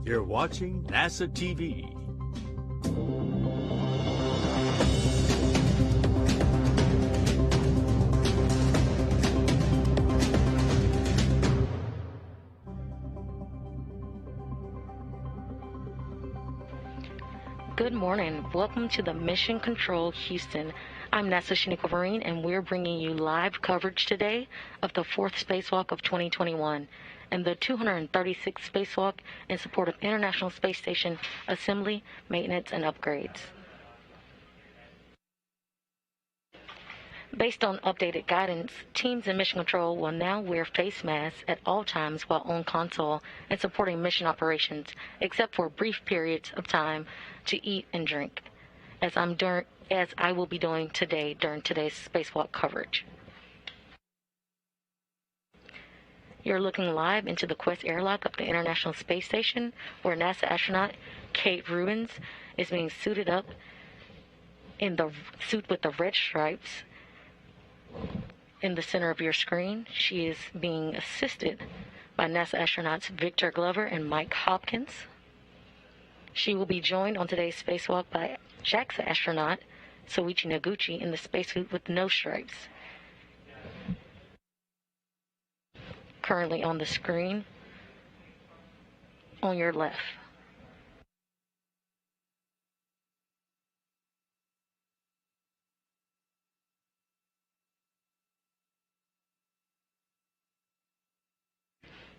You're watching NASA TV. Good morning. Welcome to the Mission Control Houston. I'm NASA Shaniqua Marine, and we're bringing you live coverage today of the 4th spacewalk of 2021 and the 236th spacewalk in support of International Space Station assembly, maintenance, and upgrades. Based on updated guidance, teams in Mission Control will now wear face masks at all times while on console and supporting mission operations, except for brief periods of time to eat and drink, as I will be doing today during today's spacewalk coverage. You're looking live into the Quest airlock of the International Space Station, where NASA astronaut Kate Rubins is being suited up in the suit with the red stripes. In the center of your screen, she is being assisted by NASA astronauts Victor Glover and Mike Hopkins. She will be joined on today's spacewalk by JAXA astronaut Soichi Noguchi in the spacesuit with no stripes. Currently on the screen on your left.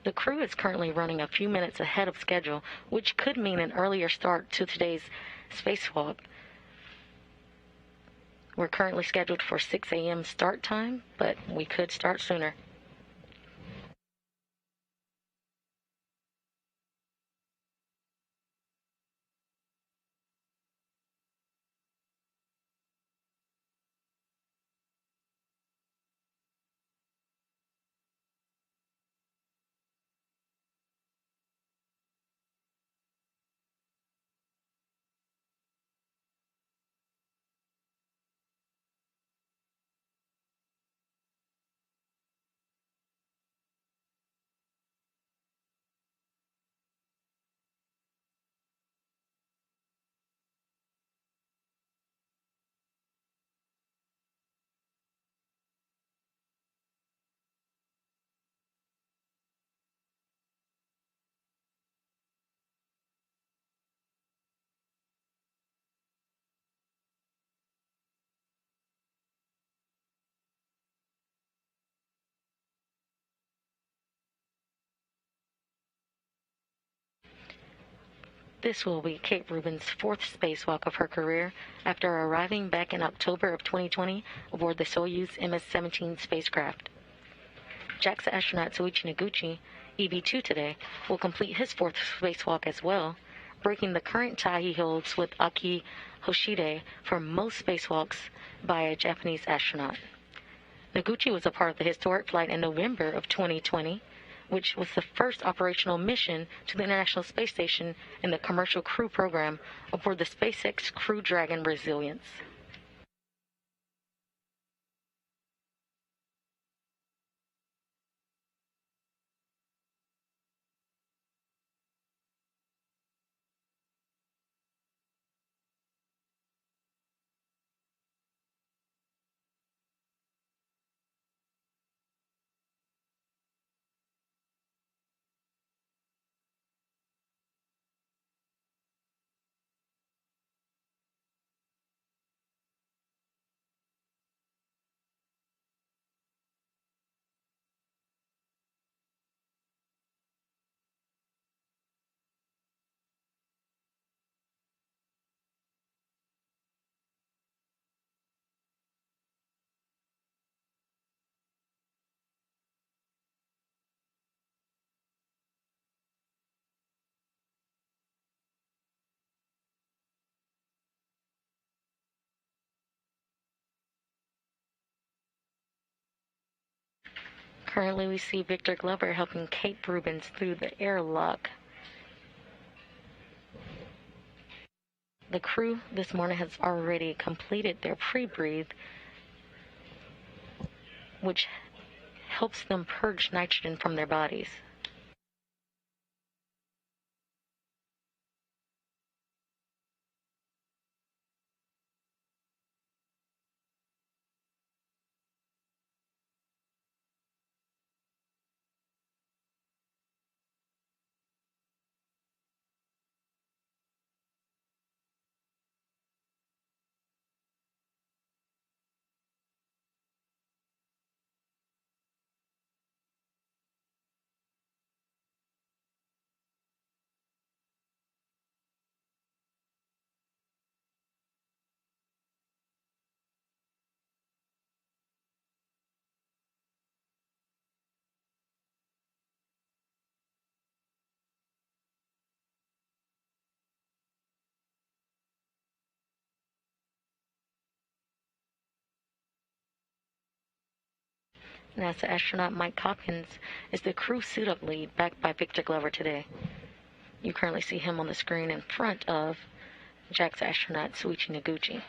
The crew is currently running a few minutes ahead of schedule, which could mean an earlier start to today's spacewalk. We're currently scheduled for 6 a.m. start time, but we could start sooner. This will be Kate Rubins' 4th spacewalk of her career after arriving back in October of 2020 aboard the Soyuz MS-17 spacecraft. JAXA astronaut Soichi Noguchi, EV2 today, will complete his 4th spacewalk as well, breaking the current tie he holds with Aki Hoshide for most spacewalks by a Japanese astronaut. Noguchi was a part of the historic flight in November of 2020, which was the first operational mission to the International Space Station in the Commercial Crew Program aboard the SpaceX Crew Dragon Resilience. Currently, we see Victor Glover helping Kate Rubins through the airlock. The crew this morning has already completed their pre-breathe, which helps them purge nitrogen from their bodies. NASA astronaut Mike Hopkins is the crew suit-up lead backed by Victor Glover today. You currently see him on the screen in front of JAXA astronaut Soichi Noguchi.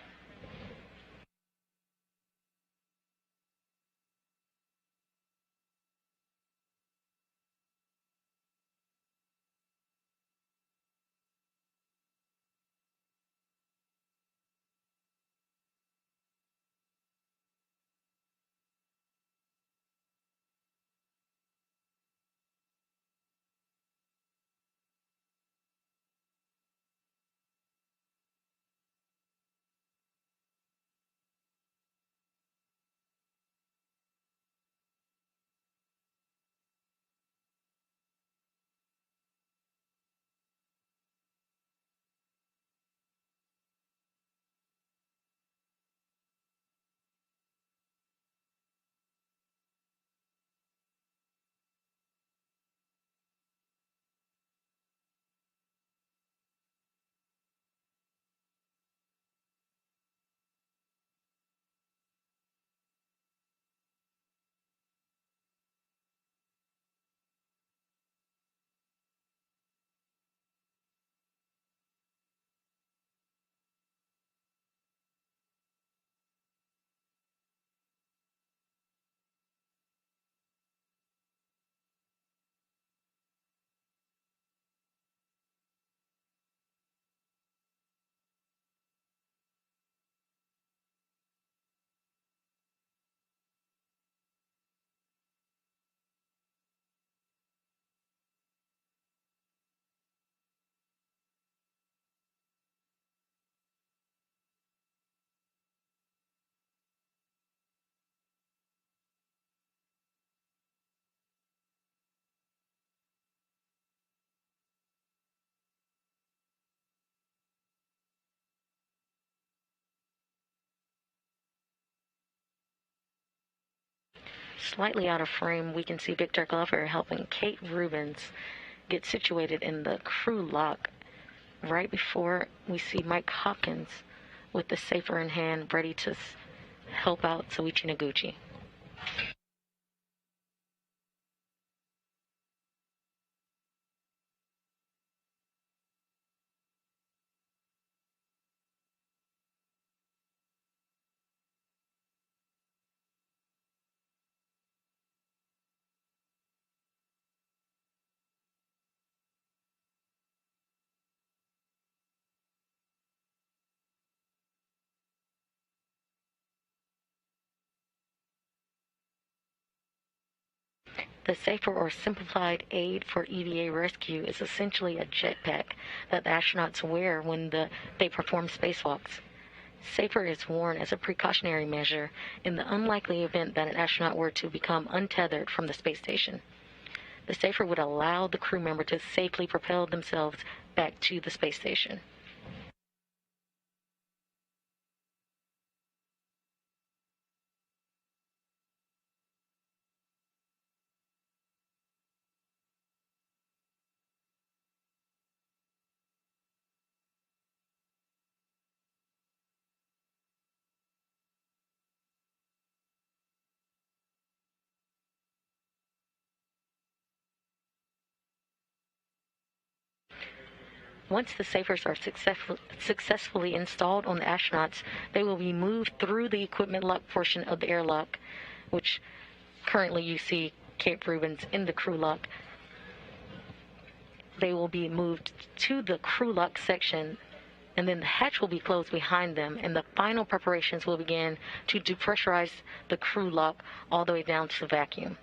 Slightly out of frame, we can see Victor Glover helping Kate Rubins get situated in the crew lock right before we see Mike Hopkins with the safer in hand ready to help out Soichi Noguchi. The safer or simplified aid for EVA rescue is essentially a jetpack that the astronauts wear when they perform spacewalks. Safer is worn as a precautionary measure in the unlikely event that an astronaut were to become untethered from the space station. The safer would allow the crew member to safely propel themselves back to the space station. Once the safers are successfully installed on the astronauts, they will be moved through the equipment lock portion of the airlock, which currently you see Kate Rubins in the crew lock. They will be moved to the crew lock section, and then the hatch will be closed behind them, and the final preparations will begin to depressurize the crew lock all the way down to the vacuum.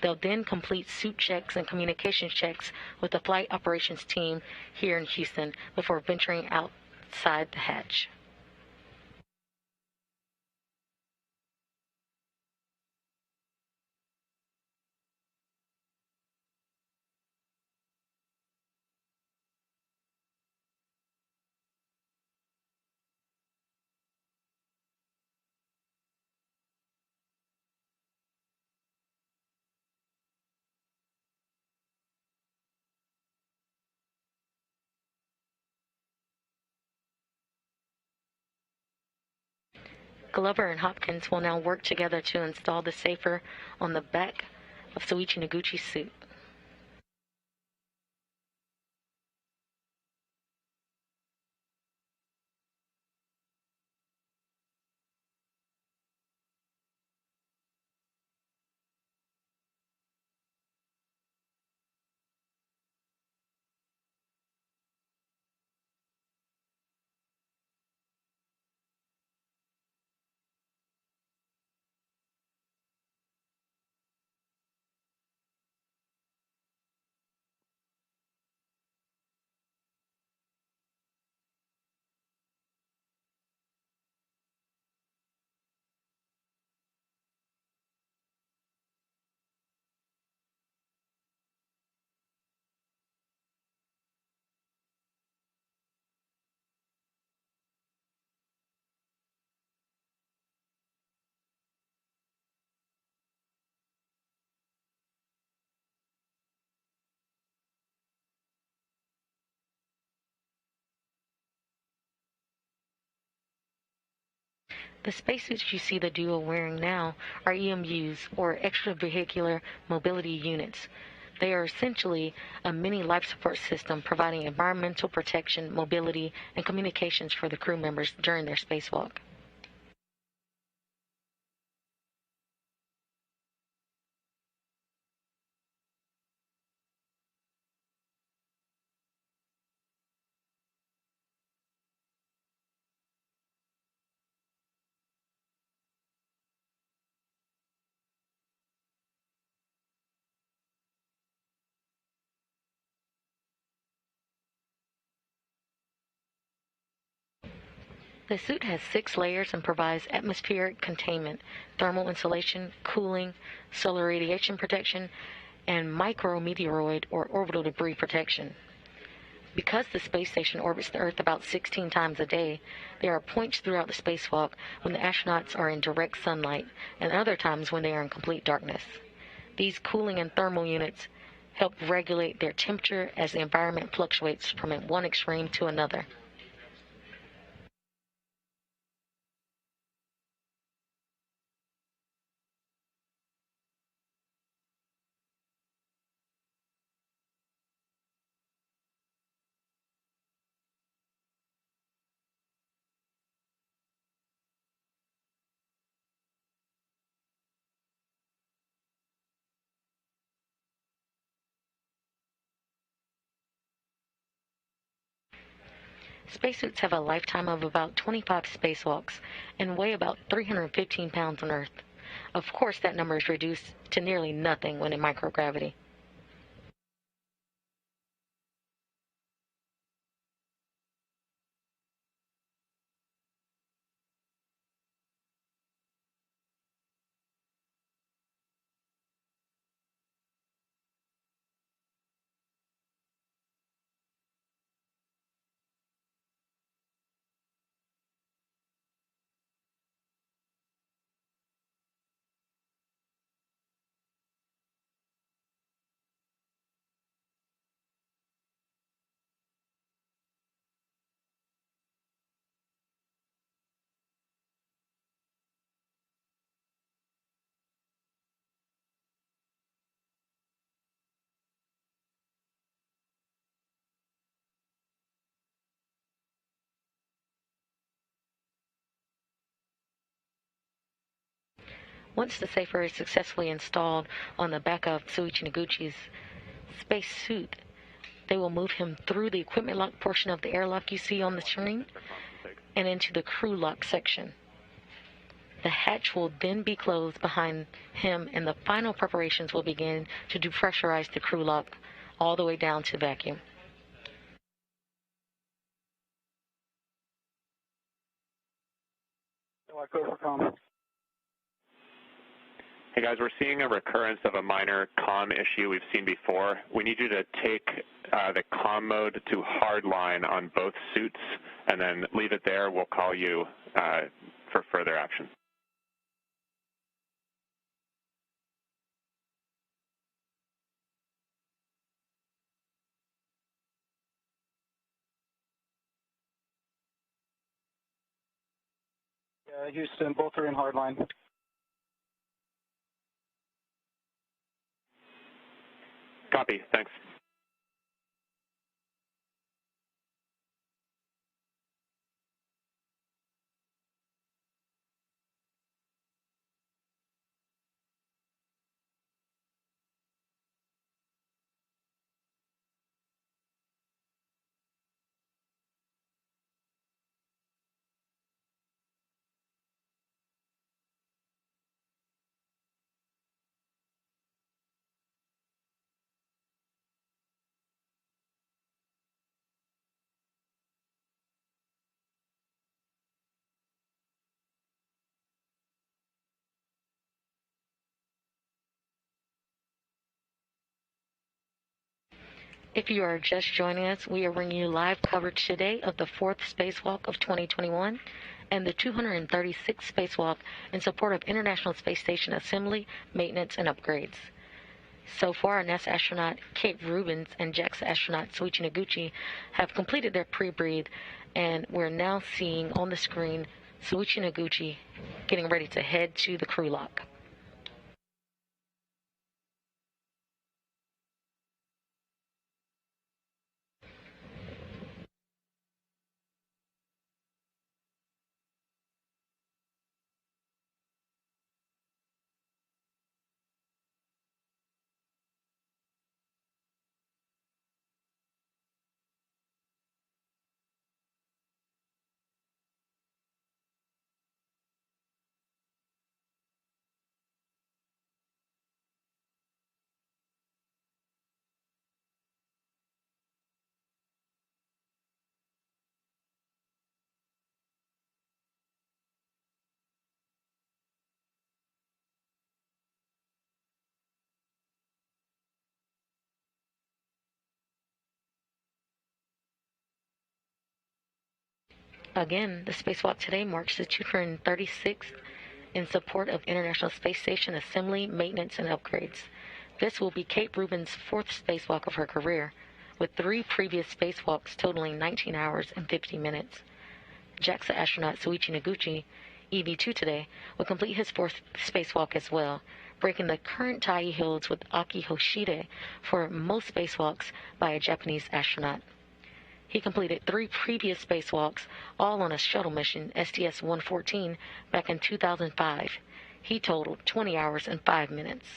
They'll then complete suit checks and communication checks with the flight operations team here in Houston before venturing outside the hatch. Glover and Hopkins will now work together to install the safer on the back of Soichi Noguchi's suit. The spacesuits you see the duo wearing now are EMUs, or extravehicular mobility units. They are essentially a mini life support system providing environmental protection, mobility, and communications for the crew members during their spacewalk. The suit has 6 layers and provides atmospheric containment, thermal insulation, cooling, solar radiation protection, and micrometeoroid or orbital debris protection. Because the space station orbits the Earth about 16 times a day, there are points throughout the spacewalk when the astronauts are in direct sunlight and other times when they are in complete darkness. These cooling and thermal units help regulate their temperature as the environment fluctuates from one extreme to another. Spacesuits have a lifetime of about 25 spacewalks and weigh about 315 pounds on Earth. Of course, that number is reduced to nearly nothing when in microgravity. Once the safer is successfully installed on the back of Soichi Noguchi's spacesuit, they will move him through the equipment lock portion of the airlock you see on the screen and into the crew lock section. The hatch will then be closed behind him and the final preparations will begin to depressurize the crew lock all the way down to vacuum. Hey guys, we're seeing a recurrence of a minor comm issue we've seen before. We need you to take the comm mode to hardline on both suits and then leave it there. We'll call you for further action. Houston, both are in hardline. Copy. Thanks. If you are just joining us, we are bringing you live coverage today of the 4th spacewalk of 2021 and the 236th spacewalk in support of International Space Station assembly, maintenance, and upgrades. So far, NASA astronaut Kate Rubins and JAXA astronaut Soichi Noguchi have completed their pre-breathe, and we're now seeing on the screen Soichi Noguchi getting ready to head to the crew lock. Again, the spacewalk today marks the 236th in support of International Space Station assembly, maintenance, and upgrades. This will be Kate Rubins' 4th spacewalk of her career, with 3 previous spacewalks totaling 19 hours and 50 minutes. JAXA astronaut Soichi Noguchi, EV2 today, will complete his 4th spacewalk as well, breaking the current tie he holds with Aki Hoshide for most spacewalks by a Japanese astronaut. He completed 3 previous spacewalks, all on a shuttle mission, STS-114, back in 2005. He totaled 20 hours and 5 minutes.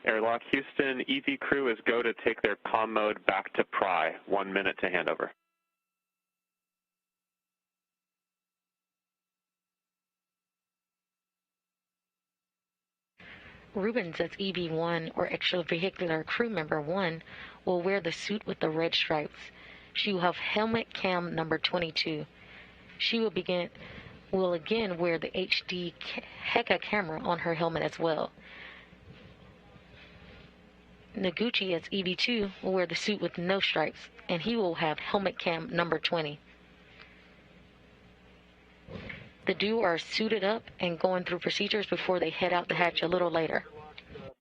Airlock Houston, EV crew is go to take their comm mode back to Pry. 1 minute to handover. Rubins as EV1, or extravehicular crew member 1, will wear the suit with the red stripes. She will have helmet cam number 22. She will again wear the HD Heka camera on her helmet as well. Noguchi as EV2 will wear the suit with no stripes, and he will have helmet cam number 20. The duo are suited up and going through procedures before they head out the hatch a little later.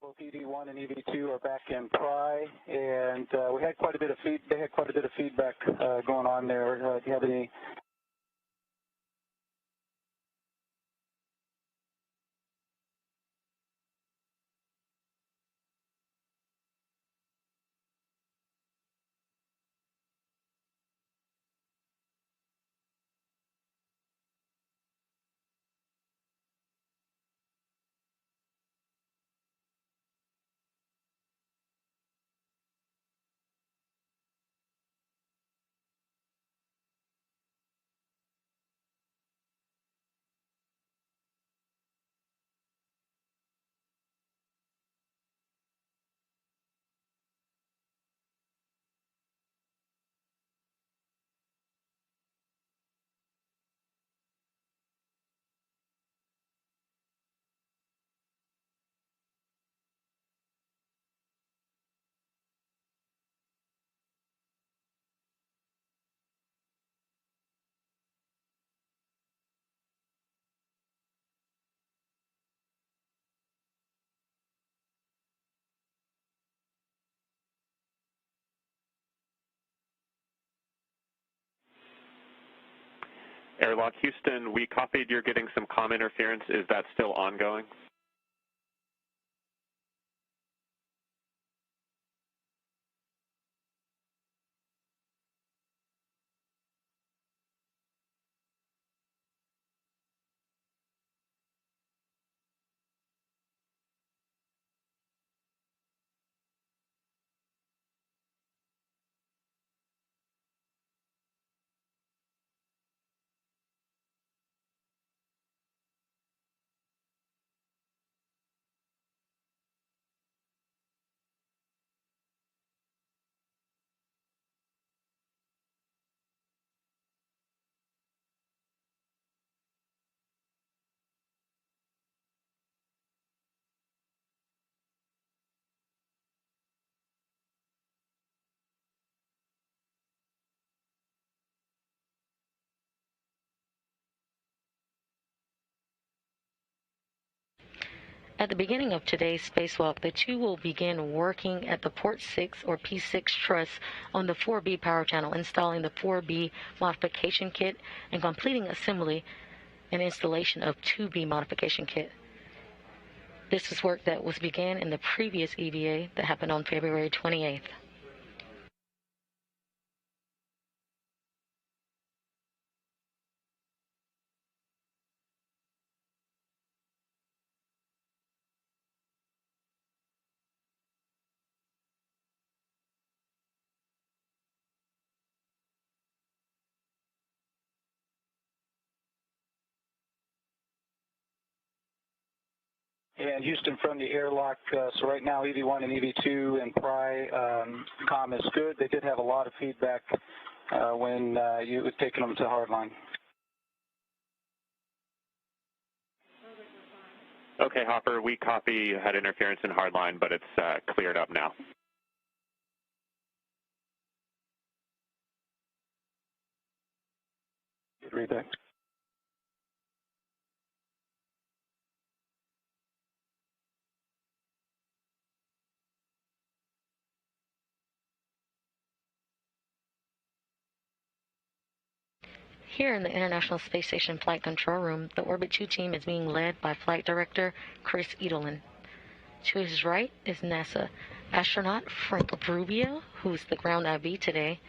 Both EV1 and EV2 are back in Pry, and we had quite a bit of they had quite a bit of feedback going on there. Do you have any? Airlock Houston, we copied you're getting some comm interference. Is that still ongoing? At the beginning of today's spacewalk, the two will begin working at the Port 6 or P6 truss on the 4B power channel, installing the 4B modification kit and completing assembly and installation of 2B modification kit. This is work that was began in the previous EVA that happened on February 28th. And Houston from the airlock, so right now EV1 and EV2 and Pry comm is good. They did have a lot of feedback when you had taken them to hardline. Okay, Hopper, we copy you had interference in hardline, but it's cleared up now. Good readback. Here in the International Space Station Flight Control Room, the Orbit 2 team is being led by Flight Director Chris Edelin. To his right is NASA astronaut Frank Rubio, who's the ground IB today,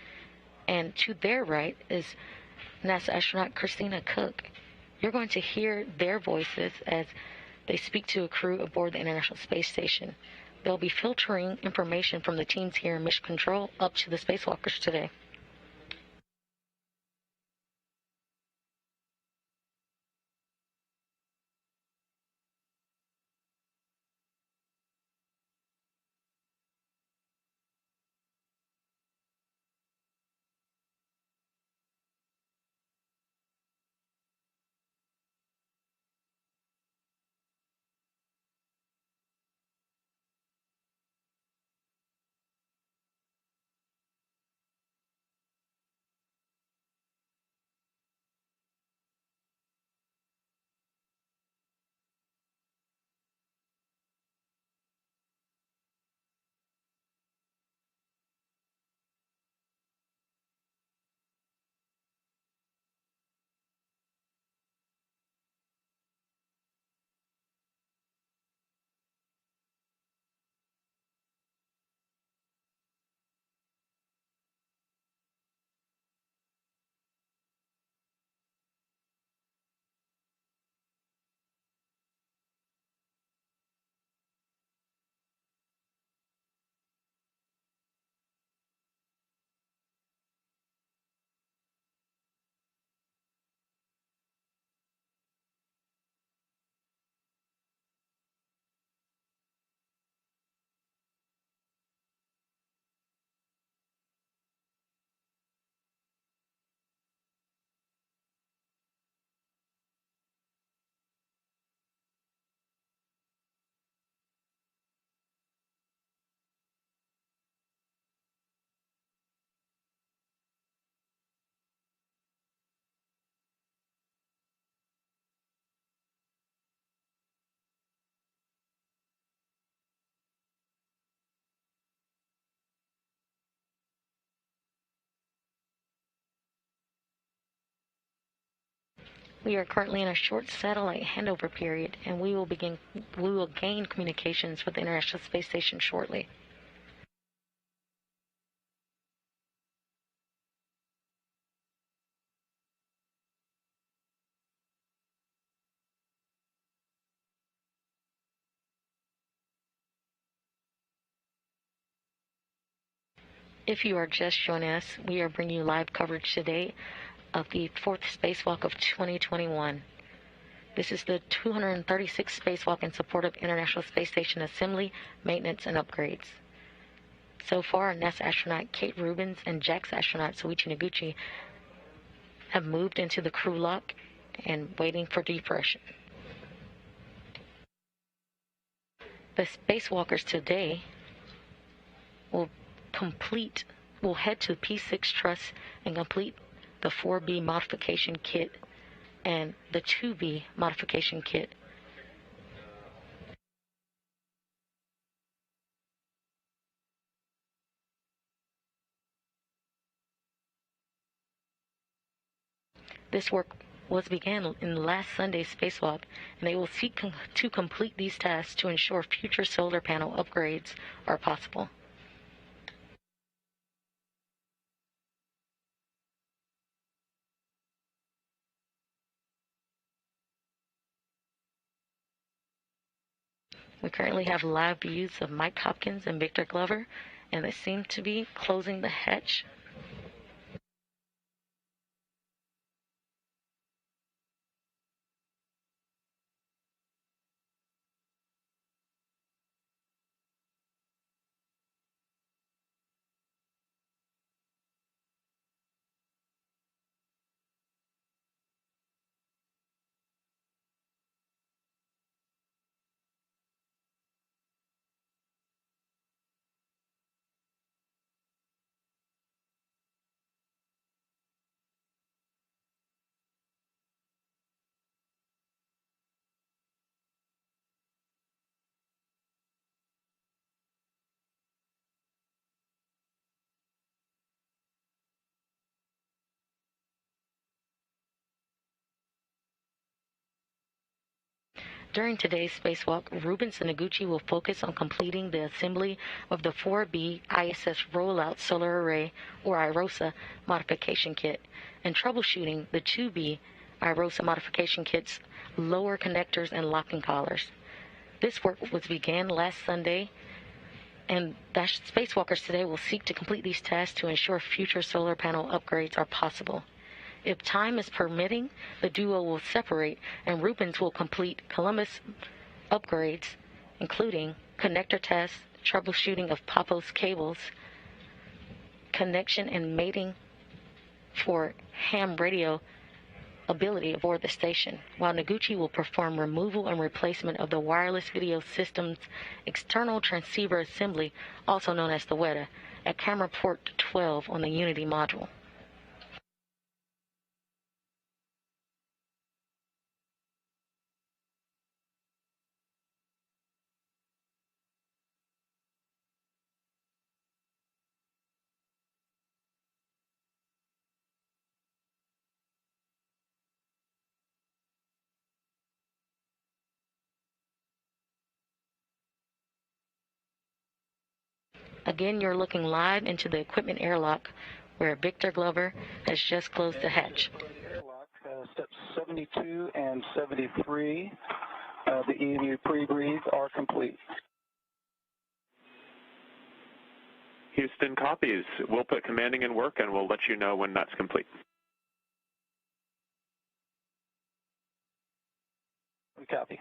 and to their right is NASA astronaut Christina Cook. You're going to hear their voices as they speak to a crew aboard the International Space Station. They'll be filtering information from the teams here in Mission Control up to the spacewalkers today. We are currently in a short satellite handover period, and we will gain communications with the International Space Station shortly. If you are just joining us, we are bringing you live coverage today of the 4th spacewalk of 2021. This is the 236th spacewalk in support of International Space Station assembly, maintenance, and upgrades. So far, NASA astronaut Kate Rubins and JAXA astronaut Soichi Noguchi have moved into the crew lock and waiting for depression. The spacewalkers today will head to P6 truss and complete the 4B modification kit and the 2B modification kit. This work was began in last Sunday's spacewalk, and they will seek to complete these tasks to ensure future solar panel upgrades are possible. We currently have live views of Mike Hopkins and Victor Glover, and they seem to be closing the hatch. During today's spacewalk, Rubins and Noguchi will focus on completing the assembly of the 4B ISS Rollout Solar Array, or IROSA, modification kit, and troubleshooting the 2B IROSA modification kit's lower connectors and locking collars. This work was began last Sunday, and the spacewalkers today will seek to complete these tasks to ensure future solar panel upgrades are possible. If time is permitting, the duo will separate, and Rubins will complete Columbus upgrades, including connector tests, troubleshooting of PAPOS cables, connection and mating for ham radio ability aboard the station, while Noguchi will perform removal and replacement of the wireless video system's external transceiver assembly, also known as the WETA, at camera port 12 on the Unity module. Again, you're looking live into the equipment airlock, where Victor Glover has just closed the hatch. Airlock, steps 72 and 73, the EMU pre-breathe are complete. Houston copies. We'll put commanding in work, and we'll let you know when that's complete. Copy.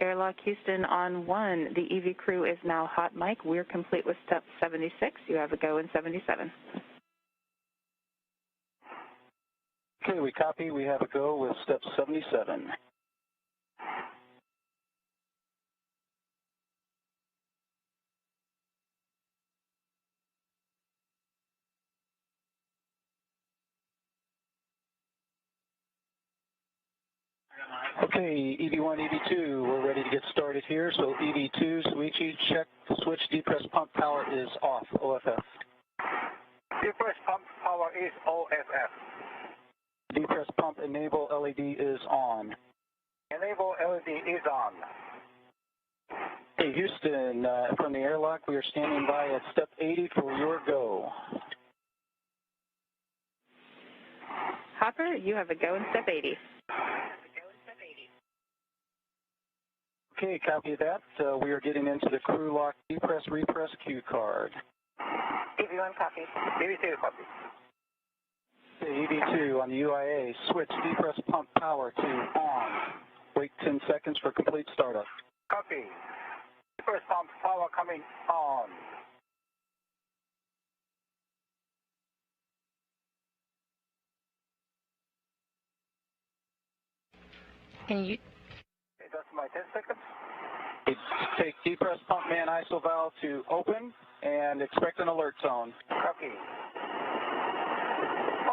Airlock Houston on 1. The EV crew is now hot mic. We're complete with step 76. You have a go in 77. Okay, we copy. We have a go with step 77. Okay, EV1, EV2, we're ready to get started here. So EV2, Soichi, check switch depress pump power is off, OFF. Depress pump power is OFF. Depress pump enable LED is on. Enable LED is on. Hey, Houston, from the airlock, we are standing by at step 80 for your go. Hopper, you have a go in step 80. Okay, copy that. We are getting into the crew lock depress repress cue card. EV1 copy. EV2 copy. Okay, EV2 on the UIA, switch depress pump power to on. Wait 10 seconds for complete startup. Copy. Depress pump power coming on. Can you? Okay, that's my 10 seconds. Take depress pump man ISO valve to open and expect an alert tone. Copy.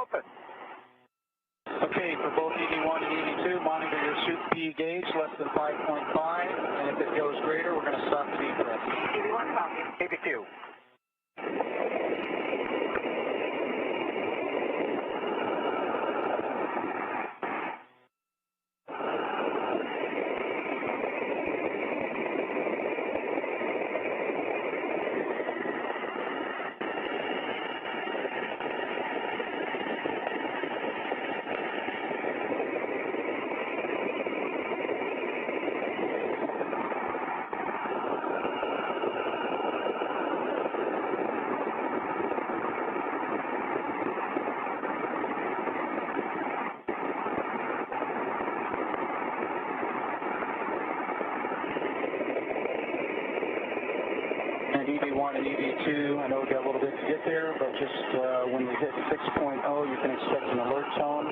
Open. Okay, for both EV1 and EV2, monitor your chute P gauge less than 5.5, and if it goes greater, we're going to stop the depress. EV1 copy. EV2. And EV1 and EV2, I know we got a little bit to get there, but just when we hit 6.0, you can expect an alert tone.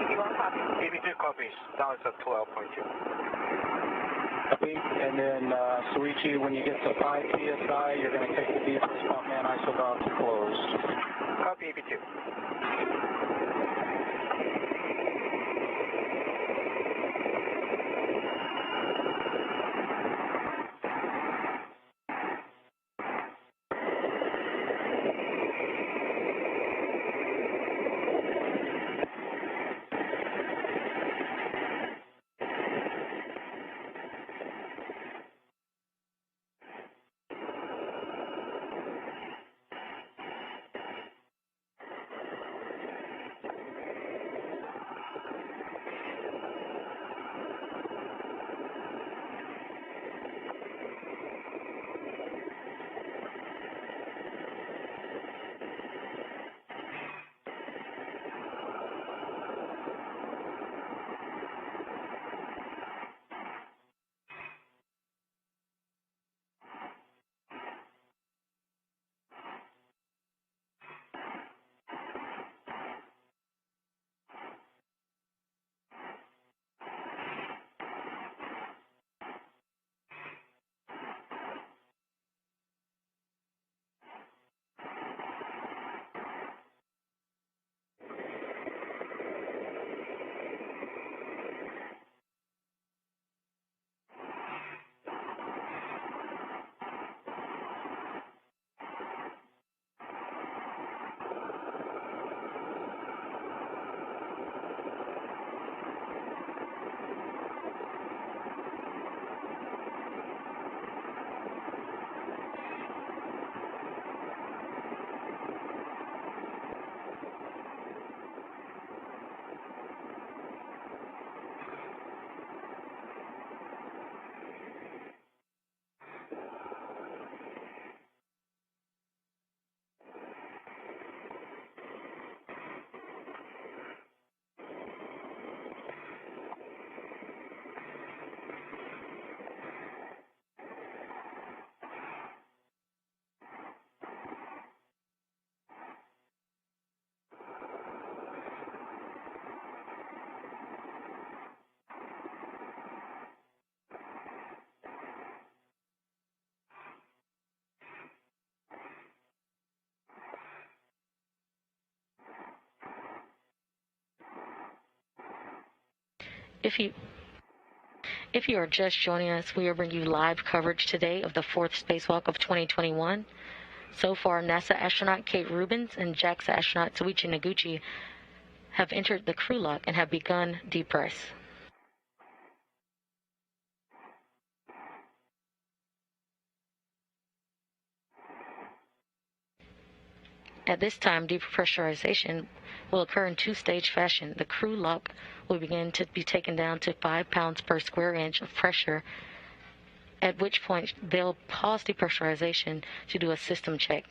EV1 copy. EV2 copies. Now it's at 12.2. Copy. And then Soichi, when you get to 5 PSI, you're going to take the depress pump man ISO valve to closed. Copy EV2. If you are just joining us, we are bringing you live coverage today of the fourth spacewalk of 2021. So far, NASA astronaut Kate Rubins and JAXA astronaut Soichi Noguchi have entered the crew lock and have begun depress. At this time, depressurization will occur in two-stage fashion. The crew lock will begin to be taken down to 5 pounds per square inch of pressure, at which point they'll pause depressurization to do a system check.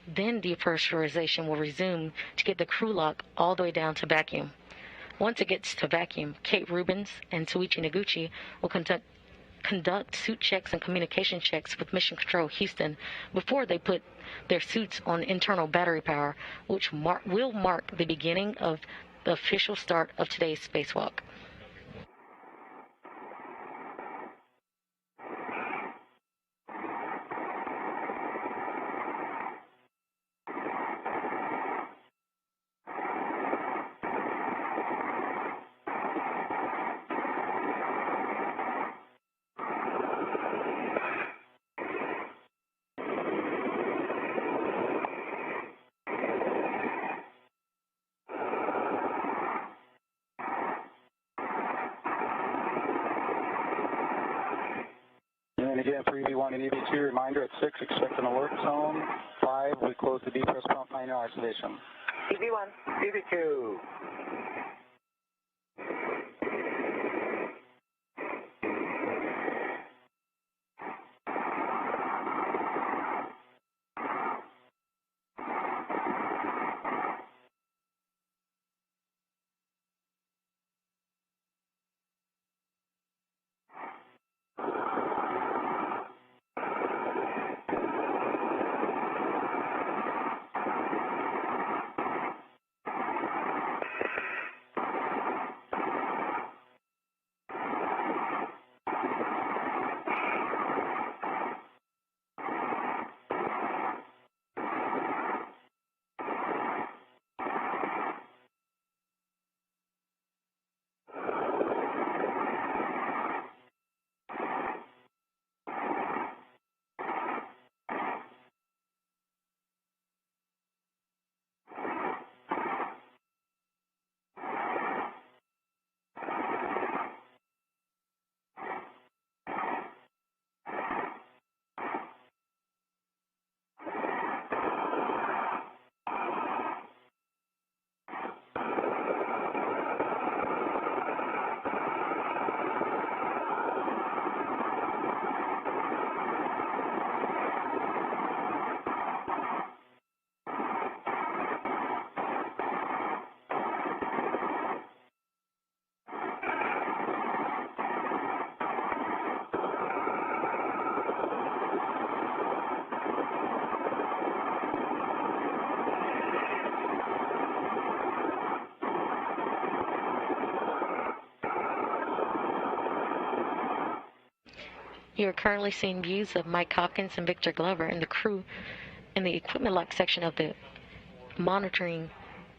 Then depressurization will resume to get the crew lock all the way down to vacuum. Once it gets to vacuum, Kate Rubins and Soichi Noguchi will conduct suit checks and communication checks with Mission Control Houston before they put their suits on internal battery power, which will mark the beginning of the official start of today's spacewalk. And again, for EV1 and EV2, reminder at 6, expect an alert zone. 5, we close the depress pump minor isolation. EV1, EV2. You are currently seeing views of Mike Hopkins and Victor Glover and the crew in the equipment lock section of the monitoring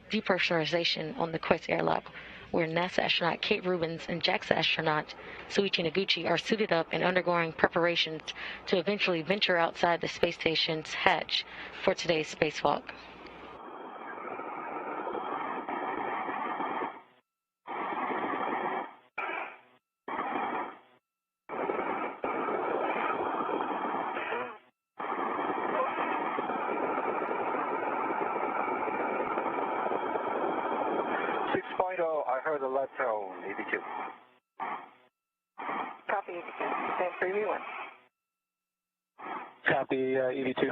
depressurization on the Quest airlock, where NASA astronaut Kate Rubins and JAXA astronaut Soichi Noguchi are suited up and undergoing preparations to eventually venture outside the space station's hatch for today's spacewalk. I heard a letter on EV2. Copy, same for EV1. Copy, EV2.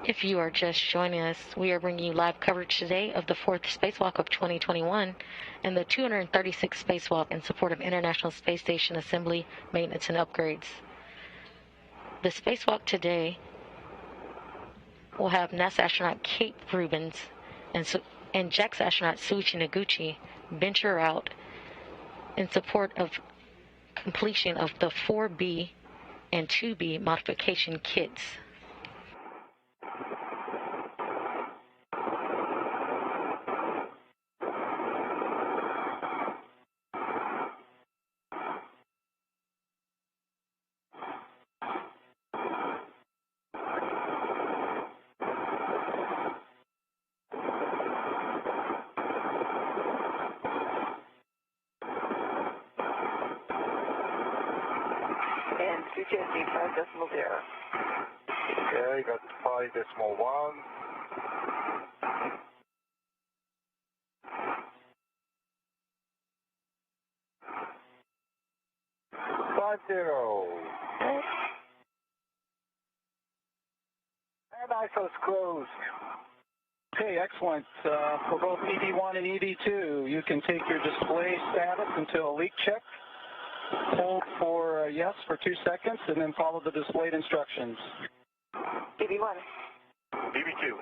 If you are just joining us, we are bringing you live coverage today of the fourth spacewalk of 2021 and the 236th spacewalk in support of International Space Station assembly, maintenance, and upgrades. The spacewalk today will have NASA astronaut Kate Rubins and JAXA astronaut Soichi Noguchi venture out in support of completion of the 4B and 2B modification kits. And CTSD 5.0. Okay, got 5.1. And ISO's closed. Okay, excellent. For both EV1 and EV2, you can take your display status until a leak check. Hold for yes for 2 seconds, and then follow the displayed instructions. EV1. EV2.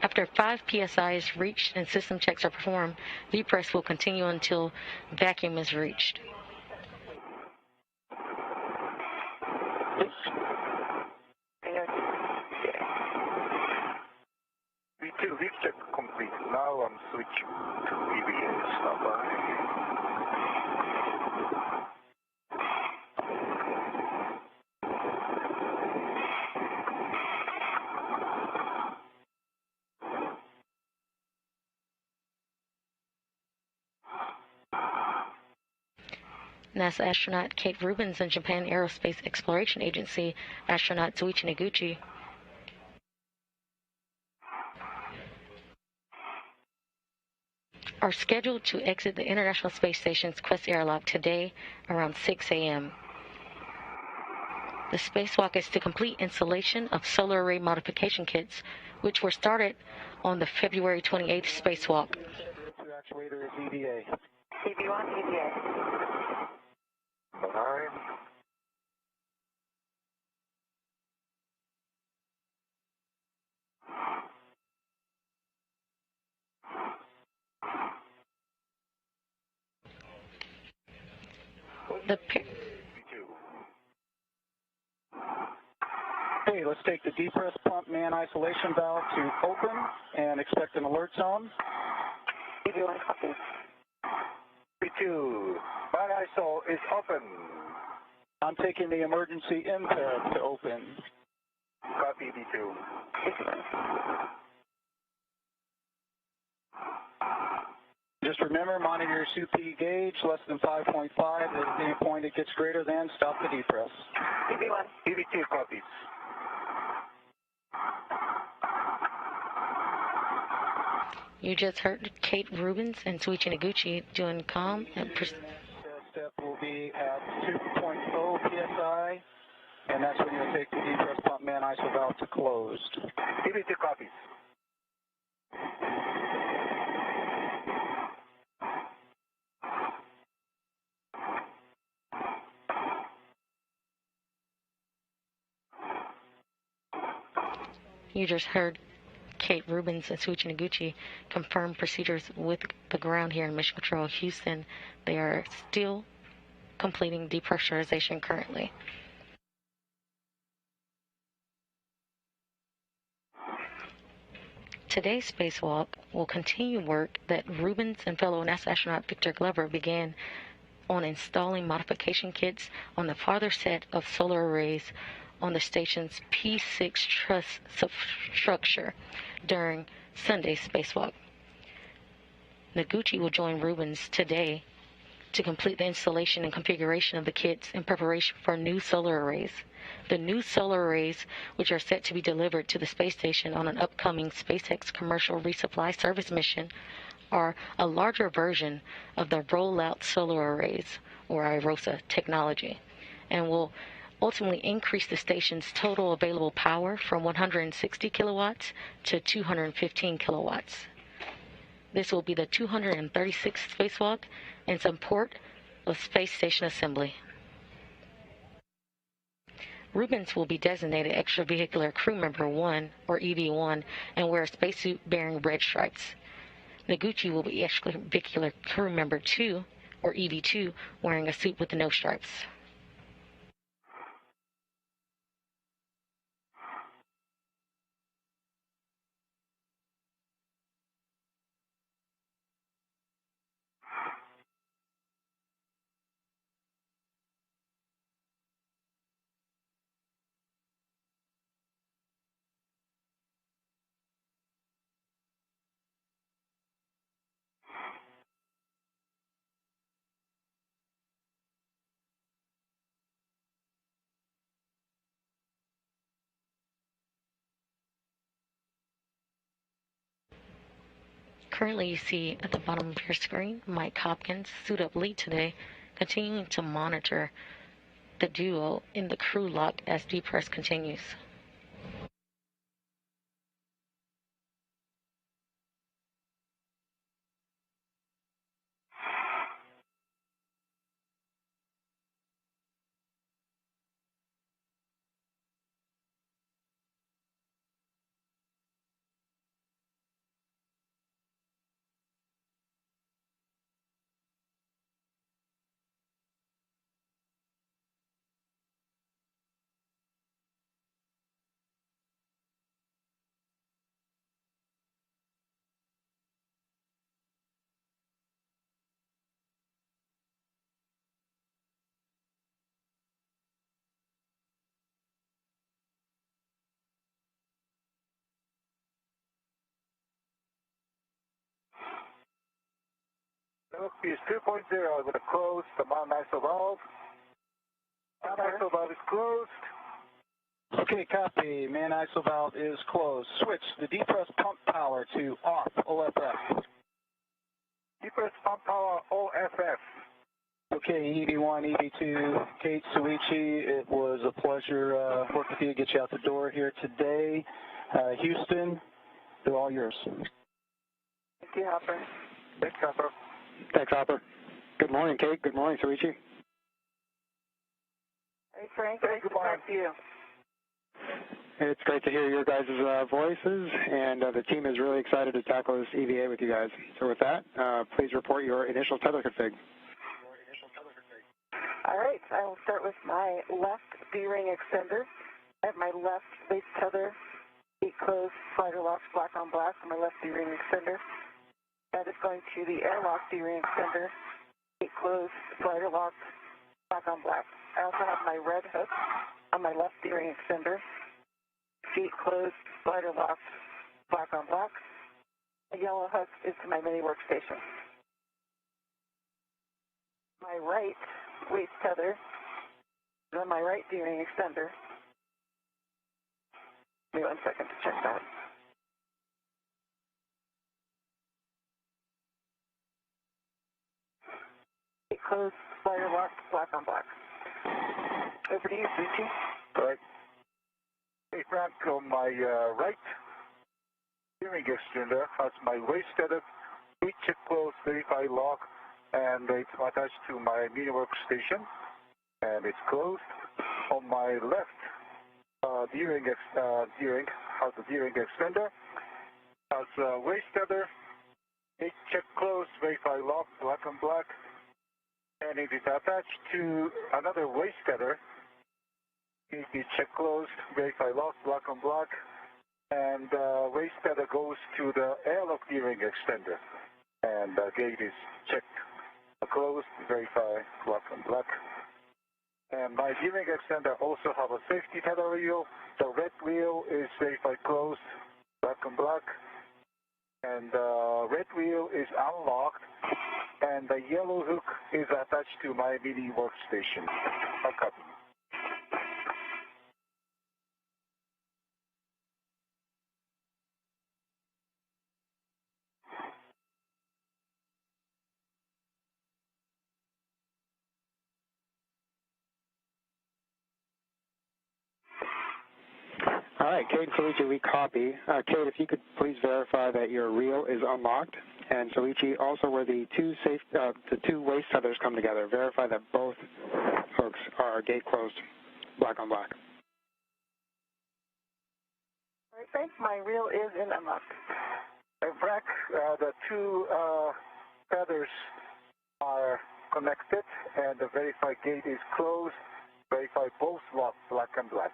After 5 psi is reached and system checks are performed, depress will continue until vacuum is reached. V2 leak check complete. Now I'm switching to EVA. Standby. NASA astronaut Kate Rubins and Japan Aerospace Exploration Agency astronaut Soichi Noguchi are scheduled to exit the International Space Station's Quest airlock today around 6 a.m. The spacewalk is to complete installation of solar array modification kits, which were started on the February 28th spacewalk. Actuator is EVA. EV1, EVA. Bye. Okay, let's take the depress pump man isolation valve to open and expect an alert zone. EV1 copy. V2, my ISO is open. I'm taking the emergency MPEG to open. Copy V2. Just remember, monitor your SUP gauge, less than 5.5. At any point it gets greater than, stop the depress. EV1. EV2 copies. You just heard Kate Rubins and Soichi Noguchi doing comm and Step will be at 2.0 psi, and that's when you'll take the depress pump man ISO valve to closed. EV2 copies. You just heard Kate Rubins and Soichi Noguchi confirm procedures with the ground here in Mission Control Houston. They are still completing depressurization currently. Today's spacewalk will continue work that Rubins and fellow NASA astronaut Victor Glover began on installing modification kits on the farther set of solar arrays on the station's P6 truss substructure during Sunday's spacewalk. Noguchi will join Rubins today to complete the installation and configuration of the kits in preparation for new solar arrays. The new solar arrays, which are set to be delivered to the space station on an upcoming SpaceX commercial resupply service mission, are a larger version of the rollout solar arrays, or IROSA technology, and will ultimately increase the station's total available power from 160 kilowatts to 215 kilowatts. This will be the 236th spacewalk in support of space station assembly. Rubins will be designated Extravehicular Crew Member 1, or EV1, and wear a spacesuit bearing red stripes. Noguchi will be Extravehicular Crew Member 2, or EV2, wearing a suit with no stripes. Currently, you see at the bottom of your screen Mike Hopkins, suit up lead today, continuing to monitor the duo in the crew lock as depress continues. Is 2.0. I'm going to close the main ISO valve. Main ISO valve is closed. Okay, copy. Main ISO valve is closed. Switch the depress pump power to off, OFF. Depress pump power, OFF. Okay, EV1, EV2, Kate, Soichi, it was a pleasure working with you to get you out the door here today. Houston, they're all yours. Thank you, Hopper. Thanks, Hopper. Thanks, Hopper. Good morning, Kate. Good morning, Soichi. Hey, Frank. Hey, Nice good to morning. talk to you. It's great to hear your guys' voices, and the team is really excited to tackle this EVA with you guys. So with that, please report your initial tether config. All right, I will start with my left D-ring extender. I have my left base tether, gate closed, slider locks, black on black for my left D-ring extender. That is going to the airlock D-ring extender, gate closed, slider locked, black on black. I also have my red hook on my left D-ring extender, gate closed, slider locked, black on black. The yellow hook is to my mini workstation. My right waist tether is on my right D-ring extender. Give me 1 second to check that. Gate closed, slider locked, black on black. Over to you, Soichi. All right. Hey, Frank, on my right steering extender has my waist tether, check close, verify lock, and it's attached to my mini workstation, and it's closed. On my left D-ring has the D-ring extender, has waist tether, check close, verify lock, black on black, and it is attached to another waist tether. It is check closed, verify lock, black on black, and waste tether goes to the airlock gearing extender. And the gate is checked, closed, verify, black and black. And my gearing extender also have a safety tether wheel. The red wheel is verified closed, black and black. And the red wheel is unlocked. And the yellow hook is attached to my mini workstation. A copy. All right, Kate and Soichi, we copy. Kate, if you could please verify that your reel is unlocked, and Soichi, also where the two waist tethers come together, verify that both hooks are gate closed, black on black. All right, thanks. My reel is in unlocked. Frank, the two feathers are connected, and the verified gate is closed. Verify both locked, black and black.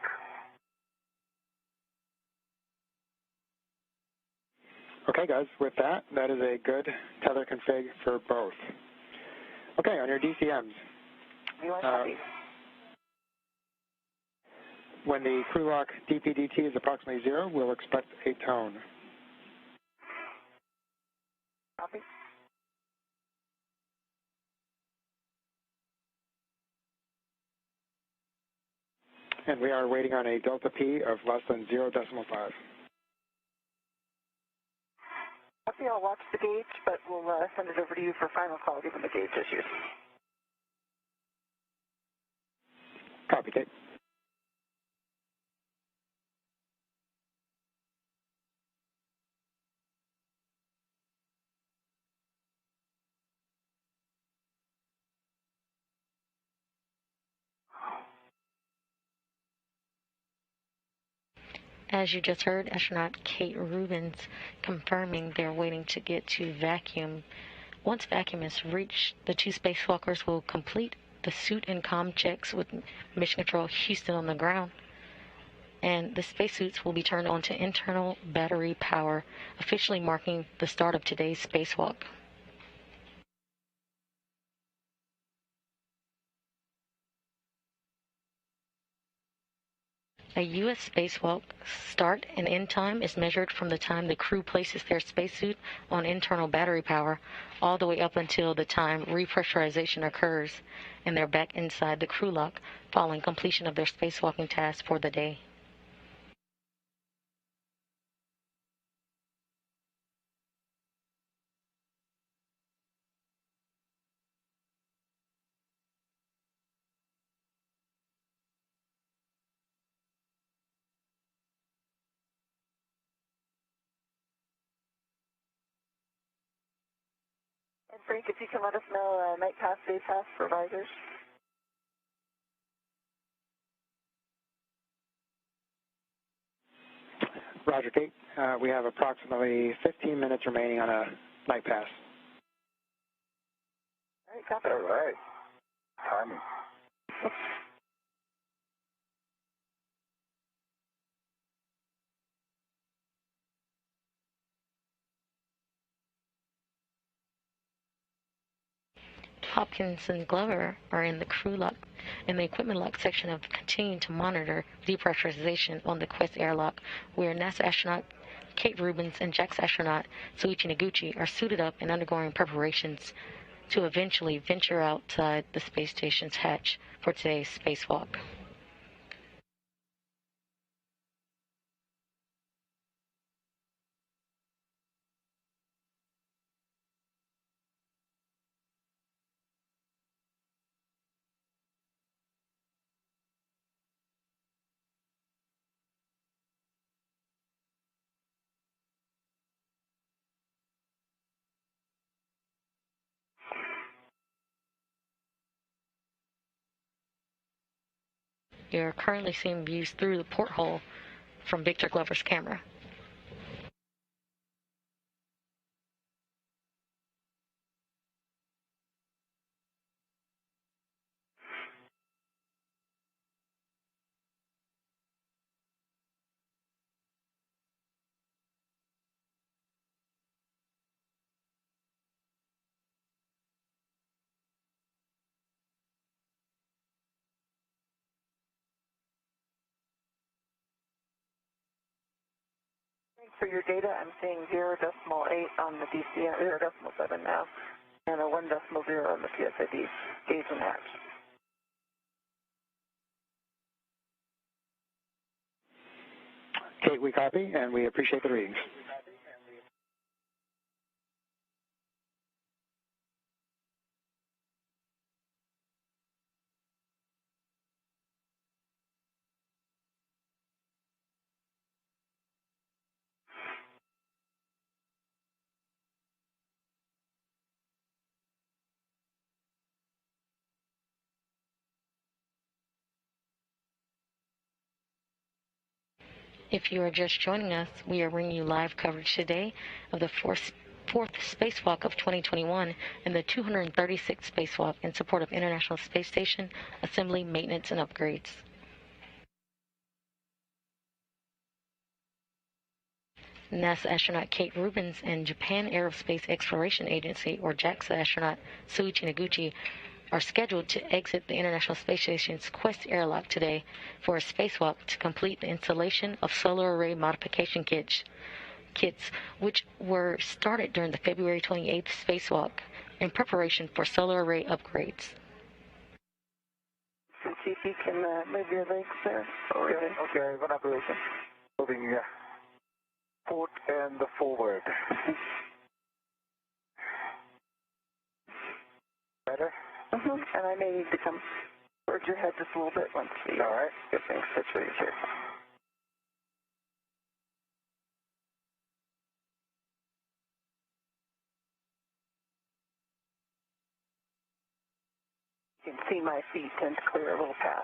Okay, guys, with that, that is a good tether config for both. Okay, on your DCMs. When the crew lock DPDT is approximately 0, we'll expect a tone. Copy. And we are waiting on a delta P of less than 0.5. Copy, I'll watch the gauge, but we'll send it over to you for final call given the gauge issues. Copy, Kate. As you just heard, astronaut Kate Rubins confirming they're waiting to get to vacuum. Once vacuum is reached, the two spacewalkers will complete the suit and comm checks with Mission Control Houston on the ground. And the spacesuits will be turned on to internal battery power, officially marking the start of today's spacewalk. A U.S. spacewalk start and end time is measured from the time the crew places their spacesuit on internal battery power all the way up until the time repressurization occurs and they're back inside the crew lock following completion of their spacewalking task for the day. And Frank, if you can let us know night pass, day pass for visors. Roger, Kate. We have approximately 15 minutes remaining on a night pass. All right, copy. All right. Timing. Hopkins and Glover are in the crew lock in the equipment lock section of continuing to monitor depressurization on the Quest airlock, where NASA astronaut Kate Rubins and JAXA astronaut Soichi Noguchi are suited up and undergoing preparations to eventually venture outside the space station's hatch for today's spacewalk. You're currently seeing views through the porthole from Victor Glover's camera. For your data, I'm seeing 0.8 on the DCM, 0.7 now, and a 1.0 on the PSID gauge and hatch. Kate, we copy, and we appreciate the readings. If you are just joining us, we are bringing you live coverage today of the fourth spacewalk of 2021 and the 236th spacewalk in support of International Space Station assembly, maintenance, and upgrades. NASA astronaut Kate Rubins and Japan Aerospace Exploration Agency, or JAXA astronaut Soichi Noguchi, are scheduled to exit the International Space Station's Quest airlock today for a spacewalk to complete the installation of solar array modification kits, which were started during the February 28th spacewalk in preparation for solar array upgrades. If you can move your legs there. Okay, one operation. Moving port and forward. Better? And I may need to come towards your head just a little bit once we get things situated here. You can see my feet tend to clear a little path.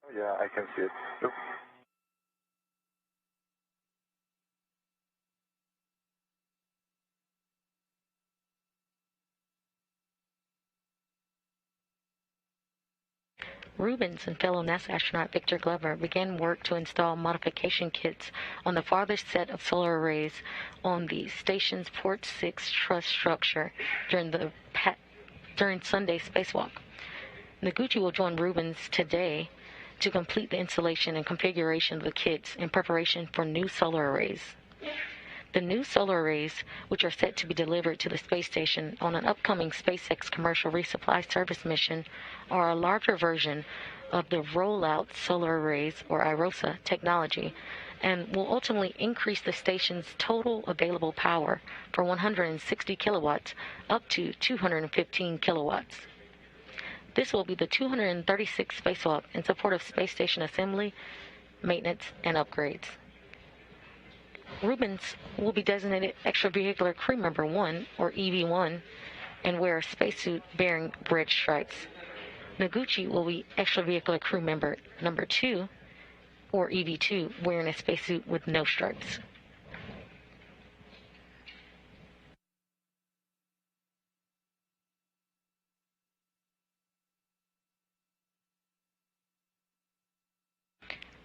Oh, yeah, I can see it. Look. Rubins and fellow NASA astronaut Victor Glover began work to install modification kits on the farthest set of solar arrays on the station's Port 6 truss structure during Sunday's spacewalk. Noguchi will join Rubins today to complete the installation and configuration of the kits in preparation for new solar arrays. The new solar arrays, which are set to be delivered to the space station on an upcoming SpaceX commercial resupply service mission, are a larger version of the rollout solar arrays, or IROSA, technology, and will ultimately increase the station's total available power from 160 kilowatts up to 215 kilowatts. This will be the 236th spacewalk in support of space station assembly, maintenance, and upgrades. Rubins will be designated Extravehicular Crew Member 1, or EV1, and wear a spacesuit bearing red stripes. Noguchi will be Extravehicular Crew Member number 2, or EV2, wearing a spacesuit with no stripes.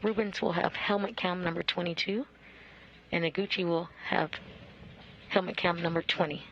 Rubins will have helmet cam number 22, and Noguchi will have helmet cam number 20.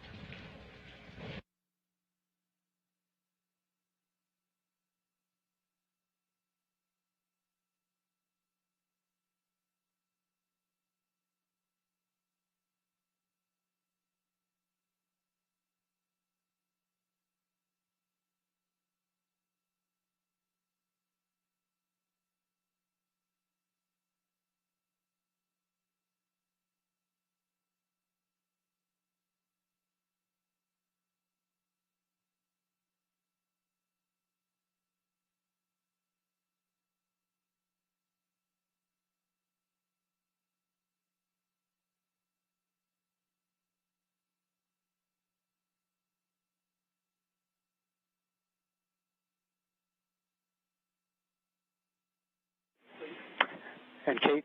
And Kate,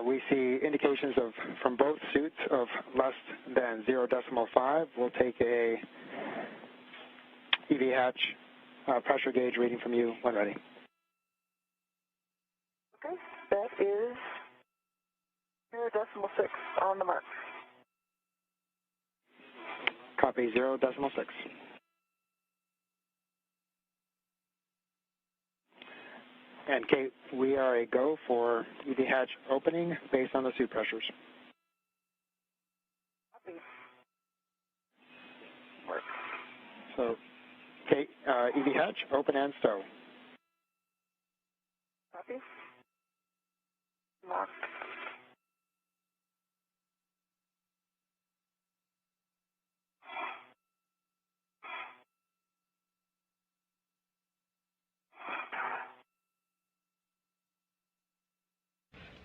we see indications from both suits of less than 0.5. We'll take a EV hatch pressure gauge reading from you when ready. Okay, that is 0.6 on the mark. Copy 0.6. And Kate, we are a go for EV hatch opening based on the suit pressures. Copy. So, Kate, EV hatch, open and stow. Copy. Locked.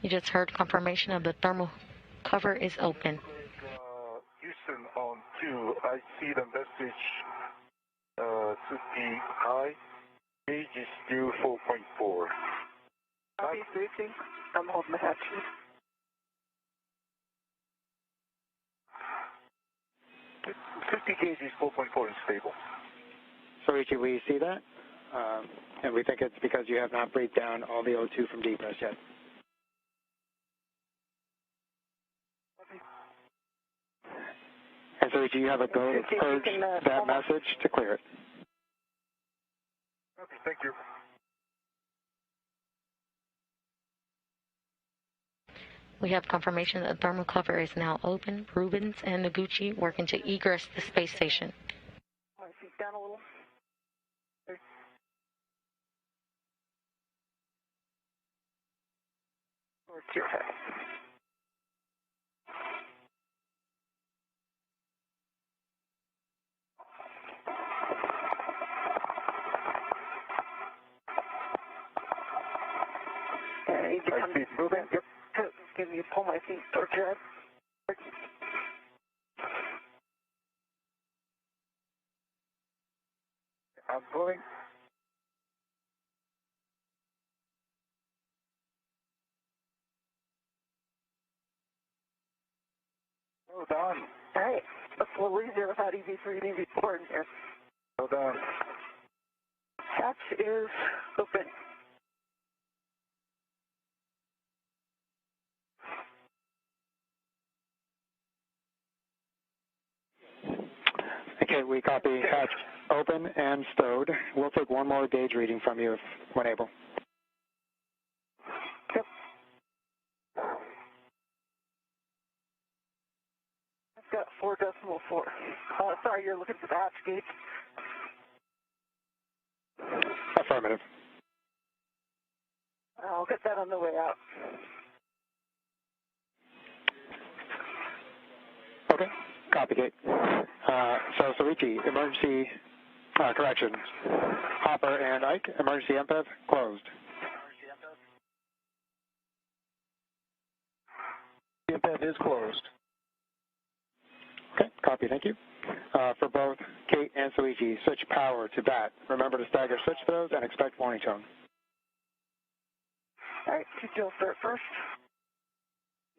You just heard confirmation of the thermal cover is open. Houston on 2. I see the message should be high. Gauge is still 4.4. Copy, Soichi. I'm holding the hatch. 50 gauge is 4.4 and stable. Soichi, we see that, and we think it's because you have not breathed down all the O2 from depress yet. And Soichi, you have a go to purge that message to clear it. Okay, thank you. We have confirmation that the thermal cover is now open. Rubins and Noguchi working to egress the space station. My feet down a little. Okay. Towards your head. And you can I see moving. Yep. Can you pull my feet towards your head? I'm going. Well done. All right. That's a little easier without EV3 and EV4 in here. Well done. Hatch is open. Okay, we copy hatch open and stowed. We'll take one more gauge reading from you if when able. Yep. I've got 4.4. Sorry, you're looking for the hatch gauge. Affirmative. I'll get that on the way out. Okay, copy Kate. So Soichi, emergency correction. Hopper and Ike, emergency MPEV closed. MPEV is closed. Okay, copy, thank you. For both Kate and Soichi, switch power to BAT. Remember to stagger switch those and expect warning tone. All right, you'll start first.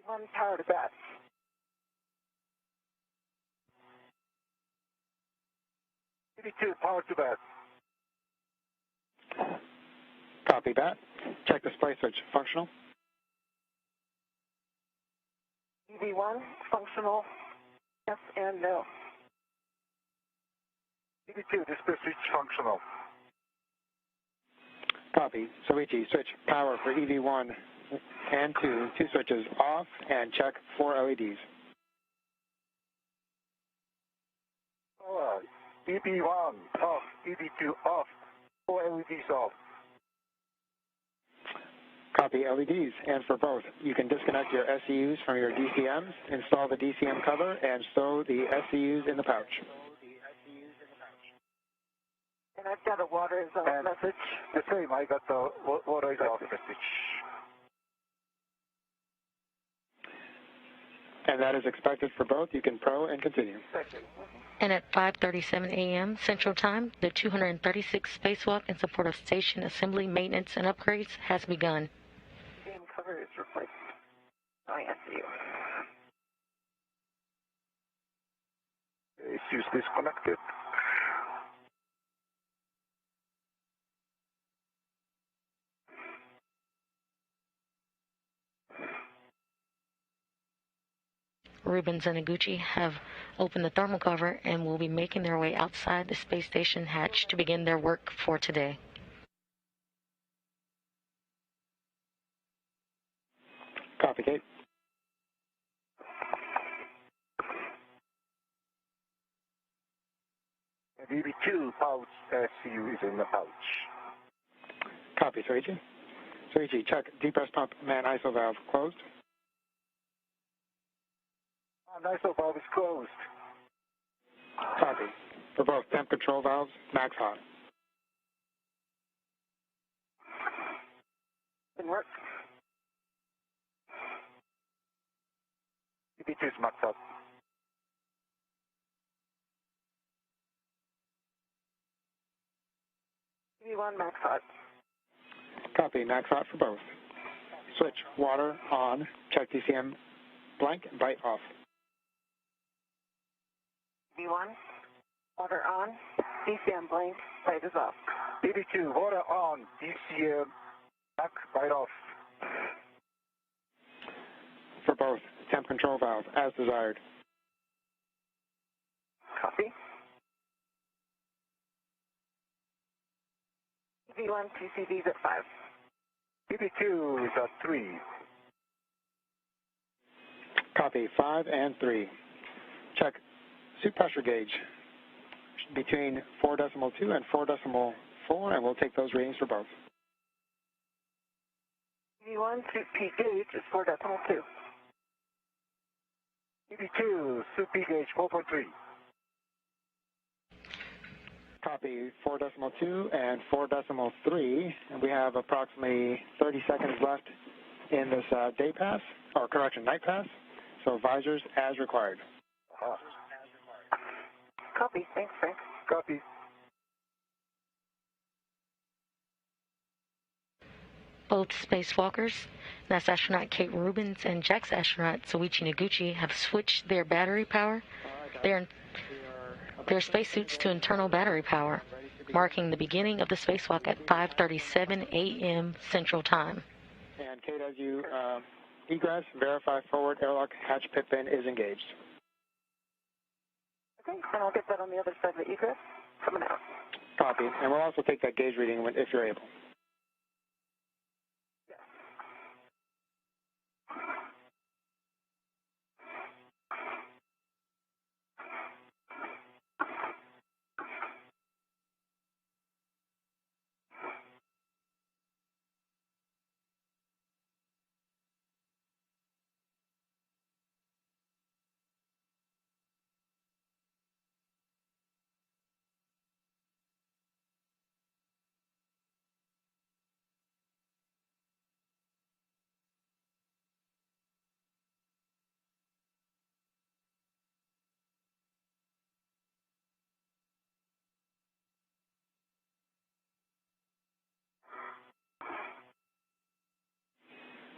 One power to BAT. EV2, power to BAT. Copy BAT. Check display switch functional. EV1, functional, yes and no. EV2, display switch functional. Copy. Soichi, switch power for EV1 and 2 switches off and check 4 LEDs. EV1 off, EV2 off, 4 LEDs off. Copy LEDs, and for both, you can disconnect your SCUs from your DCMs, install the DCM cover, and stow the SCUs in the pouch. And I've got a water is off message. The same, I got the water is off message. And that is expected for both. You can pro and continue. Thank you. And at 5:37 a.m. Central Time, the 236th spacewalk in support of station assembly, maintenance, and upgrades has begun. DCM cover is replaced. ISU. Issues disconnected. Rubins and Noguchi have opened the thermal cover and will be making their way outside the space station hatch to begin their work for today. Copy, Kate. And EV2 pouch SCU is in the pouch. Copy, Soichi. Soichi, check depress pump man ISO valve closed. ISO valve is closed. Copy. For both temp control valves, max hot. Didn't work. EV2 is max hot. EV1 max hot. Copy, max hot for both. Switch, water on, check DCM blank, bite off. EV1, water on, DCM blank, light is off. EV2, water on, DCM, back, bite off. For both temp control valve, as desired. Copy. EV1, TCV's at 5. EV2 is at 3. Copy, 5 and 3. Check suit pressure gauge between 4.2 and 4.4, and we'll take those readings for both. EV1, suit P gauge is 4.2. EV2, suit P gauge 4.3. Copy, 4.2 and 4.3, and we have approximately 30 seconds left in this day pass, or correction, night pass, so visors as required. Copy, thanks, Frank. Copy. Both spacewalkers, NASA astronaut Kate Rubins and JAXA astronaut Soichi Noguchi, have switched their battery power, their spacesuits to internal battery power, marking the beginning of the spacewalk at 5:37 a.m. Central Time. And Kate, as you egress, verify forward airlock hatch pit bin is engaged. Okay, and I'll get that on the other side of the egress. Coming out. Copy, and we'll also take that gauge reading if you're able.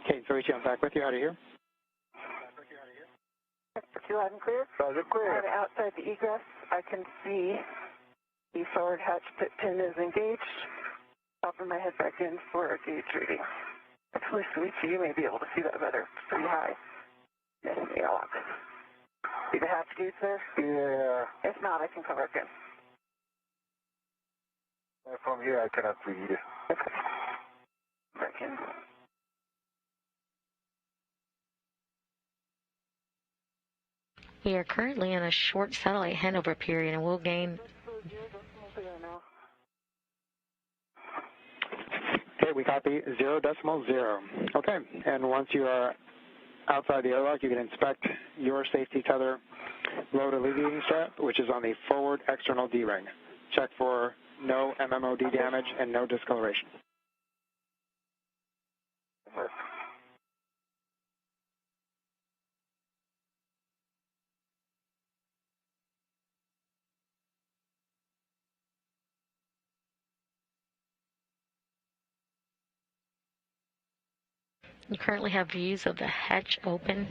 Okay, Soichi, I'm back with you. How do you hear? Sector 2 loud and clear. Loud and clear. And outside the egress, I can see the forward hatch pit pin is engaged. Popping my head back in for a gauge reading. Actually, Soichi, you may be able to see that better. It's pretty high. Yes, in the airlock. See the hatch gauge there? Yeah. If not, I can cover it again. From here, I cannot read. Okay. Back in. We are currently in a short satellite handover period, and we'll gain. Okay, we copy 0.0. Okay, and once you are outside the airlock, you can inspect your safety tether load alleviating strap, which is on the forward external D-ring. Check for no MMOD damage and no discoloration. You currently have views of the hatch open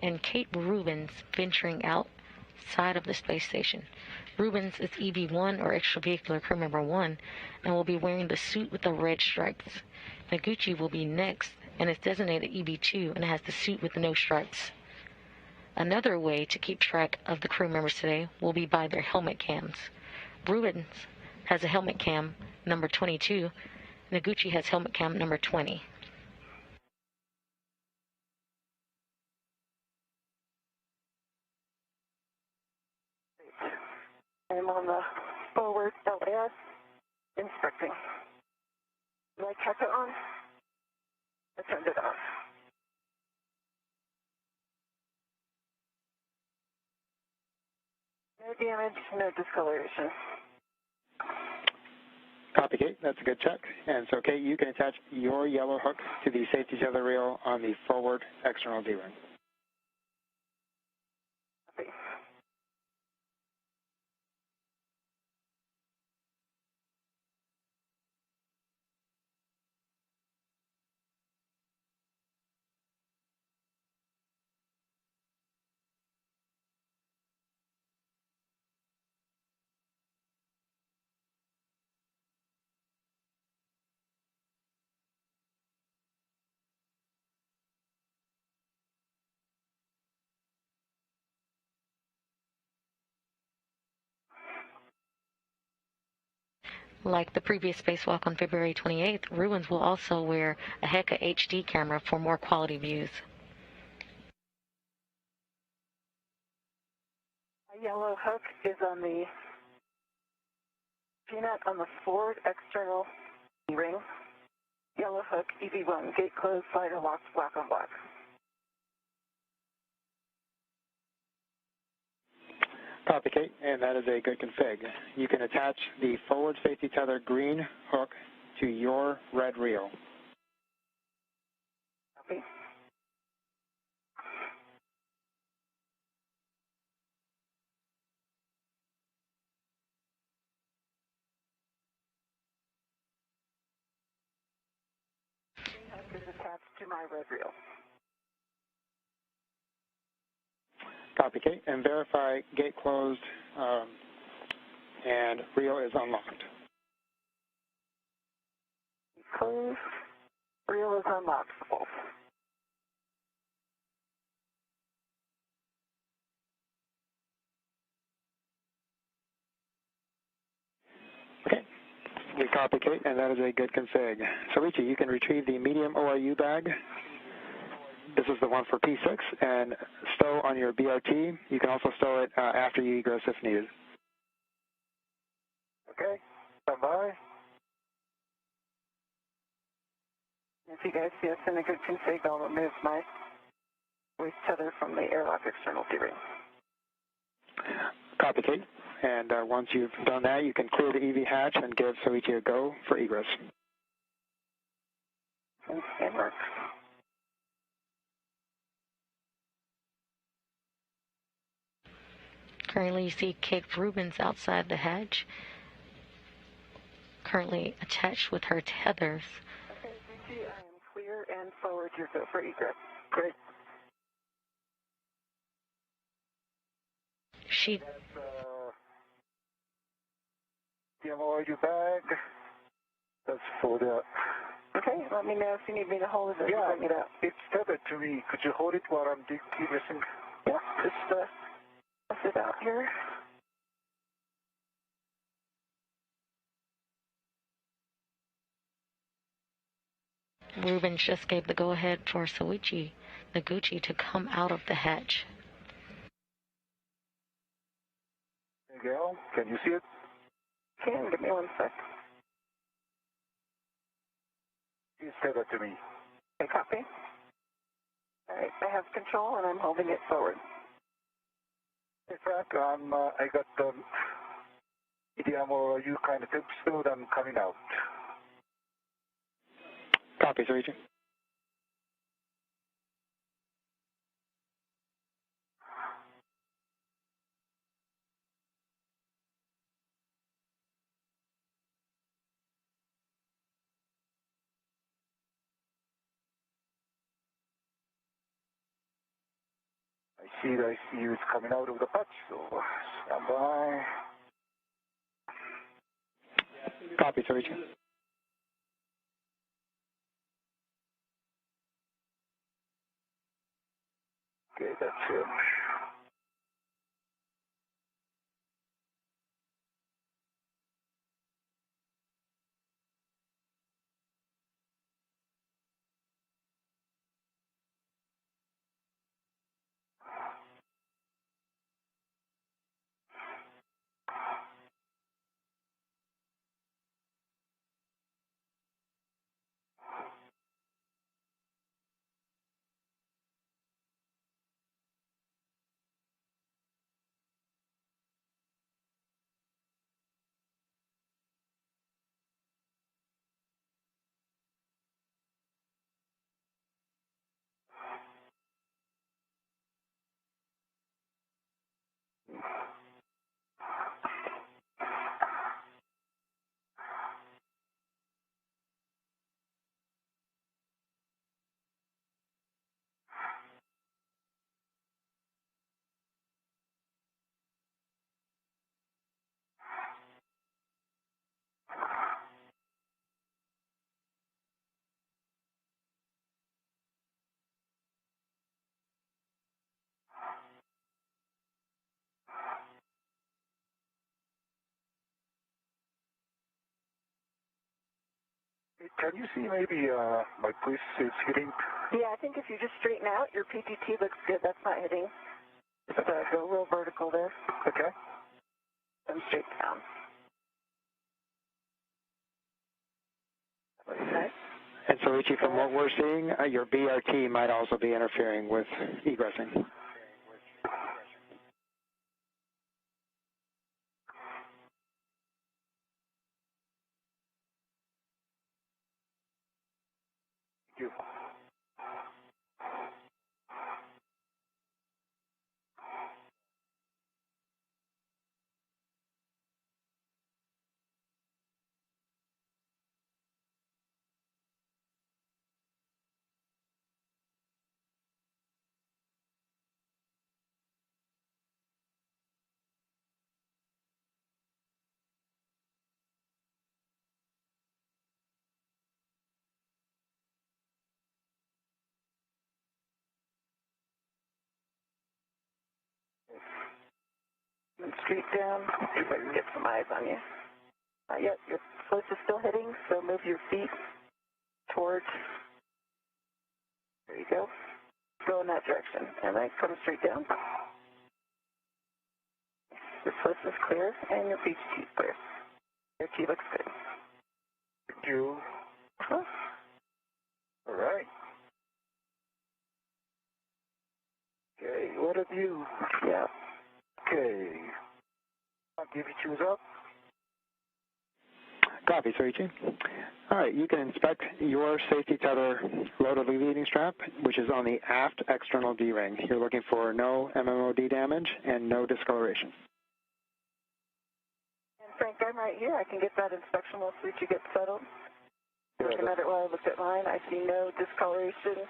and Kate Rubins venturing outside of the space station. Rubins is EV1 or extravehicular crew member 1 and will be wearing the suit with the red stripes. Noguchi will be next and is designated EV2 and has the suit with no stripes. Another way to keep track of the crew members today will be by their helmet cams. Rubins has a helmet cam number 22. Noguchi has helmet cam number 20. I'm on the forward LAS inspecting. Did I check it on? I turned it on. No damage, no discoloration. Copy, Kate. That's a good check. And so, Kate, you can attach your yellow hook to the safety tether reel on the forward external D-ring. Copy. Like the previous spacewalk on February 28th, Rubins will also wear a Heka HD camera for more quality views. My yellow hook is on the G-nut on the forward external ring. Yellow hook, EV1, gate closed, slider locked, black on black. Copy, Kate, and that is a good config. You can attach the forward safety tether green hook to your red reel. Copy. Hook is attached to my red reel. Copy, Kate, and verify gate closed and reel is unlocked. Closed. Reel is unlocked for both. Okay, we copy, Kate, and that is a good config. Soichi, you can retrieve the medium ORU bag. This is the one for P6, and stow on your BRT. You can also stow it after you egress if needed. Okay, bye-bye. If you guys see us in a good config, I'll remove my waste tether from the airlock external D-ring. Copy, Kate. And once you've done that, you can clear the EV hatch and give Soichi a go for egress. And work. Currently, you see Kate Rubins outside the hatch, currently attached with her tethers. Okay, Soichi, I am clear and forward your go for egress. Great. She The MORU bag. That's fold out. Okay, let me know if you need me to hold it or Yeah, bring it out. it's tethered to me. Could you hold it while I'm degressing? Yeah, just press it out here. Rubins just gave the go-ahead for Soichi Noguchi to come out of the hatch. There you go. Can you see it? Can, give me one sec. It's tethered to me. Okay, copy. All right, I have control and I'm holding it forward. Hey, Frank, I got the MORU kind of tip stowed. I'm coming out. Copy, Soichi. I see you. It's coming out of the patch, so stand by. Copy, Soichi. Okay, that's it. Can you see maybe my police suits hitting? Yeah, I think if you just straighten out, your PTT looks good. That's not hitting. Just go real vertical there. Okay. And straight down. Okay. And Soichi, from what we're seeing, your BRT might also be interfering with egressing. Thank you. And straight down. See if I can get some eyes on you. Yep, your foot is still hitting, so move your feet towards. There you go. Go in that direction, and then come straight down. Your foot is clear, and your PTT is clear. Your T looks good. Thank you. Uh-huh. All right. Okay, what have you? Yeah. Okay. I'll give you choose up. Copy, Soichi. All right, you can inspect your safety tether load alleviating strap, which is on the aft external D-ring. You're looking for no MMOD damage and no discoloration. And Frank, I'm right here. I can get that inspection while Soichi gets settled. Looking at it while I looked at mine, I see no discoloration,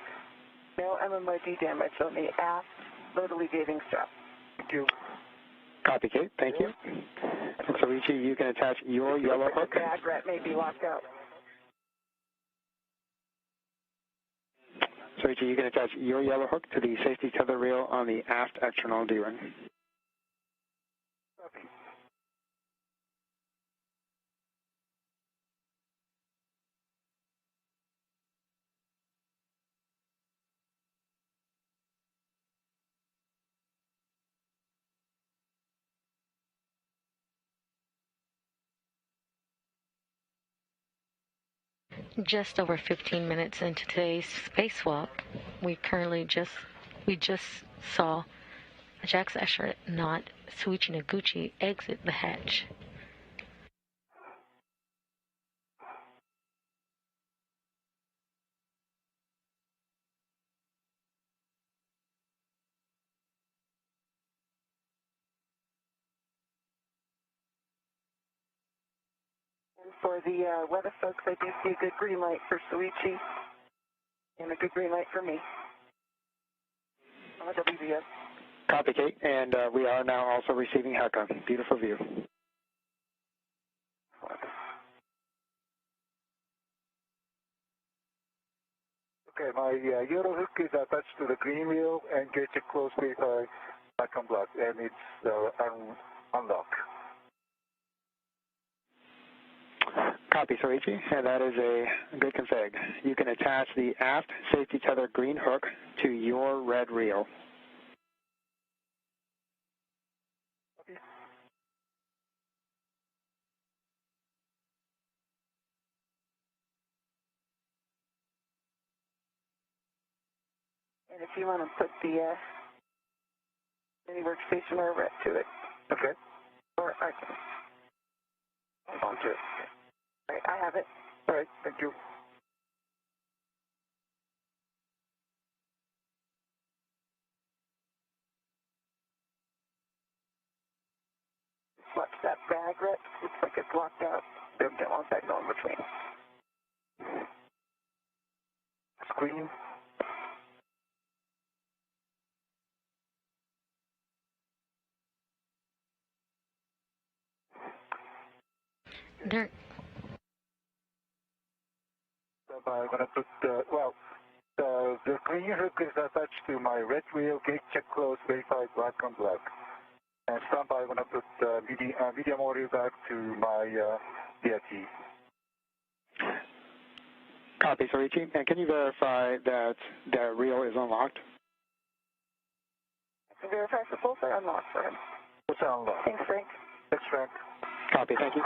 no MMOD damage on the aft load alleviating strap. Thank you. Copy, Kate. Thank you. And Soichi, you can attach your yellow hook. The bag rat may be locked out. Soichi, you can attach your yellow hook to the safety tether reel on the aft external D-ring. Copy. Just over 15 minutes into today's spacewalk, we just saw a JAXA astronaut, Soichi Noguchi, exit the hatch. And for the weather folks, I do see a good green light for Soichi and a good green light for me. On the WBS. Copy, Kate. And we are now also receiving Heka. Beautiful view. Okay, my yellow hook is attached to the green wheel and gate it closed by black and black, and it's unlocked. Copy, Soichi, and that is a good config. You can attach the aft safety tether green hook to your red reel. Okay. And if you want to put the mini workstation over it to it. Okay. Or I can hold on to it. All right, I have it. All right, thank you. Watch that bag, Rick. Looks like it's locked out. Don't want that going between. Screen. There. So I'm going to put, the green hook is attached to my red wheel, gate check closed, verified black on black. And standby, I'm going to put medium audio back to my DIT. Copy, Soichi. And can you verify that the reel is unlocked? I can verify for both are unlocked for him. What's unlocked? Thanks, Frank. Thanks, Frank. Copy, thank you.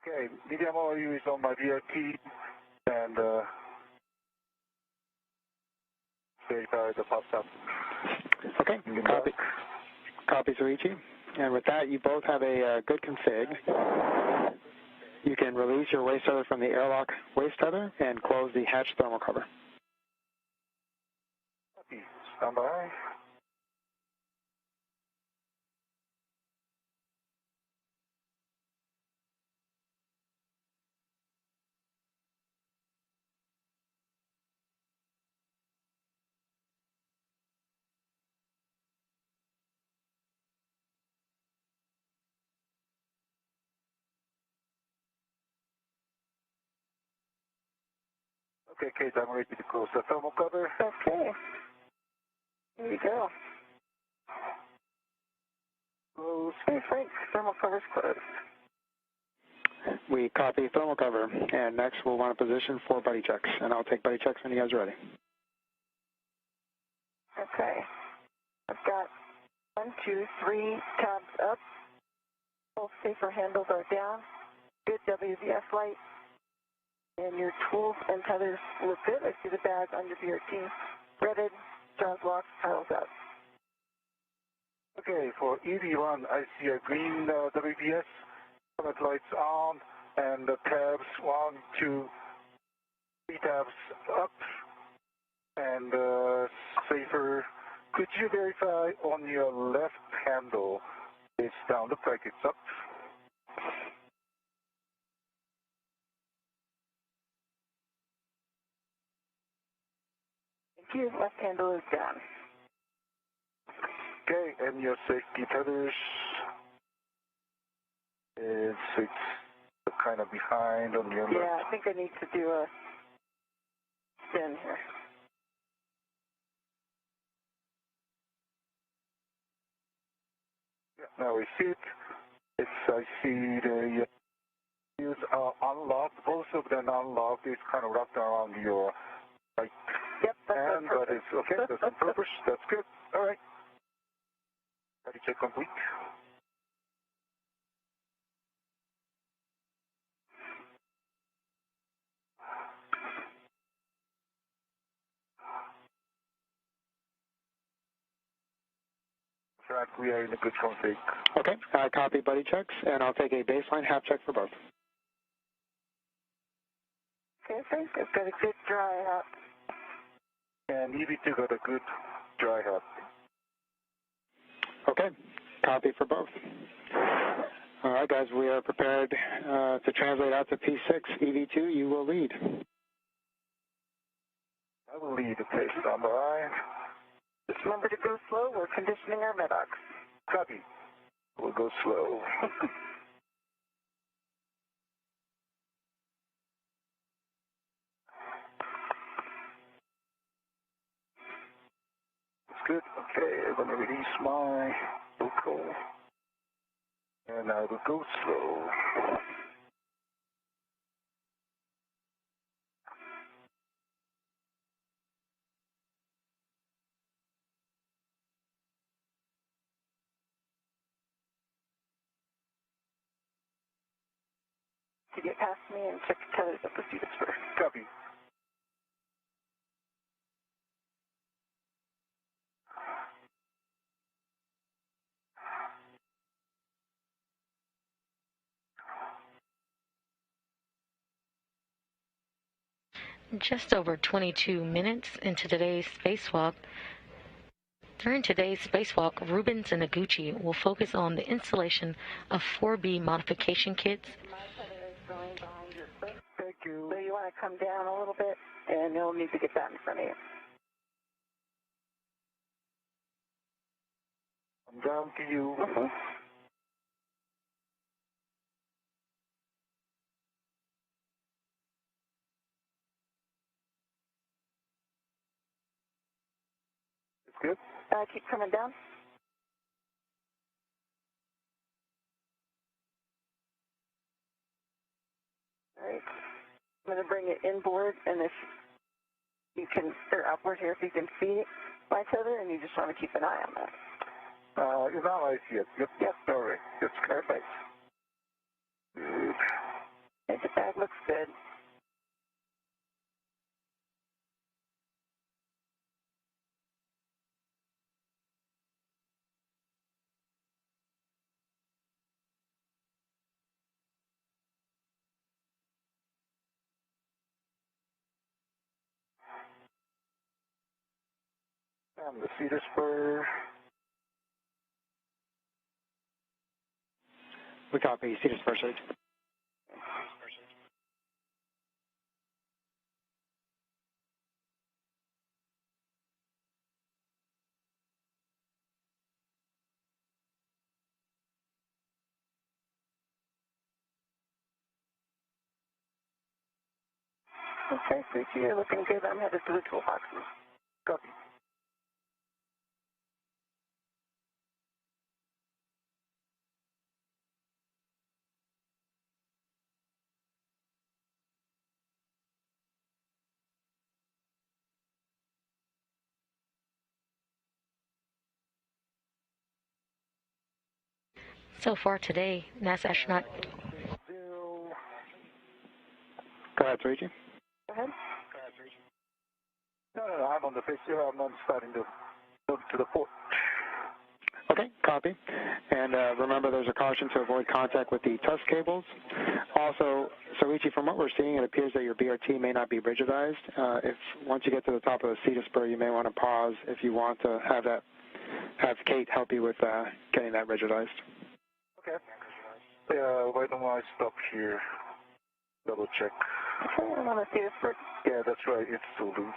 Okay, medium OU is on my VRT, and verify the pops up. Okay, copy. Copy, Soichi. And with that, you both have a good config. You can release your waste tether from the airlock waste tether and close the hatch thermal cover. Copy. Stand by. Okay, Kate, I'm ready to close the thermal cover. Okay. Here you go. Close. Hey, Frank, thermal cover's closed. We copy thermal cover, and next we'll want a position for buddy checks, and I'll take buddy checks when you guys are ready. Okay. I've got 1, 2, 3 tabs up. Both safer handles are down. Good WVS light. And your tools and tethers look good. I see the bag on your BRT. Threaded, jaws locked, paddles out. Okay, for EV1, I see a green WVS, summit lights on, and the tabs 1, 2, 3 tabs up, and safer. Could you verify on your left handle it's down? Looks like it's up. Thank you. Left handle is down. Okay, and your safety tethers is it's kind of behind on your left. Yeah, I think I need to do a spin here. Yeah, now we see it. I see the use unlocked. Both of them unlocked. It's kind of wrapped around your right Yep, that's hand, on but purpose. it's okay. That's on purpose. That's good. All right. Ready check complete. Track, we are in a good config. Okay, copy buddy checks, and I'll take a baseline half check for both. Okay, Frank, I've got a good dry up. And EV2 got a good dry hop. Okay, copy for both. All right, guys, we are prepared to translate out to P6. EV2, you will lead. I will lead the case. Stand by. Just remember to go slow. We're conditioning our medox. Copy. We'll go slow. That's good. Okay, I'm going to release my vocal. And I will go slow. To get past me and check the tethers up the seats first. Copy. Just over 22 minutes into today's spacewalk. During today's spacewalk, Rubins and Noguchi will focus on the installation of 4B modification kits. My tether is going behind your foot. Thank you. So you want to come down a little bit, and you'll need to get that in front of you. I'm down to you. Keep coming down. All right. I'm going to bring it inboard, and if you can, or upward here, if you can see my tether, and you just want to keep an eye on that. Now I see it. Yep. All right. That's perfect. Good. And the bag looks good. And the feeder spur. We copy. Seat spur search. Okay, Soichi, you're looking good. I'm headed to the toolboxes. Copy. So far today, NASA astronaut... Go ahead, Soichi. Go ahead. No, I'm on the face here. I'm not starting to move to the port. Okay, copy. And remember, there's a caution to avoid contact with the tusk cables. Also, Soichi, from what we're seeing, it appears that your BRT may not be rigidized. If once you get to the top of the seat spur, you may want to pause if you want to have Kate help you with getting that rigidized. Okay. Why don't I stop here? Double check. Okay, I'm on the seat spur. Yeah, that's right. It's still loose.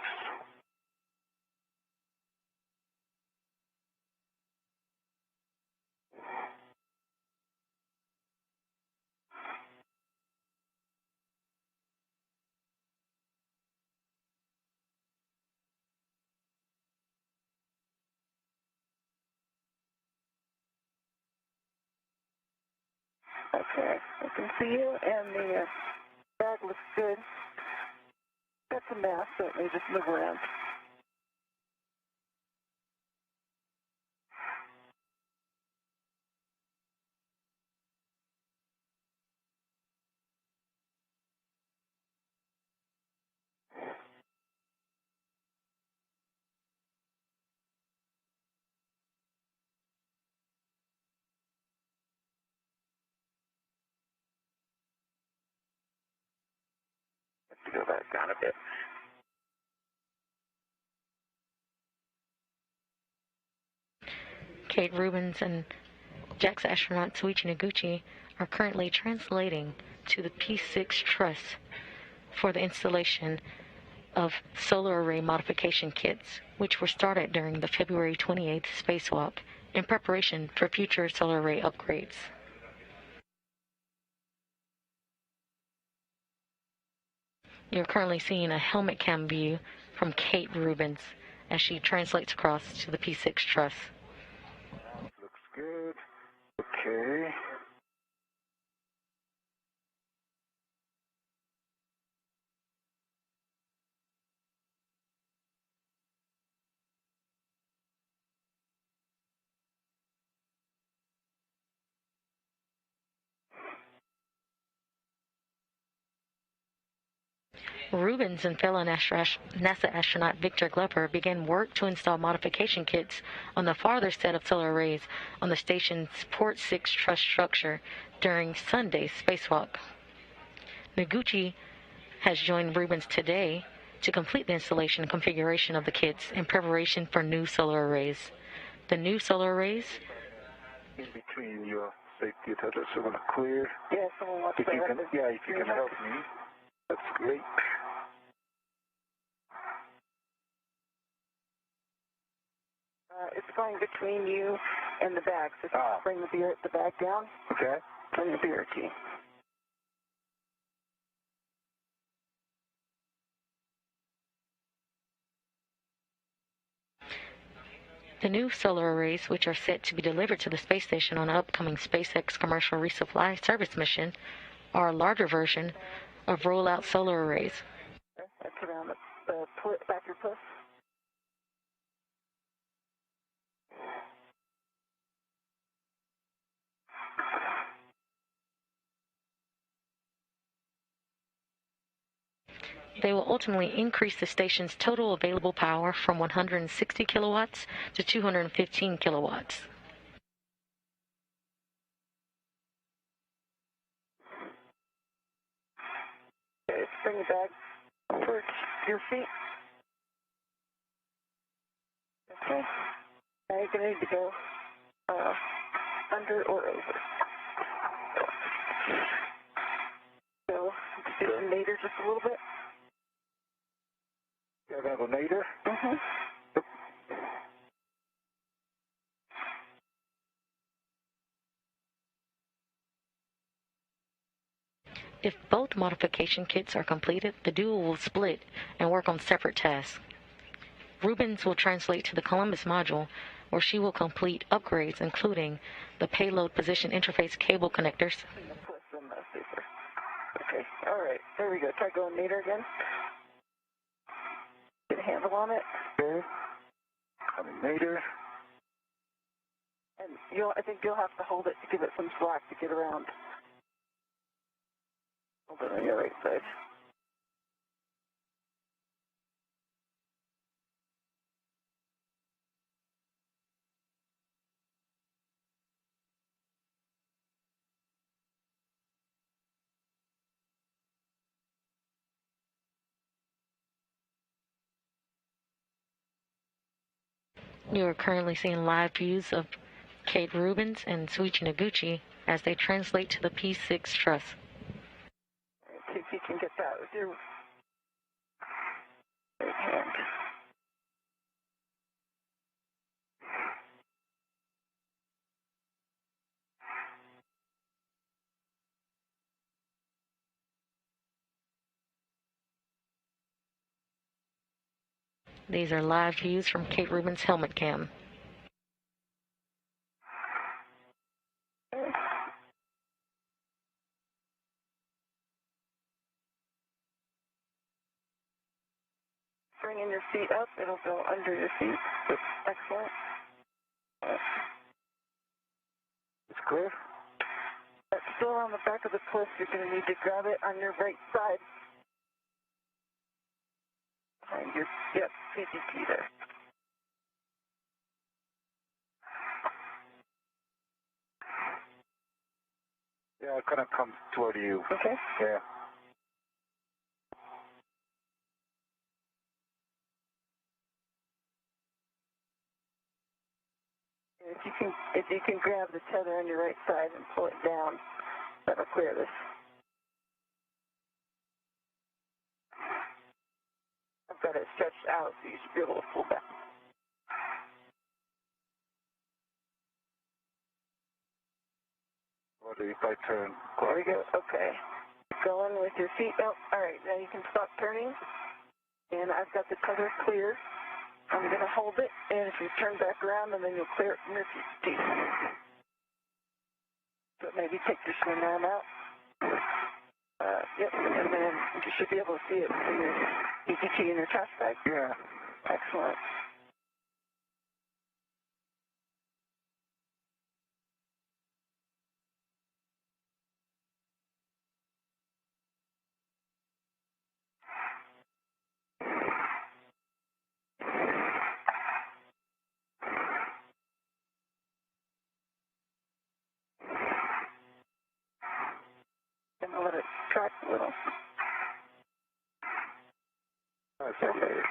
Okay, I can see you, and the bag looks good. Got some mass, so it may just move around. Have to go back down a bit. Kate Rubins and JAXA astronaut Soichi Noguchi are currently translating to the P6 truss for the installation of solar array modification kits, which were started during the February 28th spacewalk in preparation for future solar array upgrades. You're currently seeing a helmet cam view from Kate Rubins as she translates across to the P6 truss. Looks good. Okay. Rubins and fellow NASA astronaut Victor Glepper began work to install modification kits on the farther set of solar arrays on the station's Port 6 truss structure during Sunday's spacewalk. Noguchi has joined Rubins today to complete the installation and configuration of the kits in preparation for new solar arrays. The new solar arrays... In between your safety tethers, so I'm going to clear. Yeah, someone wants if to you can help me, that's great. It's going between you and the bag, so just bring the bag down. Okay. Bring the BRT. The new solar arrays, which are set to be delivered to the space station on an upcoming SpaceX commercial resupply service mission, are a larger version of rollout solar arrays. That's around the back your push. They will ultimately increase the station's total available power from 160 kilowatts to 215 kilowatts. Okay, bring it back towards your feet. Okay. Now you're going to need to go under or over. So, do the nadir just a little bit. Yeah, going to go nadir? Mm-hmm. If both modification kits are completed, the duo will split and work on separate tasks. Rubins will translate to the Columbus module, where she will complete upgrades, including the payload position interface cable connectors. Okay, all right, there we go. Try going nadir again. Get a handle on it. Okay. Coming nadir. And I think you'll have to hold it to give it some slack to get around. Hold it on your right side. You are currently seeing live views of Kate Rubins and Soichi Noguchi as they translate to the P6 truss. See if you can get that with your right hand. These are live views from Kate Rubins' helmet cam. Bringing your feet up, it'll go under your feet. Excellent. It's clear? That's still on the back of the cliff. You're going to need to grab it on your right side. Behind your, yep, CDP there. Yeah, it kind of comes toward you. Okay. Yeah. If you can grab the tether on your right side and pull it down, that'll clear this. I've got it stretched out, so you should be able to pull back. What if I turn? There we go. Okay. Going with your feet. Oh, all right. Now you can stop turning. And I've got the tether clear. I'm going to hold it, and if you turn back around, and then you'll clear it from your feet. So maybe take your swim arm out. Yep, and then you should be able to see it in your ETT in your task bag. Yeah. Excellent. And I'll let it track a little.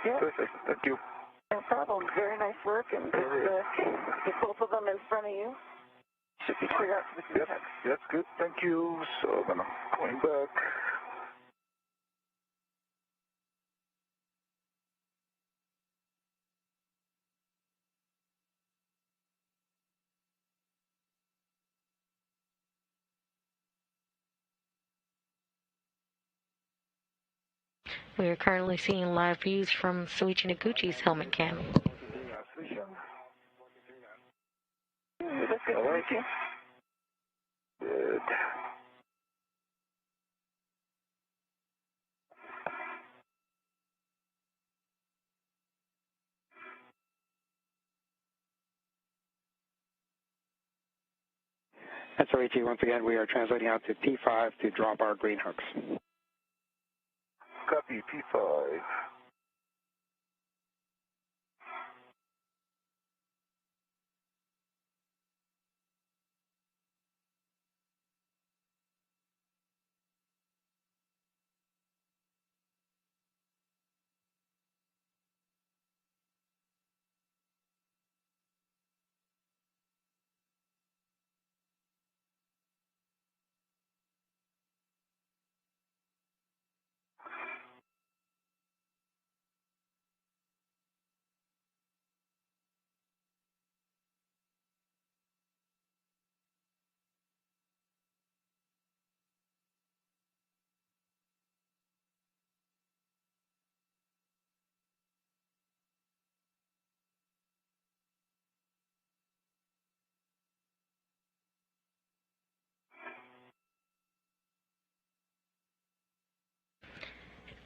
Yeah. Perfect. Thank you. No problem. Very nice work, and just get both of them in front of you. Should be clear out for the Yep, that's good. Thank you. So I'm going back. We are currently seeing live views from Soichi Noguchi's helmet cam. good, All right. Soichi. Good. And Soichi, once again, we are translating out to P5 to drop our green hooks. Copy, P5.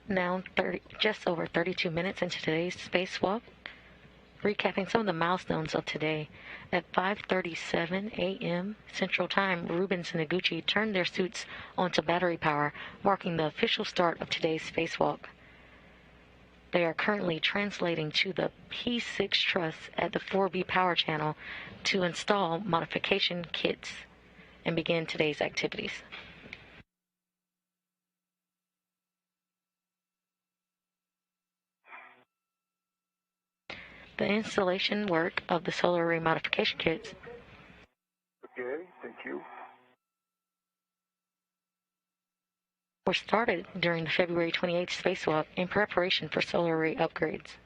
Now, just over 32 minutes into today's spacewalk, recapping some of the milestones of today. At 5:37 a.m. Central Time, Rubins and Noguchi turned their suits onto battery power, marking the official start of today's spacewalk. They are currently translating to the P6 truss at the 4B power channel to install modification kits and begin today's activities. The installation work of the solar array modification kits Okay, thank you. were started during the February 28th spacewalk in preparation for solar array upgrades.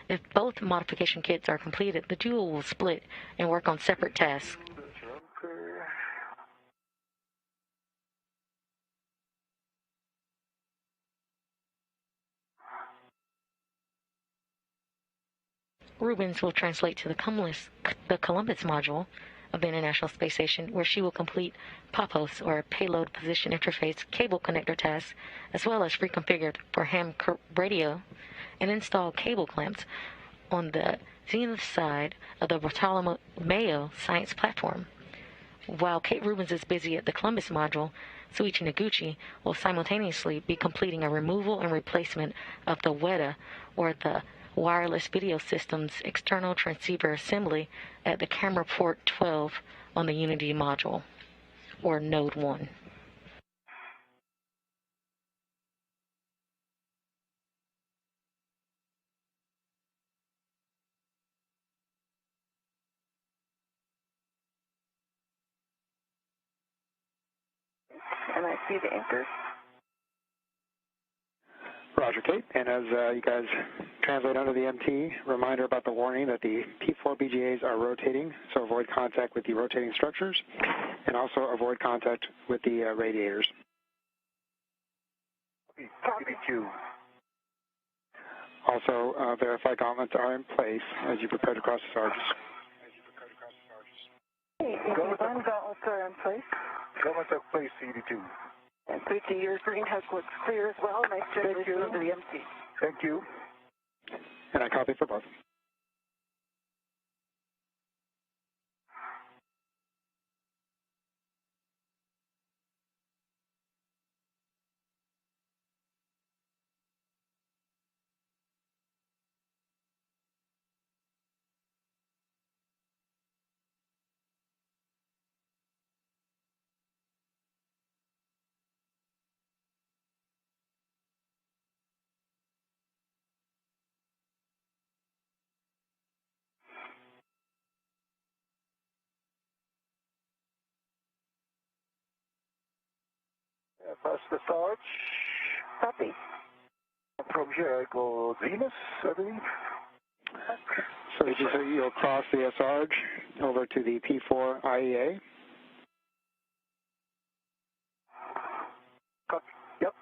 If both modification kits are completed, the duo will split and work on separate tasks. Okay. Rubins will translate to the Columbus module of the International Space Station, where she will complete POPOS, or payload position interface cable connector tasks, as well as reconfigured for ham radio and install cable clamps on the zenith side of the Bartolomeo science platform. While Kate Rubins is busy at the Columbus module, Soichi Noguchi will simultaneously be completing a removal and replacement of the WEDA, or the Wireless Video Systems external transceiver assembly, at the camera port 12 on the Unity module, or Node 1. And I see the anchors. Roger, Kate. And as you guys translate under the MT, reminder about the warning that the P4 BGAs are rotating, so avoid contact with the rotating structures, and also avoid contact with the radiators. Copy, Q. Also, verify gauntlets are in place as you prepare to cross the Sarges. Hey, one gauntlets are in place. Gauntlets are placed, CD2. And Soichi, your green hook looks clear as well. Nice transition into the MT. Thank you. And I copy for both. Pass the Sarge. Copy. From here, I go Venus, I believe. So you'll cross the Sarge over to the P4 IEA. Copy. Yep.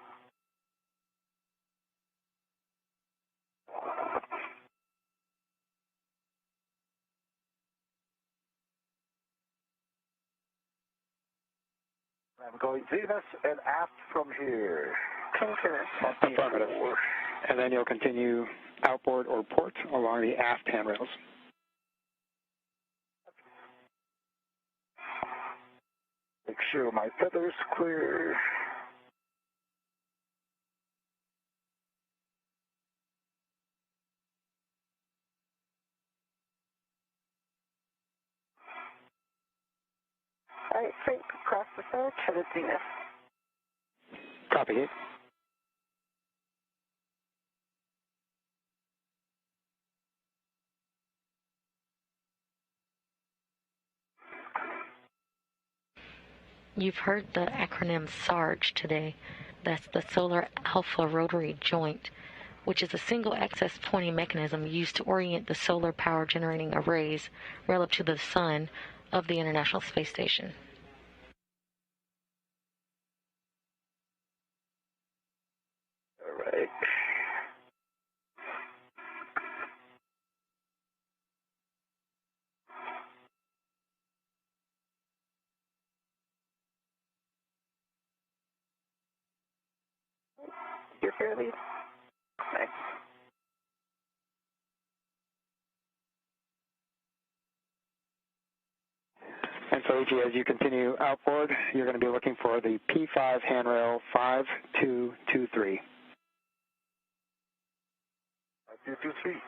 I'm going Venus and aft from here. Affirmative. And then you'll continue outboard or port along the aft handrails. Make sure my feather's clear. All right, Frank, cross the side, headed Zenith. Copy, Kate. You've heard the acronym SARJ today. That's the Solar Alpha Rotary Joint, which is a single access pointing mechanism used to orient the solar power generating arrays relative to the sun of the International Space Station. All right. You're fairly. Nice. And so, as you continue outboard, you're going to be looking for the P5 handrail 5223. 5223.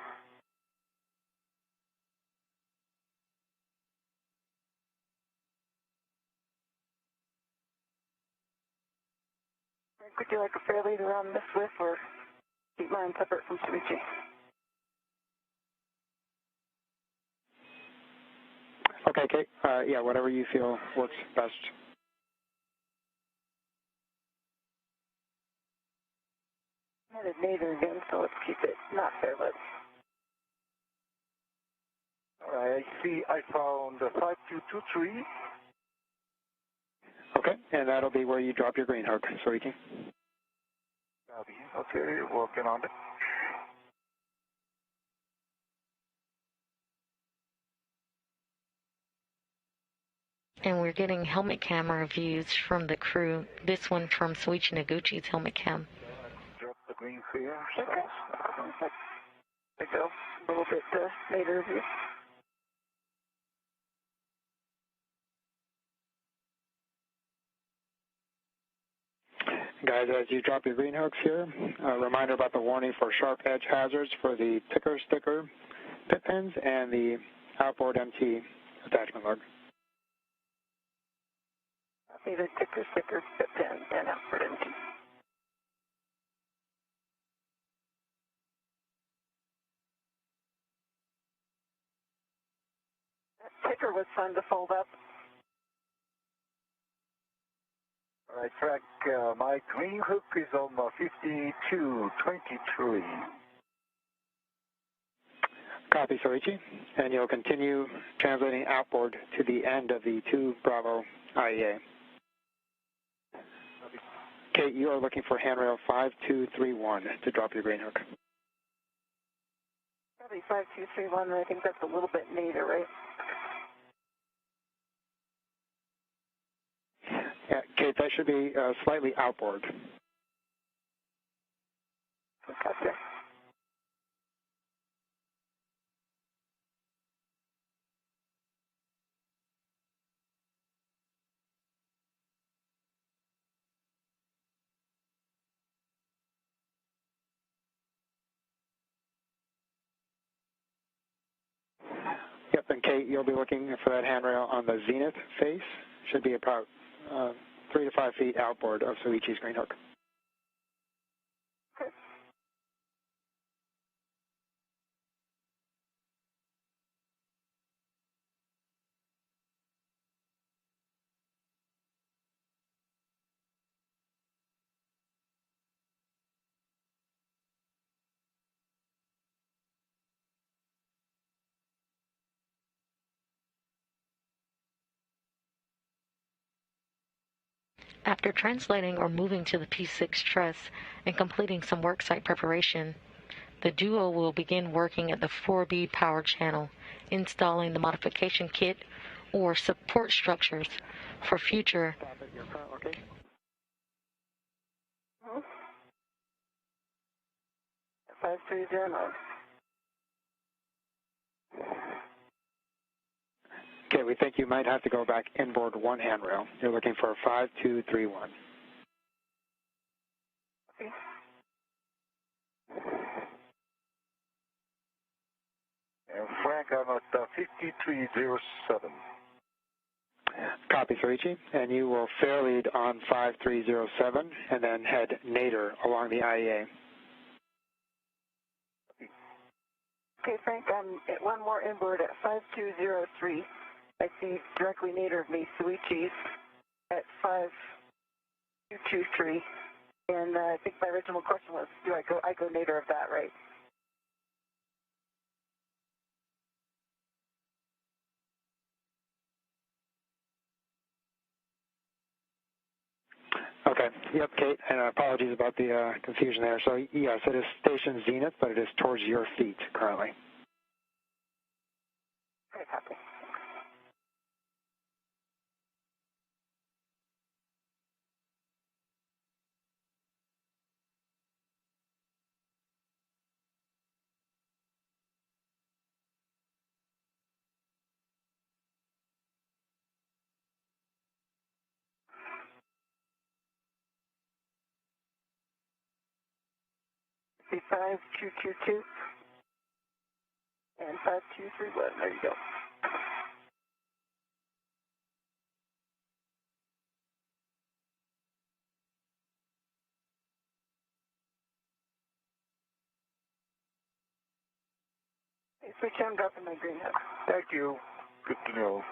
Would you like a fair lead around this with, or keep mine separate from Soichi? Okay, Kate. Yeah, whatever you feel works best. I had nadir again, so let's keep it not fair lit. All right, I see I found 5223. Okay, and that'll be where you drop your green hook, Soichi. Copy. Okay, working on it. And we're getting helmet camera views from the crew. This one from Soichi Noguchi's helmet cam. Drop the green clear. Okay. There you go. A little bit nadir of you. Guys, as you drop your green hooks here, a reminder about the warning for sharp edge hazards for the ticker sticker pit pins and the outboard MT attachment lug. See the ticker sticker pit pin and outward empty. That ticker was fun to fold up. All right, Frank, my green hook is on 5223. Copy, Soichi. And you'll continue translating outboard to the end of the 2 Bravo IEA. Kate, you are looking for handrail 5231 to drop your green hook. Probably 5231, I think that's a little bit nadir, right? Yeah, Kate, that should be slightly outboard. Gotcha. Yep, and Kate, you'll be looking for that handrail on the zenith face. Should be about 3 to 5 feet outboard of Soichi's green hook. Okay. After translating or moving to the P6 truss and completing some worksite preparation, the duo will begin working at the 4B power channel, installing the modification kit, or support structures for future. Stop at your current location. Hmm? 5309. Okay, we think you might have to go back inboard one handrail. You're looking for 5231. Okay. And Frank, I'm at 5307. Copy, Soichi. And you will fair lead on 5307 and then head nadir along the IEA. Okay, Frank, I'm at one more inboard at 5203. I see directly nadir of me, Soichi, at 5223. And I think my original question was, do I go nadir of that, right? Okay. Yep, Kate, and apologies about the confusion there. So, yes, it is station zenith, but it is towards your feet currently. Okay, copy. See 5222 and 5231. There you go. Hey, switch on, dropping my green hook. Thank you. Good to know.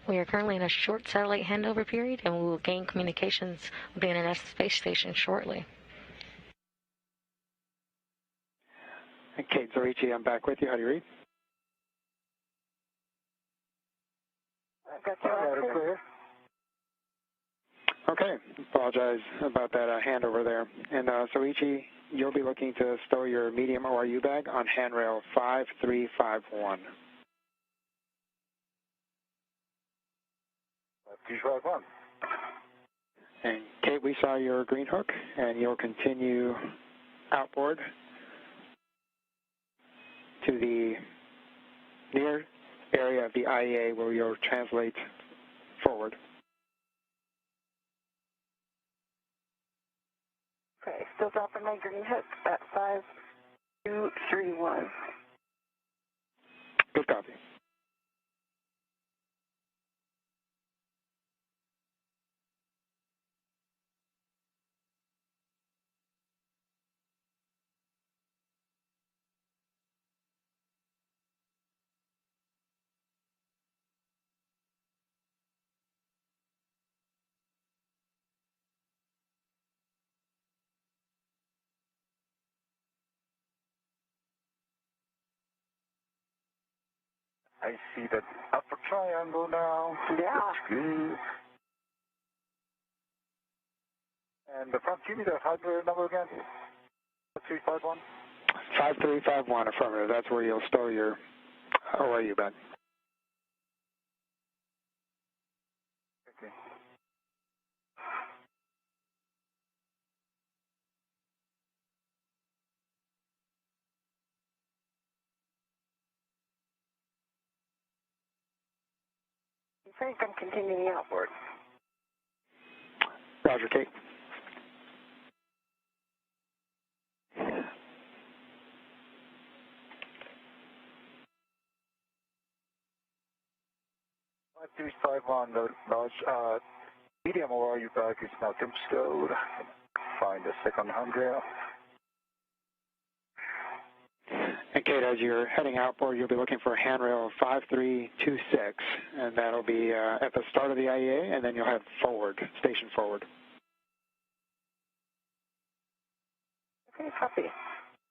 We are currently in a short satellite handover period, and we will gain communications with the International Space Station shortly. Kate, Soichi, I'm back with you. How do you read? I've got you all clear. Okay. Apologize about that handover there. And Soichi, you'll be looking to stow your medium ORU bag on handrail 5351. 5351. And Kate, we saw your green hook, and you'll continue outboard to the near area of the IEA where you'll translate forward. Okay, still dropping my green hook at 5231. Good copy. I see that upper triangle now. Yeah. Looks good. And the front, give me the hardware number again. 351. 5351, affirmative. That's where you'll stow your ORU bag. Okay. Frank, I'm continuing outboard. Roger, Kate. Three five one. The large medium ORU bag is now temp stowed. Find the second handrail. And Kate, as you're heading outboard, you'll be looking for handrail 5326, and that'll be at the start of the IEA, and then you'll head forward, station forward. Okay, copy.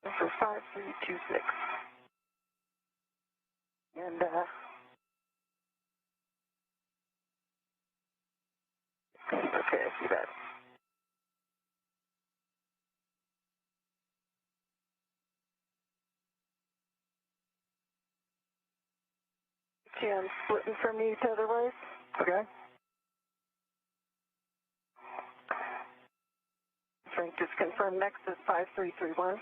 For 5326. And, okay, I see that. Okay, I'm splitting from you tether-wise. Okay. Frank, just confirm next is 5331.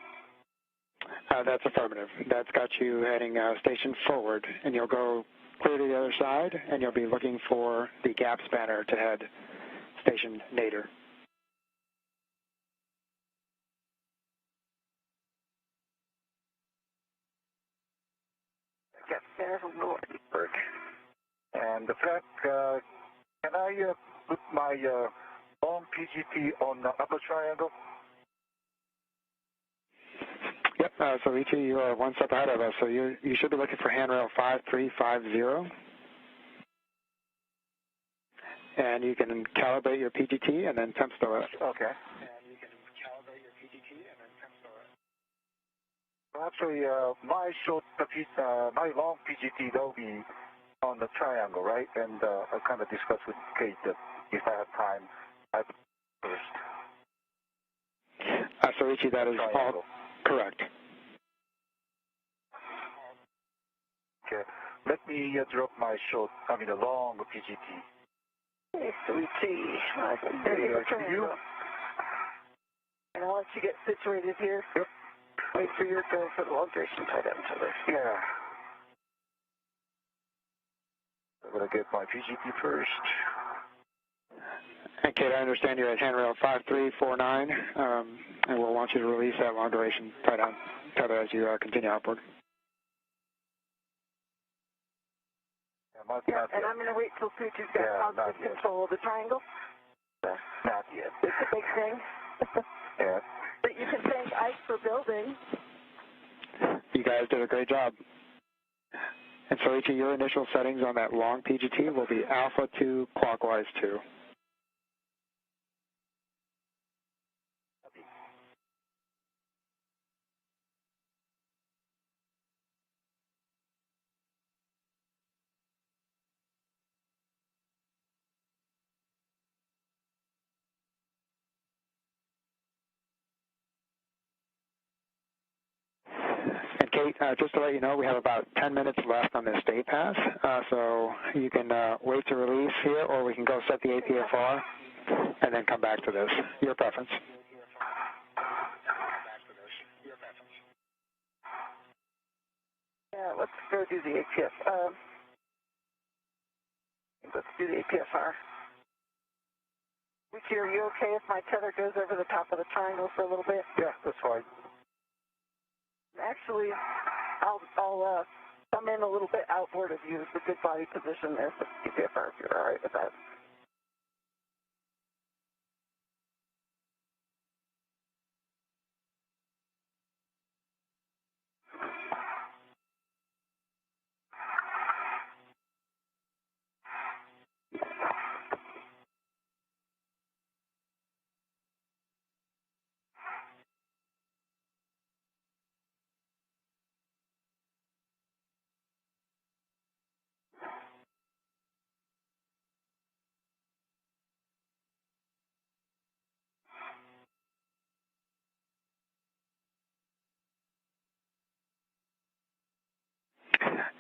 That's affirmative. That's got you heading station forward, and you'll go clear to the other side, and you'll be looking for the gap spanner to head station nadir. Gap spanner from Northburg. And Frank, can I put my long PGT on the upper triangle? Yep, Soichi, you are one step ahead of us, so you should be looking for handrail 5350. And you can calibrate your PGT and then temp store it. Okay. And you can calibrate your PGT and then temp store it. Well, actually, my long PGT, that'll be on the triangle, right? And I'll kind of discuss with Kate that if I have time, I first. Soichi, that is all correct. Okay. Let me drop my the long PGT. Okay, Soichi. There you. And I'll let you get situated here. Yep. Wait for your go for the long duration tied down tether. Yeah. I'm going to get my PGT first. And Kate, I understand you're at handrail 5349, and we'll want you to release that long duration tie down tether as you continue outboard. Yeah, and I'm going to wait till Soichi's got constant control of the triangle. Not yet. It's a big thing. Yeah. But you can thank Ike for building. You guys did a great job. And Soichi, your initial settings on that long PGT will be alpha 2, clockwise 2. And Kate, just to let you know, we have about 10 minutes left on this day pass, so you can wait to release here, or we can go set the APFR and then come back to this. Your preference. Yeah, let's go do the APF. Let's do the APFR. Richie, are you okay if my tether goes over the top of the triangle for a little bit? Yeah, that's fine. Actually, I'll come in a little bit outboard of you. It's a good body position there for APFR if you're all right with that.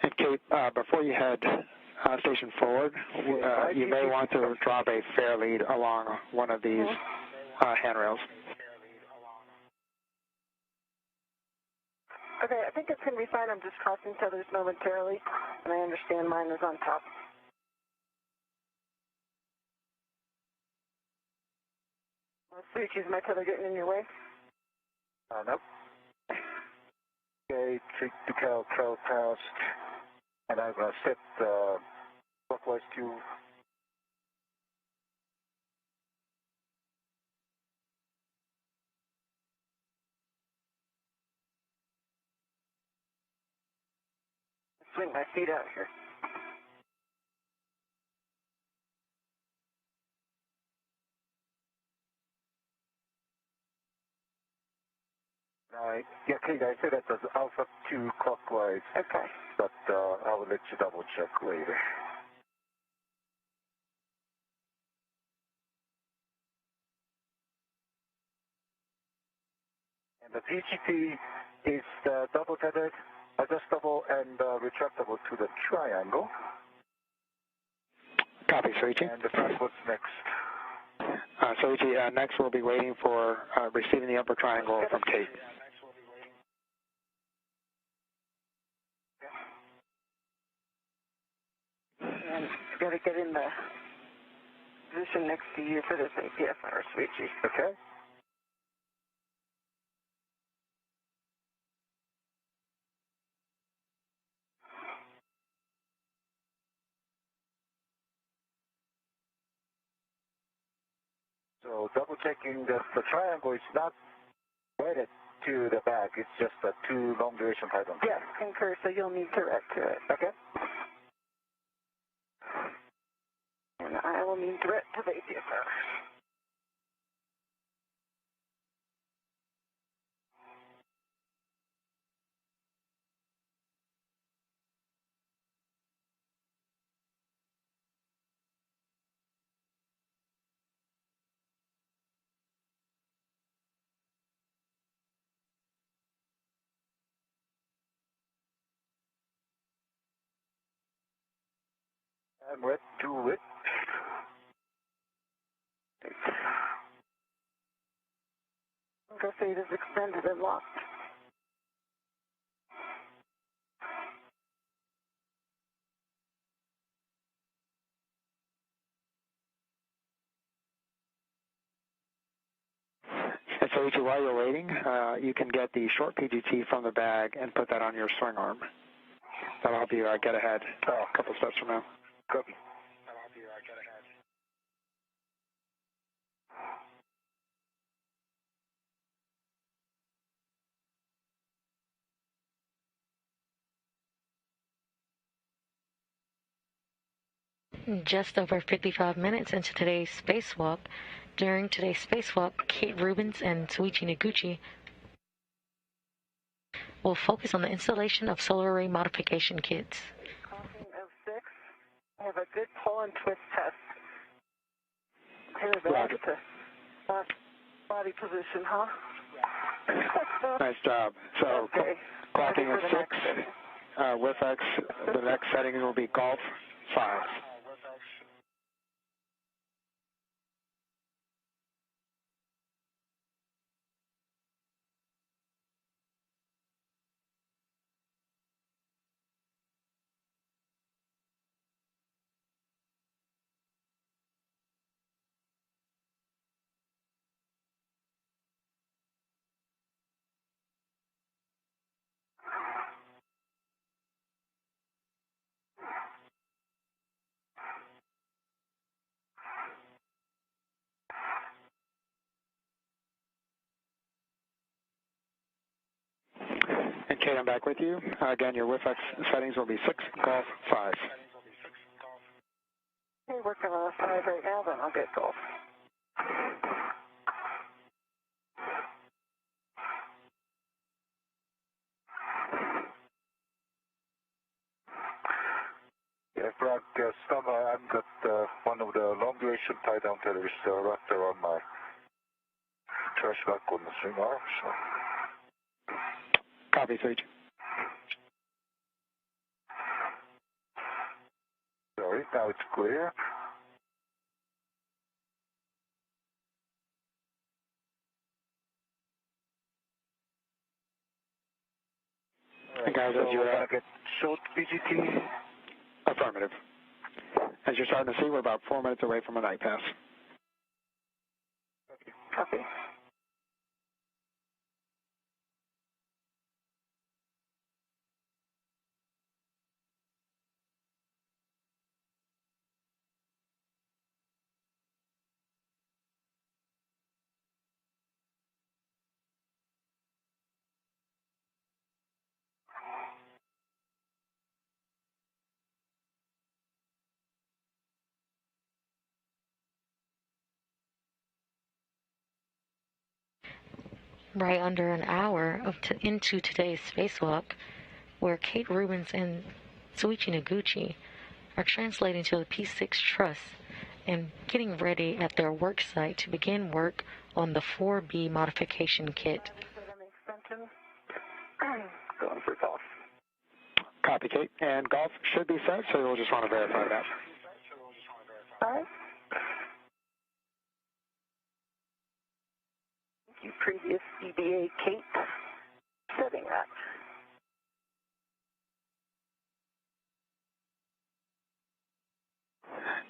And Kate, before you head station forward, you may want to drop a fair lead along one of these handrails. Okay, I think it's going to be fine. I'm just crossing tethers momentarily, and I understand mine is on top. Soichi, is my tether getting in your way? Nope. Okay, take the cow past, and I'm going to set clockwise 2. swing my feet out here. Yeah, okay, I said that was Alpha 2 clockwise. Okay. But I will let you double check later. And the PGT is double tethered, adjustable, and retractable to the triangle. Copy, Soichi. And the front, what's next? Soichi, next we'll be waiting for receiving the upper triangle from Kate. And I've got to get in the position next to you for this APFR, Soichi. Okay. So double checking that the triangle is not wedded to the back, it's just a 2 long duration pipe. Yes, concur, so you'll need to direct to it. Okay. And I will need direct to the APFR. I'm ready to it. Go say it is extended and locked. And Soichi, while you're waiting, you can get the short PGT from the bag and put that on your swing arm. That'll help you get ahead a couple steps from now. Copy. That'll help you get ahead. Just over 55 minutes into today's spacewalk. During today's spacewalk, Kate Rubins and Soichi Noguchi will focus on the installation of solar array modification kits. Crossing of 6. I have a good pull and twist test. Here's Roger. the body position, huh? Nice job. So, Okay. clocking Ready at for the 6, next setting. with X, the next setting will be Golf 5. And Kate, I'm back with you. Again, your WIFX settings will be 6, Golf 5. Okay, working on a 5 right now, then I'll get golf. Yeah, Frank, I've got one of the long duration tie down tethers wrapped around my trash rack on the swing arm, so. Copy, Soichi. Sorry, now it's clear. And guys, So as you're we're going to get short PGT. affirmative. As you're starting to see, we're about 4 minutes away from a night pass. Copy. right under an hour into today's spacewalk, where Kate Rubins and Soichi Noguchi are translating to the P6 truss and getting ready at their work site to begin work on the 4B modification kit. Going for golf. Copy, Kate. And golf should be set, so we'll just want to verify that. All right. Thank you, previous EBA Kate. Setting that.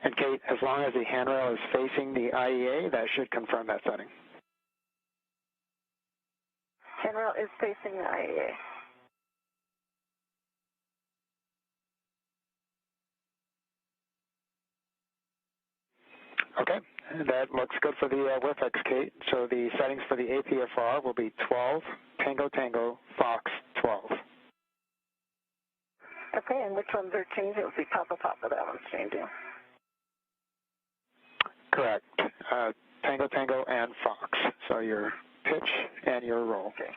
And Kate, as long as the handrail is facing the IEA, that should confirm that setting. Handrail is facing the IEA. Okay, that looks good for the WIFX, Kate. So the settings for the APFR will be 12, Tango Tango, Fox 12. Okay, and which ones are changing? It will be Papa Papa, that one's changing. Correct. Tango Tango and Fox. So your pitch and your roll. Okay.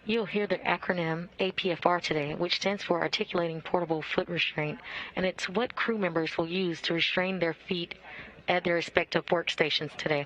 You'll hear the acronym APFR today, which stands for Articulating Portable Foot Restraint, and it's what crew members will use to restrain their feet at their respective workstations today.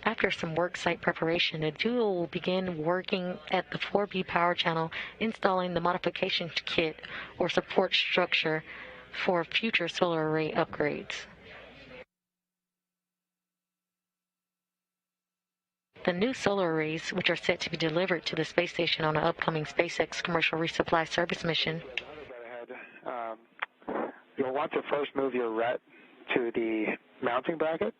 After some worksite preparation, the duo will begin working at the 4B power channel, installing the modification kit or support structure for future solar array upgrades. The new solar arrays, which are set to be delivered to the space station on an upcoming SpaceX commercial resupply service mission. You'll want to first move your RET to the mounting bracket,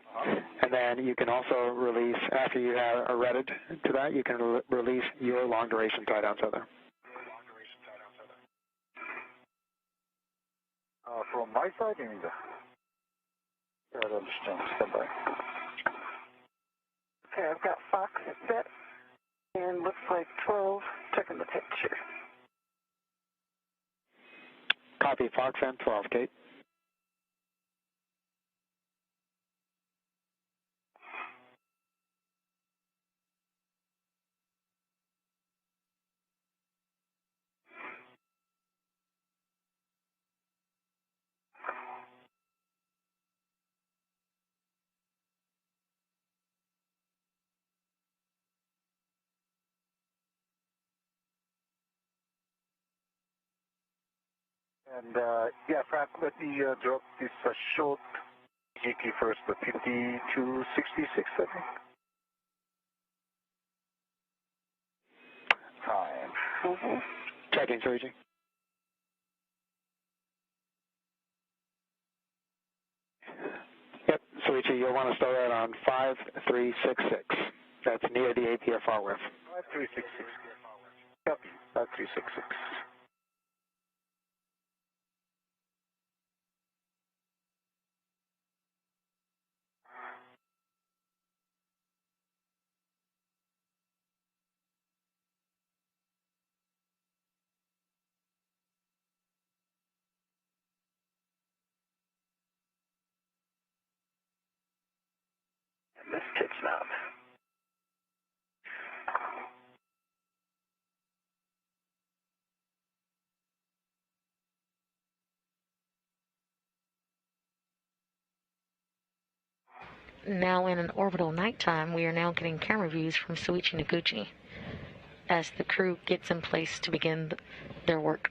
and then you can also release, after you have retted to that, you can release your long duration tie down tether. From my side, you mean that? I don't understand. Stand by. Okay, I've got Fox set, and looks like 12, checking the picture. Copy, Fox and 12, Kate. And yeah, Frank, let me drop this short GT first, the 5266, I think. Time. Checking, Soichi. Yep, Soichi, you'll want to start that on 5366. That's near the APFR width. 5366. Yep, 5366. This pitch knob. Now in an orbital nighttime, we are now getting camera views from Soichi Noguchi as the crew gets in place to begin their work.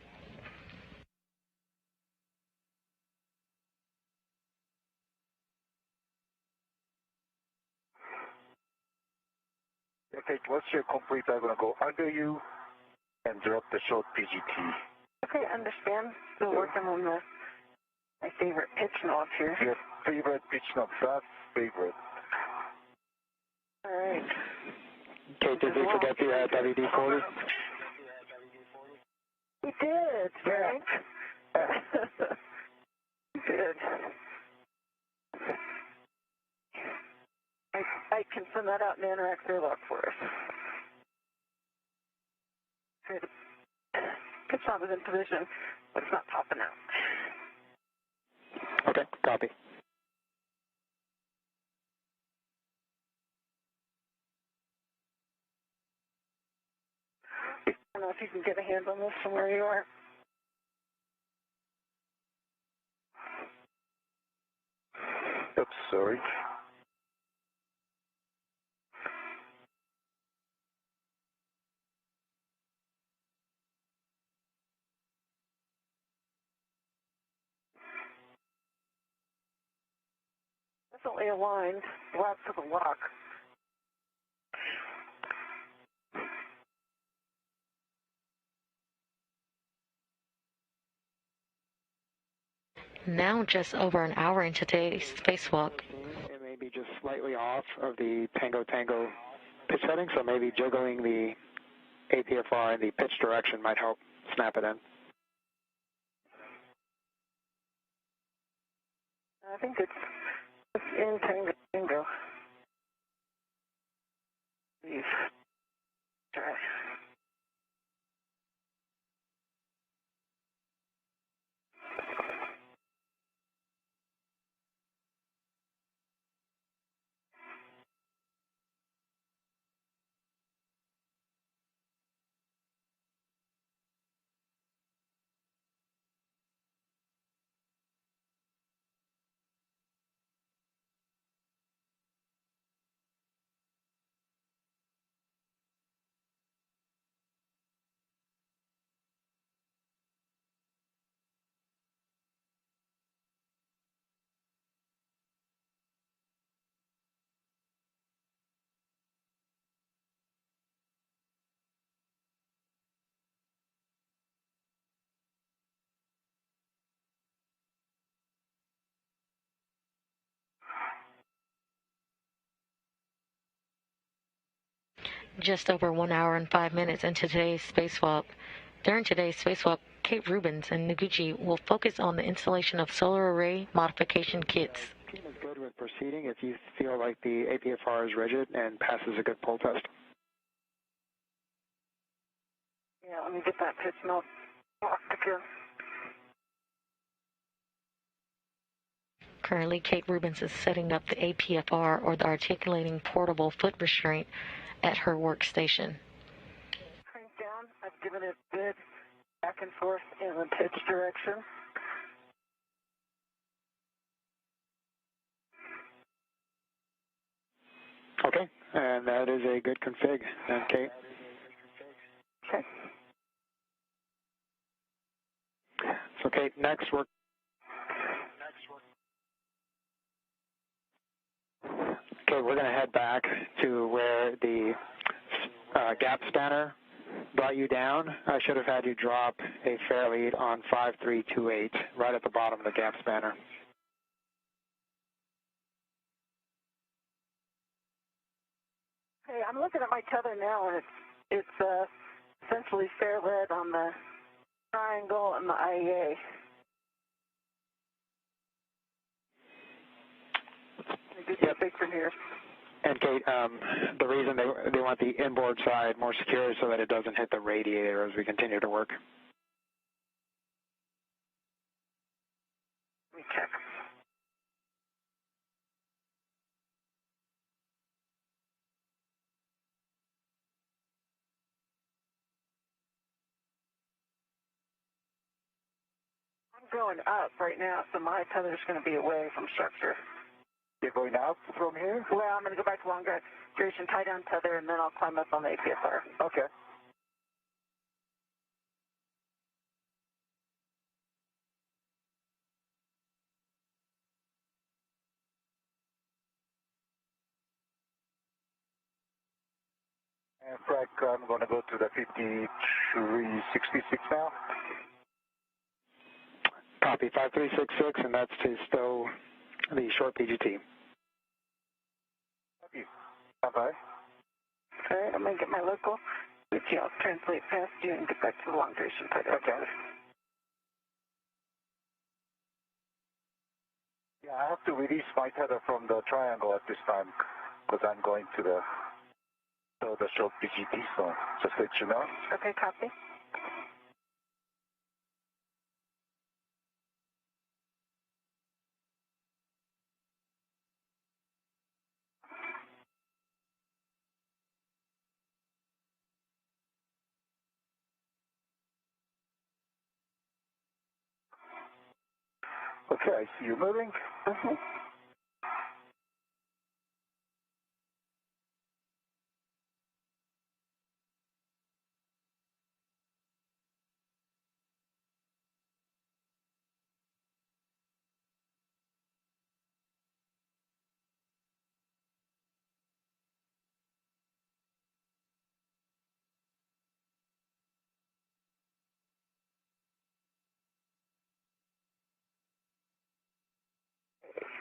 Okay, once you're complete, I'm going to go under you and drop the short PGT. Okay, understand. Still working on my favorite pitch knob here. Your favorite pitch knob, that's favorite. All right. Kate, did we forget the WD-40? We did, Frank. Good. I can send that out in the Interact airlock for us. Okay, the pitch knob is in position, but it's not popping out. Okay, copy. I don't know if you can get a hand on this from where you are. Oops, sorry. Definitely aligned. Lots of the lock. Now just over an hour into today's spacewalk. It may be just slightly off of the Tango pitch setting, so maybe jiggling the APFR in the pitch direction might help snap it in. I think it's in Tango. Please. Try. Just over 1 hour and 5 minutes into today's spacewalk. During today's spacewalk, Kate Rubins and Noguchi will focus on the installation of solar array modification kits. The team is good with proceeding if you feel like the APFR is rigid and passes a good pull test. Yeah, let me get that pitch knob locked again. Currently, Kate Rubins is setting up the APFR, or the articulating portable foot restraint, at her workstation. Crank down. I've given it good back and forth in the pitch direction. Okay, and that is a good config, and Kate. Okay. So Kate, next we're going to head back to where the gap spanner brought you down. I should have had you drop a fair lead on 5328, right at the bottom of the gap spanner. Hey, I'm looking at my tether now, and it's essentially fair lead on the triangle and the IEA. Yep. Big from here. And Kate, the reason they want the inboard side more secure is so that it doesn't hit the radiator as we continue to work. Let me check. I'm going up right now, so my tether's going to be away from structure. You're going out from here? Well, I'm going to go back to long duration, tie down tether, and then I'll climb up on the APFR. Okay. And Frank, I'm going to go to the 5366 now. Copy 5366, and that's to stow the short PGT. Copy. Bye-bye. All right, I'm going to get my local. Soichi, I'll translate past you and get back to the long duration flight. Okay. Yeah, I have to release my tether from the triangle at this time because I'm going to the short PGT, so just let you know. Okay, copy. Okay, I see you moving. Mm-hmm.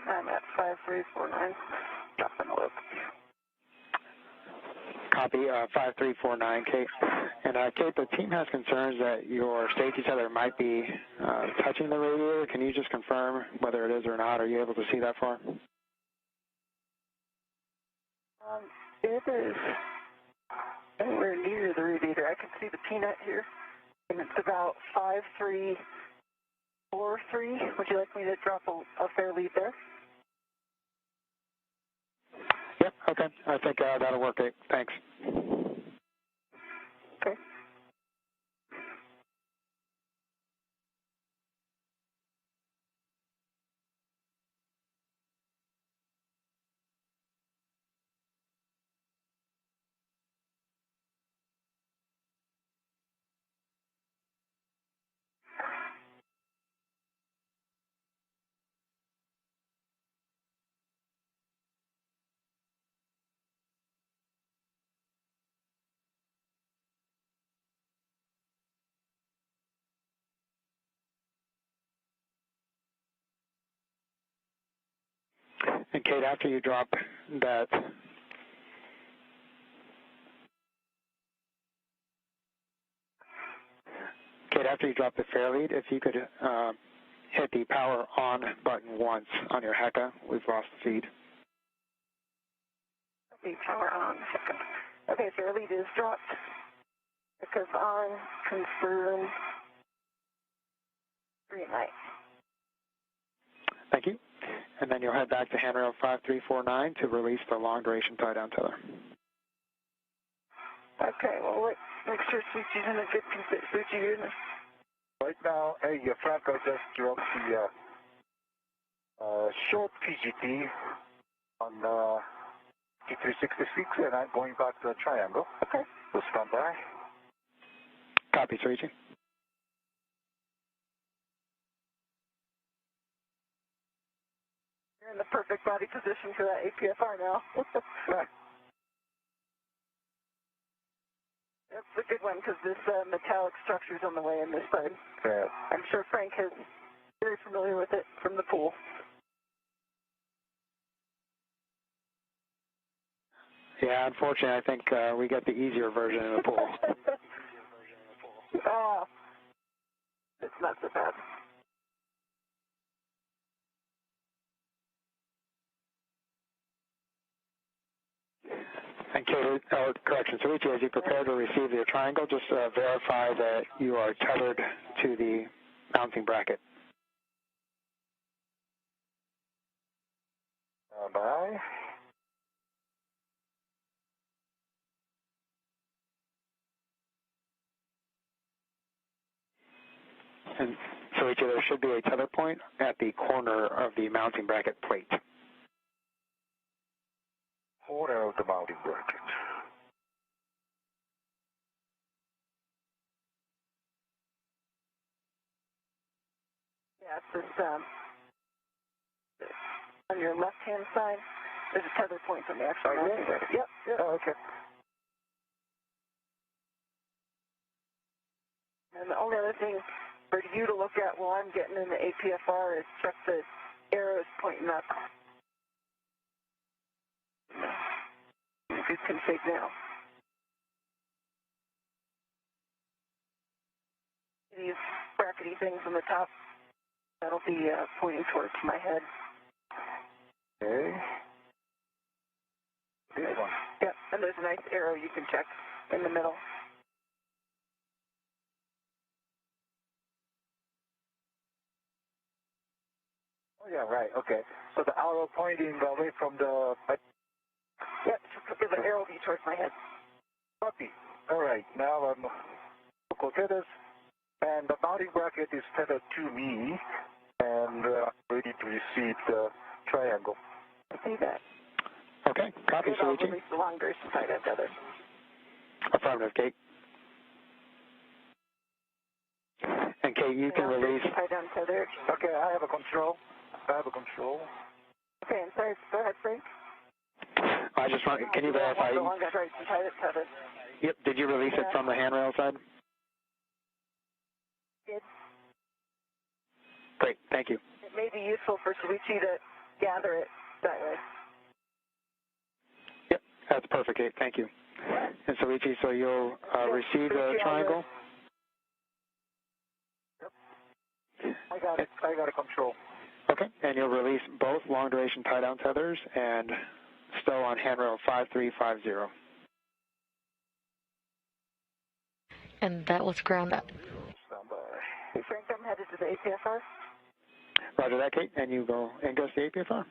I'm at 5349. Dropping a loop. Copy 5349, Kate. And Kate, the team has concerns that your safety tether might be touching the radiator. Can you just confirm whether it is or not? Are you able to see that far? It is anywhere near the radiator. I can see the peanut here, and it's about 5343. Would you like me to drop a fair lead there? Yep, okay. I think that'll work. Thanks. Okay. And Kate, after you drop that, the fair lead, if you could hit the power on button once on your HECA, we've lost the feed. Okay, power on. Okay, fair lead is dropped. HECA's on. Confirm. Green light. Thank you. And then you'll head back to handrail 5349 to release the long duration tie down tether. Okay, well, make sure Soichi's in a good condition. Soichi, you're in a... Right now, hey, Franco just dropped the short PGT on T366, and I'm going back to the triangle. Okay. So stand by. Copy, Soichi. You're in the perfect body position for that APFR now. Right. That's a good one because this metallic structure's on the way in this side. Yeah. I'm sure Frank is very familiar with it from the pool. Yeah, unfortunately, I think we get the easier version in the pool. Oh, it's not so bad. And Kate, correction, Soichi, as you prepare to receive your triangle, just verify that you are tethered to the mounting bracket. Bye. And Soichi, there should be a tether point at the corner of the mounting bracket plate. Corner of the mounting bracket. Yeah, it's this, on your left-hand side, there's a tether point on the actual mounting bracket. Yep, yep. Oh, okay. And the only other thing for you to look at while I'm getting in the APFR is check the arrows pointing up. Good config now. These brackety things on the top, that'll be pointing towards my head. Okay. This one. Yep, and there's a nice arrow you can check in the middle. Oh, yeah, right, okay. So the arrow pointing away from the... Yep, the arrow will be towards my head. Copy. All right, now I'm tethers, and the mounting bracket is tethered to me, and ready to receive the triangle. I see that. Okay, copy, I'll Soichi. release the long duration tie-down tether. Affirmative, Kate. And Kate, you can release... Tie-down tether. Okay, I have a control. Okay, I'm sorry, go ahead, Frank. I just want, can you verify? The long duration tie-down tether. Yep, did you release it from the handrail side? Did. Great, thank you. It may be useful for Soichi to gather it that way. Yep, that's perfect, Kate, thank you. And Soichi, so you'll receive the triangle? Yep. I got a control. Okay, and you'll release both long duration tie down tethers and stow on handrail 5350. And that was ground up. Stand by. Hey, Frank, I'm headed to the APFR. Roger that, Kate, and you go ingress the APFR.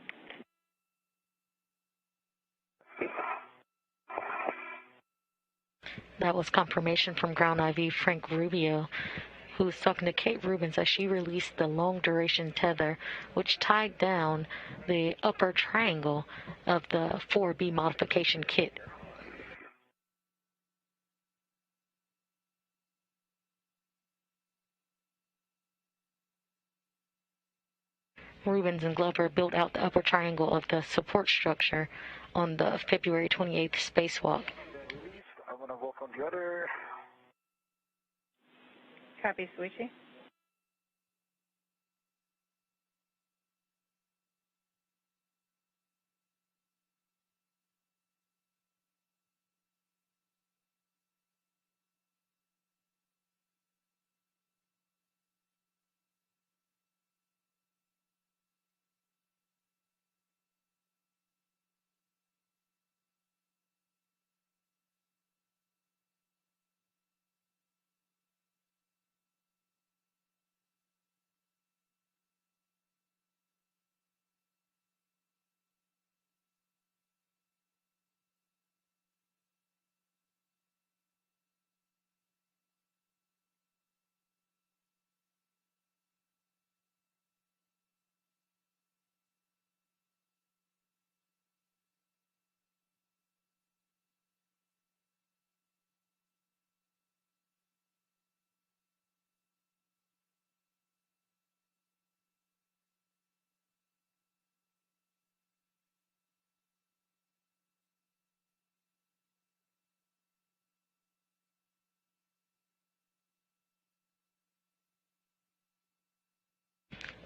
That was confirmation from ground IV Frank Rubio, who was talking to Kate Rubins as she released the long duration tether, which tied down the upper triangle of the 4B modification kit. Rubins and Glover built out the upper triangle of the support structure on the February 28th spacewalk. I'm going to walk on the other. Copy, Soichi.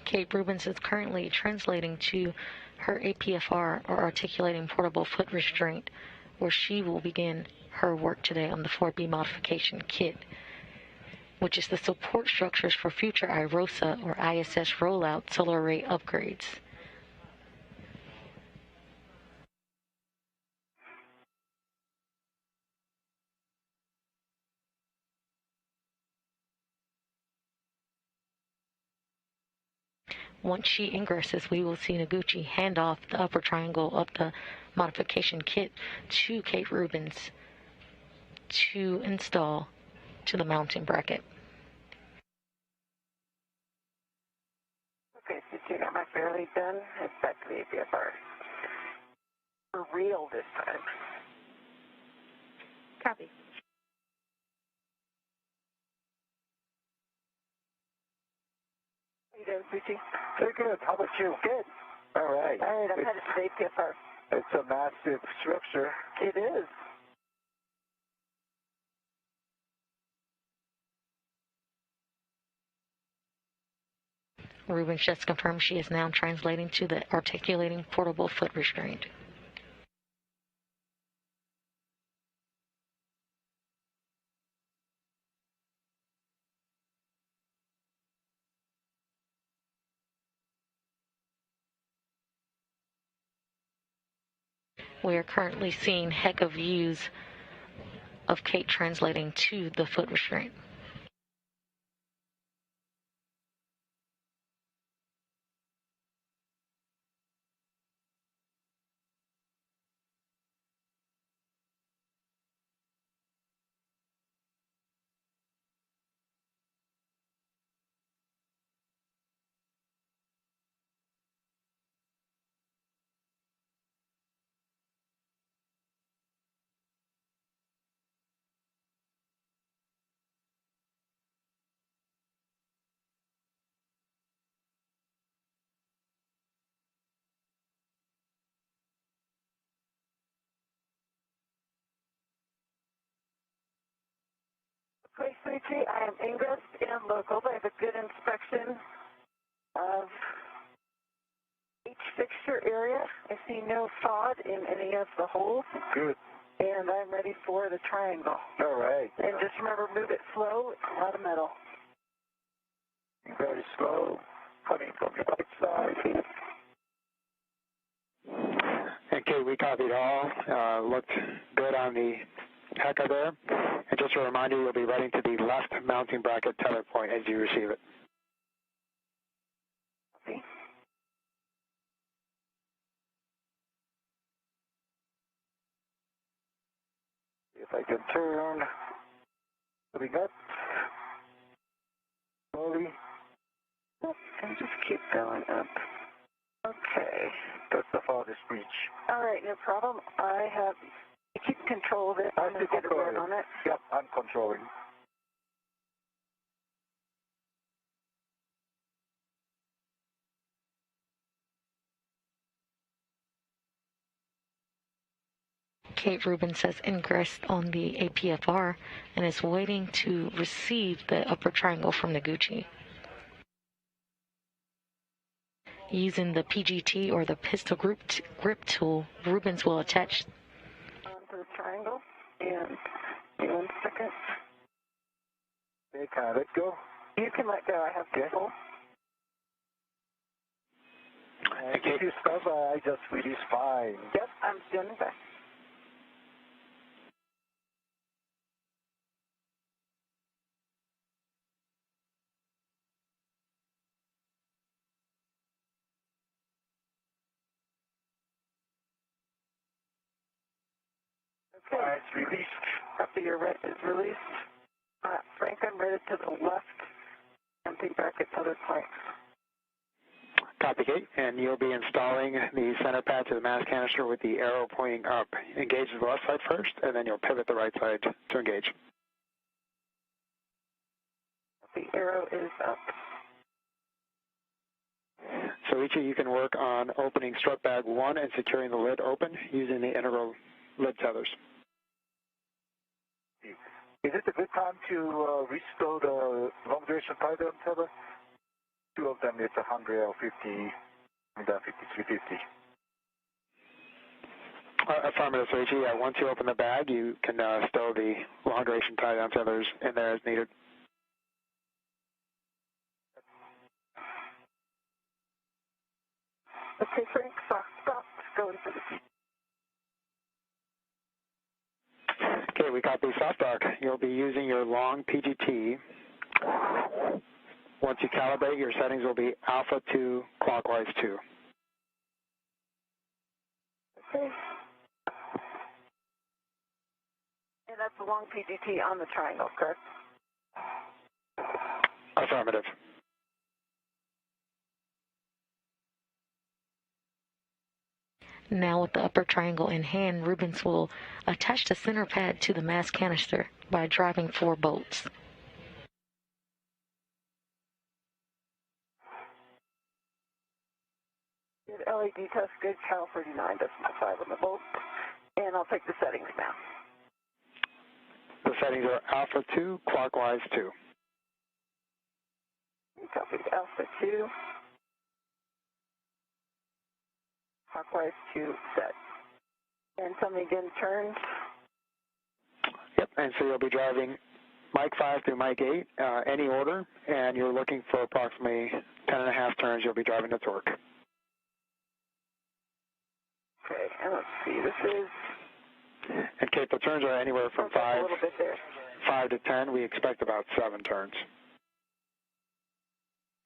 Kate Rubins is currently translating to her APFR, or articulating portable foot restraint, where she will begin her work today on the 4B modification kit, which is the support structures for future IROSA or ISS rollout solar array upgrades. Once she ingresses, we will see Noguchi hand off the upper triangle of the modification kit to Kate Rubins to install to the mounting bracket. Okay, so you got my fairly done. Head back to the APFR. For real this time. Copy. How you doing, Soichi? Very good. How about you? Good. All right. All right, I'm headed to the APFR. It's a massive structure. It is. Rubins just confirmed she is now translating to the articulating portable foot restraint. We are currently seeing heck of views of Kate translating to the foot restraint. Okay, Soichi, I am ingressed and local. I have a good inspection of each fixture area. I see no FOD in any of the holes. Good. And I'm ready for the triangle. All right. And just remember, move it slow. It's a lot of metal. Very slow. Coming from your right side. Okay, we copied all. Looked good on the HECA there. And just a reminder, you'll be running to the left mounting bracket tether point as you receive it. Okay. If I can turn, moving up, slowly. And just keep going up. Okay. That's the farthest reach. All right, no problem. You keep control of it. I'm going to get a run on it. Yep, I'm controlling. Kate Rubins has ingressed on the APFR and is waiting to receive the upper triangle from Noguchi. Using the PGT or the pistol grip tool, Rubins will attach onto the triangle. And in 1 second. Okay, can I let go? You can let go. I have control. And if you stop, I just release fine. Yep, I'm standing back. Okay. It's released. After your right is released, Frank, I'm ready to the left. Empty bracket tether point. Copy, Kate, and you'll be installing the center pad to the mass canister with the arrow pointing up. Engage the left side first, and then you'll pivot the right side to engage. The arrow is up. Soichi, you can work on opening strut bag 1 and securing the lid open using the integral lid tethers. Is it a good time to restore the long duration tie-down tether? 2 of them, it's 100 or 50, and then 5350. Affirmative, Soichi. Once you open the bag, you can stow the long duration tie-down tethers in there as needed. Okay, Frank, stop. Go into the... Okay, we got the soft dock. You'll be using your long PGT. Once you calibrate, your settings will be alpha 2, clockwise 2. Okay. And that's the long PGT on the triangle, correct? Affirmative. Now with the upper triangle in hand, Rubins will attach the center pad to the mass canister by driving 4 bolts. Good LED test, good Cal 39.5 on the bolt. And I'll take the settings now. The settings are alpha 2, clockwise 2. Copy alpha 2. clockwise to set. And tell me again, turns. Yep, and so you'll be driving Mike 5 through Mike 8, any order, and you're looking for approximately 10.5 turns. You'll be driving the torque. Okay, and let's see, this is... And Kate, the turns are anywhere from 5 to 10. We expect about 7 turns.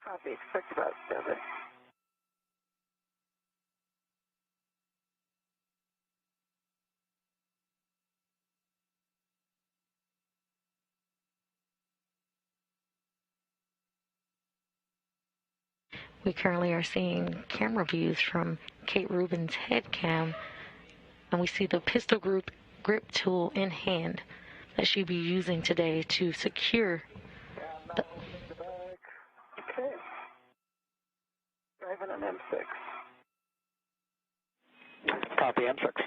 Copy, expect about 7. We currently are seeing camera views from Kate Rubins' head cam, and we see the pistol grip tool in hand that she'll be using today to secure the... Okay. Driving an M6. Copy, M6.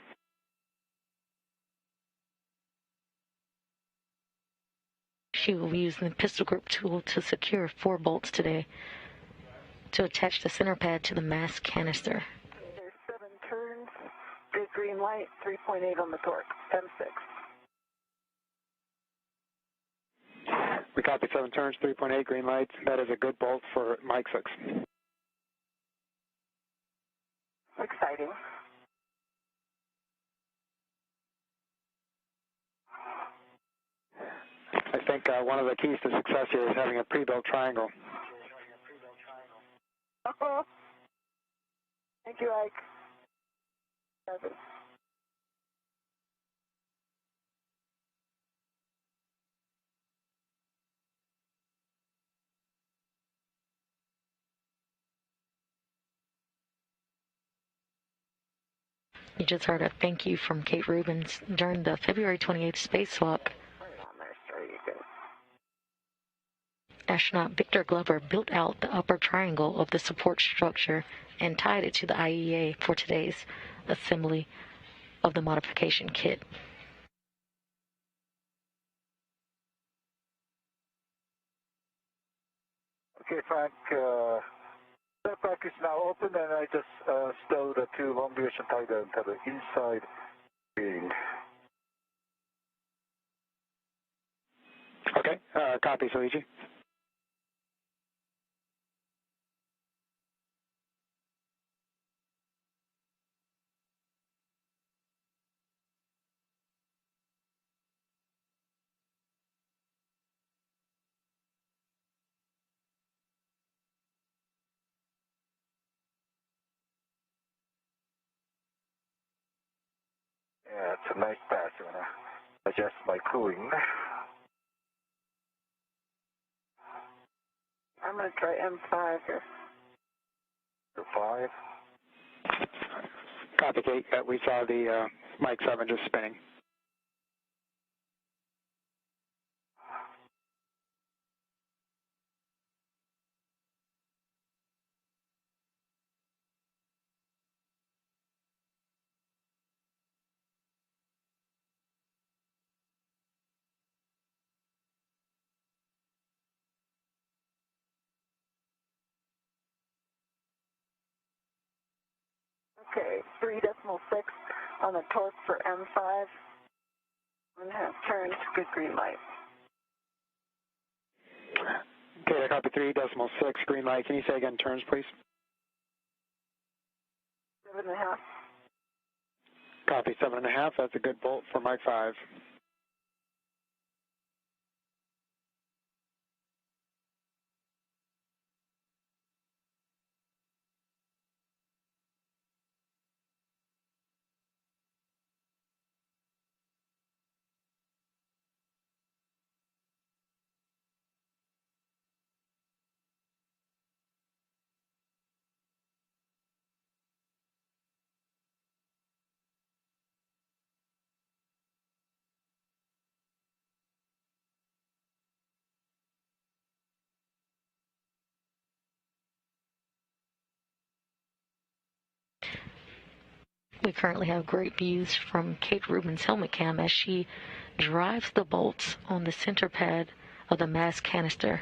She will be using the pistol grip tool to secure 4 bolts today to attach the center pad to the mass canister. There's 7 turns, good green light, 3.8 on the torque, M6. We copy 7 turns, 3.8 green lights. That is a good bolt for Mike 6. Exciting. I think one of the keys to success here is having a pre-built triangle. Thank you, Ike. 7. You just heard a thank you from Kate Rubins during the February 28th spacewalk. Astronaut Victor Glover built out the upper triangle of the support structure and tied it to the IEA for today's assembly of the modification kit. Okay, Frank, that pack is now open, and I just stowed the 2 long duration tie down to the inside being. Okay, copy, Soichi. Yeah, it's a nice pass. I'm going to adjust my cooling. I'm going to try M5 here. 5. Copy, Kate. We saw the Mike 7 just spinning. Okay, 3.6 on the torque for M5. 1.5 turns, good green light. Okay, I copy 3.6 green light. Can you say again turns, please? 7.5. Copy 7.5. That's a good bolt for Mike 5. We currently have great views from Kate Rubins' helmet cam as she drives the bolts on the center pad of the mass canister,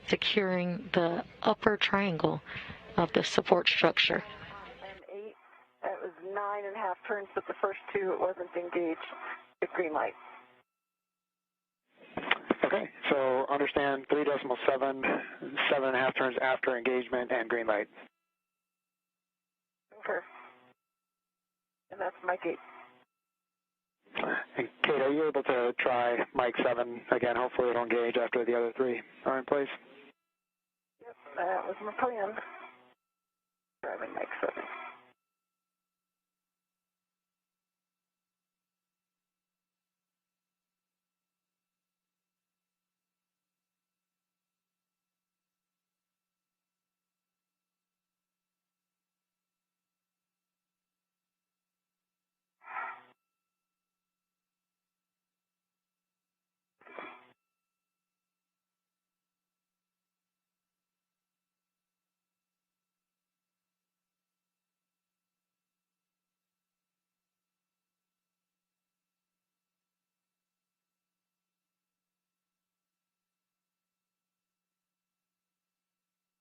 securing the upper triangle of the support structure. M8, turns, but the first 2 it wasn't engaged. The green light. Okay, so understand 3.7, 7.5 turns after engagement and green light. Okay. And that's my gate. And Kate, are you able to try Mike 7 again? Hopefully it'll engage after the other 3 are in place. Yep, that was my plan. Driving Mike 7.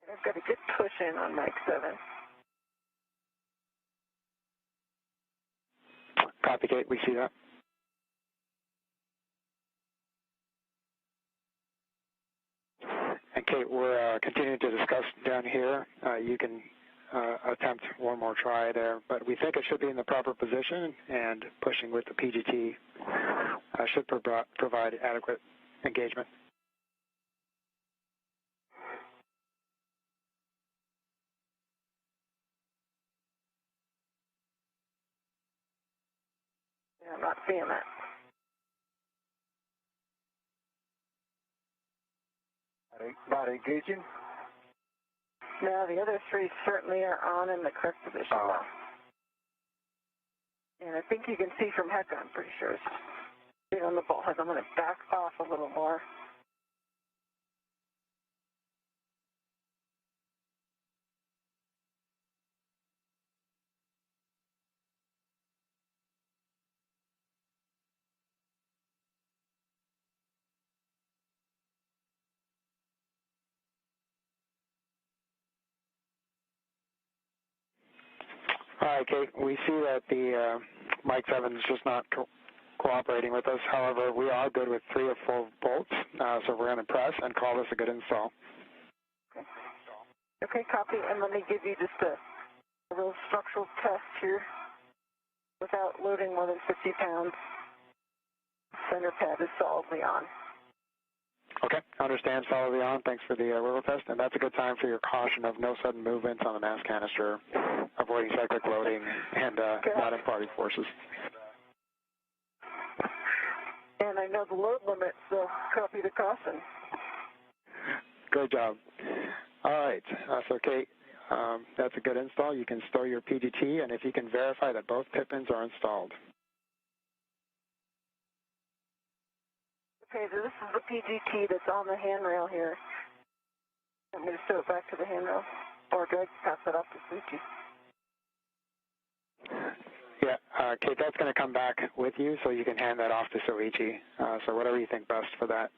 I've got a good push in on Mike 7. Copy, Kate, we see that. And Kate, we're continuing to discuss down here. You can attempt one more try there, but we think it should be in the proper position, and pushing with the PGT should provide adequate engagement. Yeah, I'm not seeing that. Not engaging? No, the other 3 certainly are on in the correct position now. And I think you can see from heck, I'm pretty sure it's right on the bullhead. I'm going to back off a little more. All right, Kate, we see that the Mike 7 is just not cooperating with us. However, we are good with 3 or 4 bolts, so we're going to press and call this a good install. Okay, copy, and let me give you just a real structural test here without loading more than 50 pounds. Center pad is solidly on. Okay, understand, solidly on. Thanks for the wiggle test, and that's a good time for your caution of no sudden movements on the mass canister, avoiding cyclic loading, and not imparting forces. And I know the load limit, so copy the caution. Good job. All right, so Kate, that's a good install. You can store your PGT, and if you can verify that both pit pins are installed. Okay, so this is the PGT that's on the handrail here. I'm going to stow it back to the handrail, or do I pass that off to Soichi? Yeah, Kate, that's going to come back with you, so you can hand that off to Soichi. So whatever you think best for that.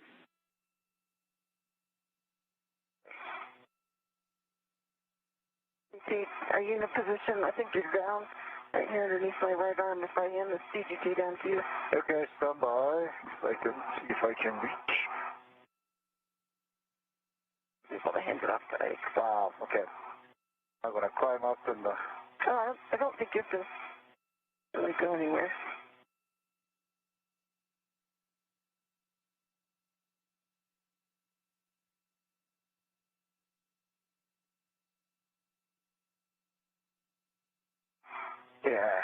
Soichi, are you in a position? I think you're down right here underneath my right arm. If I hand the PGT down to you. Okay, stand by. If I can reach. Just want to hand it off to Ike. Wow, okay. I'm going to climb up and... I don't think you have to really go anywhere. Yeah.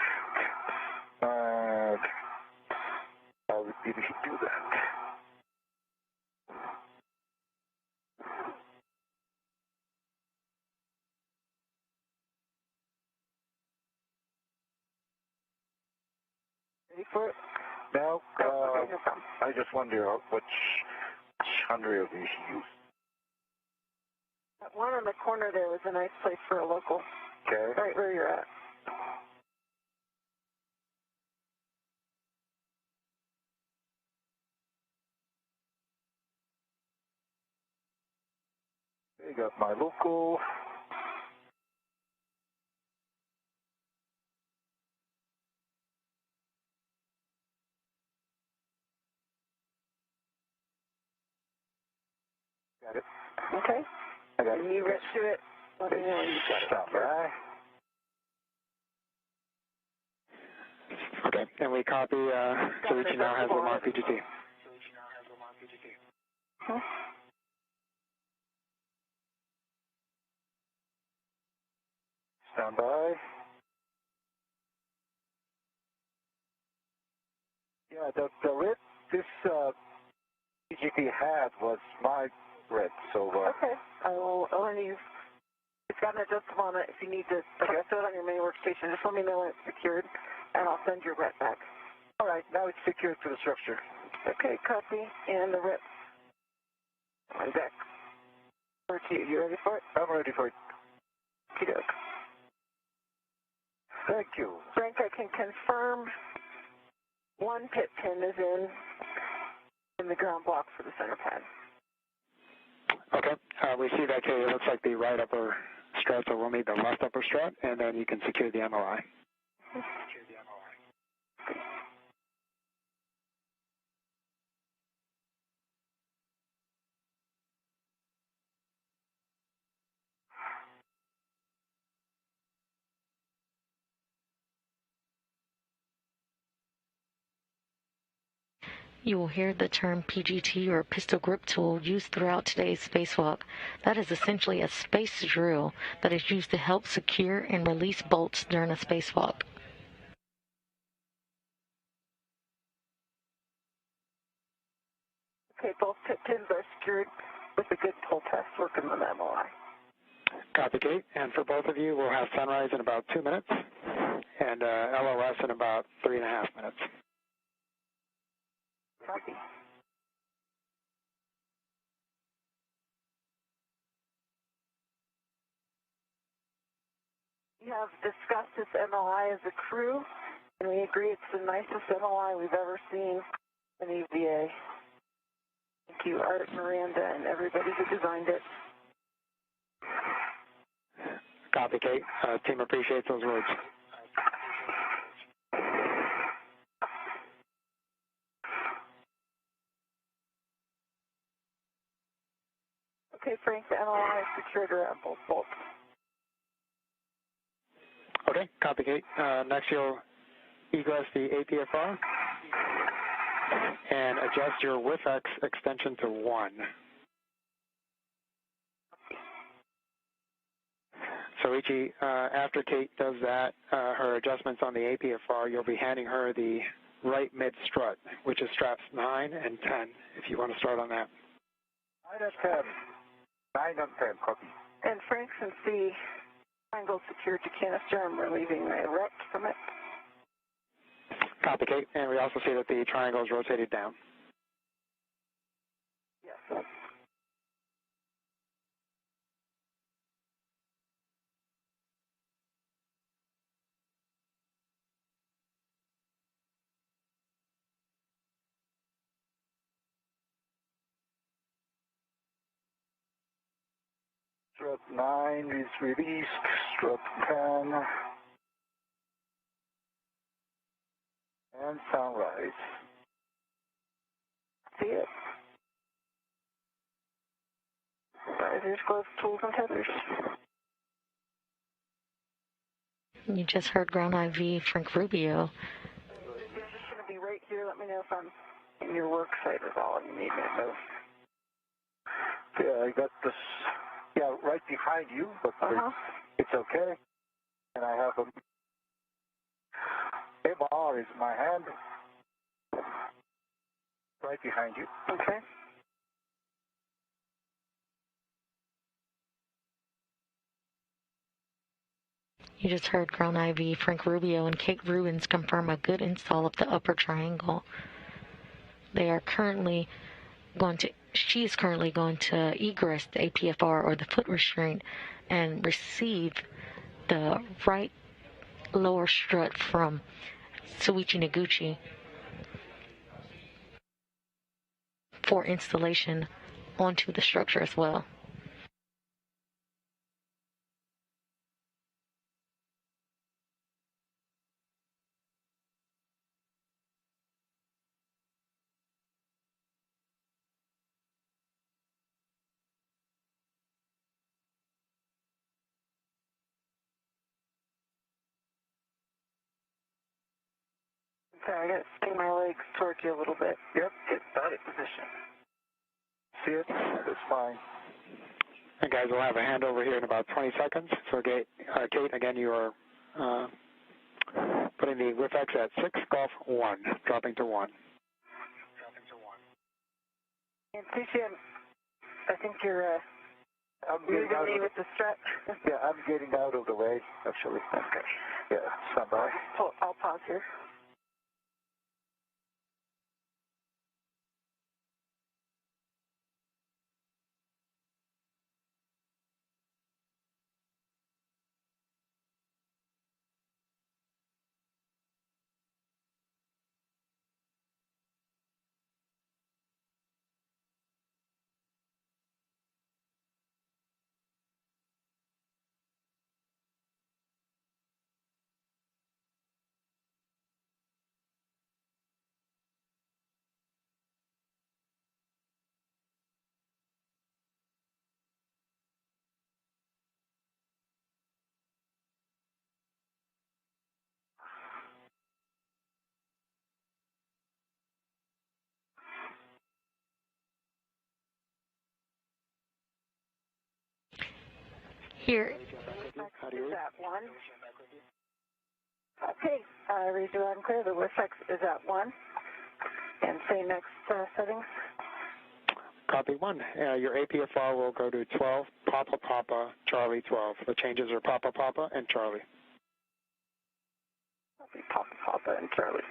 How did he do that? Ready for it? Now, Okay, no problem. I just wonder which handrail he used. That one on the corner there was a nice place for a local. Okay. Right where you're at. I got my local. Got it. Okay. I got When you get to it, let me know when you've got it. Stand by. Okay, and we copy, Soichi now has the mark PGT. Huh? Stand by. Yeah, the red this PGT had was my red, so... Okay. I will leave. It's got an adjustable on it. If you need to adjust it on your main workstation, just let me know when it's secured, and I'll send your rep back. All right, now it's secured to the structure. Okay, copy, and the rep on deck. Over to you. You ready for it? I'm ready for it. Okey-doke. Thank you. Frank, I can confirm one pit pin is in the ground block for the center pad. Okay, we see that, Kate. It looks like the right upper strut, so we'll need the left upper strut, and then you can secure the MOI. You will hear the term PGT or pistol grip tool used throughout today's spacewalk. That is essentially a space drill that is used to help secure and release bolts during a spacewalk. Okay, both pit pins are secured with a good pull test working on the MOI. Copy, Kate. And for both of you, we'll have sunrise in about 2 minutes and LOS in about 3.5 minutes. Copy. We have discussed this MOI as a crew, and we agree it's the nicest MOI we've ever seen in EVA. Thank you, Art, Miranda, and everybody who designed it. Copy, Kate. Team appreciates those words. Okay, Frank, the MOI is secured around both bolts. Okay, copy, Kate. Next, you'll egress the APFR and adjust your WIFX extension to 1. Soichi, after Kate does that, her adjustments on the APFR, you'll be handing her the right mid strut, which is straps 9 and 10, if you want to start on that. 9 and 10. 9 and 10, copy. And Frank, since the triangle secured to canister, I'm relieving my rep from it. Copy, Kate. And we also see that the triangle is rotated down. Yes. Strut 9 is released. Strut 10. And sunrise. See it. Risers, gloves, tools, and tethers. You just heard ground IV Frank Rubio. It's just going to be right here. Let me know if I'm in your work site is all you need me to move. Yeah, I got this. Yeah, right behind you, but it's okay. And I have a MR is my hand. Right behind you. Okay. You just heard ground IV Frank Rubio and Kate Rubins confirm a good install of the upper triangle. They are currently she is currently going to egress the APFR or the foot restraint and receive the right lower strut from Soichi Noguchi for installation onto the structure as well. Sorry, I got to swing my legs towards you a little bit. Yep. Get body position. See it? That's fine. And guys, we'll have a handover here in about 20 seconds. So, Kate, again, you are putting the WIFX at 6 Golf 1, dropping to 1. And Soichi, I think you're moving me with the strap. Yeah, I'm getting out of the way, actually. Okay. Yeah, stand by. I'll pause here. Here. Is at 1. Okay, read you loud and clear. The WIFX is at 1. And say next settings. Copy 1. Your APFR will go to 12, Papa Papa, Charlie 12. The changes are Papa Papa and Charlie. Copy Papa Papa and Charlie.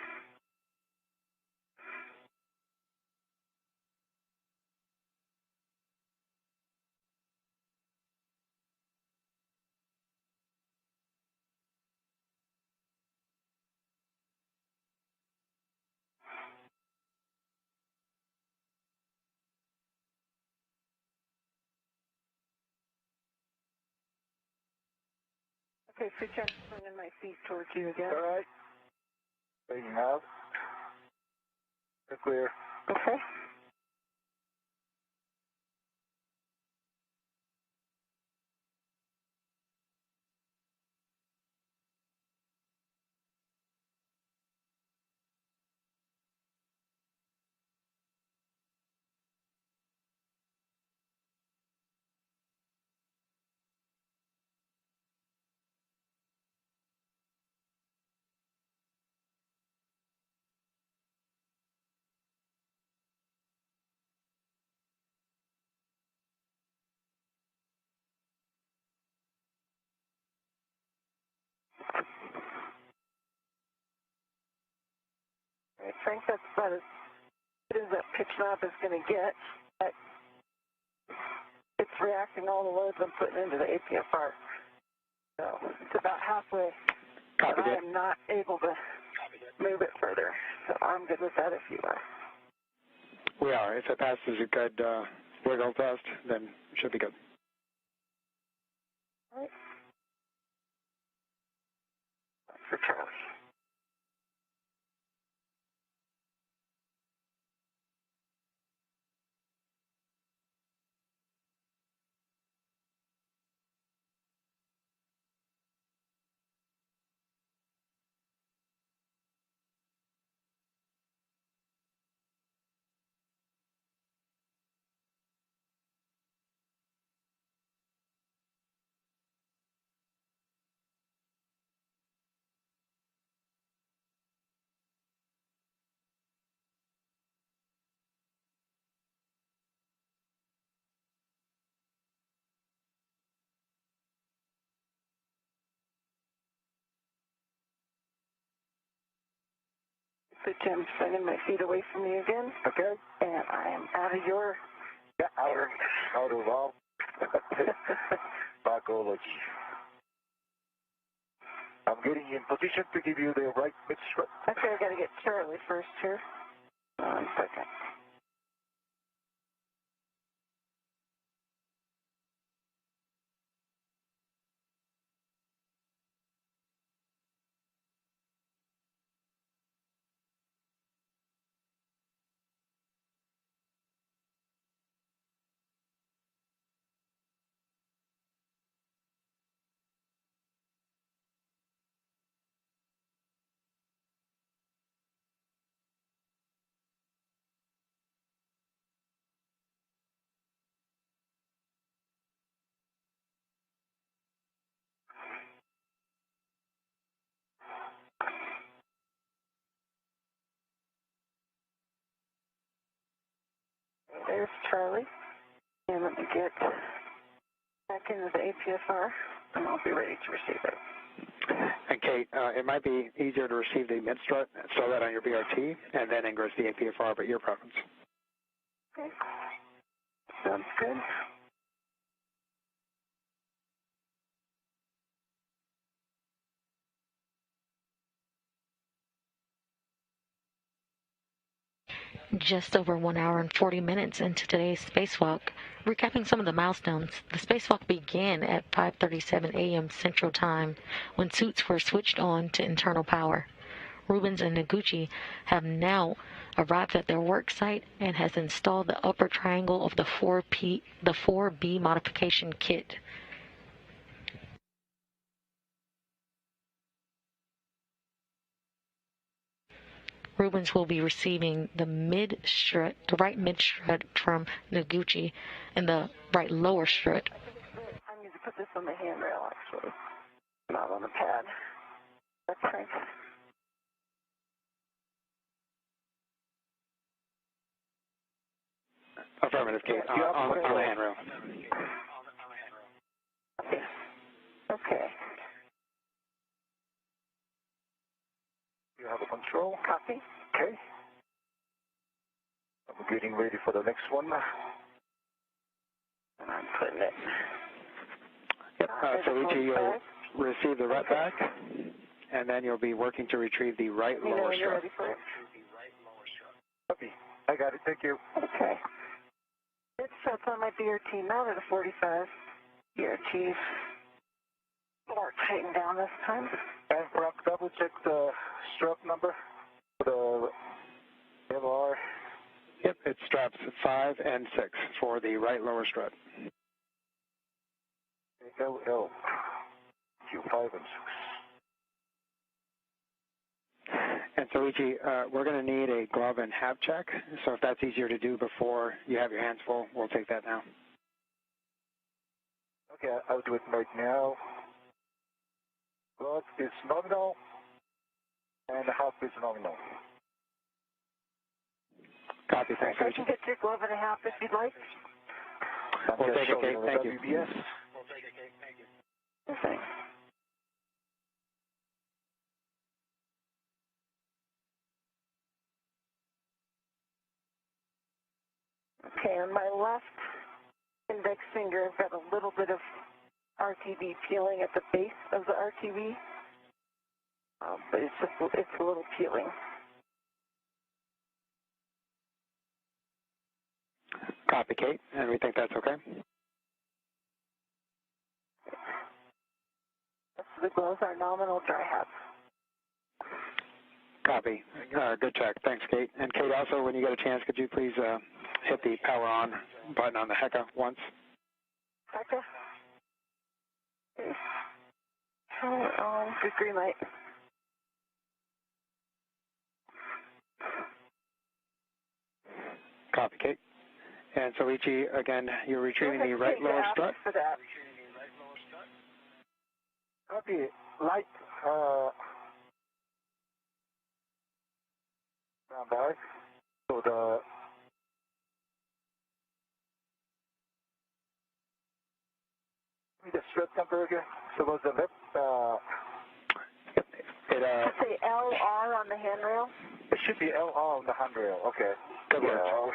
Okay, Soichi, I'm bringing my feet towards you again. All right. Taking out. Clear. Okay. I think that's about as good as that pitch knob is going to get. But it's reacting all the loads I'm putting into the APFR. So it's about halfway. Copy but I am not able to move it further. So I'm good with that if you are. We are. If it passes a good wiggle test, then it should be good. All right. For Charlie. So Jim, sending my feet away from you again. Okay. And I am out of your... Yeah, out of all. Bacology. I'm getting in position to give you the right pitch. Okay, I got to get Charlie first here. 1 second. there's Charlie. And let me get back into the APSR, and I'll be ready to receive it. And Kate, it might be easier to receive the mid-strut, install that on your BRT, and then ingress the APFR, but your preference. Okay. Sounds good. Just over 1 hour and 40 minutes into today's spacewalk. Recapping some of the milestones, the spacewalk began at 5:37 a.m. Central Time when suits were switched on to internal power. Rubins and Noguchi have now arrived at their work site and has installed the upper triangle of the 4B modification kit. Rubins will be receiving the right mid strut from Noguchi and the right lower strut. I need to put this on the handrail, actually, not on the pad. That's right. Affirmative, Kate, on the handrail. Okay. You have a control. Copy. Okay. I'm getting ready for the next one. And I'm putting it. Yep. Soichi, you'll receive the right back, and then you'll be working to retrieve the right lower when you're strut. ready for it. Copy. I got it. Thank you. Okay. It sets on my BRT, not at a 45. BRT's more tightened down this time. And Frank, double check the strap number for the LR. Yep, it's straps 5 and 6 for the right lower strut. LL. Q5 and 6. And Soichi, we're going to need a glove and hab check, so if that's easier to do before you have your hands full, we'll take that now. Okay, I'll do it right now. Glove is nominal, and the half is nominal. Copy, thanks, I can Soichi. get your glove and a half if you'd like. We'll take it, Kate. Thank you. WBS. Okay. Okay, on my left index finger, I've got a little bit of RTV peeling at the base of the RTV, but it's a little peeling. Copy, Kate, and we think that's okay. The gloves are nominal dry hab. Copy. Good check. Thanks, Kate. And Kate, also, when you get a chance, could you please hit the power on button on the HECA once? HECA? Okay. Power on. Good green light. Copy, Kate. And Soichi, again, you're retrieving the right lower strut? For that. Copy. Light. Stand by. So the strut number again. So was the left. Say LR on the handrail. It should be LR on the handrail. Okay. Good work.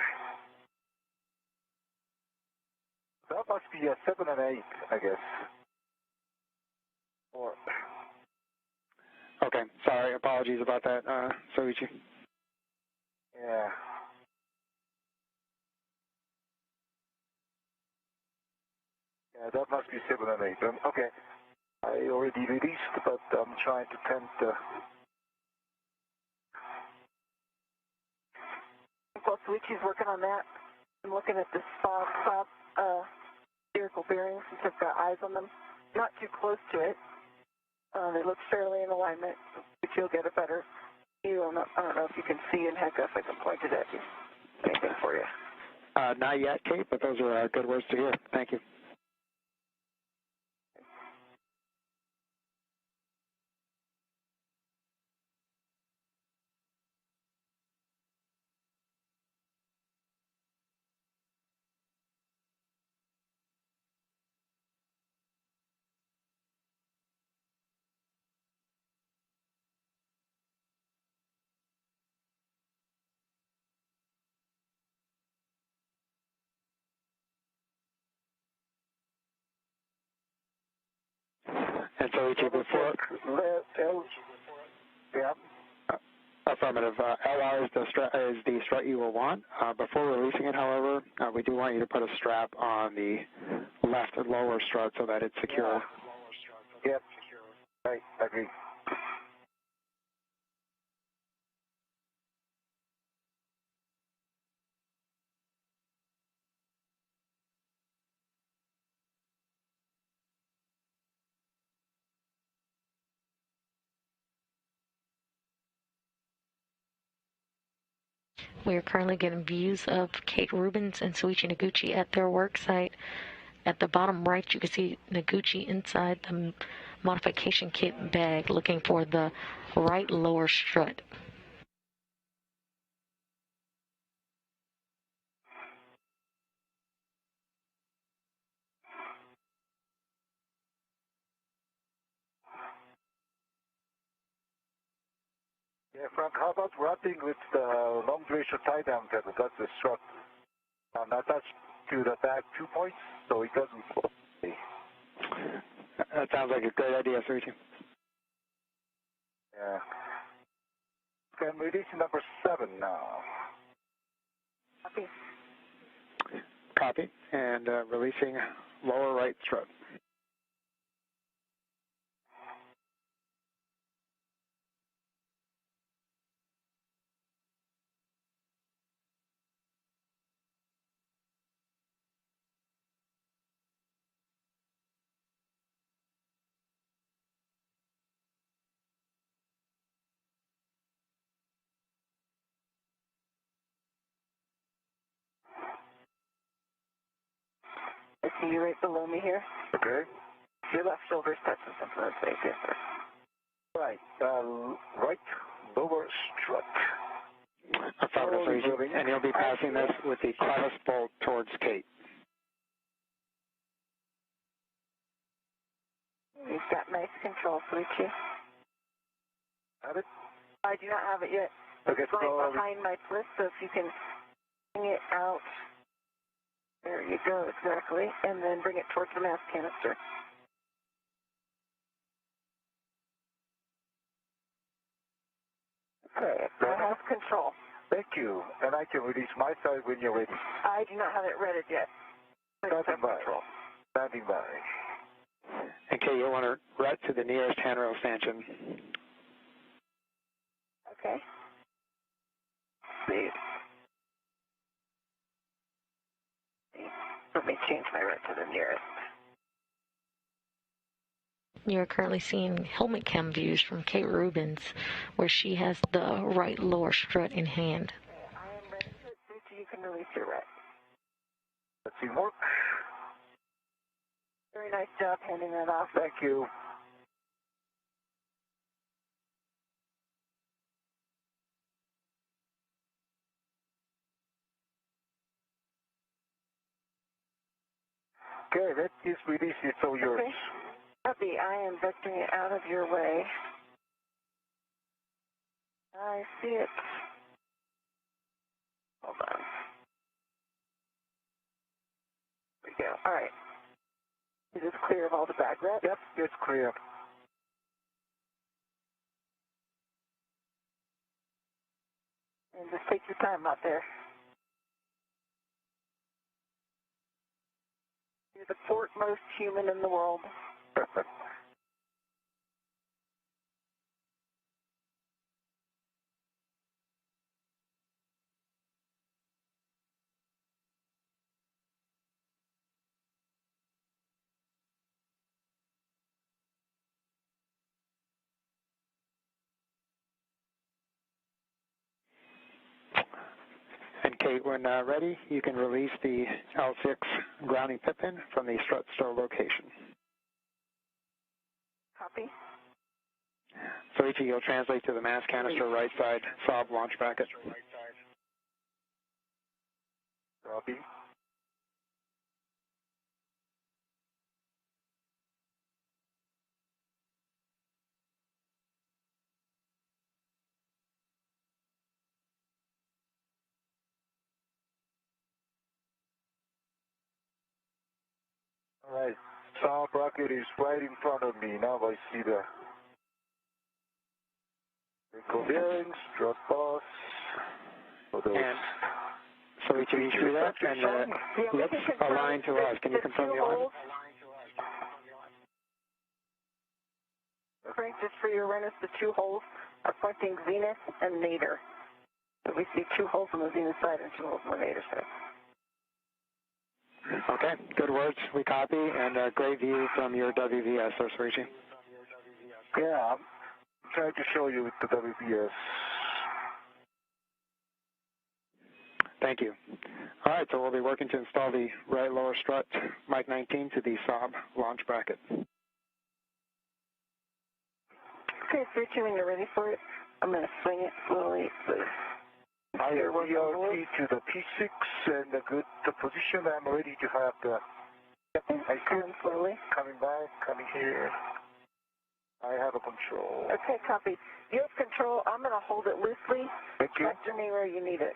That must be a 7 and 8, I guess. Or. Okay. Sorry. Apologies about that, Soichi. Yeah. Yeah, that must be 7 and 8. Okay. I already released, but I'm trying to tempt. While Soichi's working on that, I'm looking at the stop spherical bearings since I've got eyes on them. Not too close to it. They look fairly in alignment, but you'll get a better view. I don't know if you can see in HECA if I can point it at you. Anything for you? Not yet, Kate, but those are good words to hear. Thank you. And Soichi, before... Yeah. Affirmative. LR is the strut you will want. Before releasing it, however, we do want you to put a strap on the left lower strut so that it's secure. Yep. Right. Agree. We are currently getting views of Kate Rubins and Soichi Noguchi at their work site. At the bottom right, you can see Noguchi inside the modification kit bag looking for the right lower strut. Yeah, Frank, how about wrapping with the long duration tie down tether? That's the strut. Attached to the back 2 points so it doesn't fall. That sounds like a great idea, Soichi. Yeah. Okay, I'm releasing number 7 now. Copy. Copy. And releasing lower right strut. I see you right below me here. Okay. Your left shoulder's touching something on space, yes, sir. Right. Right lower strut. Affirmative, Soichi. And you'll be passing this with the crevice bolt towards Kate. You've got nice control, Soichi. Have it? I do not have it yet. Okay, It's going behind my twist, so if you can bring it out. There you go, exactly. And then bring it towards the mass canister. Okay, I have control. Thank you. And I can release my side when you're ready. I do not have it readied yet. Standing by. Control. Standing by. And Kate, you'll want to route to the nearest handrail stanchion. Okay. See. Let me change my route to the nearest. You're currently seeing helmet cam views from Kate Rubins, where she has the right lower strut in hand. I am ready to Soichi, you can release your route. Let's see more. Very nice job handing that off. Thank you. Okay, that is released. It's all yours. Okay. Copy. I am vectoring it out of your way. I see it. Hold on. There we go. All right. Is this clear of all the bag wrap? Yep, it's clear. And just take your time out there. You're the fourth-most human in the world. And Kate, when ready, you can release the L6 grounding pit pin from the strut stow location. Copy. Soichi, you'll translate to the mass canister right side sob launch bracket. Copy. All right. Sound bracket is right in front of me. Now I see the vehicle bearings, strut bus. And so we can do that, and let's align to us. Can you confirm the alignment? Frank, just for your awareness, the two holes are pointing zenith and nadir. So we see two holes on the zenith side and two holes on the nadir side. Okay, good words. We copy, and a great view from your WVS, Soichi. Yeah, I'm trying to show you with the WBS. Thank you. All right, so we'll be working to install the right lower strut, Mike 19, to the Saab launch bracket. Okay, Soichi, when you're ready for it, I'm going to swing it slowly. I have VRT to the P6 and the position. I'm ready to have the. I Coming slowly. Coming back, coming here. I have a control. Okay, copy. You have control. I'm going to hold it loosely. Thank you. Back to me where you need it.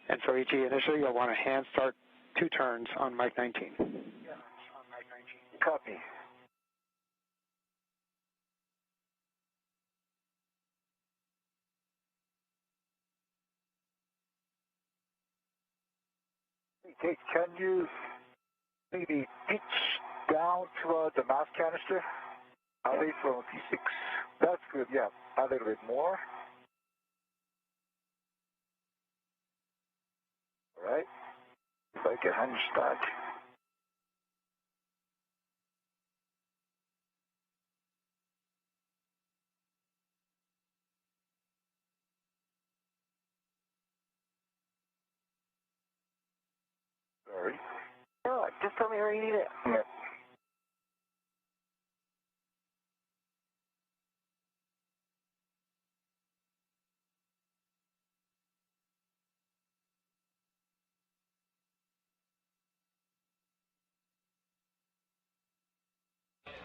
And Soichi, initially you'll want to hand start 2 turns on Mike 19. Copy. Okay, can you maybe pitch down toward the mass canister? Away from P6. That's good, yeah. A little bit more. All right. If I can hand start. Sorry. No, just tell me where you need it. Yeah.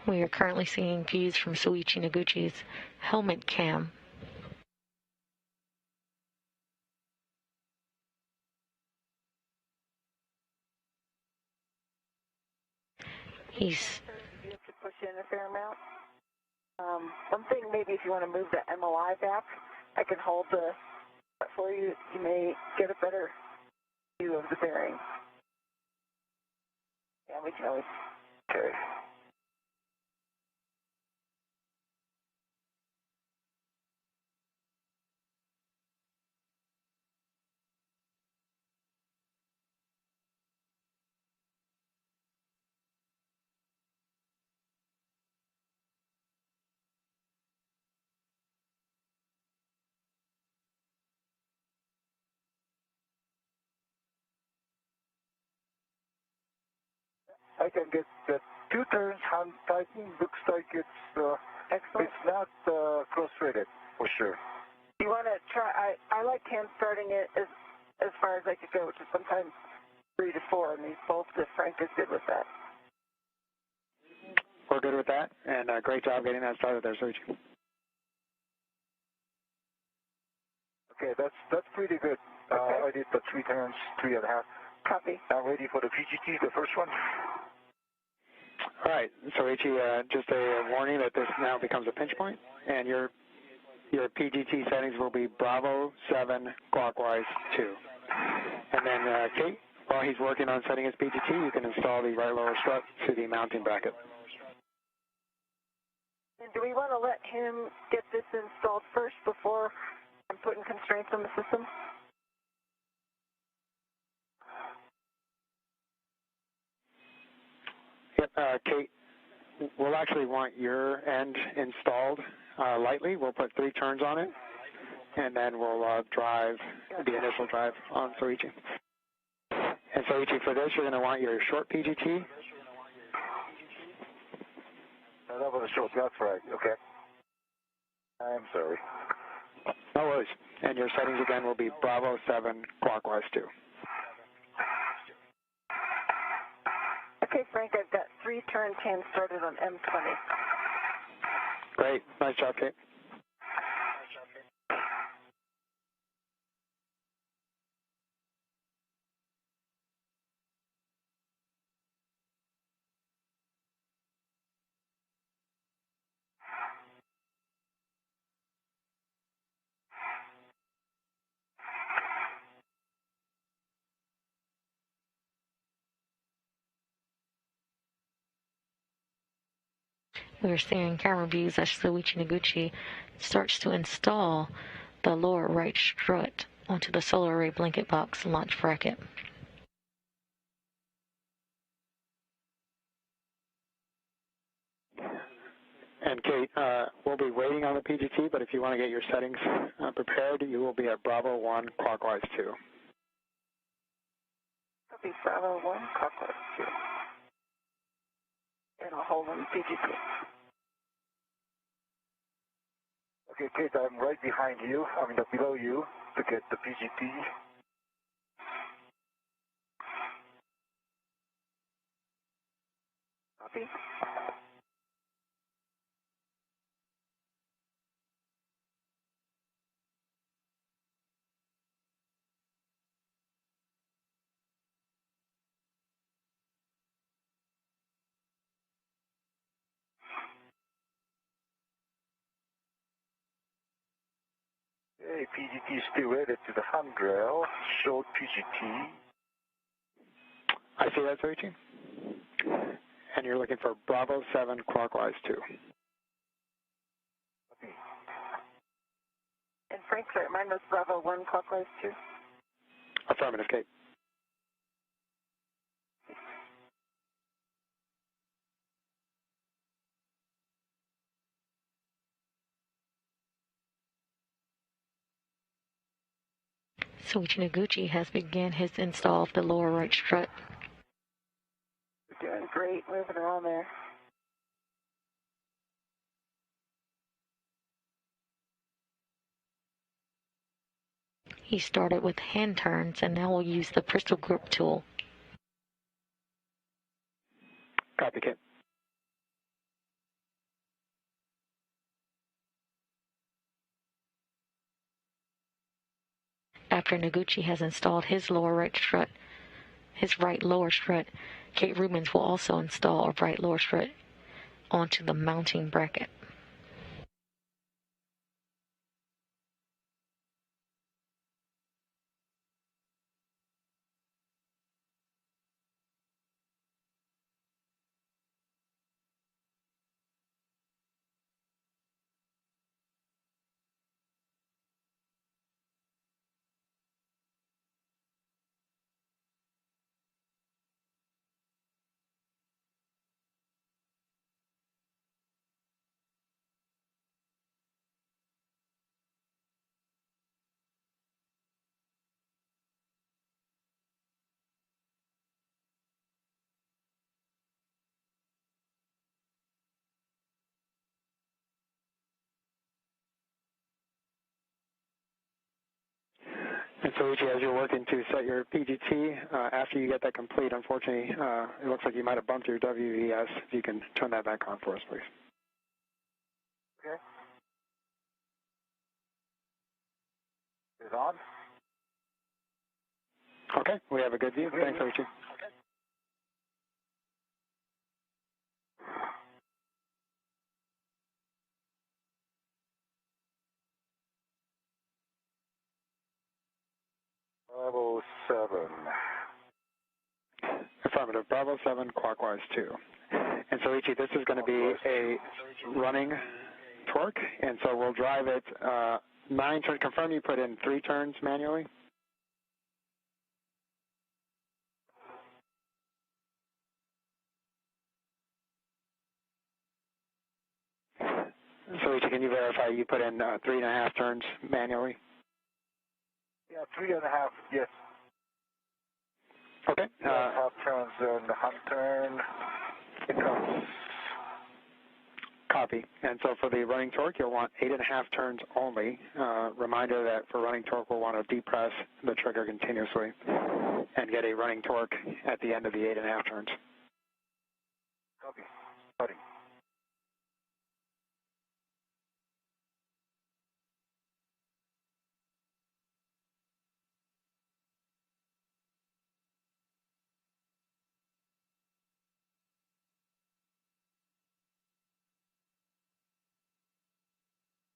We are currently seeing views from Soichi Noguchi's helmet cam. He's You have to push in a fair amount. One thing, maybe if you want to move the MOI back, I can hold the for you. You may get a better view of the bearing. Yeah, we can always. Okay. I can get the 2 turns hand tightened. Looks like Excellent. it's not cross-threaded for sure. You want to try? I like hand starting it as far as I could go, which is sometimes 3 to 4, and these bolts, if Frank is good with that. We're good with that, and great job getting that started there, Soichi. Okay, that's pretty good. Okay. I did the 3 turns, 3.5. Copy. I'm ready for the PGT, the first one. All right, Soichi, just a warning that this now becomes a pinch point, and your PGT settings will be Bravo 7 clockwise 2. And then, Kate, while he's working on setting his PGT, you can install the right lower strut to the mounting bracket. And do we want to let him get this installed first before I'm putting constraints on the system? Yep, Kate, we'll actually want your end installed lightly. We'll put 3 turns on it, and then we'll drive the initial drive on Soichi. And Soichi, for this, you're going to want your short PGT. That was a short, that's right, okay. I'm sorry. No worries. And your settings again will be Bravo 7 clockwise 2. Okay, Frank, I've got 3 turns hand started on M20. Great. Nice job, Kate. We're seeing camera views as Soichi Noguchi starts to install the lower right strut onto the solar array blanket box launch bracket. And Kate, we'll be waiting on the PGT, but if you want to get your settings prepared, you will be at Bravo 1, clockwise 2. I'll be Bravo 1, clockwise 2. And I'll hold on the PGT. Okay, Kate, I'm right behind you. I mean, below you to get the PGT. Copy. Okay, PGT is still rated to the handrail. Short PGT. I see that, Soichi. And you're looking for Bravo 7, clockwise 2. Okay. And Frank, sorry, mine was Bravo 1, clockwise 2. Affirmative, Kate. Soichi Noguchi has begun his install of the lower right strut. You're doing great, moving around there. He started with hand turns and now will use the pistol grip tool. Copy, Kate. After Noguchi has installed his lower right strut, his right lower strut, Kate Rubins will also install a right lower strut onto the mounting bracket. And Soichi, as you're working to set your PGT, after you get that complete, unfortunately, it looks like you might have bumped your WES. If you can turn that back on for us, please. Okay. Is it on? Okay, we have a good view. Thanks, Soichi. Bravo 7. Affirmative. Bravo 7, clockwise 2. And Soichi, this is going to be a running torque, and so we'll drive it 9 turns. Confirm you put in 3 turns manually. Soichi, can you verify you put in 3.5 turns manually? Yeah, 3.5, yes. Okay. Half turns and hand turn. It comes. Copy. And so for the running torque, you'll want 8.5 turns only. Reminder that for running torque, we'll want to depress the trigger continuously and get a running torque at the end of the 8.5 turns. Copy. Copy.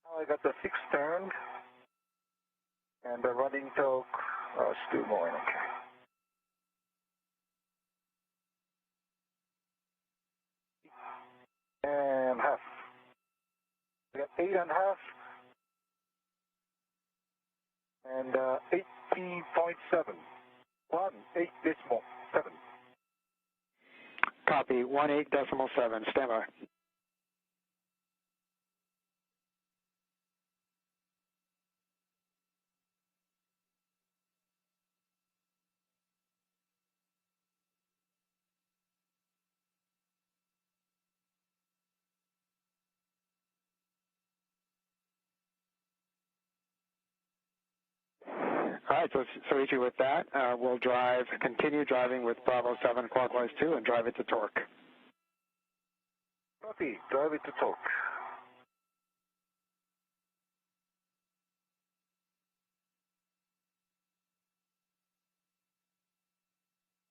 Now I got the 6th turn and the running torque still going. Okay. And 8.5. We got 8.5 and 18.7. 18.7. Copy, 18.7. Stand by. All right, so Soichi, with that, we'll continue driving with Bravo 7 clockwise 2 and drive it to torque. Copy, drive it to torque.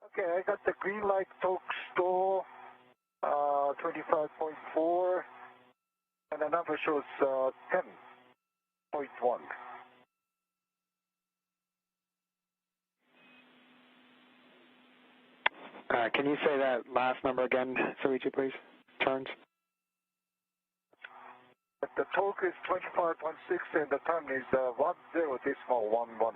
Okay, I got the green light torque stall, 25.4, and the number shows 10.1. Can you say that last number again, Soichi, please? Turns? The torque is 25.6 and the turn is 10.11.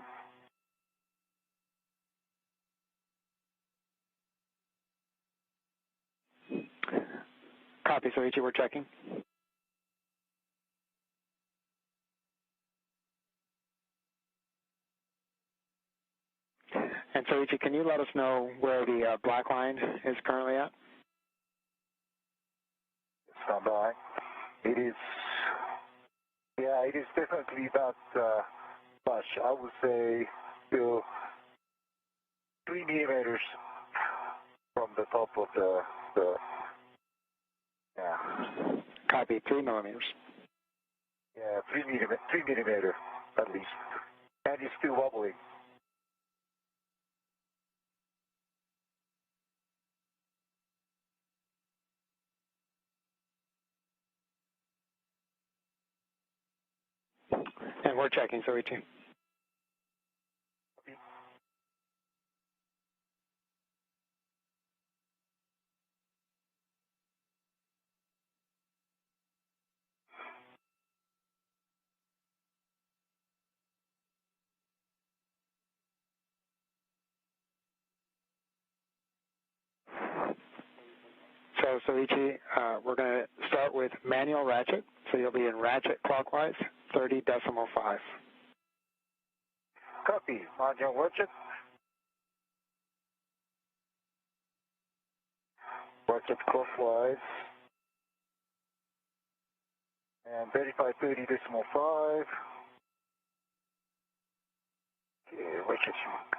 Copy, Soichi, we're checking. And Soichi, can you let us know where the black line is currently at? Stand by. It is, yeah, it is definitely not much. I would say 3 millimeters from the top of the yeah. Copy, 3 millimeters. Yeah, 3 millimeter at least. And it's still wobbling. And we're checking, Soichi. So, Soichi, we're going to start with manual ratchet. So you'll be in ratchet clockwise, 30.5. Copy. Manual ratchet. Ratchet clockwise. And verify 30.5. Okay, ratchet mark.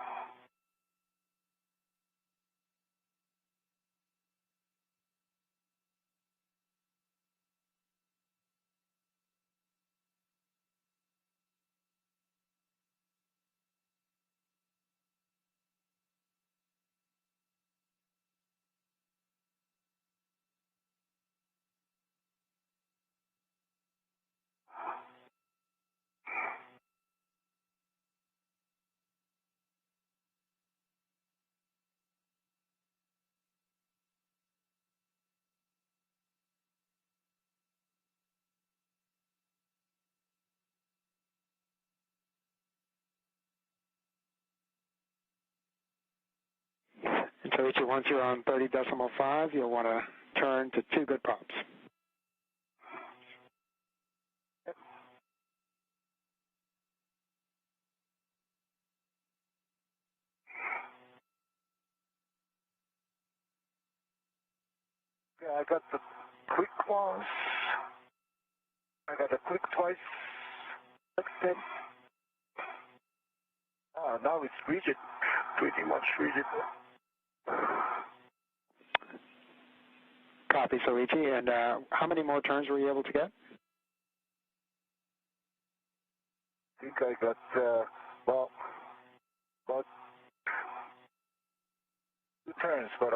And Soichi, once you're on 30.5, you'll want to turn to 2 good pops. Okay, I got the quick once. I got a quick twice. Next now it's rigid. Pretty much rigid. Copy, Soichi. And how many more turns were you able to get? I think I got, well, about 2 turns, but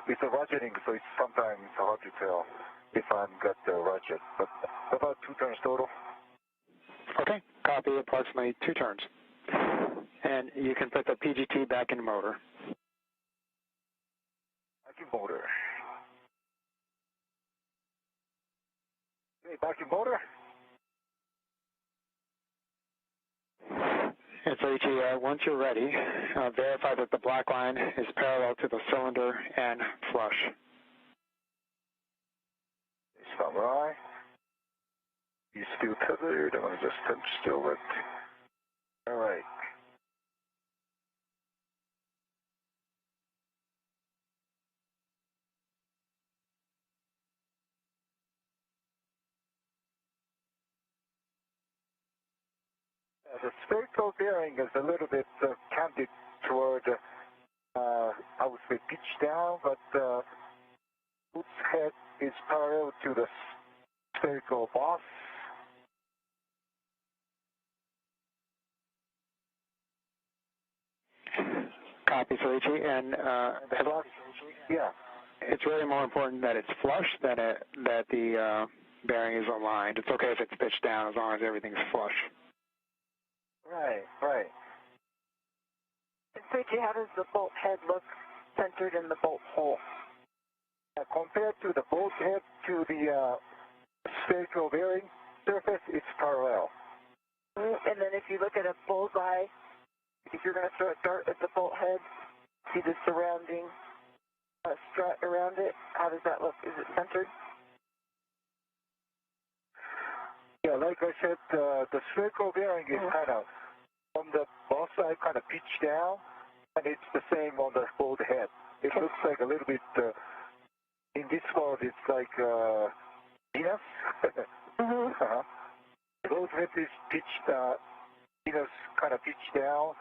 it's a ratcheting, so it's sometimes hard to tell if I've got the ratchet. But about 2 turns total. Okay, copy, approximately 2 turns. And you can put the PGT back in the motor. Back in motor. Okay, back in motor. And Soichi, once you're ready, verify that the black line is parallel to the cylinder and flush. Stand by. He's still tethered. I'm going to just touch still it. All right. The spherical bearing is a little bit canted toward, I would say, pitch down, but its head is parallel to the spherical boss. Copy, Soichi, and yeah, it's really more important that it's flush than that the bearing is aligned. It's okay if it's pitched down as long as everything's flush. Right, right. And Soichi, how does the bolt head look centered in the bolt hole? Compared to the bolt head to the spherical bearing surface, it's parallel. And then if you look at a bullseye, if you're going to throw a dart at the bolt head, see the surrounding strut around it, how does that look? Is it centered? Yeah, like I said, the spherical bearing is kind of on the both side, kind of pitched down, and it's the same on the bolt head. It looks like a little bit, in this world, it's like Venus. Both head is pitched, Venus kind of pitched down.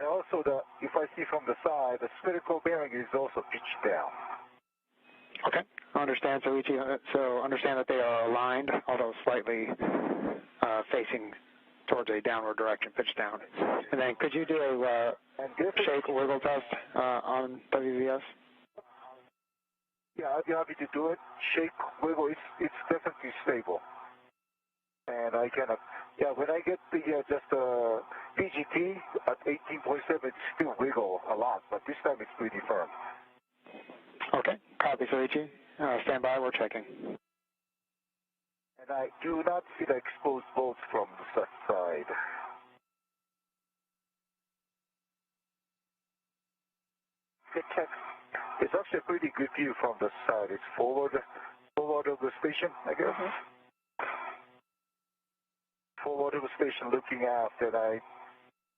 And also, if I see from the side, the spherical bearing is also pitched down. Okay, I understand, Soichi. So understand that they are aligned, although slightly facing towards a downward direction, pitched down. And then could you do a shake wiggle test on WVS? Yeah, I'd be happy to do it. Shake, wiggle, it's definitely stable. And I cannot, yeah, when I get the just PGT at 18.7, it's still wiggle a lot, but this time it's pretty firm. Okay, copy, Soichi. Stand by, we're checking. And I do not see the exposed bolts from the side. Good check. It's actually a pretty good view from the side. It's forward of the station, I guess. Forward of the station looking out, and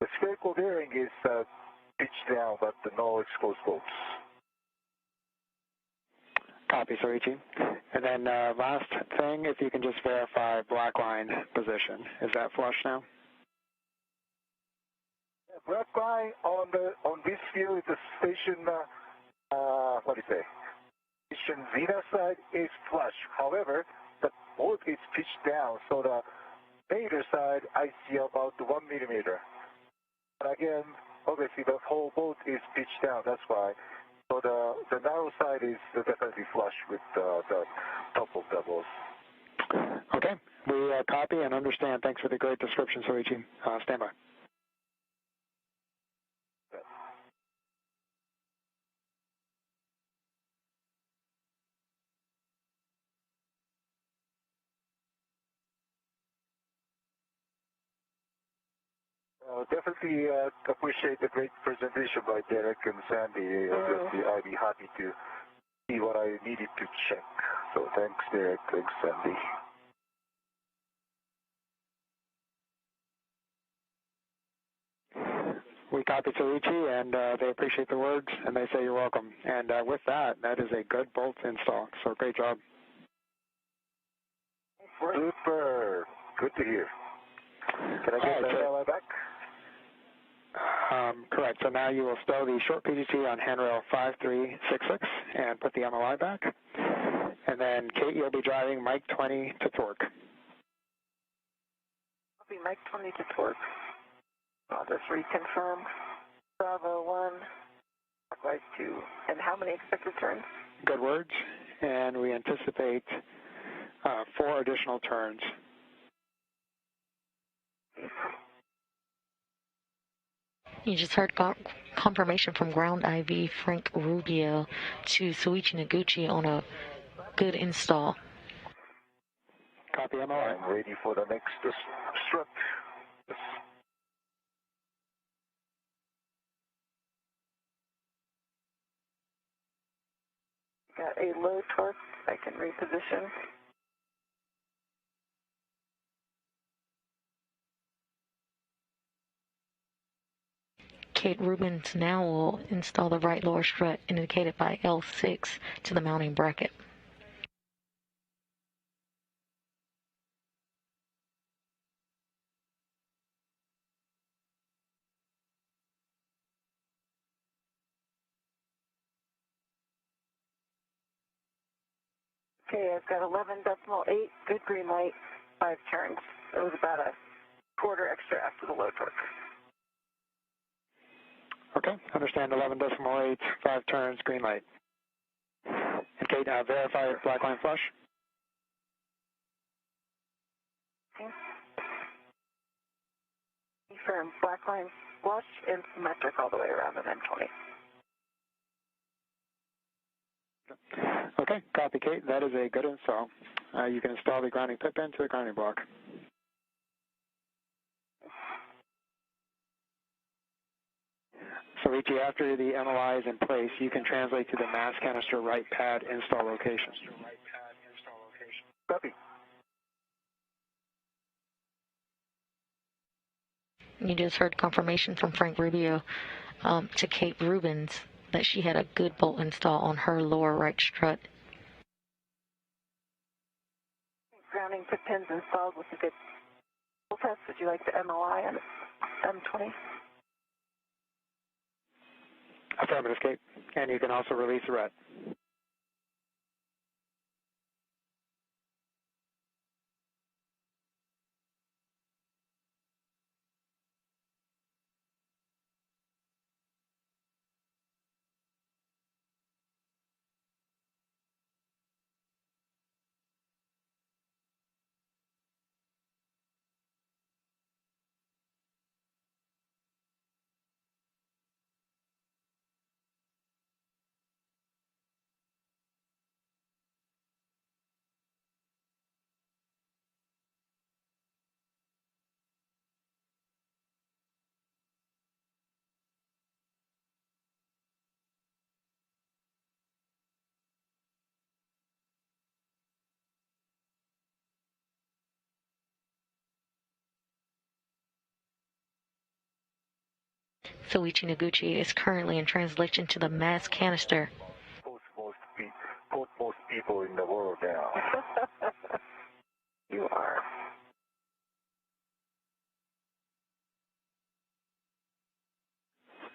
the spherical bearing is pitched down, but no exposed bolts. Copy, Soichi. And then last thing, if you can just verify black line position. Is that flush now? Yeah, black line on this view is the station, what do you say? Station Venus side is flush. However, the bolt is pitched down, so the mater side I see about 1 millimeter. But again, obviously the whole bolt is pitched down, that's why. So the narrow side is definitely flush with the top of the bolts. Okay, we copy and understand. Thanks for the great description, Soichi. Stand by. Definitely appreciate the great presentation by Derek and Sandy. I'd be happy to see what I needed to check. So thanks, Derek. Thanks, Sandy. We copy, Soichi, and they appreciate the words, and they say you're welcome. And with that, that is a good bolt install. So great job. Super. Good to hear. Can I get that LI back? Correct. So now you will stow the short PGT on handrail 5366 and put the MOI back. And then, Kate, you'll be driving Mike 20 to torque. I'll be Mike 20 to torque. I'll just reconfirm. Bravo 1, clockwise 2. And how many expected turns? Good words. And we anticipate 4 additional turns. You just heard confirmation from Ground IV Frank Rubio to Soichi Noguchi on a good install. Copy MOI. I'm ready for the next strut. Yes. Got a low torque. I can reposition. Kate Rubins now will install the right lower strut indicated by L6 to the mounting bracket. Okay, I've got 11.8, good green light, 5 turns. It was about a quarter extra after the low torque. Okay, understand 11.8, 5 turns, green light. Okay, now verify black line flush. Okay. Confirm black line flush and symmetric all the way around the N20. Okay, copy, Kate. That is a good install. You can install the grounding pit pin to the grounding block. Soichi, after the MOI is in place, you can translate to the mass canister right pad install location. Copy. You just heard confirmation from Frank Rubio to Kate Rubins that she had a good bolt install on her lower right strut. Grounding pit pins installed with a good bolt test. Would you like the MOI on M20? Affirmative, Kate. And you can also release the red. Soichi Noguchi is currently in translation to the mass canister. Post most people in the world now. You are.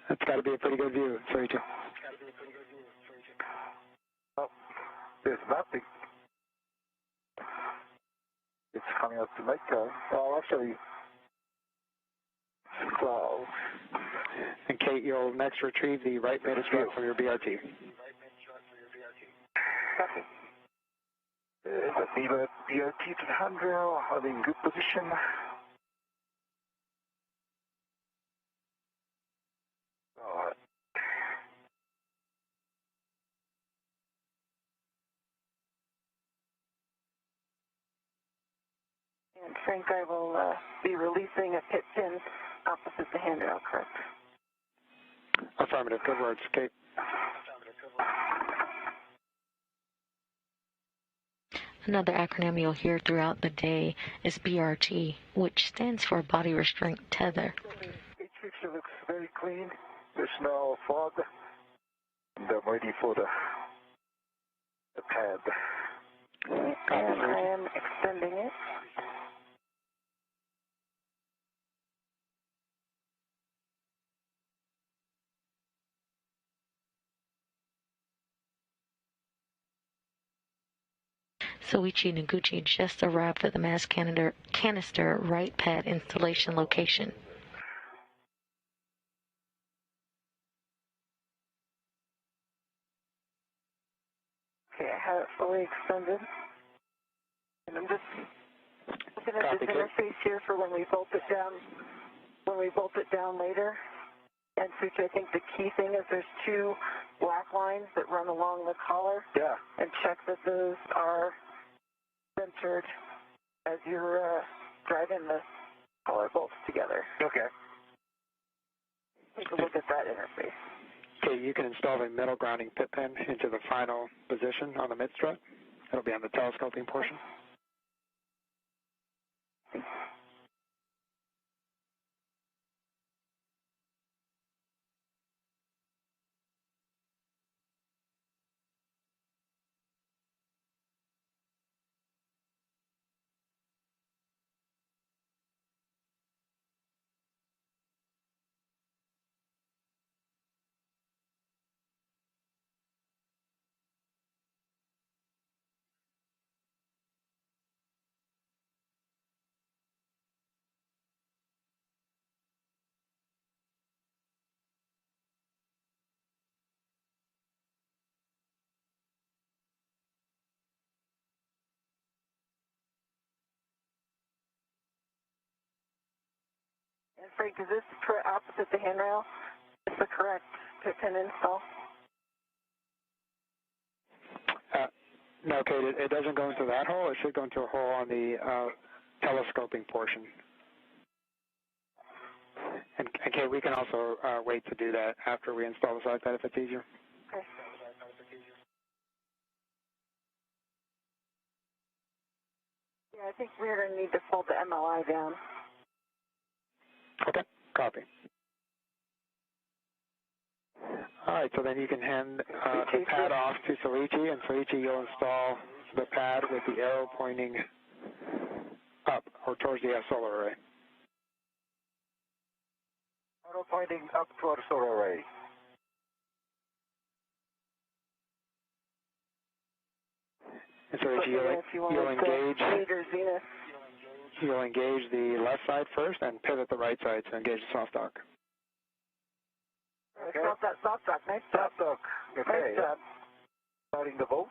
That's got to be a pretty good view, Soichi. Oh, there's nothing. It's coming up to night time. Oh, actually, clouds. And Kate, you'll next retrieve the right beta strut from your BRT. Copy. The BRT to the handrail, in good position. And Frank, I will be releasing a pit pin opposite the handrail, correct? Affirmative. Good words, Kate. Another acronym you'll hear throughout the day is BRT, which stands for Body Restraint Tether. Each picture looks very clean. There's no fog. And I'm ready for the pad. And I am extending it. Soichi Noguchi just arrived at the mass canister right pad installation location. Okay, I have it fully extended. And I'm just looking at this interface here for when we bolt it down later. And Soichi, I think the key thing is there's 2 black lines that run along the collar. Yeah. And check that those are centered as you're driving the color bolts together. Okay. Take a look at that interface. Okay, you can install the middle grounding pit pin into the final position on the mid strut. It'll be on the telescoping portion. And Frank, is this opposite the handrail? Is the correct pit pin install? No, Kate, it doesn't go into that hole. It should go into a hole on the telescoping portion. And Kate, we can also wait to do that after we install the side pad if it's easier. Okay. Yeah, I think we're going to need to fold the MLI down. Okay, copy. All right, so then you can hand the pad off to Soichi, and Soichi, you'll install the pad with the arrow pointing up or towards the solar array. Arrow pointing up toward the solar array. And Soichi, you'll engage the left side first and pivot the right side to engage the soft dock. Okay. Stop that soft dock. Nice job. Soft dock. Okay. Nice job. Starting the boat.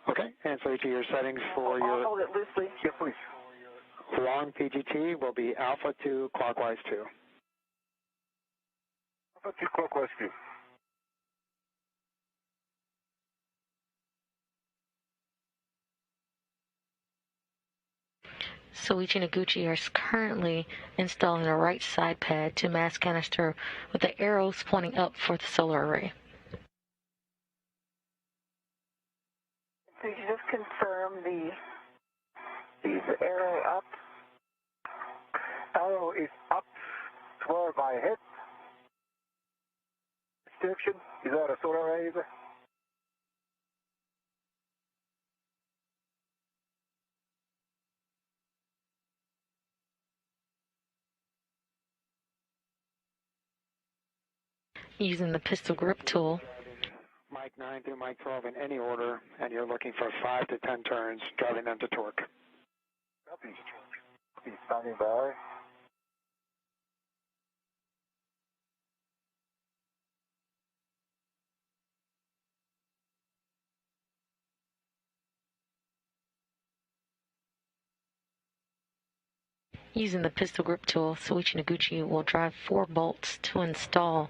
Okay, and Soichi, your settings for I'll hold it loosely. Yeah, please. long PGT will be alpha 2, clockwise 2. Alpha 2, clockwise 2. Soichi and Noguchi are currently installing a right side pad to mass canister with the arrows pointing up for the solar array. So you just confirm the arrow up. Arrow is up toward my head. Direction. Is that a solar array? Using the pistol grip tool, Mike 9 through Mike 12 in any order, and you're looking for 5 to 10 turns, driving them to torque. Copy. Standing by. using the pistol grip tool, Soichi and Noguchi will drive 4 bolts to install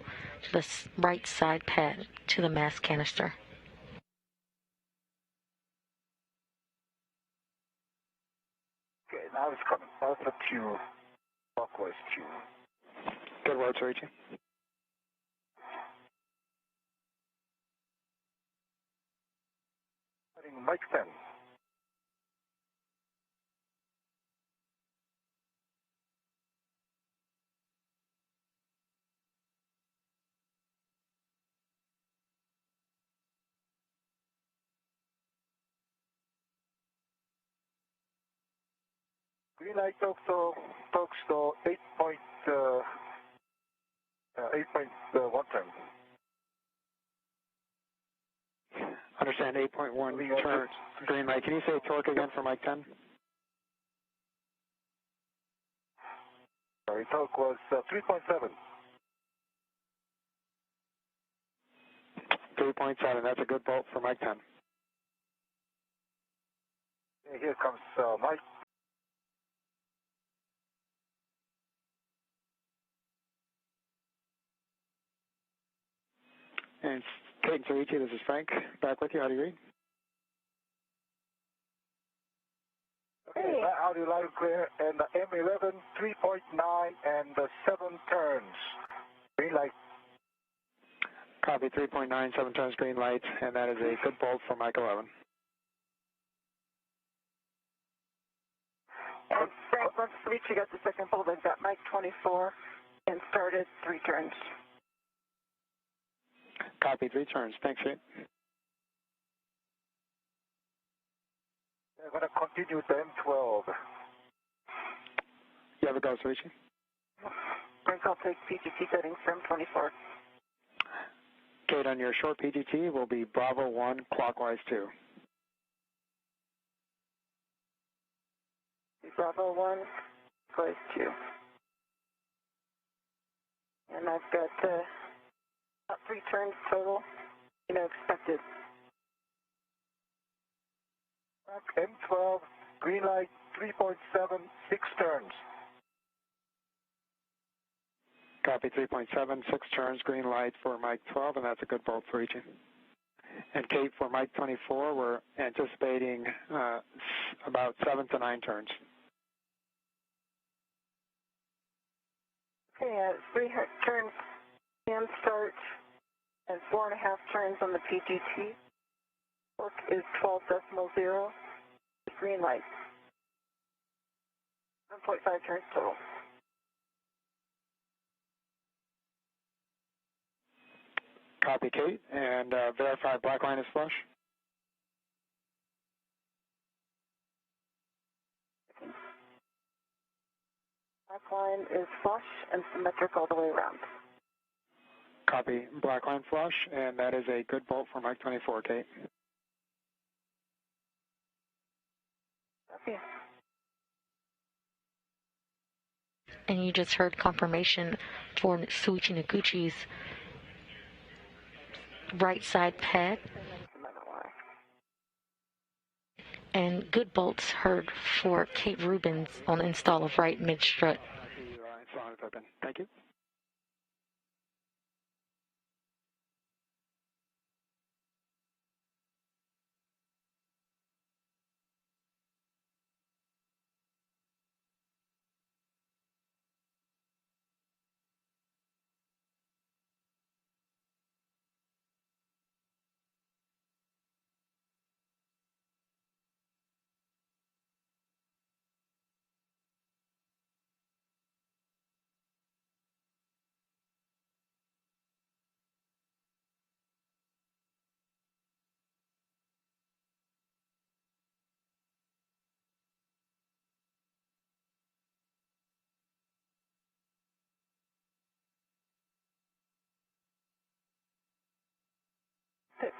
the right side pad to the mass canister. Okay, now it's coming. Alpha 2, clockwise 2. Good work, Soichi. Mike 10. Green light talks to 8.1 turn. Understand 8.1 turns. Green light. Can you say torque again for Mike 10? Sorry, torque was 3.7. 3.7. That's a good bolt for Mike 10. Okay, here comes Mike. And Kate and Soichi, this is Frank. Back with you. How do you read? Okay, audio loud and clear, and the M11 3.9 and the 7 turns. Green light. Copy, 3.9, 7 turns, green light, and that is a good bolt for Mike 11. And Frank, once Soichi got the second bolt, I've got Mike 24 and started 3 turns. Copy, 3 turns. Thanks, Kate. I'm going to continue with the M12. You have a go, Soichi. Frank, I'll take PGT settings from 24. Kate, on your short PGT will be Bravo 1, clockwise 2. Bravo 1, clockwise 2. And I've got about 3 turns total, expected. M12, green light, 3.7, 6 turns. Copy, 3.7, 6 turns, green light for Mike 12, and that's a good bolt for each. And Kate, for Mike 24, we're anticipating about 7 to 9 turns. Okay, 3 turns and start, and 4.5 turns on the PGT. Work is 12.0, green light. 1.5 turns total. Copy, Kate, and verify black line is flush. Black line is flush and symmetric all the way around. Copy, black line flush, and that is a good bolt for Mike 24, Kate. Okay. And you just heard confirmation for Soichi Noguchi's right side pad. And good bolts heard for Kate Rubins on install of right mid strut. Thank you.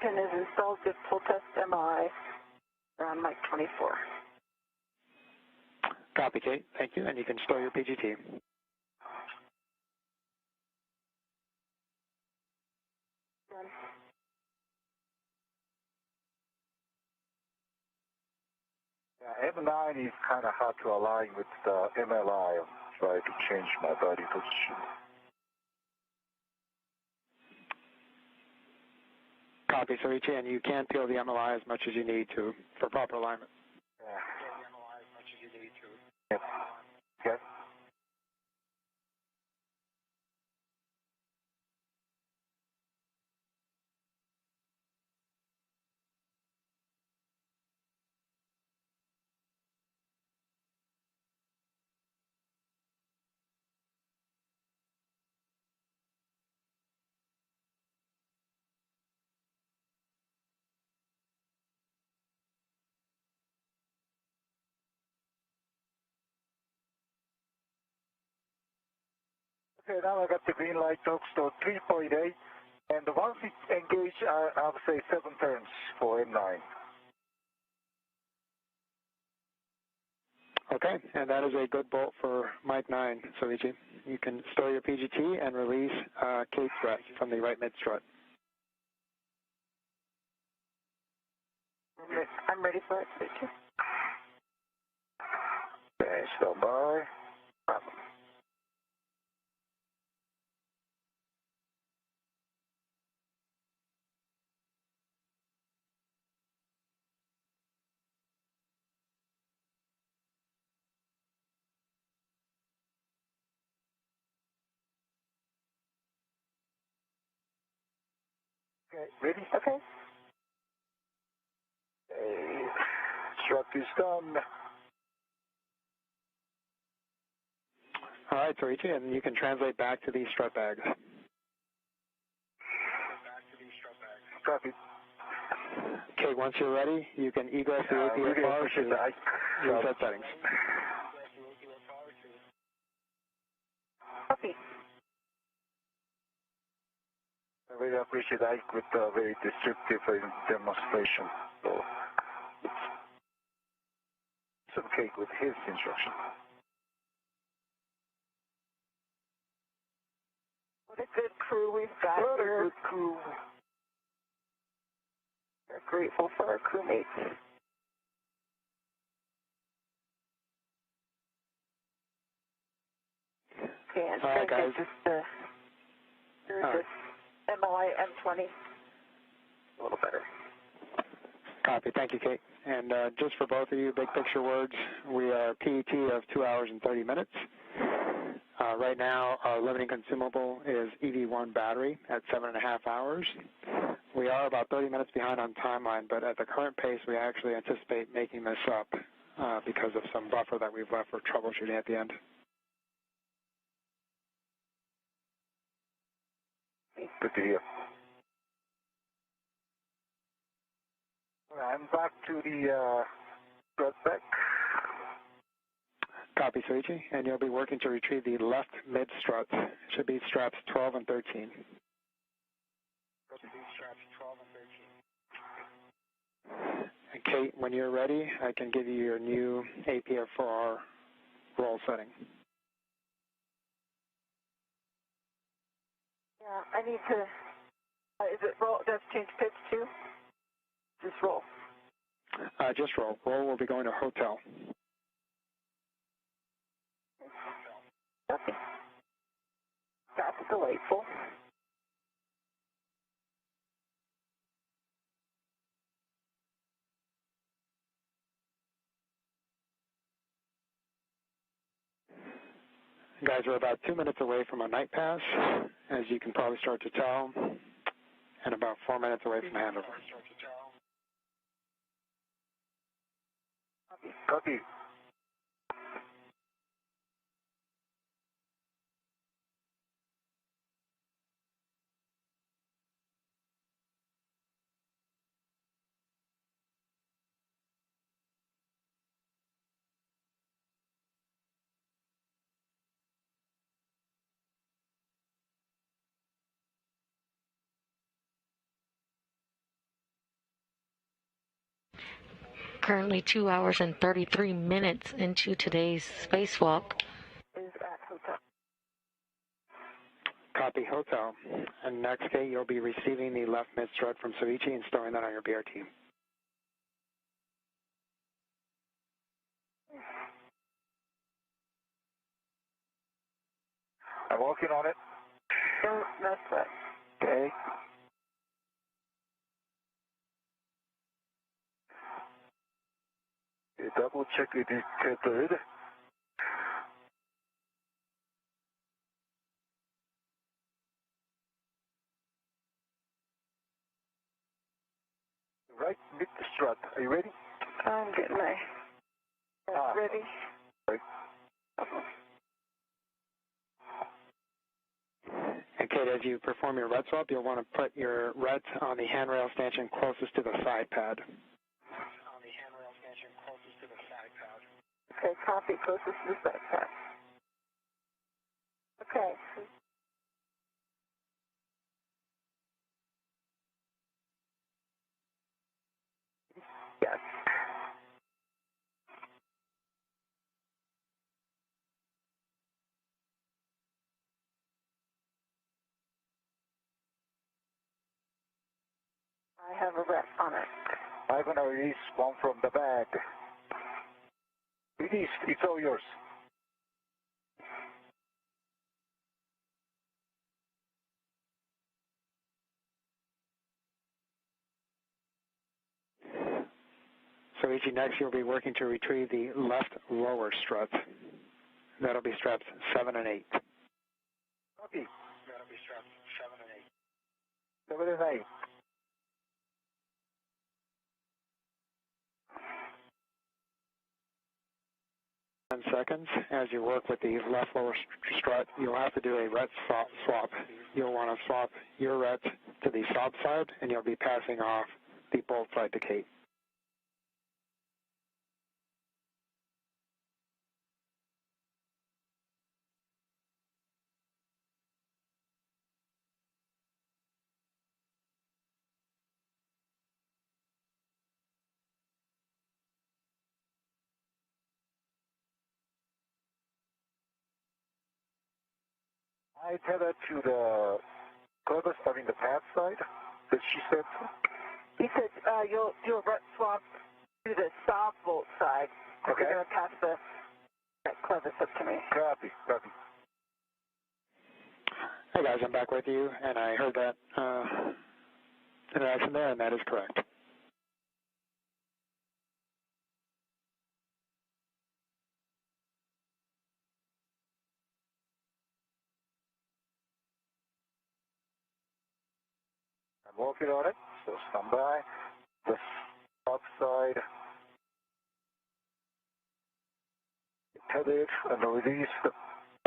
Pin is installed. Good full test MI around Mike 24. Copy, Kate. Thank you, and you can store your PGT. Done. Yeah, M9 is kind of hard to align with the MLI. I'll try to change my body position. Copy, Soichi, and you can peel the MLI as much as you need to for proper alignment. Yeah. Yep. Okay. Okay, now I got the green light, folks, so 3.8, and once it engaged, I'll say 7 turns for M9. Okay, and that is a good bolt for Mike 9, Soichi. You can store your PGT and release Kate strut from the right mid strut. I'm ready for it, Soichi. Okay, stand by. Problem. Ready? Okay. Strut is done. All right, Soichi, and you can translate back to these strut bags. Copy. Okay, once you're ready, you can egress the APFR to reset settings. Copy. I really appreciate Ike with a very descriptive demonstration. So it's okay with his instruction. What a good crew we've got What a here. good crew. We're grateful for our crewmates. Okay, and All right, guys. just this MLI M20. A little better. Copy. Thank you, Kate. And just for both of you, big picture words, we are PET of 2 hours and 30 minutes. Right now, our limiting consumable is EV1 battery at 7.5 hours. We are about 30 minutes behind on timeline, but at the current pace, we actually anticipate making this up because of some buffer that we've left for troubleshooting at the end. Good to hear. I'm back to the strut back. Copy, Soichi, and you'll be working to retrieve the left mid struts. It should be straps 12 and 13. And Kate, when you're ready, I can give you your new APFR roll setting. Yeah, I need to, is it roll, does change pitch too? Just roll. Just roll. Roll will be going to hotel. Okay. That's delightful. Guys, we're about 2 minutes away from a night pass, as you can probably start to tell, and about 4 minutes away from handover. Copy. Currently 2 hours and 33 minutes into today's spacewalk. Is at hotel. Copy, hotel. And next, Kate, you'll be receiving the left mid strut from Soichi and storing that on your BRT. I'm working on it. Don't mess with. Okay. Double check it is tethered. Right mid strut. Are you ready? I'm getting my ready. Right. And Kate, as you perform your red swap, you'll want to put your red on the handrail stanchion closest to the side pad. Okay, copy, closest to the side pad. Okay. Yes. I have a rep on it. I'm going to release one from the bag. Release. It's all yours. Soichi, next you'll be working to retrieve the left lower strut. That'll be straps 7 and 8. Copy. That'll be straps 7 and 8. 7 and 8. seconds. As you work with the left lower strut, you'll have to do a ret swap. You'll want to swap your ret to the sob side, and you'll be passing off the bolt side to Kate. I tether to the clevis, the pad side that she said. He said you'll do a ret swap to the soft bolt side. Okay. You're going to pass that clevis up to me. Copy. Hey guys, I'm back with you, and I heard that interaction there, and that is correct. I'm working on it, so stand by. The top side. Tether it and release the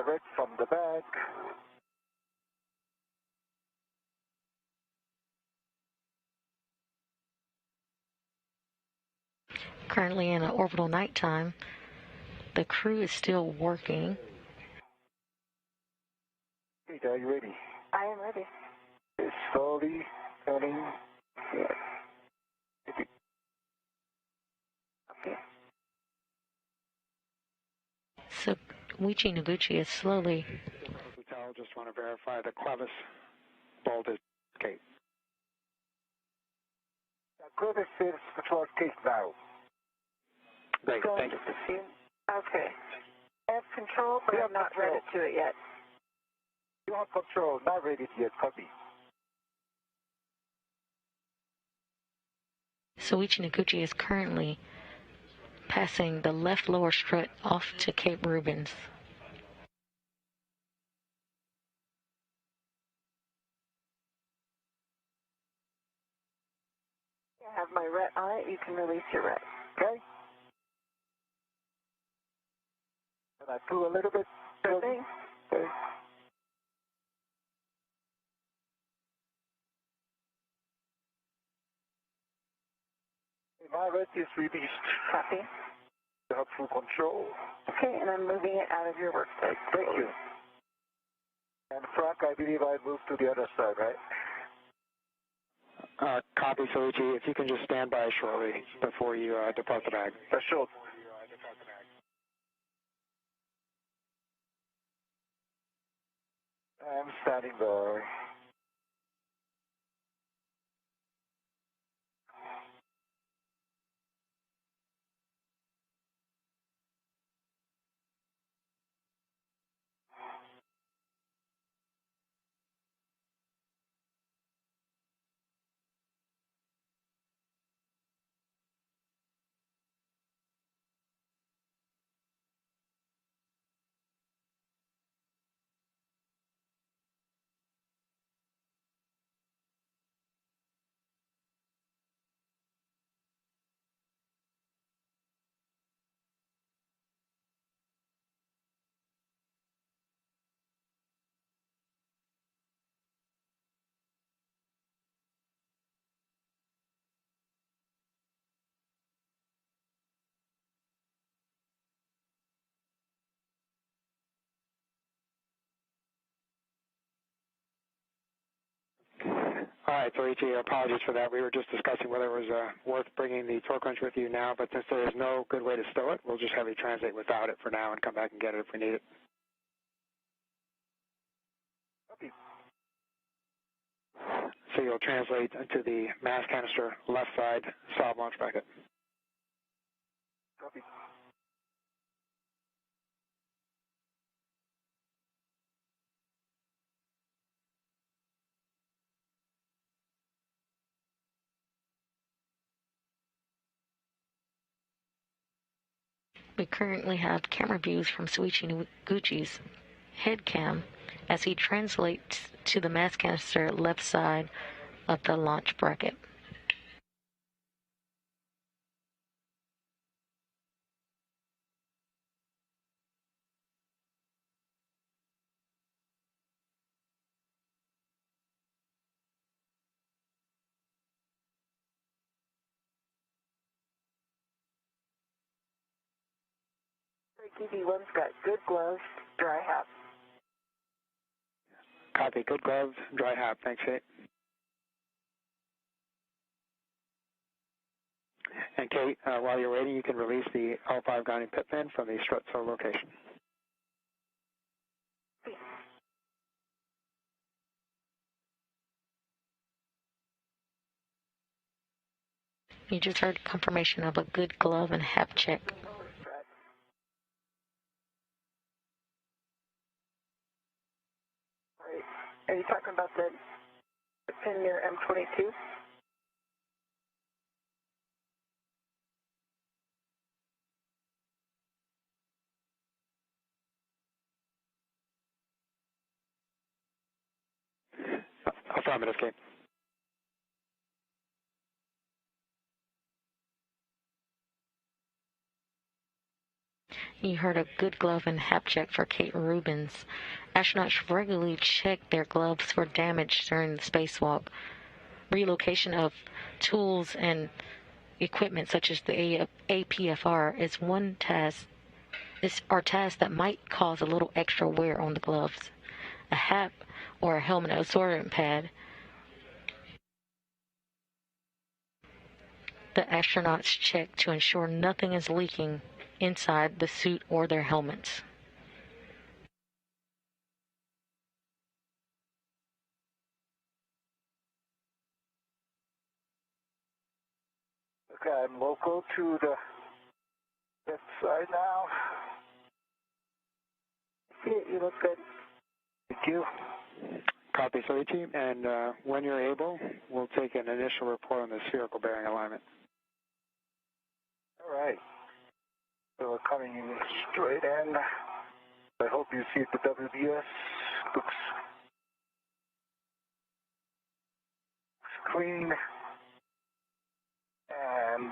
red from the back. Currently in an orbital nighttime, the crew is still working. Kate, are you ready? I am ready. It's slowly turning. Okay. So Soichi Noguchi is slowly. Hotel, just want to verify the clevis bolt is Kate. Clevis is towards Kate now. Great, thank you. Okay. I have control, but I'm not ready to it yet. You have control, not ready yet, copy. Soichi Noguchi is currently passing the left lower strut off to Cape Rubins. I have my ret on it. You can release your ret. Okay? And I pull a little bit. Sure thing. Okay. My ret is released. Copy. You have full control. Okay, and I'm moving it out of your work site. Thank you. And Frank, I believe I moved to the other side, right? Copy, Soichi. If you can just stand by shortly before you depart the bag. Sure. I'm standing by. All right, Soichi, apologies for that. We were just discussing whether it was worth bringing the torque wrench with you now, but since there is no good way to stow it, we'll just have you translate without it for now and come back and get it if we need it. Copy. So you'll translate to the mass canister left side solid launch bracket. Copy. We currently have camera views from Soichi Noguchi's head cam as he translates to the mass canister left side of the launch bracket. EV1's got good gloves, dry hat. Copy. Good gloves, dry hat. Thanks, Kate. And Kate, while you're waiting, you can release the L5 grounding pit pin from the strut cell location. You just heard confirmation of a good glove and hap check. Right. Are you talking about the pin near M22? Affirmative, Kate. You heard a good glove and hap check for Kate Rubins. Astronauts should regularly check their gloves for damage during the spacewalk. Relocation of tools and equipment such as the APFR is one task. Are tasks that might cause a little extra wear on the gloves. A hap or a helmet absorbent pad. The astronauts check to ensure nothing is leaking inside the suit or their helmets. Okay, I'm local to the left side now. You look good. Thank you. Copy, Soichi. And when you're able, we'll take an initial report on the spherical bearing alignment. All right. So we're coming in straight in. I hope you see the WBS. Looks clean. And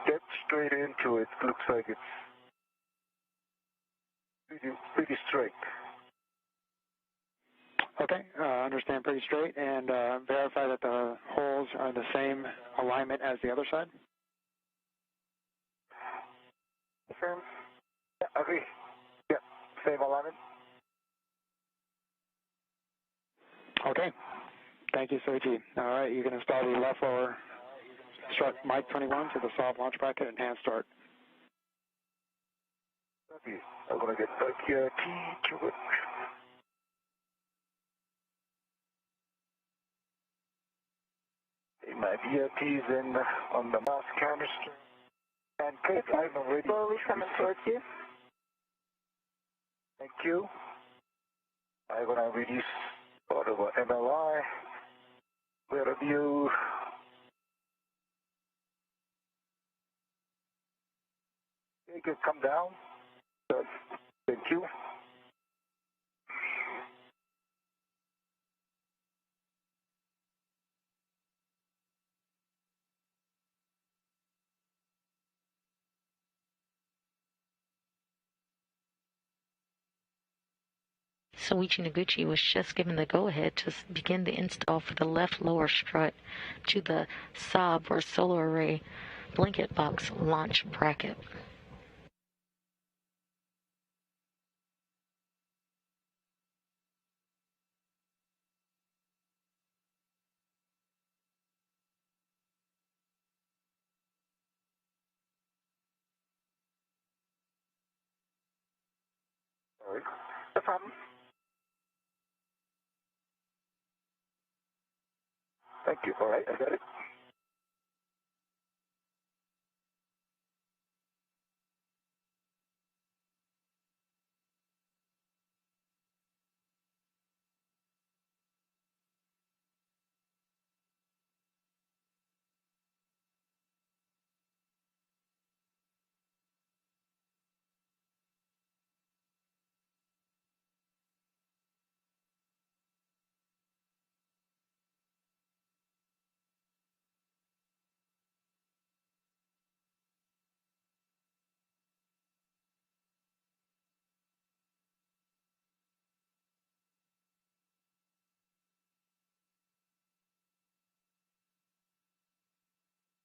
step straight into it. Looks like it's pretty straight. Okay, understand pretty straight, and verify that the holes are the same alignment as the other side. Confirm. Yeah, agree. Yeah, same alignment. Okay, thank you, Soichi. All right, you can install the left lower strut mic 21 to the soft launch bracket and hand start. Okay, I'm going to get back here to it. My VIP's in on the mouse canister. And Kate, I'm already Slowly coming towards you. Thank you. I'm going to release all of our MLI. Clear view. You can come down. Good. Thank you. Soichi Noguchi was just given the go-ahead to begin the install for the left lower strut to the SOB or solar array blanket box launch bracket. All right. No problem. Thank you. All right, I got it.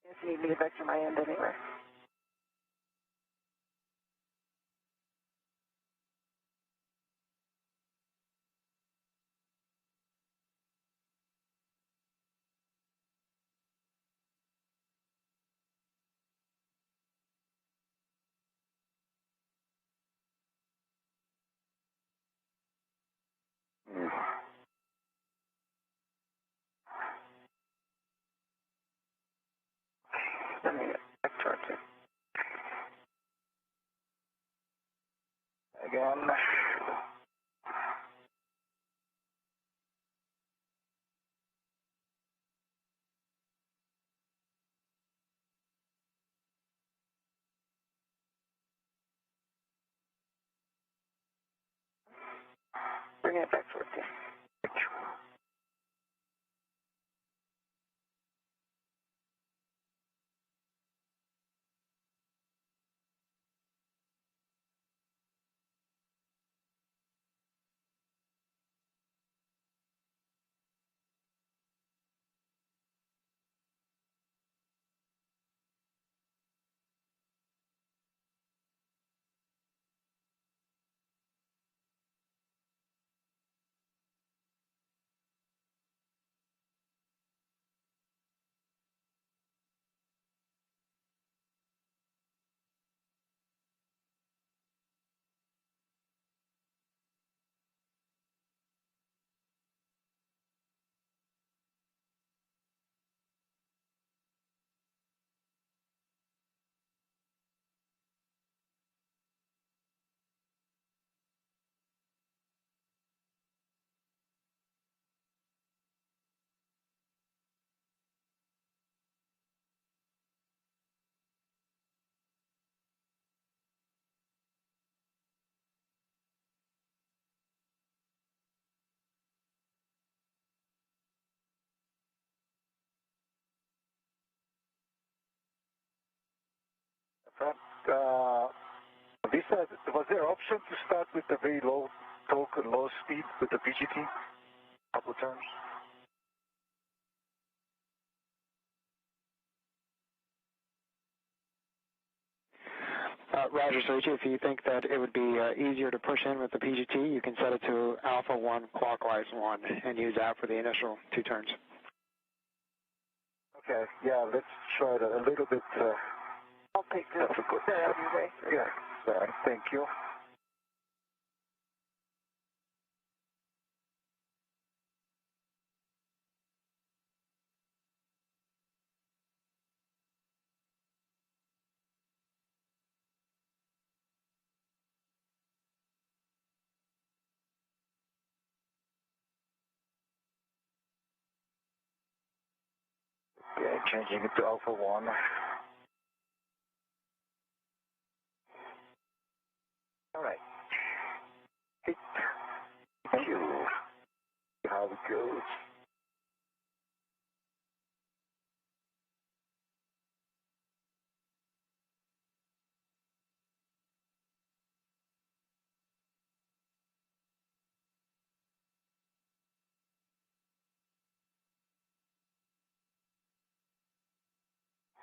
If you need me to vector my end anywhere. again. Bring it back towards you. Was there option to start with the very low torque and low speed with the PGT? Couple turns. Roger, Soichi, if you think that it would be easier to push in with the PGT, you can set it to alpha 1, clockwise 1, and use that for the initial 2 turns. Okay, yeah, let's try it a little bit. I'll take this out of your way. Yeah, sorry, thank you. Okay, changing it to alpha 1. All right. Hit. Q. How it goes.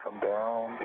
Come down.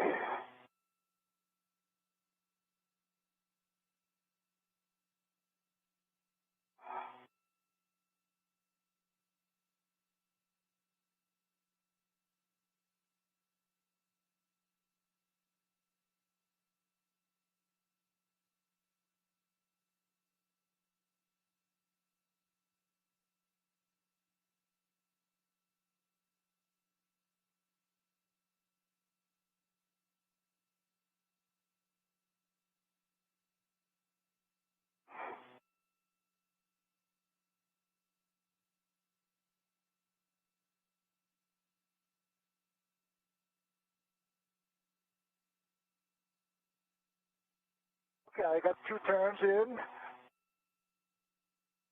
Okay, I got 2 turns in.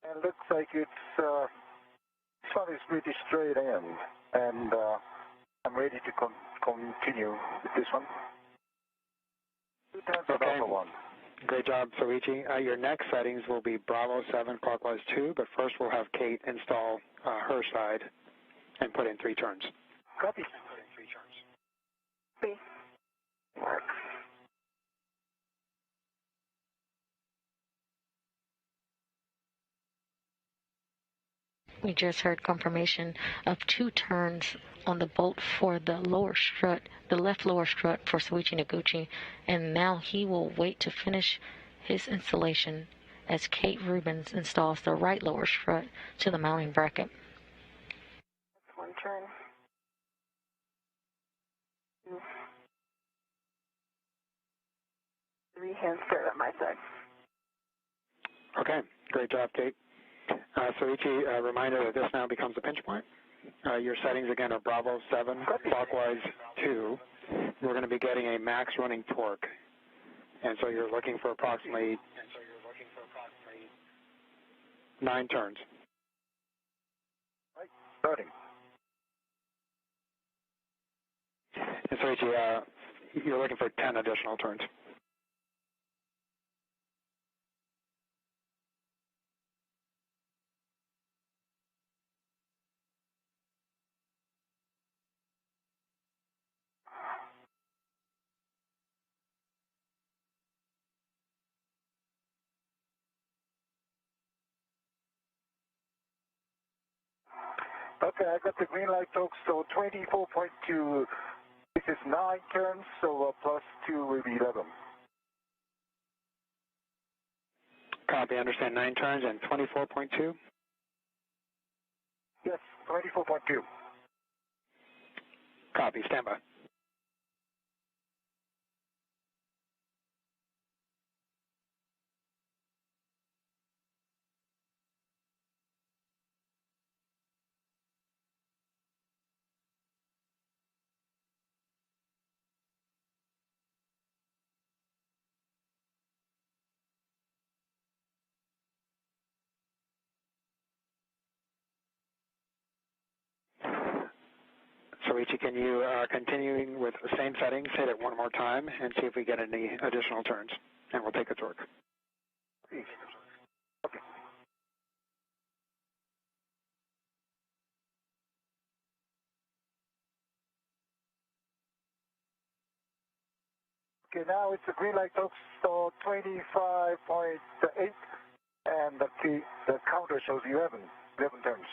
And looks like it's, this one is pretty straight in. And I'm ready to continue with this one. 2 turns of alpha 1. Great job, Soichi. Your next settings will be Bravo 7, clockwise 2, but first we'll have Kate install her side and put in 3 turns. Copy. Put in 3 turns. B. Mark. We just heard confirmation of 2 turns on the bolt for the lower strut, the left lower strut for Soichi Noguchi, and now he will wait to finish his installation as Kate Rubins installs the right lower strut to the mounting bracket. That's 1 turn. 2. 3 hand start on my side. Okay, great job, Kate. Soichi, a reminder that this now becomes a pinch point. Your settings again are Bravo 7, clockwise 2. We're going to be getting a max running torque, and so you're looking for approximately 9 turns. Right, starting. And Soichi, you're looking for 10 additional turns. Okay, I got the green light, folks. So 24.2. This is 9 turns, so plus 2 will be 11. Copy, understand 9 turns and 24.2? Yes, 24.2. Copy, stand by. Soichi, can you, continuing with the same settings, hit it one more time and see if we get any additional turns, and we'll take a torque. Okay. Okay, now it's a green light, folks. So 25.8, and the counter shows 11 turns.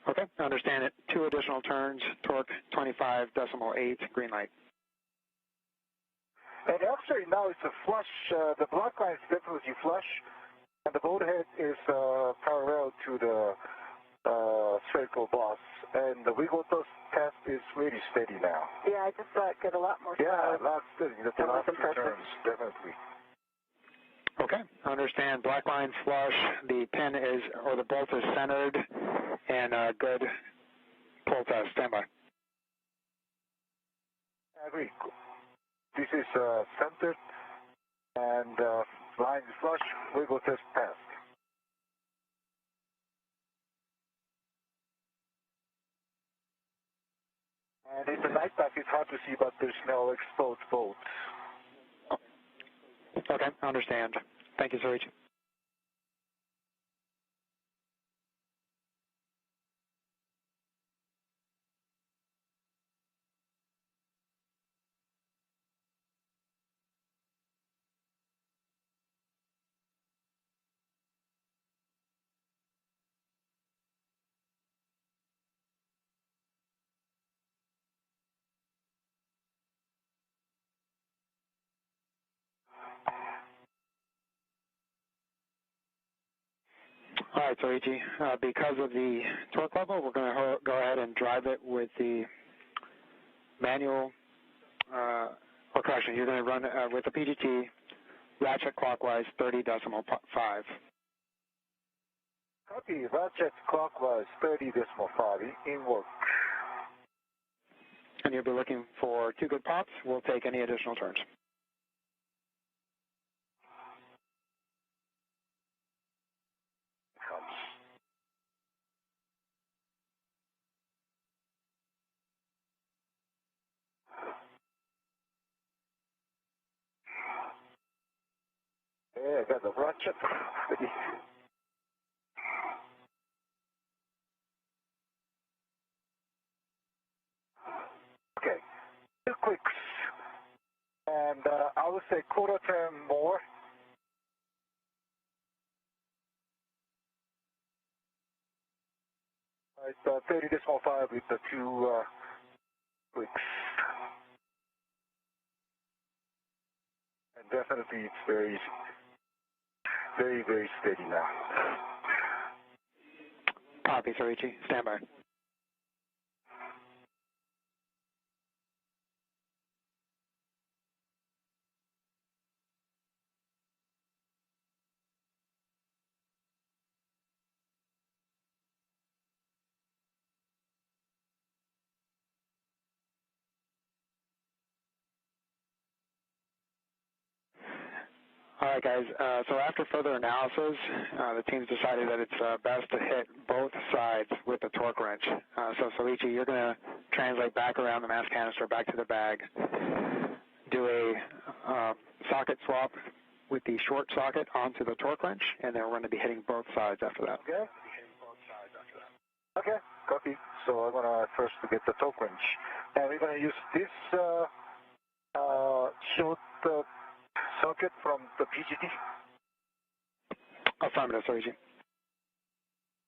Okay, understand it. 2 additional turns, torque 25.8, green light. And actually now it's a flush, the block line is definitely flush, and the boat head is parallel to the spherical boss, and the wiggle test is really steady now. Yeah, I just saw it get a lot more Yeah, solid. a lot steady. The That was last 2 impressive. turns, definitely. Okay, understand. Black line flush, the pin is, or the bolt is centered, and good pull test. Stand by. I agree. This is centered, and line is flush, wiggle test passed. And in the night pack, it's hard to see, but there's no exposed boat. Okay, understand. Thank you, Soichi. All right, Soichi, because of the torque level, we're going to go ahead and drive it with the manual, or correction, you're going to run with the PGT, ratchet clockwise 30.5. Copy, ratchet clockwise 30.5 in work. And you'll be looking for 2 good pops. We'll take any additional turns. Yeah, I got the ratchet. Okay, 2 clicks. And I would say quarter turn more. It's 30.5 with the 2 clicks. And definitely it's very, very steady now. Copy, Soichi. Stand by. All right, guys. So after further analysis, the team's decided that it's best to hit both sides with the torque wrench. So Soichi, you're going to translate back around the mass canister back to the bag, do a socket swap with the short socket onto the torque wrench, and then we're going to be hitting both sides after that. Okay. Okay, copy. So I'm going to first get the torque wrench. And we're going to use this short socket from the PGT. Affirmative, Soichi.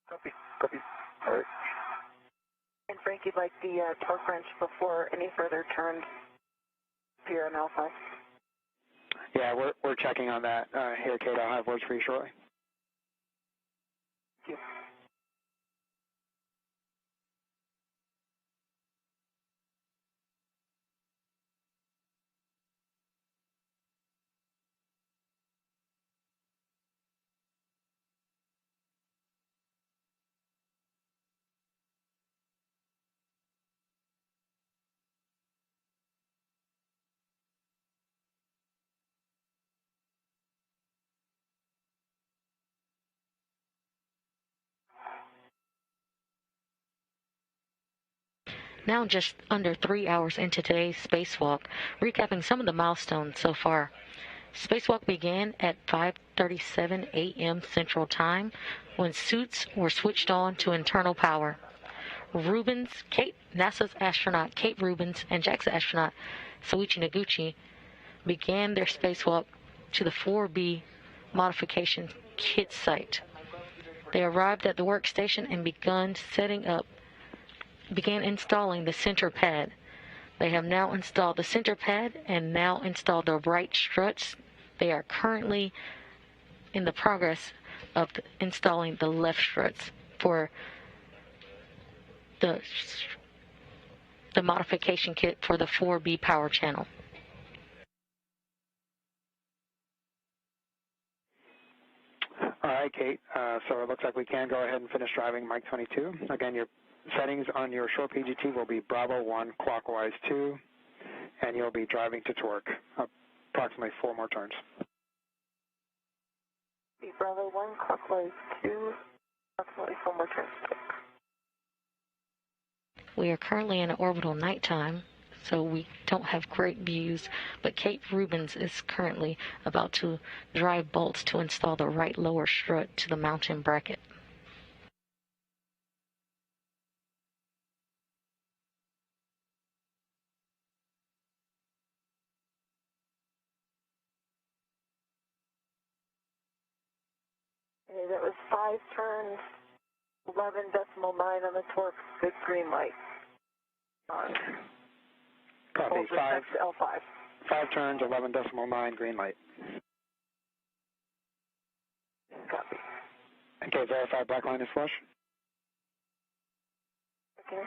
Copy, copy. All right. And Frank, you'd like the torque wrench before any further turns here in Alpha? Yeah, we're checking on that here, Kate. I'll have words for you shortly. Thank you. Now just under 3 hours into today's spacewalk, recapping some of the milestones so far. Spacewalk began at 5:37 a.m. Central Time when suits were switched on to internal power. NASA's astronaut Kate Rubins and JAXA astronaut Soichi Noguchi began their spacewalk to the 4B modification kit site. They arrived at the workstation and began installing the center pad. They have now installed the center pad and now installed the right struts. They are currently in the progress of installing the left struts for the modification kit for the 4B power channel. All right, Kate. So it looks like we can go ahead and finish driving Mike 22. Again, your settings on your short PGT will be Bravo 1 clockwise 2, and you'll be driving to torque, approximately 4 more turns. Bravo 1 clockwise 2, approximately 4 more turns. We are currently in orbital nighttime, so we don't have great views, but Kate Rubins is currently about to drive bolts to install the right lower strut to the mounting bracket. Okay, that was 5 turns, 11.9 on the torque, big green light. Copy. 5 L5. 5 turns, 11.9 green light. Copy. Okay, verify black line is flush. Okay.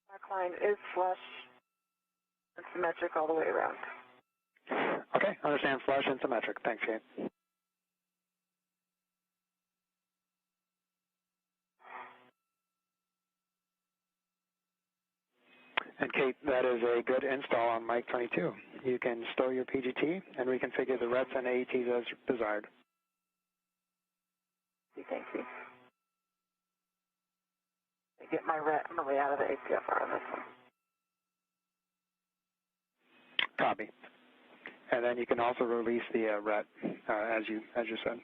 Black line is flush and symmetric all the way around. Okay, understand flush and symmetric. Thanks, Kate. And Kate, that is a good install on Mike 22. You can stow your PGT and reconfigure the RETs and AETs as desired. Thank you. I get my RET on the way out of the APFR on this one. Copy. And then you can also release the RET, as you said.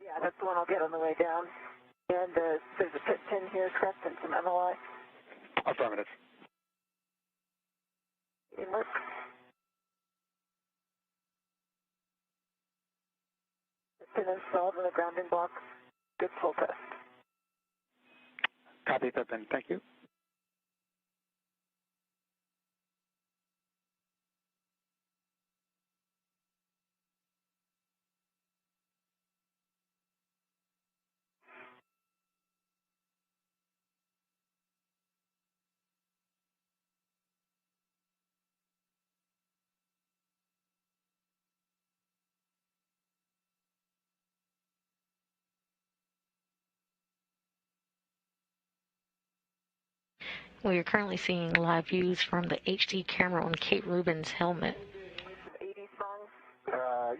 Yeah, that's the one I'll get on the way down. And there's a pit pin here, correct, and some MLI. Affirmative. Teamwork. Pin installed in the grounding block. Good full test. Copy, Pippin. Thank you. We are currently seeing live views from the HD camera on Kate Rubins' helmet. 80 songs?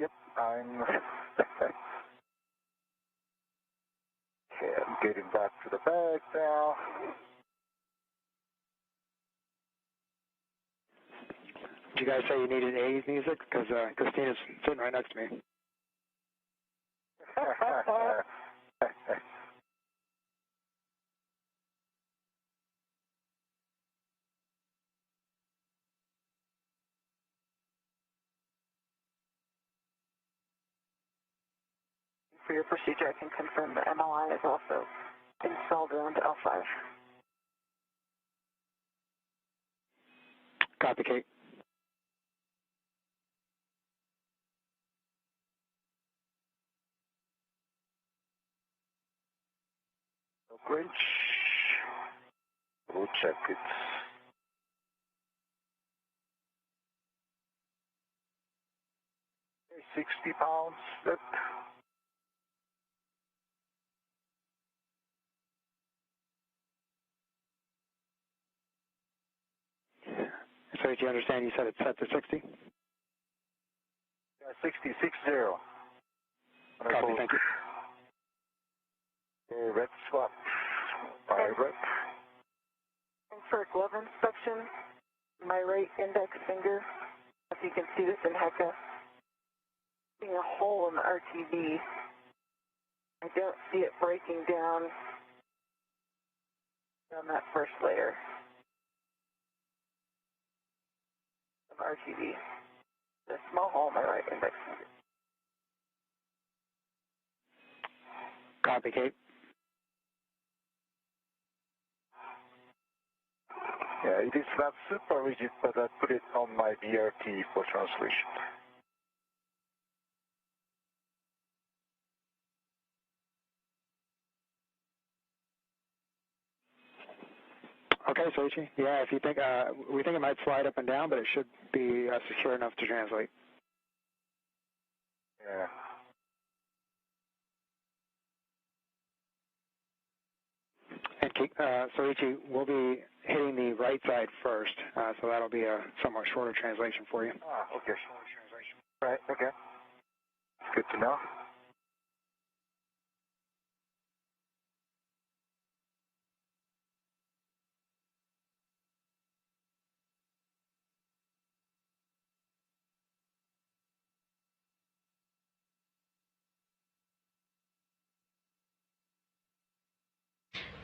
Yep, I'm... Okay, I'm getting back to the bag now. Did you guys say you needed 80s music? Because Christina's sitting right next to me. For your procedure, I can confirm the MLI is also installed around L5. Copy, Kate. Wrench. We'll check it. Okay, 60 pounds. That. So did you understand you said it's set to 60? Yeah, 60. Copy, thank you. Okay, red swap. By red. And for glove inspection, my right index finger, if you can see this in HECA, seeing a hole in the RTV. I don't see it breaking down on that first layer of RTV. A small hole in my right index finger. Copy, Kate. Yeah, it is not super rigid, but I put it on my BRT for translation. Okay, Soichi. Yeah, if you think, we think it might slide up and down, but it should be secure enough to translate. Yeah. And Soichi, we'll be hitting the right side first, so that'll be a somewhat shorter translation for you. Ah, okay. Right, okay. It's good to know.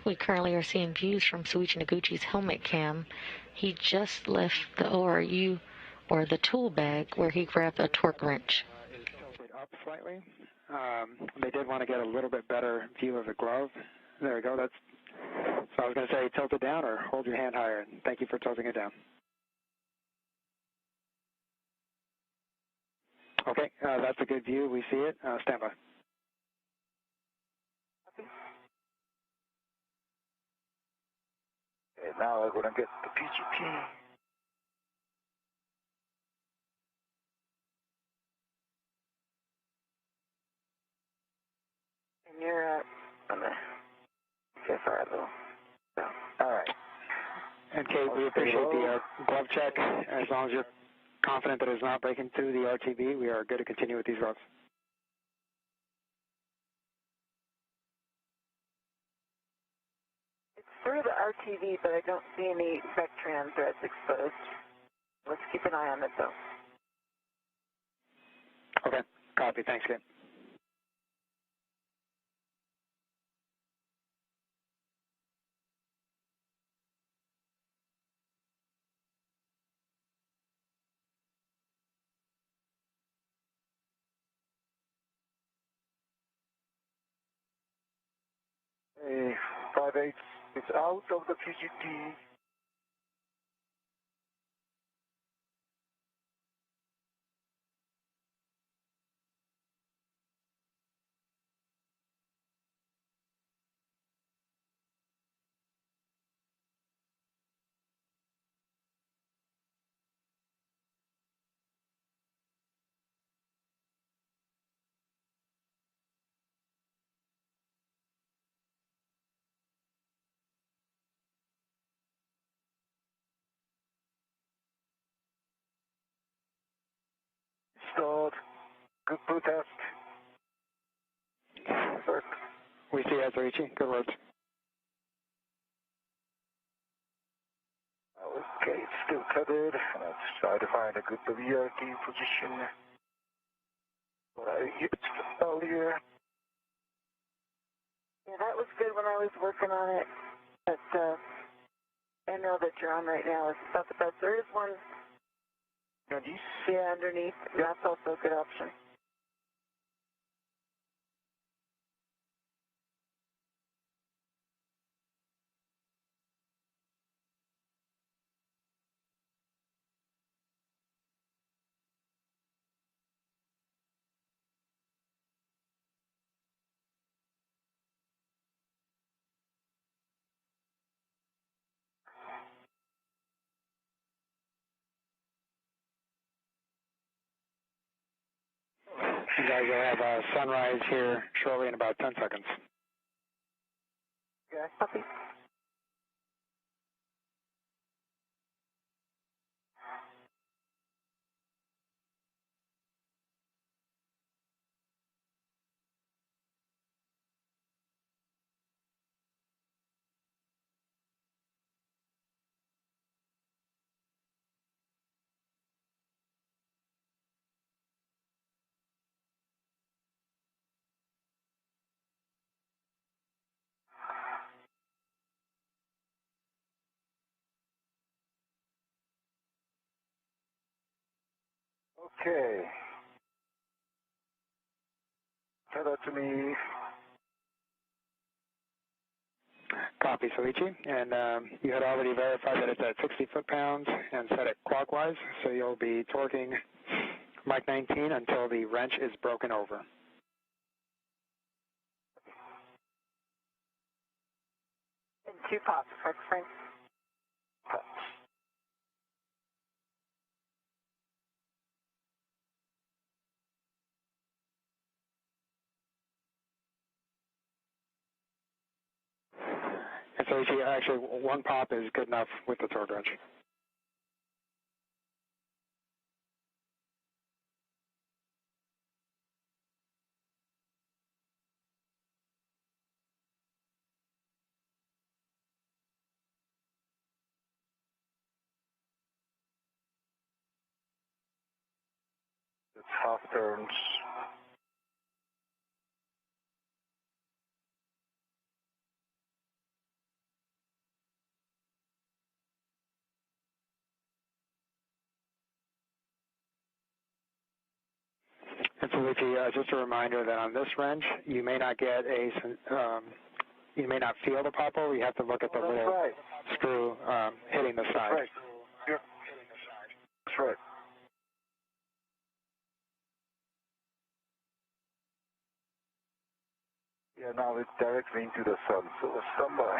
We currently are seeing views from Soichi Noguchi's helmet cam. He just left the ORU, or the tool bag, where he grabbed a torque wrench. Is tilted up slightly. They did want to get a little bit better view of the glove. There we go. So I was going to say tilt it down or hold your hand higher. Thank you for tilting it down. Okay, that's a good view. We see it. Stand by. Okay, now I'm going to get the PGT. And you're on the CFR level. So. All right. And Kate, we appreciate the glove check. As long as you're confident that it's not breaking through the RTB, we are good to continue with these gloves. It's through the RTV, but I don't see any Vectran threads exposed. Let's keep an eye on it, though. Okay, copy. Thanks, Kate. Hey, 5/8, it's out of the PGT. installed. Good blue test. Work. We see you, Soichi. Good work. Okay, it's still tethered. Let's try to find a good VRT position. What I used earlier. Yeah, that was good when I was working on it. But I know that you're on right now. It's about the best. There is one. Underneath? Yeah, underneath. That's also a good option. You guys will have sunrise here shortly in about 10 seconds. Yeah, copy. Okay. Tell that to me. Copy, Soichi. And you had already verified that it's at 60 foot-pounds and set it clockwise, so you'll be torquing Mach 19 until the wrench is broken over. And 2 pops, correct, Frank? Pops. And Soichi, actually, 1 pop is good enough with the torque wrench. It's half turns. And Soichi, just a reminder that on this wrench, you may not get you may not feel the popple. You have to look at the little screw hitting the side. That's right. Yep. That's right. Yeah, now it's directly into the sun, so stand by.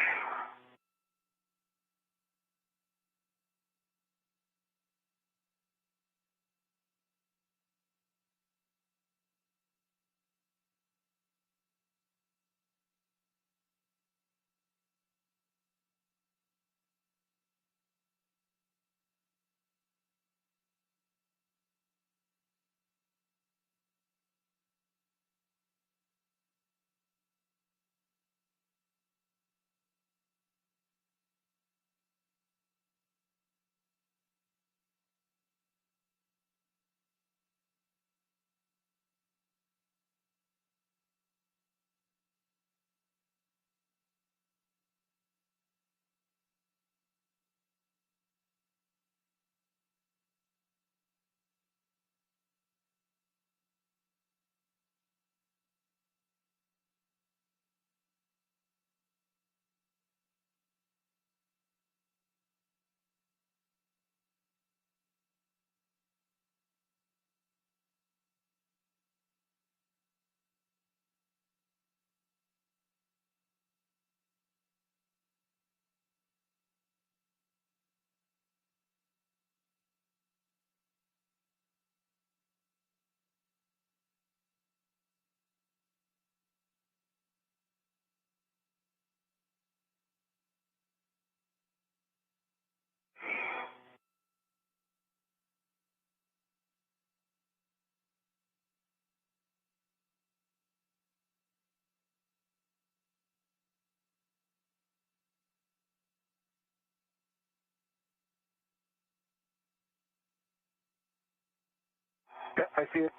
I see it.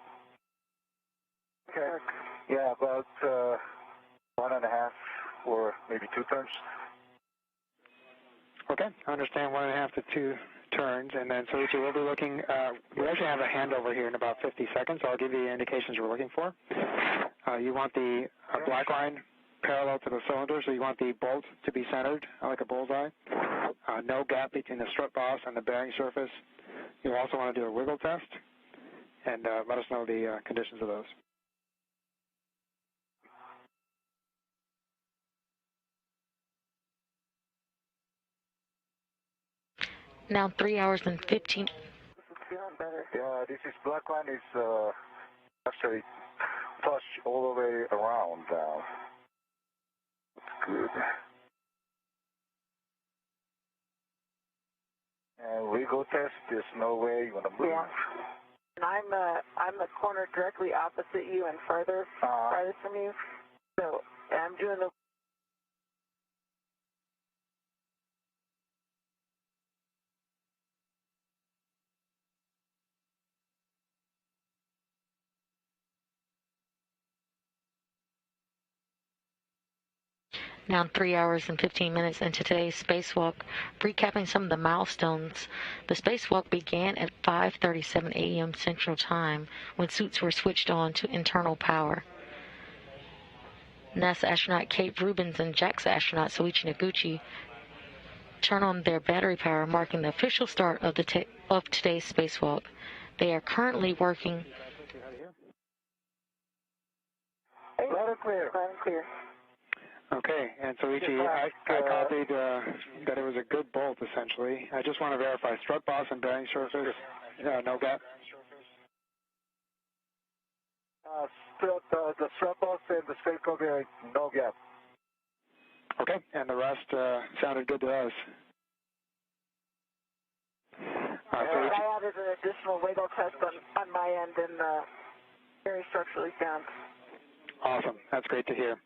Okay. Yeah, about 1.5 or maybe 2 turns. Okay, I understand 1.5 to 2 turns, and then Soichi, we'll be looking, we actually have a handover here in about 50 seconds, so I'll give you the indications we're looking for. You want the black line parallel to the cylinder, so you want the bolt to be centered like a bullseye. No gap between the strut boss and the bearing surface. You'll also want to do a wiggle test, and let us know the conditions of those. Now 3 hours and 15. Feeling better. Yeah, this is black line is actually touched all the way around now. Good. And wiggle test, there's no way you want to move. Yeah. And I'm the corner directly opposite you and farthest from you. So I'm doing the. Now 3 hours and 15 minutes into today's spacewalk, recapping some of the milestones. The spacewalk began at 5:37 a.m. Central Time when suits were switched on to internal power. NASA astronaut Kate Rubins and JAXA astronaut Soichi Noguchi turn on their battery power, marking the official start of today's spacewalk. They are currently working. Loud and clear. Loud and clear. Okay, and Soichi, I copied that it was a good bolt, essentially. I just want to verify strut boss and bearing surface, no gap. The strut boss and the straight core bearing, no gap. Okay, and the rest sounded good to us. I added an additional wiggle test on my end and very structurally sound. Awesome, that's great to hear.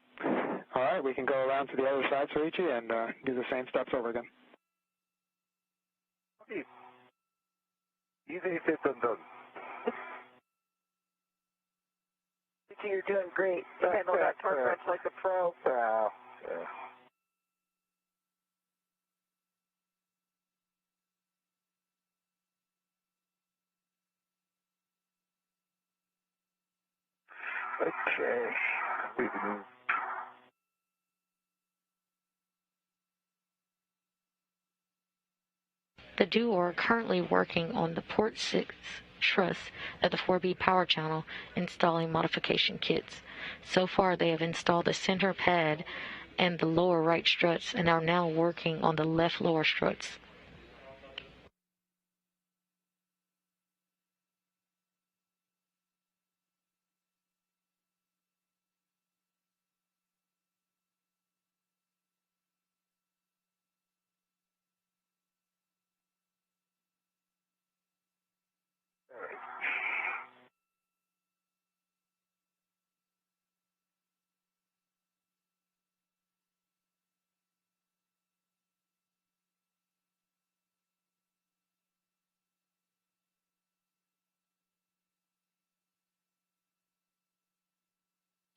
All right, we can go around to the other side, Soichi, and do the same steps over again. Easy said than done. You're doing great. You handle that torque wrench like a pro. Yeah. Okay. The duo are currently working on the Port 6 truss at the 4B power channel, installing modification kits. So far, they have installed the center pad and the lower right struts and are now working on the left lower struts.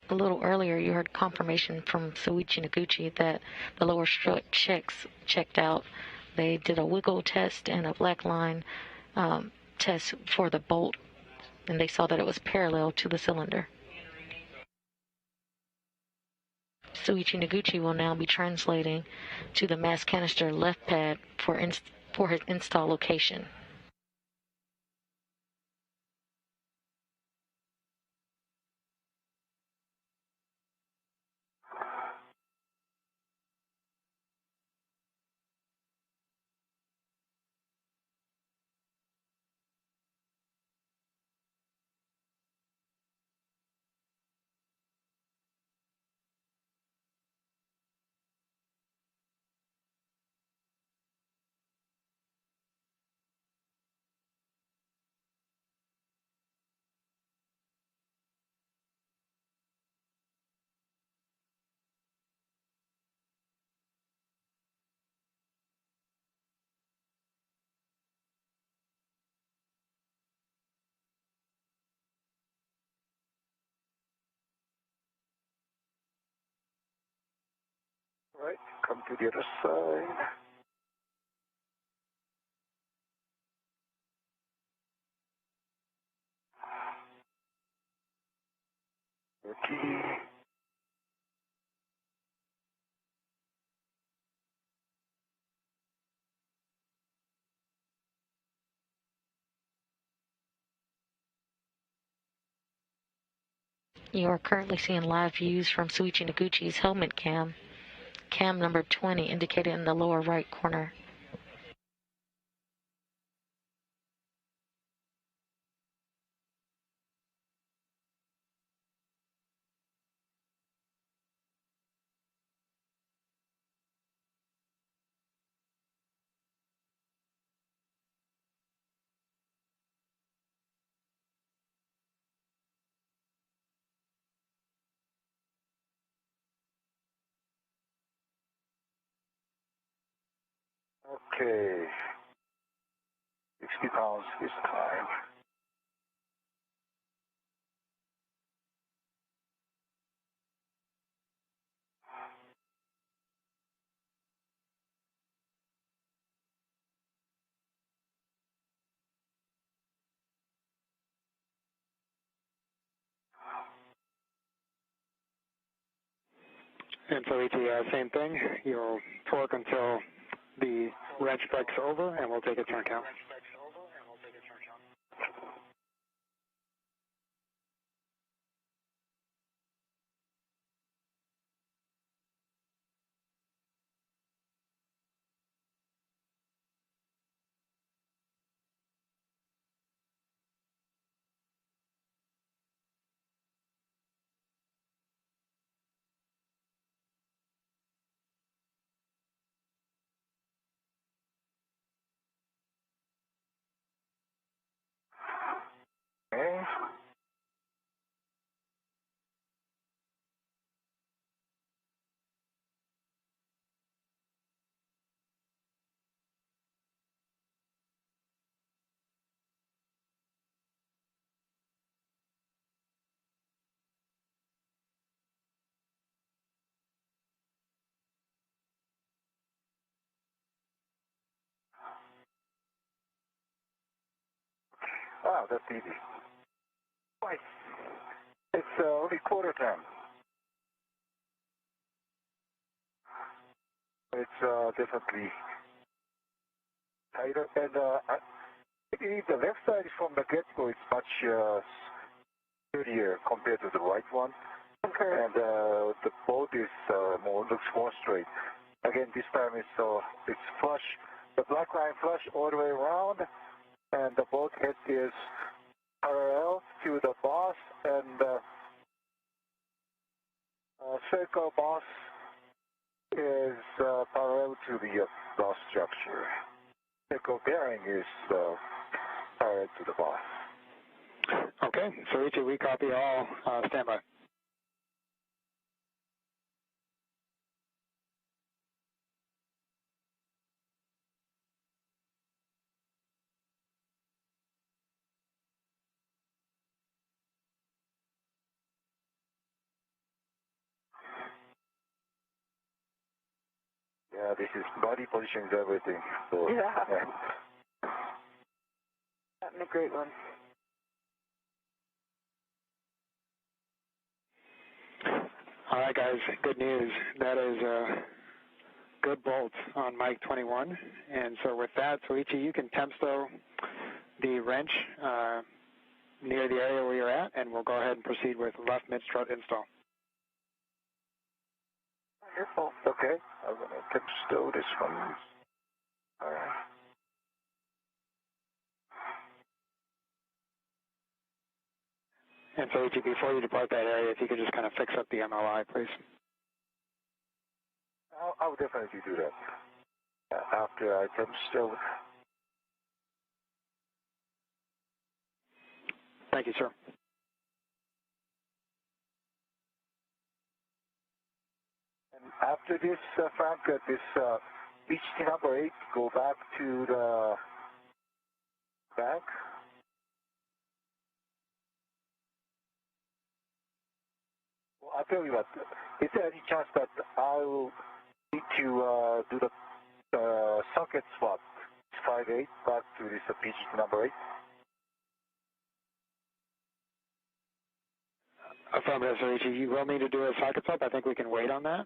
A little earlier, you heard confirmation from Soichi Noguchi that the lower strut checked out. They did a wiggle test and a black line test for the bolt, and they saw that it was parallel to the cylinder. Soichi Noguchi will now be translating to the mass canister left pad for his install location. come to the other side. Okay. You are currently seeing live views from Soichi Noguchi's helmet cam. Cam number 20 indicated in the lower right corner. Okay. 60 pounds this time. And so same thing. You'll torque until the wrench breaks over, and we'll take a turn count. Okay. Wow, that's easy. Twice. It's only quarter turn. It's definitely tighter. And I believe the left side from the get-go is much sturdier compared to the right one. Okay. And the boat is looks more straight. Again, this time it's flush. The black line flush all the way around, and the boat head is parallel to the boss, and the circle boss is parallel to the boss structure. Circle bearing is parallel to the boss. Okay, Soichi, we copy all. Stand by. Yeah, this is body positions everything. So, Yeah. That's a great one. All right, guys, good news. That is a good bolt on Mike 21. And so with that, Soichi, you can temp-stow the wrench near the area where you're at, and we'll go ahead and proceed with left mid-strut install. Wonderful. okay, I'm going to stow this one. All right. And Soichi, before you depart that area, if you could just kind of fix up the MLI, please. I'll definitely do that after I stow. Thank you, sir. And after this, Frank, this beach number 8, go back to the back. Well, I'll tell you what, is there any chance that I will Need to do the socket swap. 5-8 back to this PGT number 8. Affirmative, Soichi. You will need to do a socket swap. I think we can wait on that.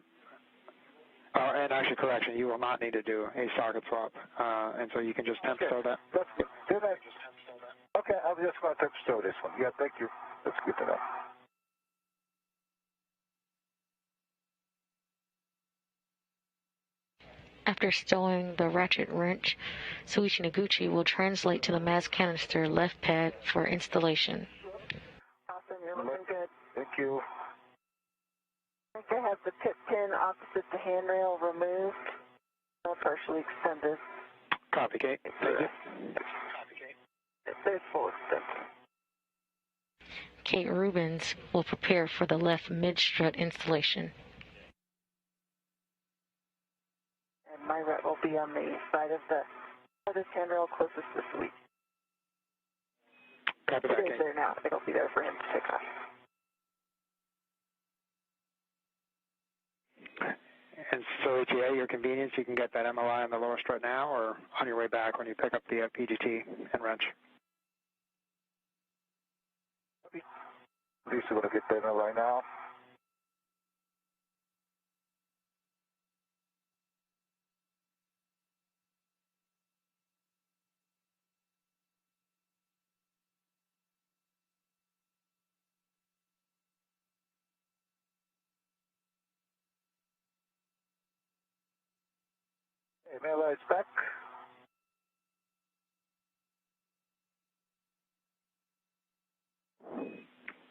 And actually, correction, you will not need to do a socket swap. And so you can just temp stow that. That's good. Okay, I'm just going to temp stow this one. Yeah, thank you. That's good to know. After stowing the ratchet wrench, Soichi Noguchi will translate to the mass canister left pad for installation. Awesome, you're looking good. Thank you. I think I have the tip pin opposite the handrail removed, partially extended. Copy, Kate. Thank you. There's full extension. Kate Rubins will prepare for the left mid-strut installation. And my rep will be on the side of the other handrail closest to Soichi. Copy that, It is Kate. there now. It'll be there for him to pick up. And so, at your convenience, you can get that MLI on the lower strut now or on your way back when you pick up the PGT and wrench. At least we're going to get that right now. MLI is back.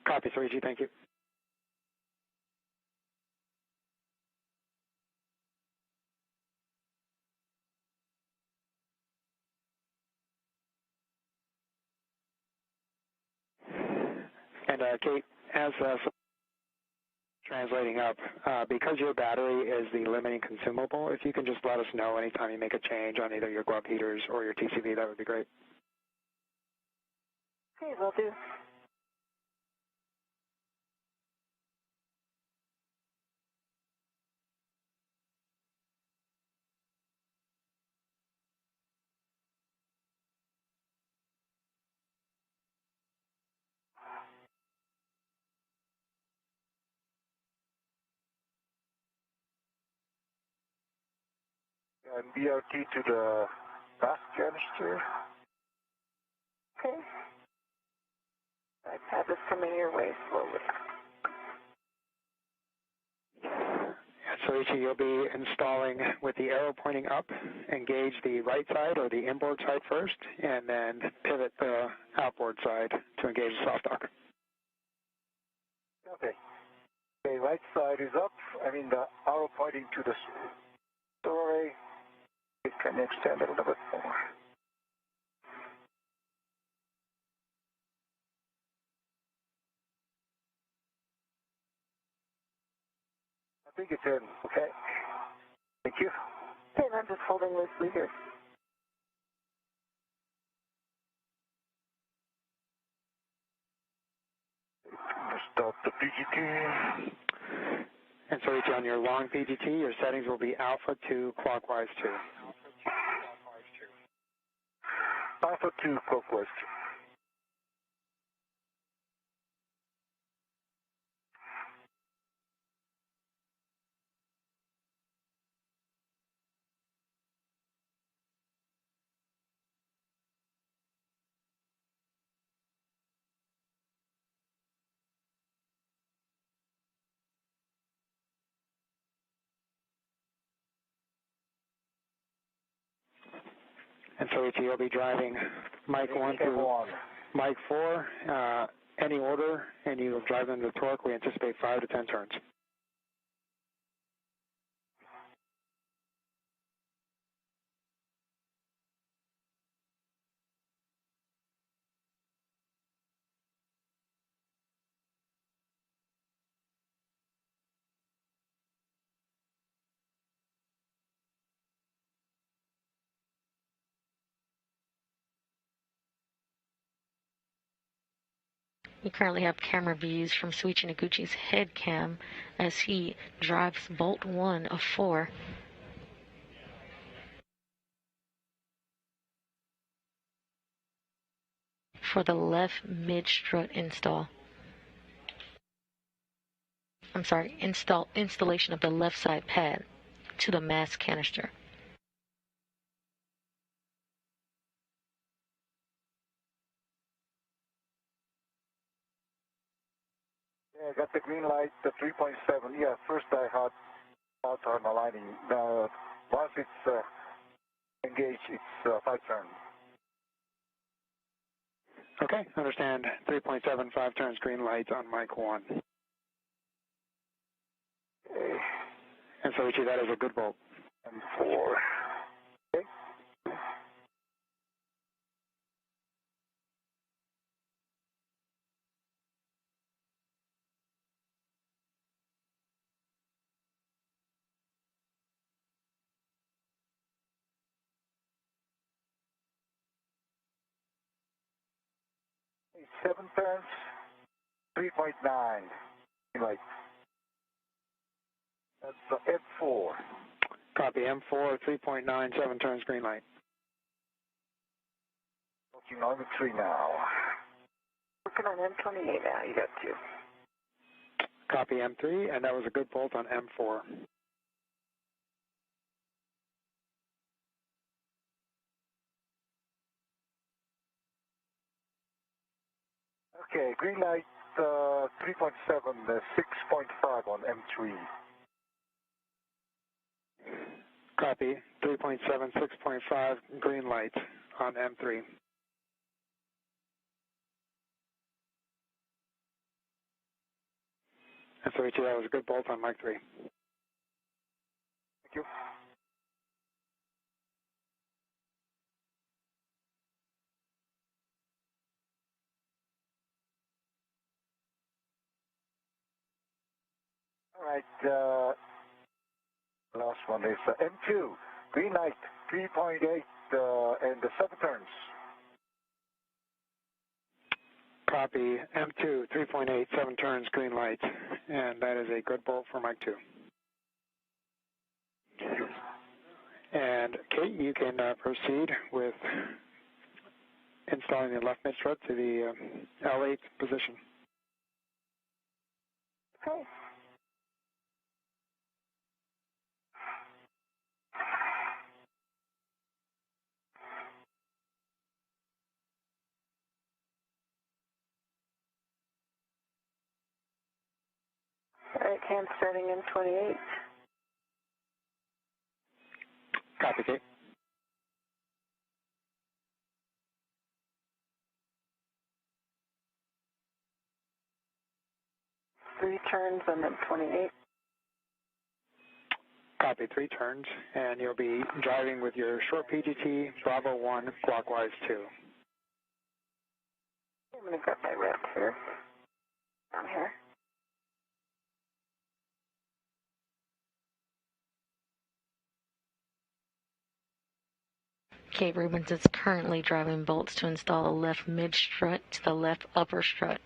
Copy, Soichi. Thank you. And Kate, as translating up, because your battery is the limiting consumable, if you can just let us know anytime you make a change on either your glove heaters or your TCV, that would be great. Okay, will do. And BRT to the mass canister. Okay. iPad is coming your way slowly. Soichi, you'll be installing with the arrow pointing up, engage the right side or the inboard side first, and then pivot the outboard side to engage the soft dock. Okay. Okay, right side is up. I mean, the arrow pointing to the story. It can extend a little bit more. I think it's in. Okay. Thank you. Okay, I'm just holding loosely here. Start the PGT. And Soichi, on your long PGT, your settings will be alpha to clockwise 2. Alpha 2 clockwise. And Soichi, you'll be driving Mike 1 through Mike 4, any order, and you will drive them to torque. We anticipate 5 to 10 turns. We currently have camera views from Soichi Noguchi's head cam as he drives bolt 1 of 4 for the left mid-strut install. I'm sorry, installation of the left side pad to the mass canister. Yeah, I got the green light, the 3.7. Yeah, first I had out on aligning. Once it's engaged, it's 5 turns. Okay, understand. 3.7, 5 turns, green light on mic 1. Okay. And Soichi, that is a good bolt. And 4. Okay. Okay, 7 turns, 3.9. Green light. That's M4. Copy, M4, 3.9, 7 turns, green light. Looking on the 3 now. Working on M28 now, you got 2. Copy, M3, and that was a good bolt on M4. Okay, green light 3.7, 6.5 on M3. Copy, 3.7, 6.5, green light on M3. And Soichi, that was a good bolt on mic 3. Thank you. All right, last one is M2, green light, 3.8, and the 7 turns. Copy, M2, 3.8, 7 turns, green light, and that is a good bolt for mic 2. And Kate, you can proceed with installing the left mid-strut to the L8 position. Okay. All right, cam starting M28. Copy, Kate. Three turns on M28. Copy, 3 turns, and you'll be driving with your short PGT, Bravo 1, clockwise 2. I'm going to grab my rep here. Down here. Kate Rubins is currently driving bolts to install the left mid-strut to the left upper strut.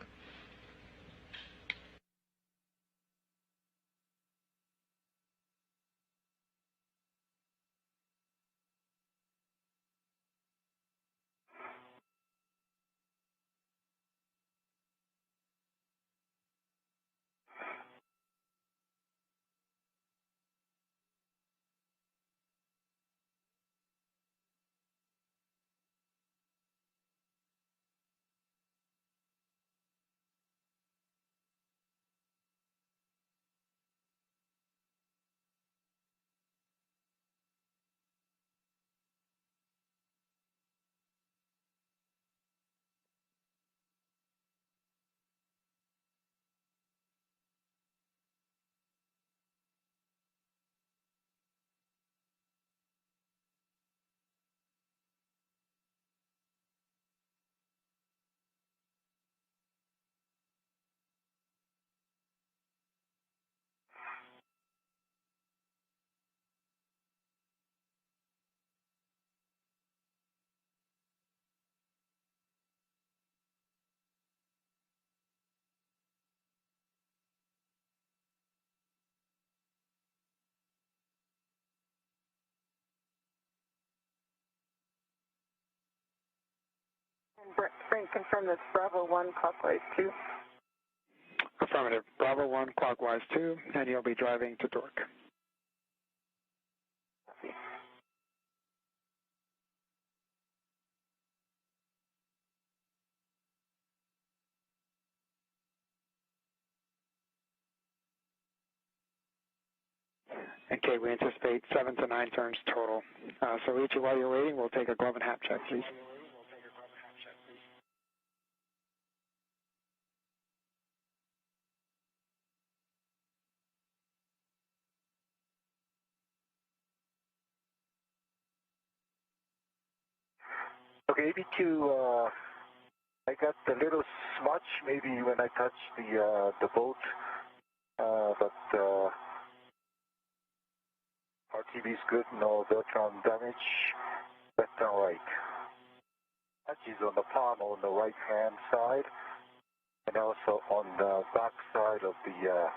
Frank, confirm that's Bravo 1, clockwise 2. Affirmative. Bravo 1, clockwise 2, and you'll be driving to Torque. Copy. Okay, we anticipate 7 to 9 turns total. Soichi, while you're waiting, we'll take a glove and hat check, please. Okay, AB2, I got a little smudge maybe when I touched the boat, but RTV is good, no Beltron damage, left and right. Smudge is on the palm on the right hand side, and also on the back side of the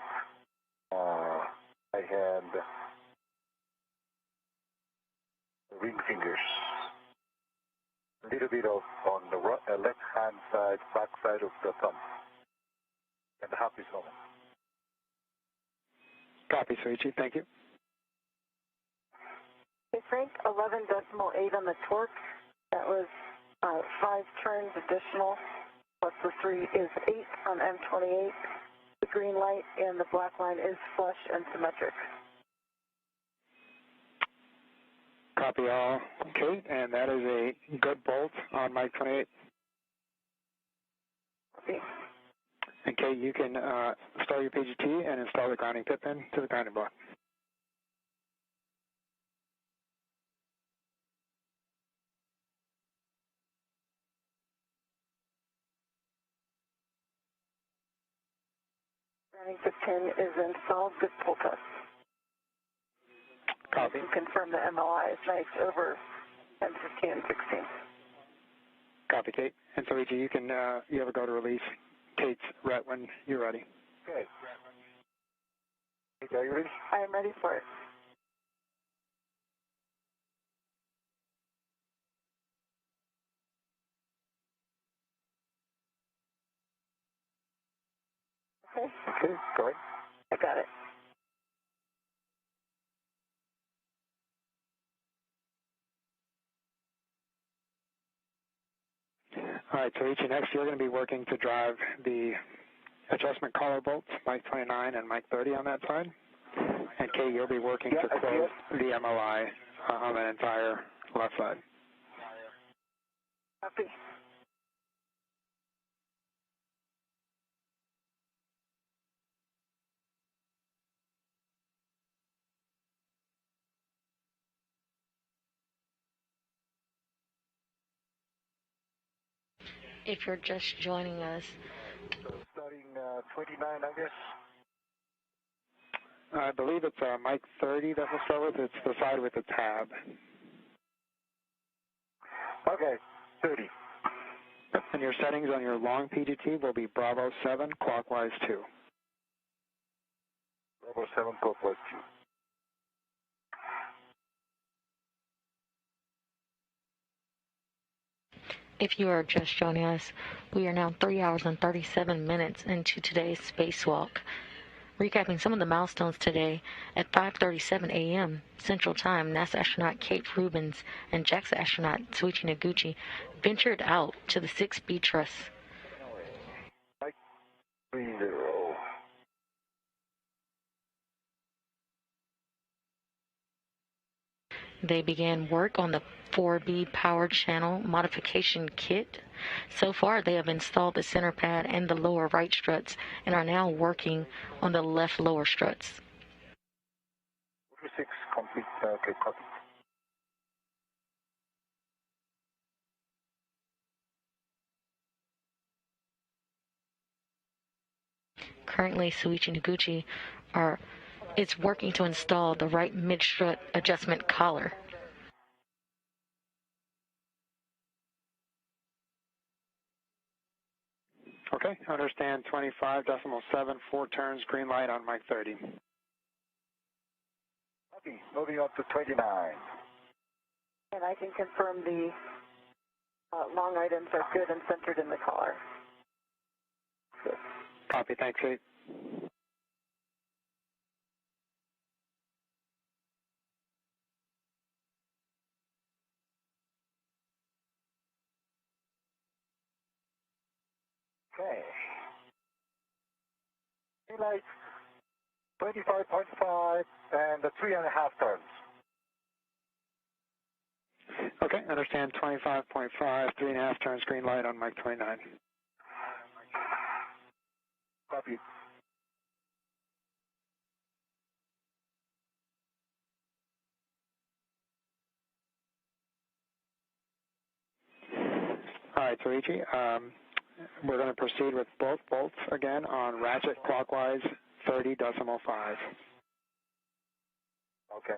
right hand ring fingers. A little bit of on the left hand side, back side of the thumb, and the happy zone. Copy, Soichi. Thank you. Okay, Frank, 11.8 on the torque. That was 5 turns additional, plus the 3 is 8 on M28. The green light and the black line is flush and symmetric. Copy all. Okay, and that is a good bolt on Mike 28. Okay. Okay, you can start your PGT and install the grounding pit pin to the grounding block. Grounding pit pin is installed. Good pull test. Copy. You can confirm the MLI is nice over M15 and 16. Copy, Kate. And Soichi, you can you have a go to release Kate's ret when you're ready. Okay. Kate, are you ready? I am ready for it. Okay. Okay, go ahead. I got it. All right, Soichi, next you're going to be working to drive the adjustment collar bolts, Mike 29 and Mike 30 on that side. And Kate, you'll be working to close the MLI on that entire left side. Copy. If you're just joining us, So starting 29, I guess. I believe it's Mike 30 that we'll start with. It's the side with the tab. Okay, 30. And your settings on your long PGT will be Bravo 7, clockwise 2. Bravo 7, clockwise 2. if you are just joining us, we are now 3 hours and 37 minutes into today's spacewalk. Recapping some of the milestones today, at 5:37 a.m. Central Time, NASA astronaut Kate Rubins and JAXA astronaut Soichi Noguchi ventured out to the 6B truss. 30. They began work on the 4B power channel modification kit. So far, they have installed the center pad and the lower right struts and are now working on the left lower struts. 46 complete. Okay, copy. Currently, Soichi Noguchi is working to install the right mid-strut adjustment collar. Okay, understand 25.7, 4 turns, green light on Mike 30. Copy. Moving on to 29. And I can confirm the Long items are good and centered in the collar. Good. Copy, thanks, Kate. Okay. Daylight 25.5 and the 3.5 turns. Okay, understand 25.5, 3.5 turns, green light on Mike 29. Copy. All right, Soichi, we're going to proceed with both bolts again on ratchet clockwise 30.5. Okay.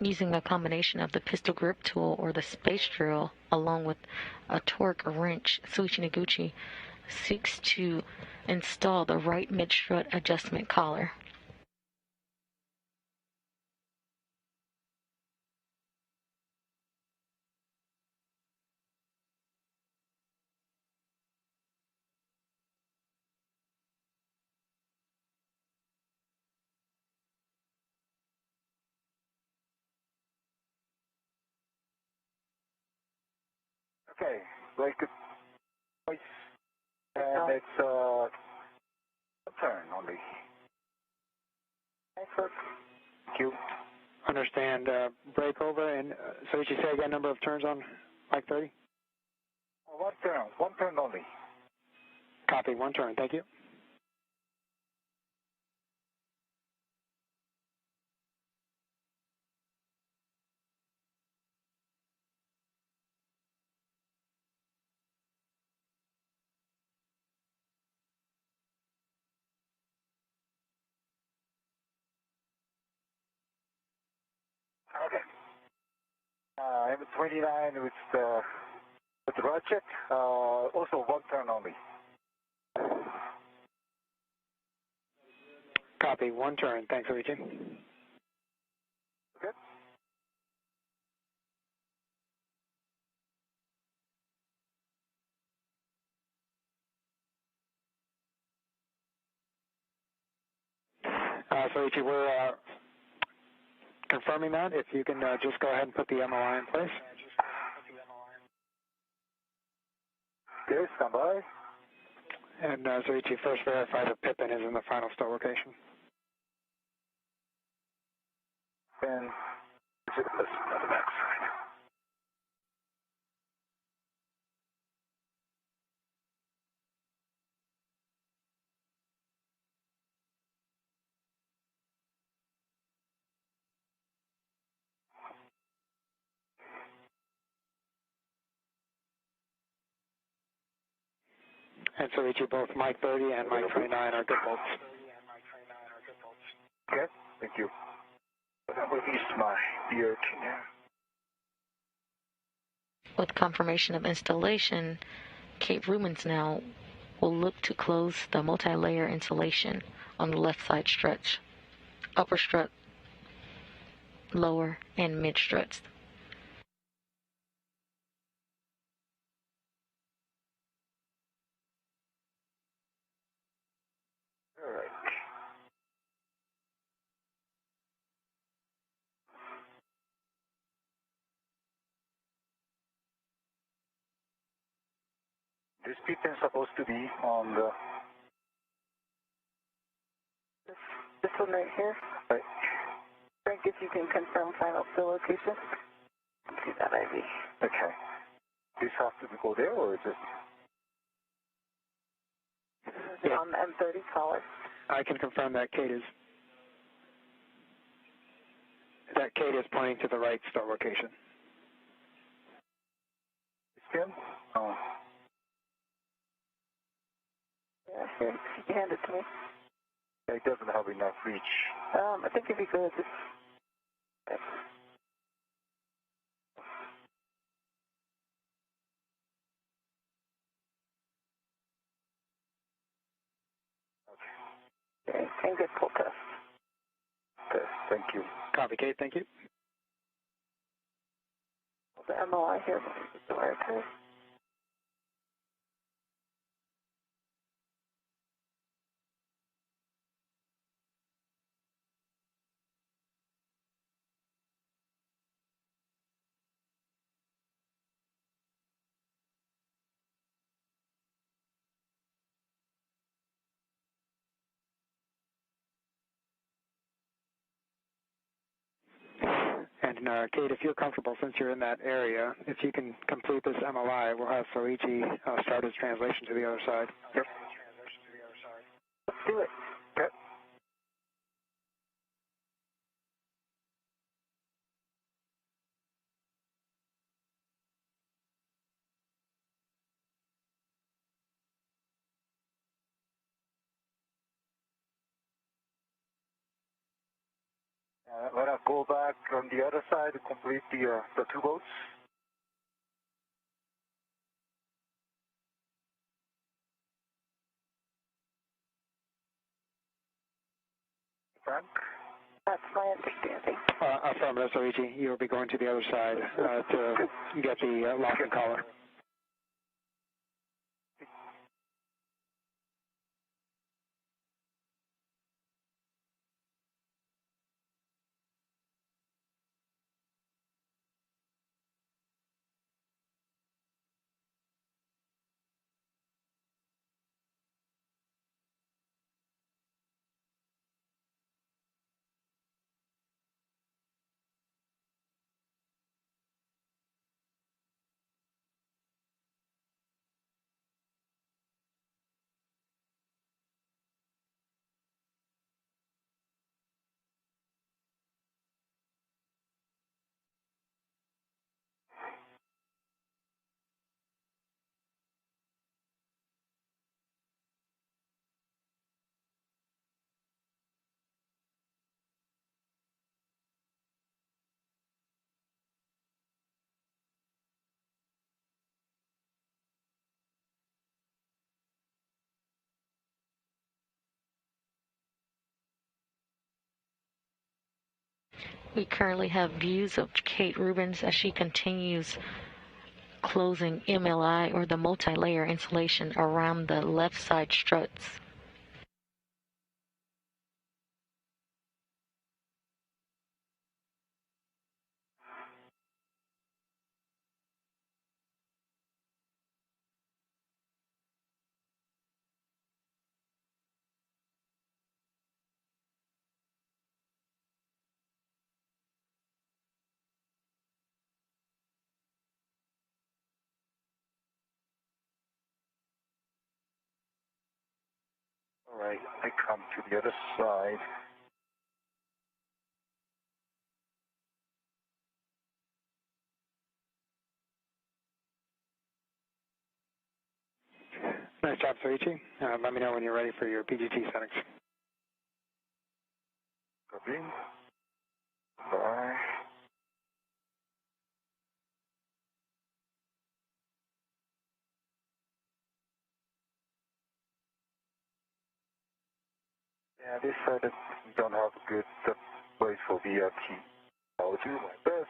Using a combination of the pistol grip tool or the space drill along with a torque wrench, Soichi Noguchi seeks to install the right mid-strut adjustment collar. Okay, very good. And it's a turn only. Nice work. Thank you. Understand, break over, and Soichi, say again number of turns on Mike 30? One turn only. Copy, one turn, thank you. Okay. M29 with the ratchet, also one turn only. Copy, one turn, thanks, Soichi. Good. Soichi, we're confirming that. If you can just go ahead and put the MOI in place. Okay, stand by. And Soichi, first verify the Pippin is in the final start location. And on the back side. And Soichi, both Mike 30 and Mike 29 are good bolts. Okay, thank you. Release my beard. With confirmation of installation, Cape Rubins now will look to close the multi-layer insulation on the left side struts, upper strut, lower, and mid struts. All right. This Pippin is supposed to be on the... This one right here. Right. Frank, if you can confirm final fill location. See that ID. Okay. This has to go there, or is it? Yeah. On the M30 collar. I can confirm that Kate is pointing to the right start location. It's him? Oh. Yeah, here. You can hand it to me. It doesn't have enough reach. I think if you could just... Okay, and good pull test. Okay, thank you. Copy, Kate, thank you. The MOI here, the wire test. And Kate, if you're comfortable, since you're in that area, if you can complete this MLI, we'll have Soichi start his translation to the other side. Yep. Let's do it. Okay. When I go back on the other side to complete the two boats. Frank? That's my understanding. Affirmative, Soichi. You'll be going to the other side to get the lock and collar. We currently have views of Kate Rubins as she continues closing MLI, or the multi-layer insulation, around the left side struts. All right, I come to the other side. Nice job, Soichi. Let me know when you're ready for your PGT settings. Copy. Bye. Yeah, they said that we don't have a good place for VRT. I'll do my best.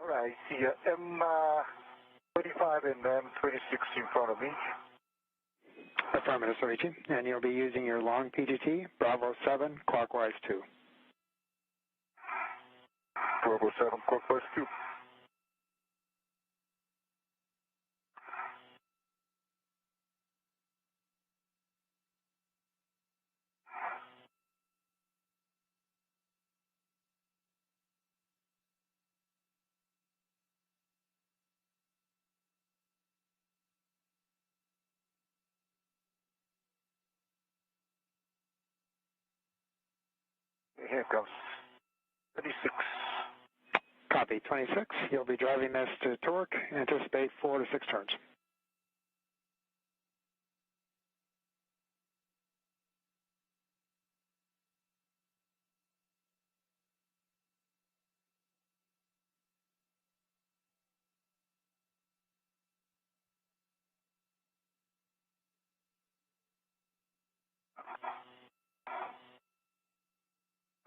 All right, see M25 and M26 in front of me. Affirmative, Soichi. And you'll be using your long PGT, Bravo 7, clockwise 2. Bravo 7, clockwise 2. here it comes. 26. Copy, 26. You'll be driving this to torque. Anticipate 4 to 6 turns.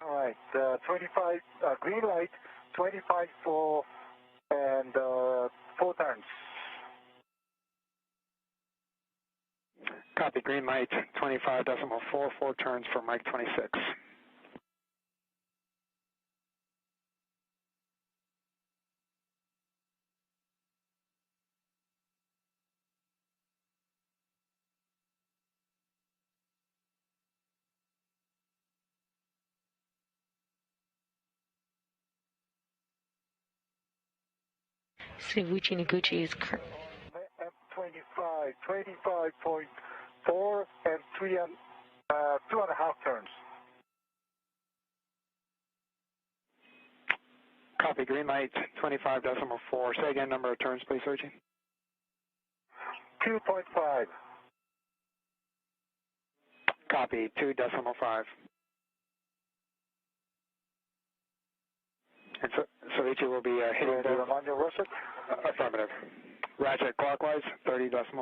All right, 25, green light, 25 for, and 4 turns. Copy, green light, 25.4, 4 turns for Mike 26. Soichi Noguchi is 25, 25.4 and 2.5 turns. Copy, green light, 25.4. Say again, number of turns, please, Soichi. 2.5. Copy, 2.5. And so Soichi will be hitting the Ammonia Russet? Affirmative. Ratchet clockwise, 30.5.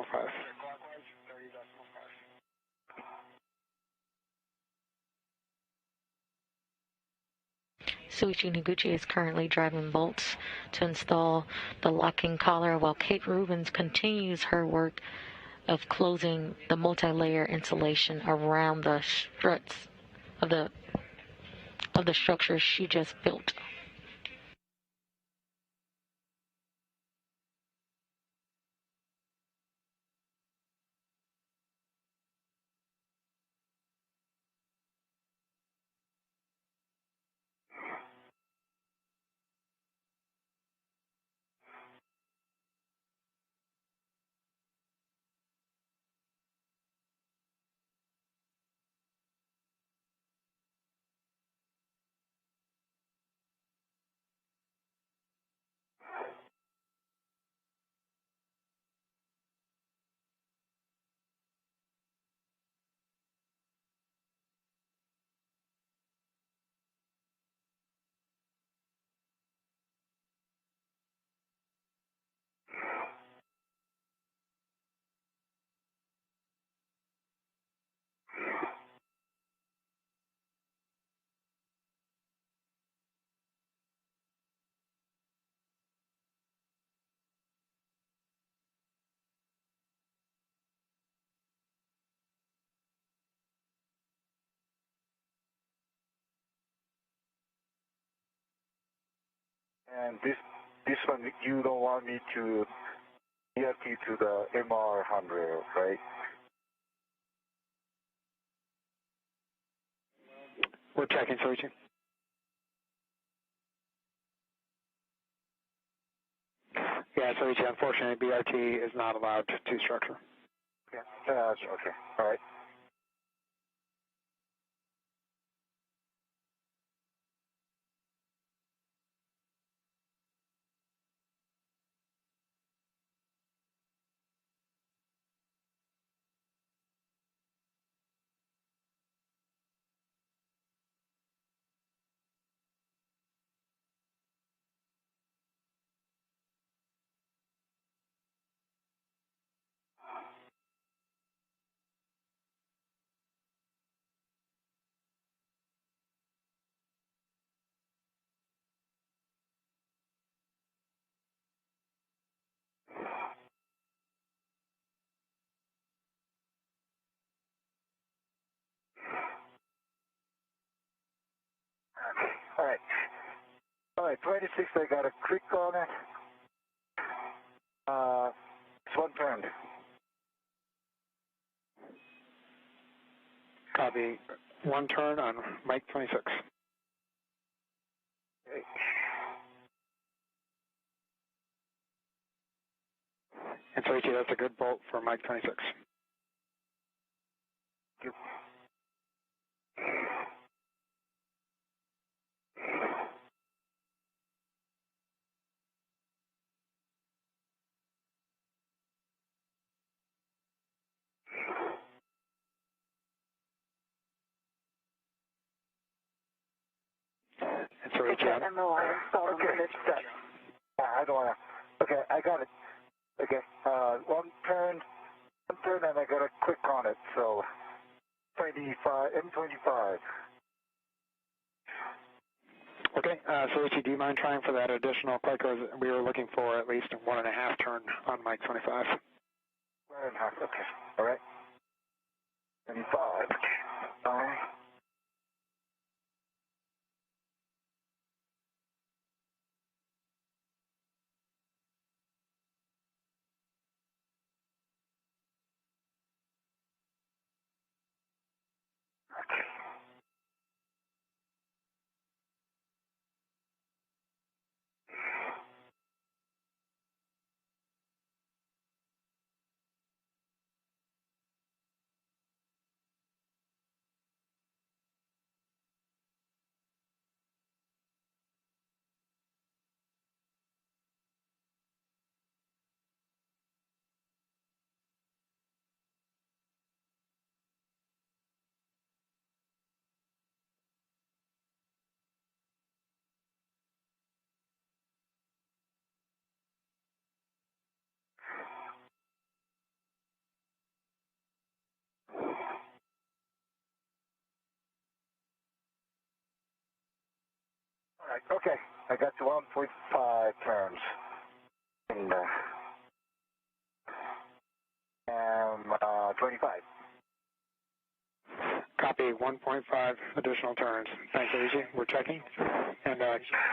Soichi Noguchi is currently driving bolts to install the locking collar while Kate Rubins continues her work of closing the multi-layer insulation around the struts of the structure she just built. And this one, you don't want me to ERT to the MR handrail, right? We're checking, Soichi. Yeah, Soichi, unfortunately, BRT is not allowed to structure. Okay. Okay. All right. All right. All right, 26, I got a click on it. It's 1 turn. Copy. 1 turn on Mike 26. Okay. And Soichi, that's a good bolt for Mike 26. Thank you. that MOI installed in this step. I don't want to. Okay, I got it. Okay, one turn, and I got to click on it. So, 25, M25. Okay, Soichi, do you mind trying for that additional clicker? We were looking for at least 1.5 turn on Mike 25. 1.5, okay. All right. 25. Okay. All right, okay. I got to 1.5 turns. And 25. Copy, 1.5 additional turns. Thanks, Soichi. We're checking. And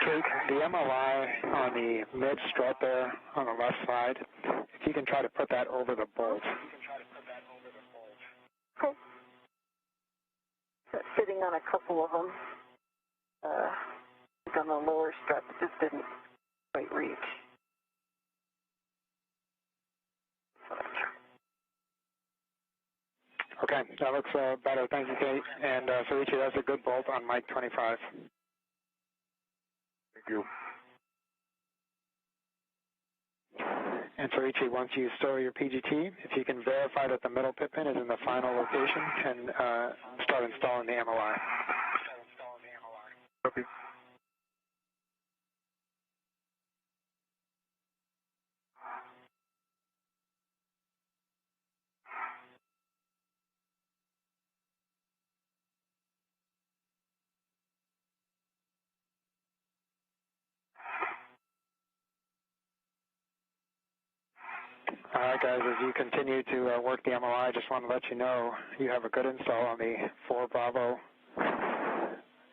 Kate, the MOI on the mid strut there on the left side, if you can try to put that over the bolt. Okay. Sitting on a couple of them. On the lower strut, just didn't quite reach. Okay, that looks better. Thank you, Kate. And Soichi, that's a good bolt on Mike 25. Thank you. And Soichi, once you store your PGT, if you can verify that the middle pit pin is in the final location and start installing the MOI. Copy. All right, guys, as you continue to work the MOI, I just want to let you know you have a good install on the 4 Bravo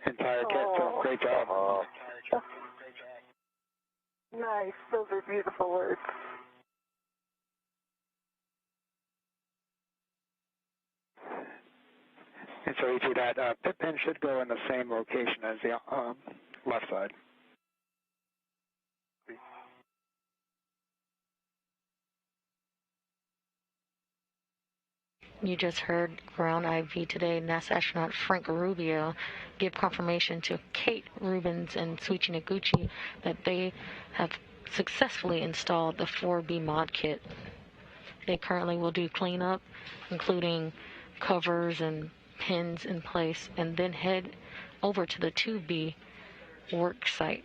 entire kit, so great job. Nice, those are beautiful words. And Soichi, that pit pin should go in the same location as the left side. You just heard Ground IV today NASA astronaut Frank Rubio give confirmation to Kate Rubins and Soichi Noguchi that they have successfully installed the 4B mod kit. They currently will do cleanup, including covers and pins in place, and then head over to the 2B work site.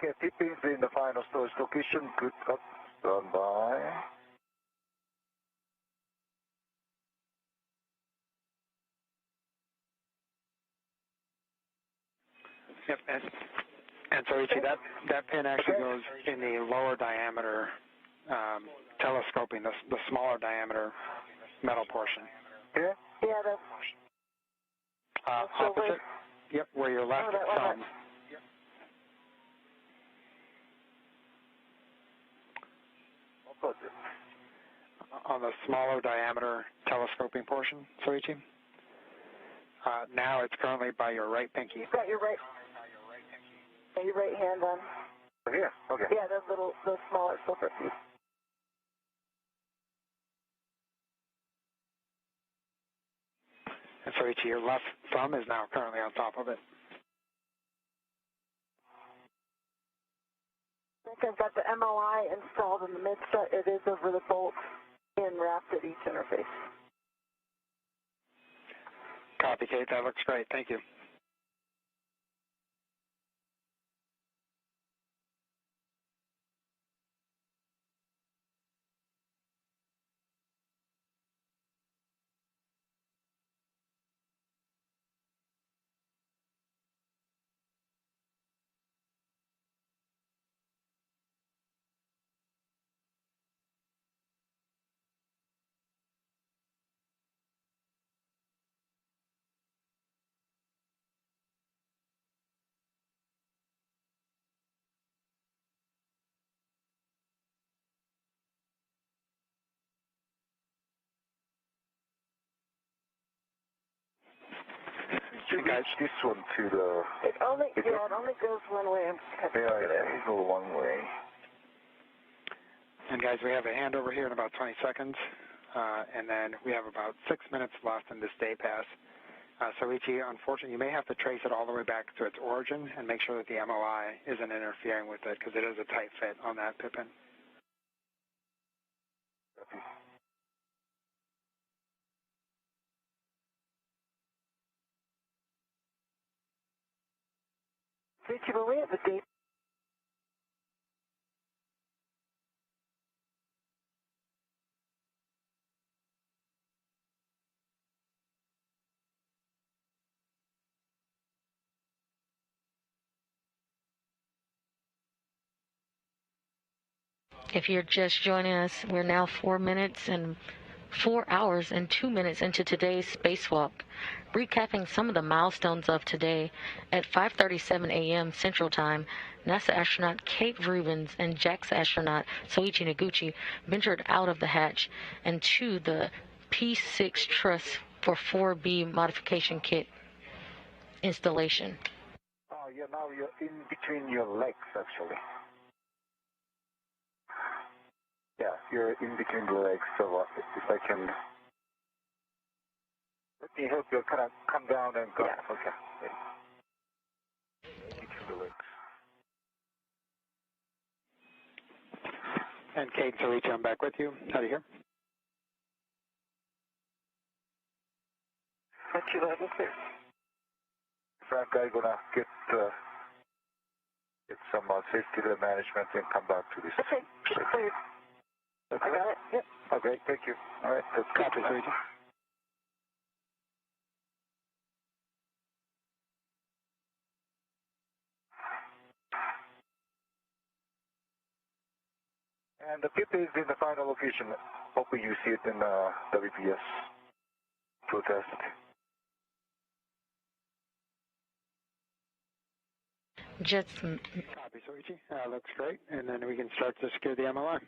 Okay, T-pins in the final storage location. Good up, stand by. Yep, and Soichi, that pin actually goes in the lower diameter telescoping, the smaller diameter metal portion. Yeah? Yeah, that's... Opposite. Yep, where your left thumb. Opposite. On the smaller diameter telescoping portion, Soichi. Now it's currently by your right pinky. You've got your right hand on. Here? Okay. Yeah, those smaller silver pieces. And Soichi, your left thumb is now currently on top of it. I think I've got the MOI installed in the midst. It is over the bolt and wrapped at each interface. Copy, Kate. That looks great. Thank you. You guys, this one to the... It only goes one way. It goes one way. And guys, we have a handover here in about 20 seconds, and then we have about 6 minutes left in this day pass. Soichi, unfortunately, you may have to trace it all the way back to its origin and make sure that the MOI isn't interfering with it, because it is a tight fit on that pippin. But we have a date. If you're just joining us, we're now 4 hours and 2 minutes into today's spacewalk. Recapping some of the milestones of today, at 5:37 a.m. Central Time, NASA astronaut Kate Rubins and JAXA astronaut Soichi Noguchi ventured out of the hatch and to the P6 truss for 4B modification kit installation. Oh, yeah, now you're in between your legs, actually. Yeah, you're in between the legs, so if I can... Let me help you kind of come down and go. Yeah. Okay. Between the legs. And Kate, Soichi, I'm back with you. How do you hear? Not too loud, clear. Frank, I'm going to get some safety management and come back to this. Okay, clear. Okay. I got it. Yep. Okay, thank you. All right, that's good. Copy, Soichi. And the pip is in the final location. Hoping you see it in WPS protest. Just Copy, Soichi. Looks great. And then we can start to secure the MOI.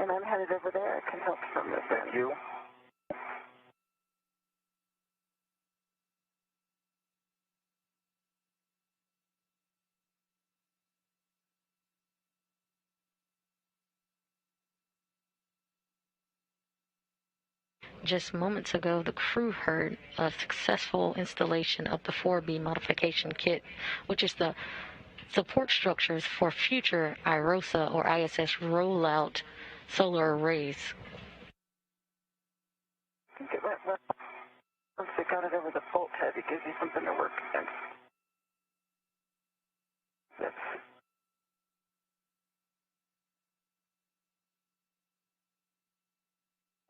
And I'm headed over there. I can help from this end. Thank you. Just moments ago, the crew heard a successful installation of the 4B modification kit, which is the support structures for future IROSA or ISS rollout solar arrays. I think it went well. Once they got it over the bolt head, it gives you something to work against. That's...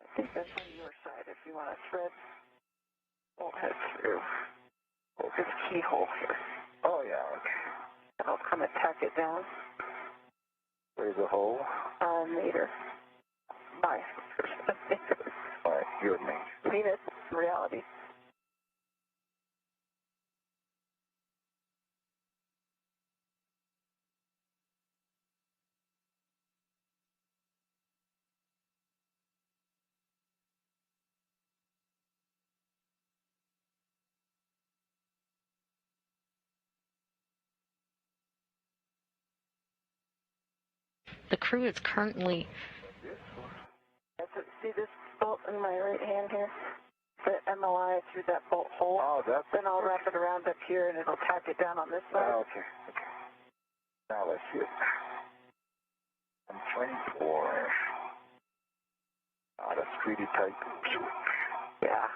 I think that's on your side if you want to thread bolt head through. Oh, there's a keyhole here. Oh, yeah, okay. And I'll come and tack it down. Where's the hole? Later. Bye. All right. your name? Venus, reality. The crew is currently... See this bolt in my right hand here? The MLI through that bolt hole. Oh, that's... Then I'll wrap it around up here and it'll tack it down on this side. Okay. Now let's see it. I'm 24. Oh, that's pretty tight. Yeah.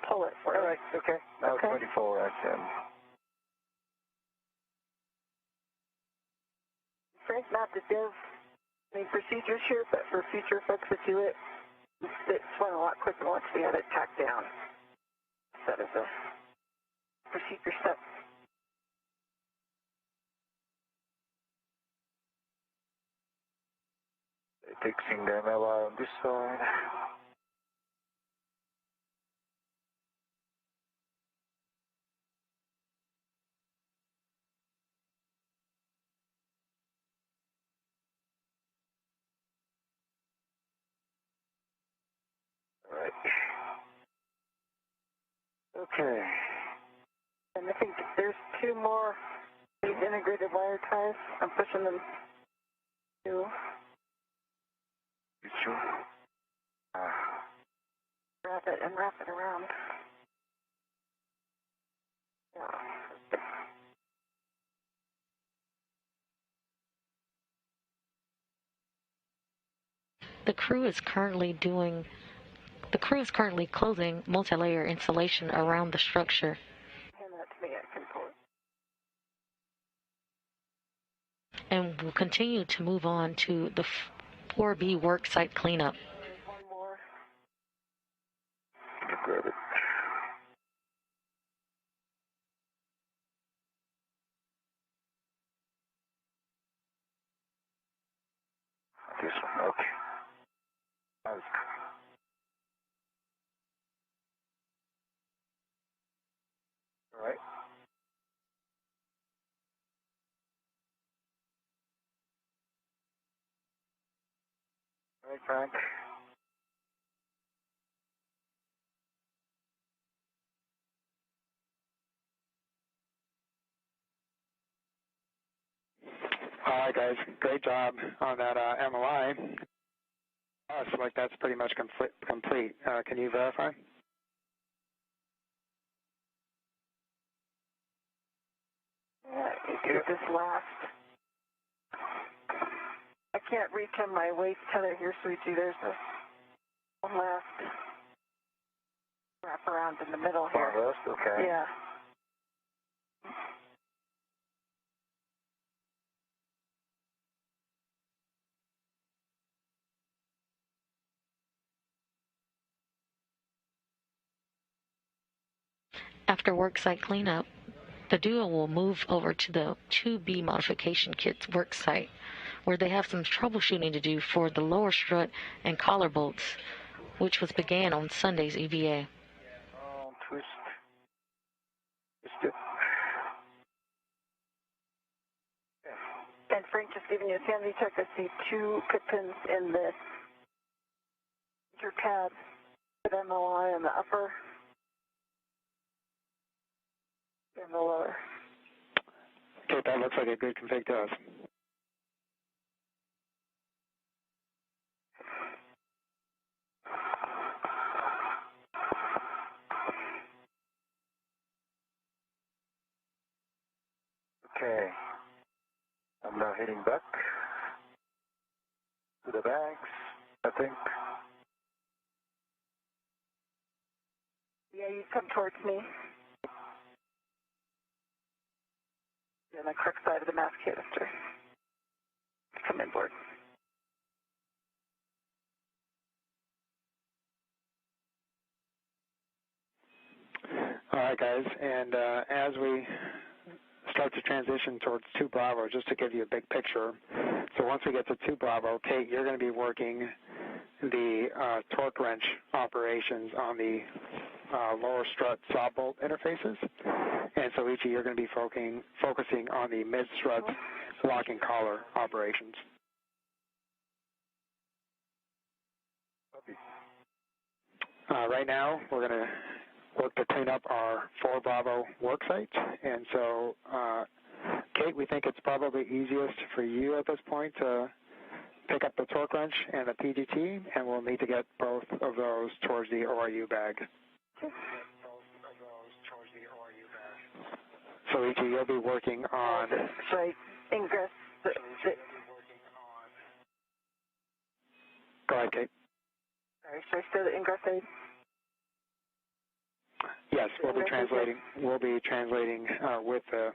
Pull it for All right, okay. Now Okay. 24, I can. Frank, not to give any procedures here, but for future folks that do it, it's went a lot quicker once we had it tacked down instead of the procedure step. Fixing the MLI on this side. All right. Okay. And I think there's two more these integrated wire ties. I'm pushing them to You sure? wrap it and wrap it around. Yeah. The crew is currently closing multi-layer insulation around the structure. Hand that to me, I can pull it. And will continue to move on to the 4B worksite cleanup. There's one more. You grab it. This one, okay. That's good. All right. All right, Frank. All right, guys. Great job on that MLI. Looks like that's pretty much complete. Can you verify? Yeah, it's this last. I can't reach on my waist tether here, Soichi. There's a one last wrap around in the middle here. One last, okay. Yeah. After worksite cleanup, the duo will move over to the 2B modification kit's worksite, where they have some troubleshooting to do for the lower strut and collar bolts, which was began on Sunday's EVA. Twist. Twist it. And Frank just giving you a sanity check. I see two pit pins in the your tab with MLI in the upper and the lower. Okay, that looks like a good config to us. Okay. I'm now heading back to the banks, I think. Yeah, you come towards me. On the correct side of the mass canister. Come inboard. All right, guys, and as we start to transition towards 2 Bravo, just to give you a big picture. So once we get to 2 Bravo, Kate, you're going to be working the torque wrench operations on the lower strut saw bolt interfaces. And Soichi, you're going to be focusing on the mid-strut locking collar operations. Right now, we're going to work to clean up our 4 Bravo work site. And so, Kate, we think it's probably easiest for you at this point to pick up the torque wrench and the PGT, and we'll need to get both of those towards the ORU bag. Soichi, you'll be working on... Should I ingress Go ahead, Kate. Should I start the ingress aid? Yes, we'll be translating. We'll be translating with the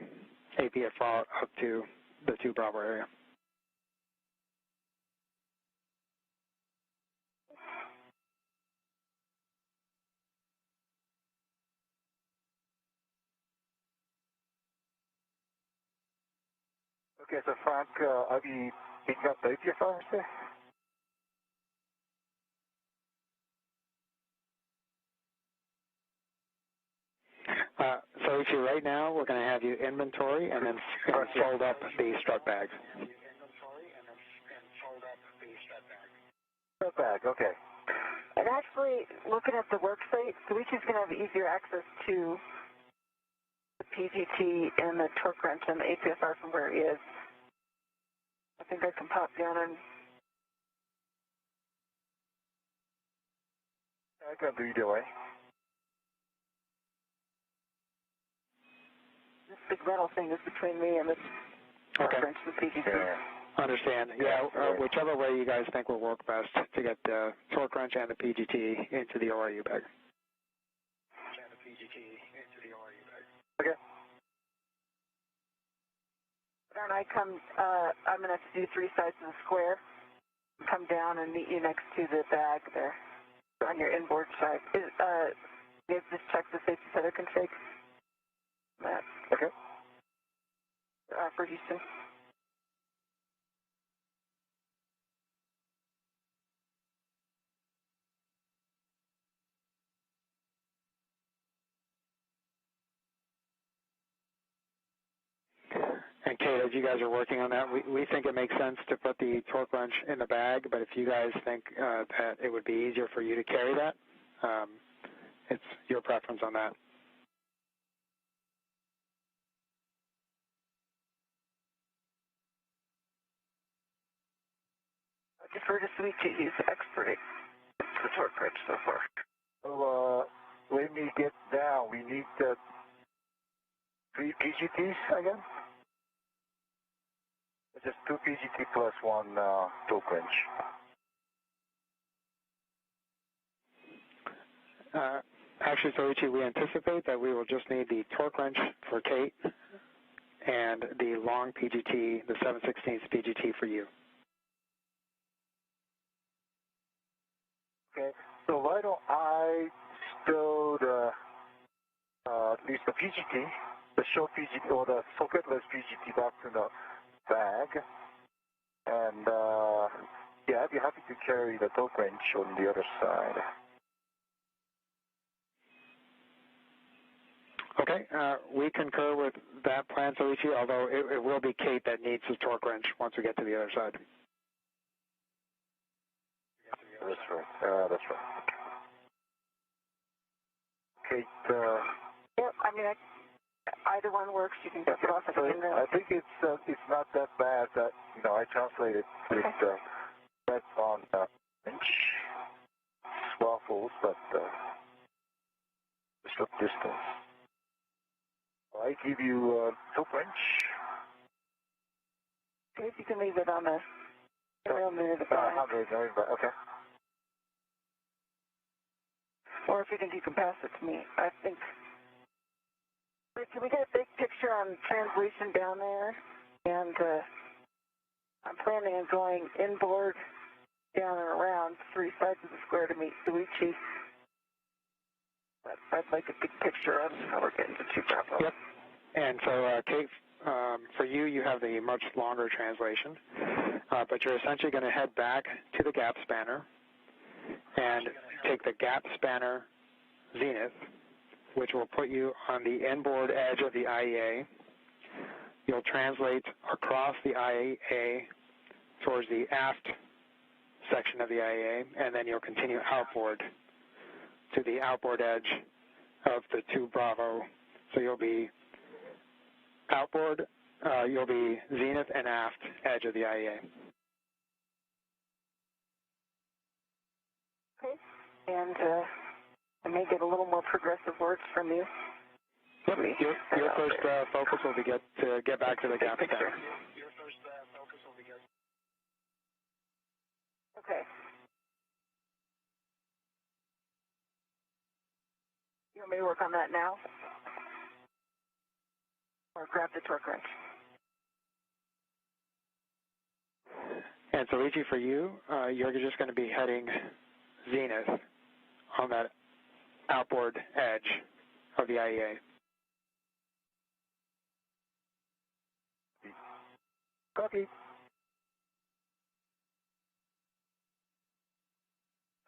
APFR up to the 2 Bravo area. Okay, so Frank, are we picking up the APFR, sir? So right now, we're going to have you inventory and then fold up the strut bags. Strut bag, okay. And actually, looking at the work site, Soichi's going to have easier access to the PGT and the torque wrench and the APFR from where he is. I think I can pop down and... I can do either way. This big metal thing is between me and the torque wrench and the PGT. Yeah. Understand. Yeah, whichever way you guys think will work best to get the torque wrench and the PGT into the ORU bag. Okay. And I come, I'm going to have to do 3 sides of the square. Come down and meet you next to the bag there on your inboard side. You have just check the safety setter config. Matt. Okay. For Houston. And Kate, as you guys are working on that, we think it makes sense to put the torque wrench in the bag, but if you guys think that it would be easier for you to carry that, it's your preference on that. I defer to Soichi. He's the expert at the torque wrench so far. So, when we get down, we need 3 PGTs again? Just 2 PGT plus 1 torque wrench. Actually, Soichi, we anticipate that we will just need the torque wrench for Kate and the long PGT, the 7/16 PGT for you. Okay, so why don't I stow the, at least the PGT, the short PGT or the socketless PGT back to the bag, and yeah, I'd be happy to carry the torque wrench on the other side. Okay, we concur with that plan, Soichi, although it will be Kate that needs the torque wrench once we get to the other side. That's right, that's right. Kate, Yep, I mean, either one works. You can get it off at the end. I think it's not that bad that, you know, I translated with red on inch waffles, but short distance. I give you torque wrench. Okay, if you can leave it on the rail near the bag. Okay. Or if you think you can pass it to me. I think... Can we get a big picture on translation down there? And I'm planning on going inboard, down and around 3 sides of the square to meet Soichi. But I'd like a big picture of how we're getting to 2 Bravo. Yep. And so, Kate, for you, you have the much longer translation, but you're essentially going to head back to the gap spanner and take the gap spanner zenith, which will put you on the inboard edge of the IEA. You'll translate across the IEA towards the aft section of the IEA, and then you'll continue outboard to the outboard edge of the 2 Bravo. So you'll be outboard, you'll be zenith and aft edge of the IEA. Okay, and I may get a little more progressive words from you. Yep. Your first focus will be get back to the gap spanner. Okay. You want me to work on that now? Or grab the torque wrench? And Soichi, for you, you're just going to be heading zenith on that outboard edge of the IEA. Copy.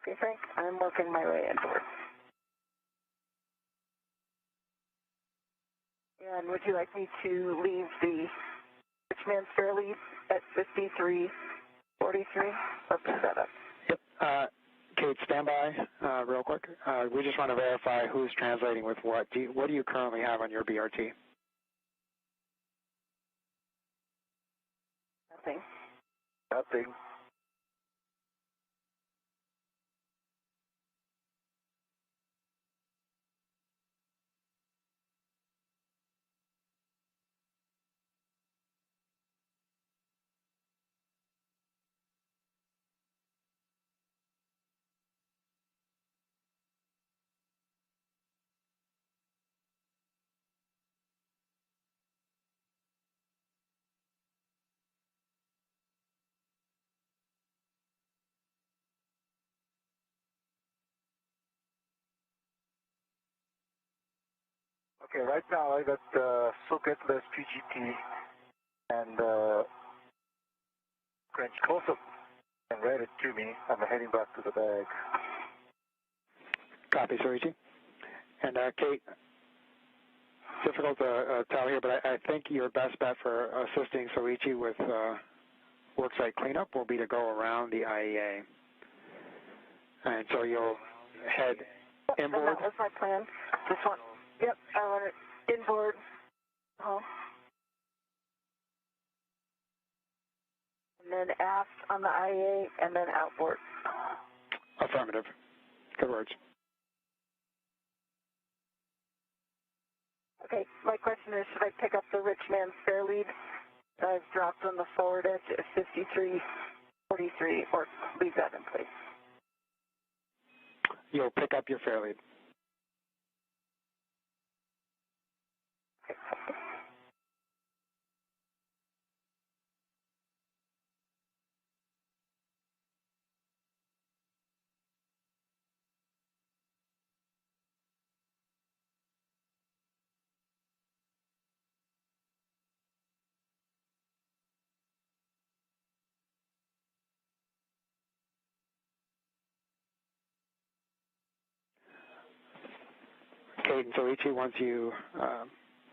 Okay, Frank, I'm working my way inboard. And would you like me to leave the Richmond spare lead at 53:43? Let's set that up. Yep. Kate, stand by real quick. We just want to verify who's translating with what. What do you currently have on your BRT? Nothing. Nothing. Okay, right now I got socketless PGT and crank close up and read it to me. I'm heading back to the bag. Copy, Soichi. And Kate, difficult to tell here, but I think your best bet for assisting Soichi with worksite cleanup will be to go around the IEA. And so you'll head inboard. That was my plan. Just want, yep, I want it inboard. And then aft on the IEA, and then outboard. Affirmative. Good words. Okay, my question is, should I pick up the rich man's spare lead that I've dropped on the forward edge at 53:43, or leave that in place? You'll pick up your fair lead. Okay. Kate and Soichi,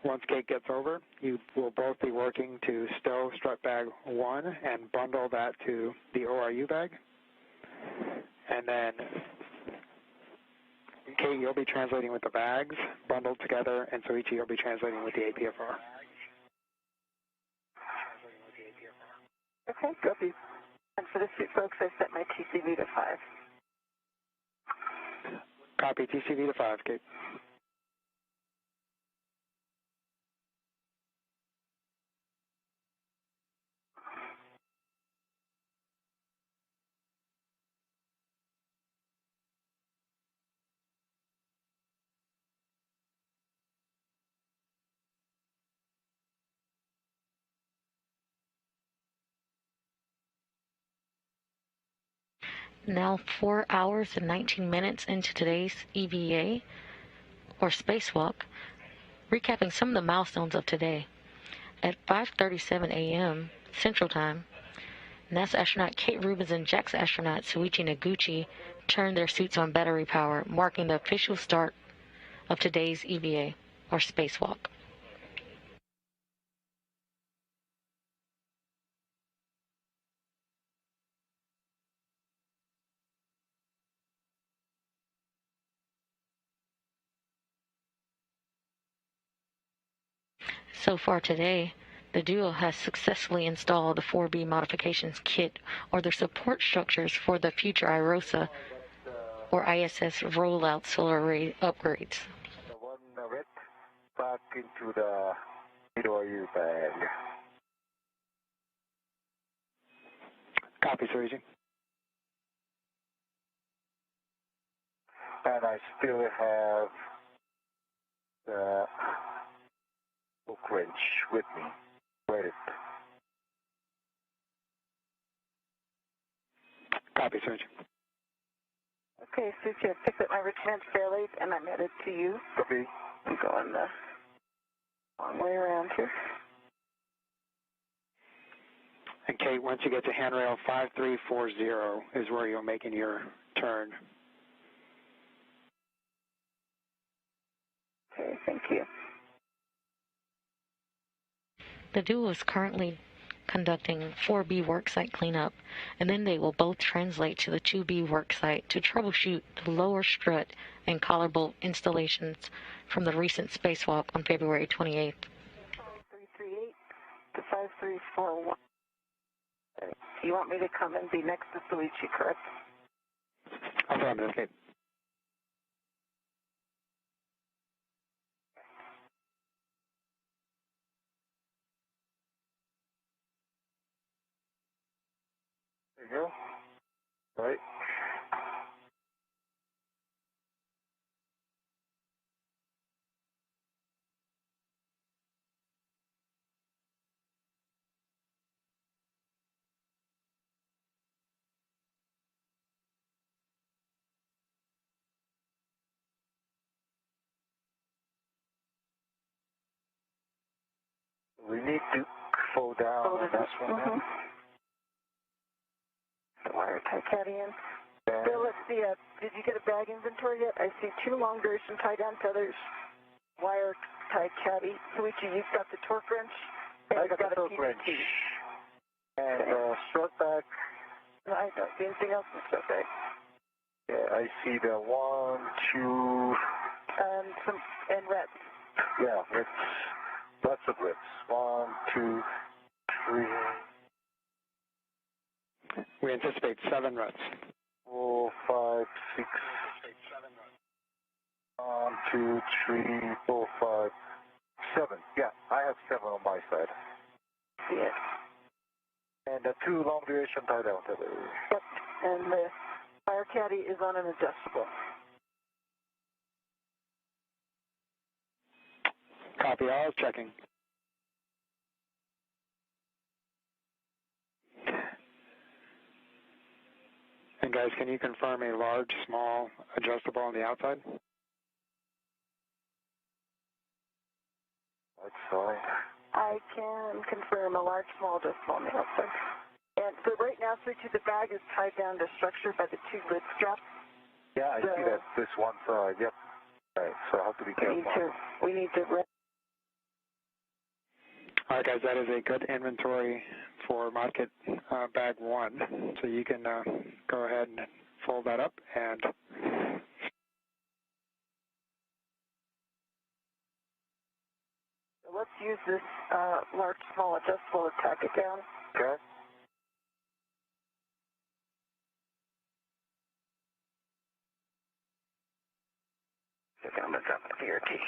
once Kate gets over, you will both be working to stow strut bag 1 and bundle that to the ORU bag. And then, Kate, you'll be translating with the bags bundled together, and Soichi, you'll be translating with the APFR. Okay, copy. And for the suit folks, I set my TCV to 5. Copy, TCV to 5, Kate. Now 4 hours and 19 minutes into today's EVA, or spacewalk, recapping some of the milestones of today. At 5:37 a.m. Central Time, NASA astronaut Kate Rubins and JAXA astronaut Soichi Noguchi turned their suits on battery power, marking the official start of today's EVA, or spacewalk. So far today, the duo has successfully installed the 4B modifications kit, or the support structures for the future IROSA or ISS rollout solar array upgrades. The one red back into the middle bag. Copy, Soichi. And I still have the book wrench with me. Read it. Copy, Soichi. Okay, Soichi, I picked up my return fairly, and I'm headed to you. Copy. I'm going the long way around here. And Kate, once you get to handrail 5340 is where you're making your turn. Okay, thank you. The duo is currently conducting 4B worksite cleanup, and then they will both translate to the 2B worksite to troubleshoot the lower strut and collar bolt installations from the recent spacewalk on February 28th. 5338 to 5341. You want me to come and be next to Soichi, correct? Affirmative, Kate. There you go. Right. We need to fold down on this one. Mm-hmm. The wire tie caddy in. Bill, let's see, did you get a bag inventory yet? I see 2 long duration tie down tethers, wire tie caddy. Soichi, you've got the torque wrench. I got the torque wrench. And strut bag. No, I don't see anything else in the strut bag. Yeah, I see the 1, 2. And reds. Yeah, it's lots of reds. 1, 2, 3. We anticipate 7 ruts. 4, 5, 6. 1, 2, 3, 4, 5, 7. Yeah, I have 7 on my side. Yes. And the 2 long duration tie down tethers. Yep. And the wire caddy is on an adjustable. Copy all, checking. And guys, can you confirm a large, small, adjustable on the outside? That's fine. I can confirm a large, small adjustable on the outside. And so right now, Soichi, the bag is tied down to structure by the 2 lid straps. Yeah, I see that this one side. Yep. All right, so I have to be careful. We need to. All right, guys, that is a good inventory for mod kit bag 1. So you can go ahead and fold that up and Let's use this large, small adjustable to tack it down. Okay. Okay, I'm going to drop the BRT.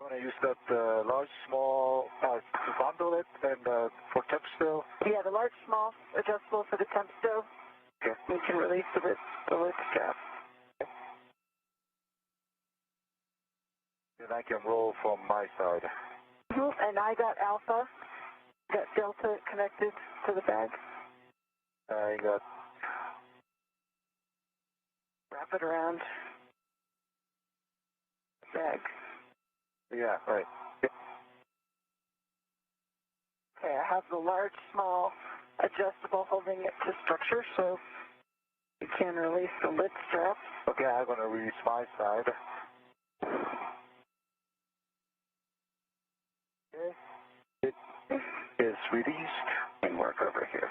I'm going to use that large, small to bundle it and for temp stove. Yeah, the large, small adjustable for the temp stove. Okay. We can release the lid strap. Okay. And I can roll from my side. And I got alpha, got delta connected to the bag. I got wrap it around the bag. Yeah, right. Yep. Okay, I have the large, small, adjustable holding it to structure, so you can release the lid strap. Okay, I'm going to release my side. Okay. It is released. And work over here.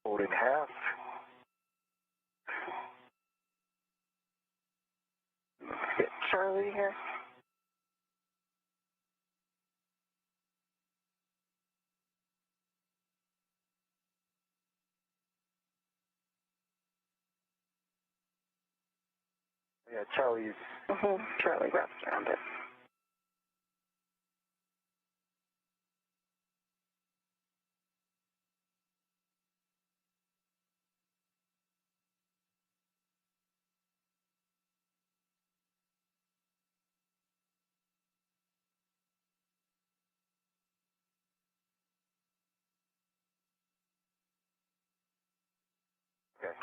Fold in half. Let's get Charlie here. Yeah, Charlie's. Charlie wraps around it.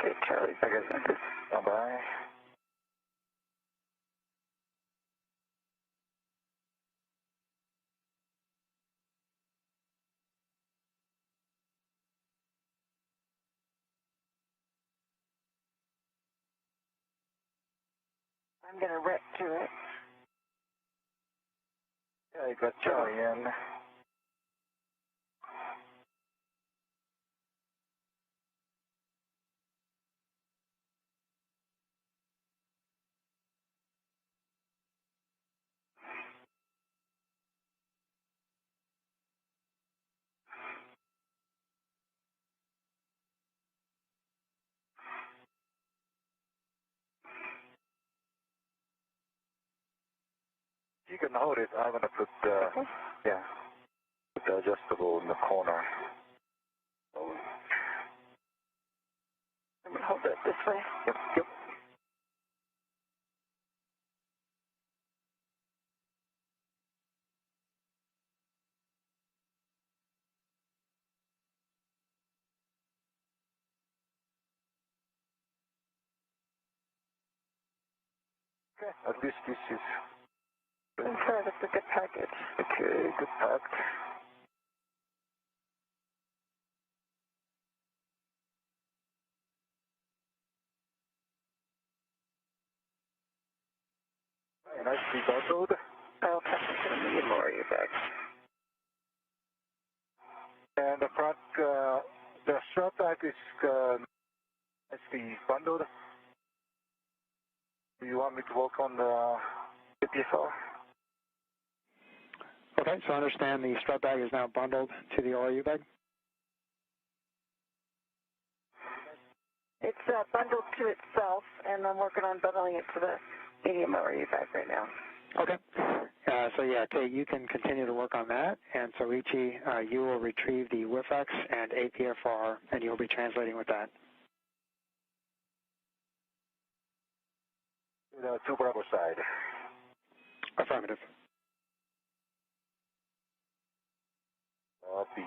Okay, Charlie, I guess this. Bye-bye. I'm going to wreck to it. Yeah, you got Charlie in. You can hold it. I'm going to put yeah, put the adjustable in the corner. I'm going to hold it this way. Yep, yep. Okay, at least this is Inside it's a good package. okay, good packed. Nicely bundled. I'll pass it to the medium lower your bag. And the front, the strap bag is nicely bundled. Do you want me to work on the PSR? Okay, so I understand the strap bag is now bundled to the ORU bag? It's bundled to itself, and I'm working on bundling it to the medium ORU bag right now. Okay. So yeah, Kate, you can continue to work on that, and Soichi, you will retrieve the WIFX and APFR, and you'll be translating with that. The two Bravo side. Affirmative. Copy.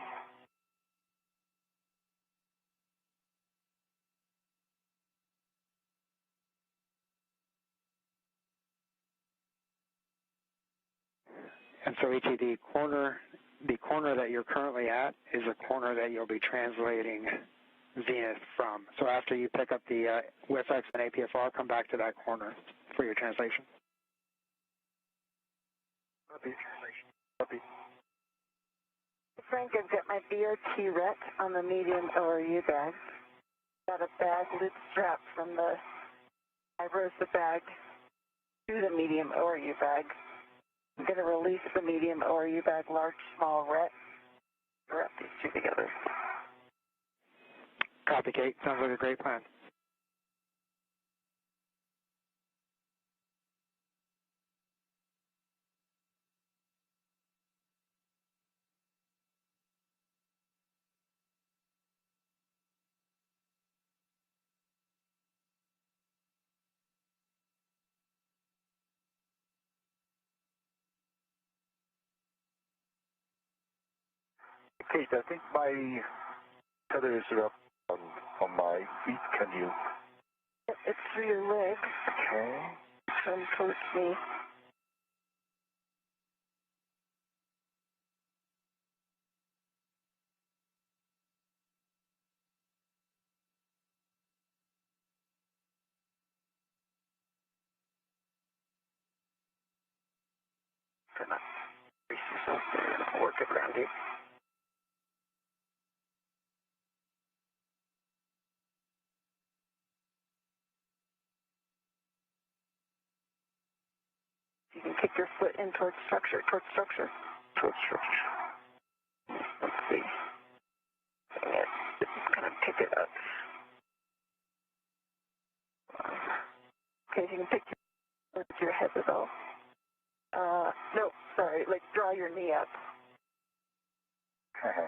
And Soichi, the corner that you're currently at is a corner that you'll be translating zenith from. So after you pick up the WIFX and APFR, come back to that corner for your translation. Copy. Copy. Frank, I've got my BRT ret on the medium ORU bag. Got a bag lid strap from the Irosa bag to the medium ORU bag. I'm going to release the medium ORU bag, large, small ret. Wrap these two together. Copy, Kate. Sounds like a great plan. Kate, I think my tethers are up on my feet. Can you? It's through your legs. Okay. Come towards me. Gonna brace yourself there and I'll work it around you. You can kick your foot in towards structure, Towards structure. Let's see. Dang it. Just kind of pick it up. Okay, so you can pick your head is all. No, sorry, like draw your knee up. Yeah,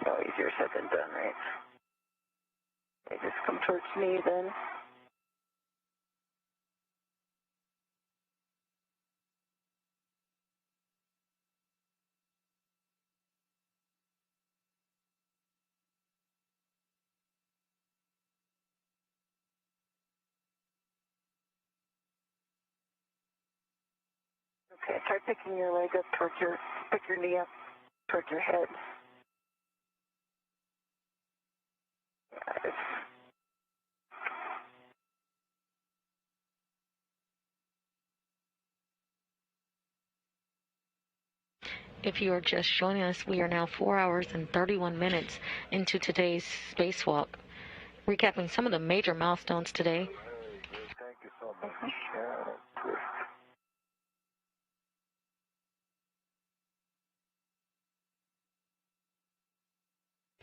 no, easier said than done, right? Okay, just come towards me then. Okay, try picking your leg up towards pick your knee up towards your head. Yeah, If you are just joining us, we are now 4 hours and 31 minutes into today's spacewalk. Recapping some of the major milestones today. Thank you so much.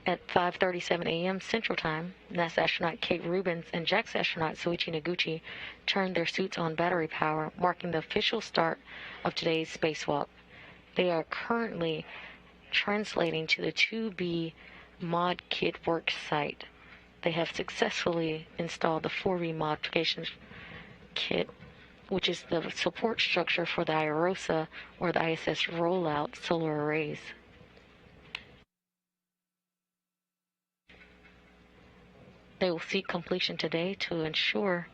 At 5:37 a.m. Central Time, NASA astronaut Kate Rubins and JAXA astronaut Soichi Noguchi turned their suits on battery power, marking the official start of today's spacewalk. They are currently translating to the 2B mod kit work site. They have successfully installed the 4B modification kit, which is the support structure for the Aerospace or the ISS rollout solar arrays. They will seek completion today to ensure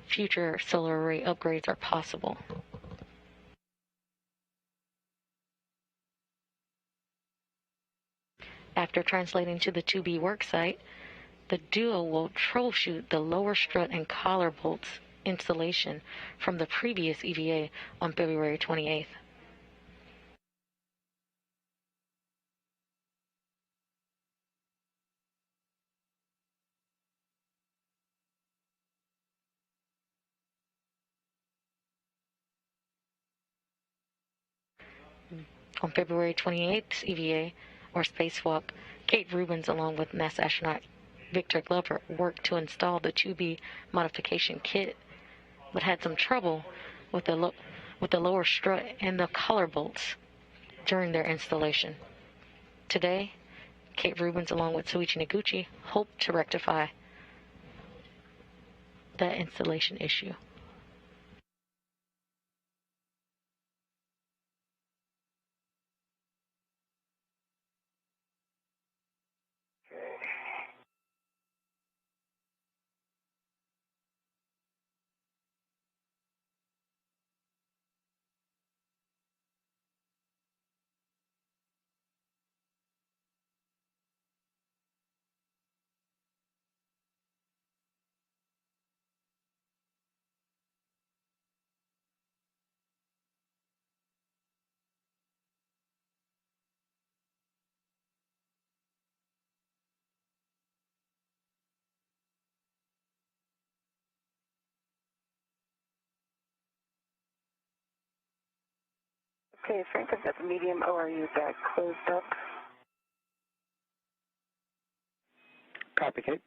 future solar array upgrades are possible. After translating to the 2B worksite, the duo will troubleshoot the lower strut and collar bolts installation from the previous EVA on February 28th. On February 28th's EVA, or spacewalk, Kate Rubins, along with NASA astronaut Victor Glover, worked to install the 2B modification kit, but had some trouble with the lower strut and the collar bolts during their installation. Today, Kate Rubins, along with Soichi Noguchi, hope to rectify that installation issue. Okay, Frank, I've got the medium ORU bag closed up. Copy, Kate.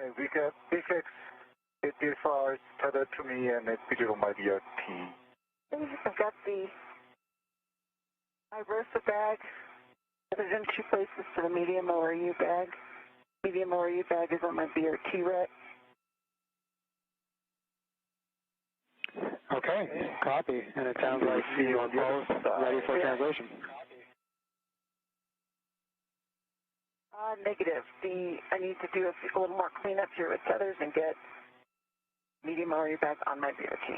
We got VFX, ATFR tethered to me, and it's fitted on my DRT. I've got the Iversa bag. There's in two places to the medium ORU bag. Medium ORU bag is on my BRT rack. Okay, copy. And it sounds like you are both ready for translation. Negative. I need to do a little more cleanup here with tethers and get medium ORU back on my BRT.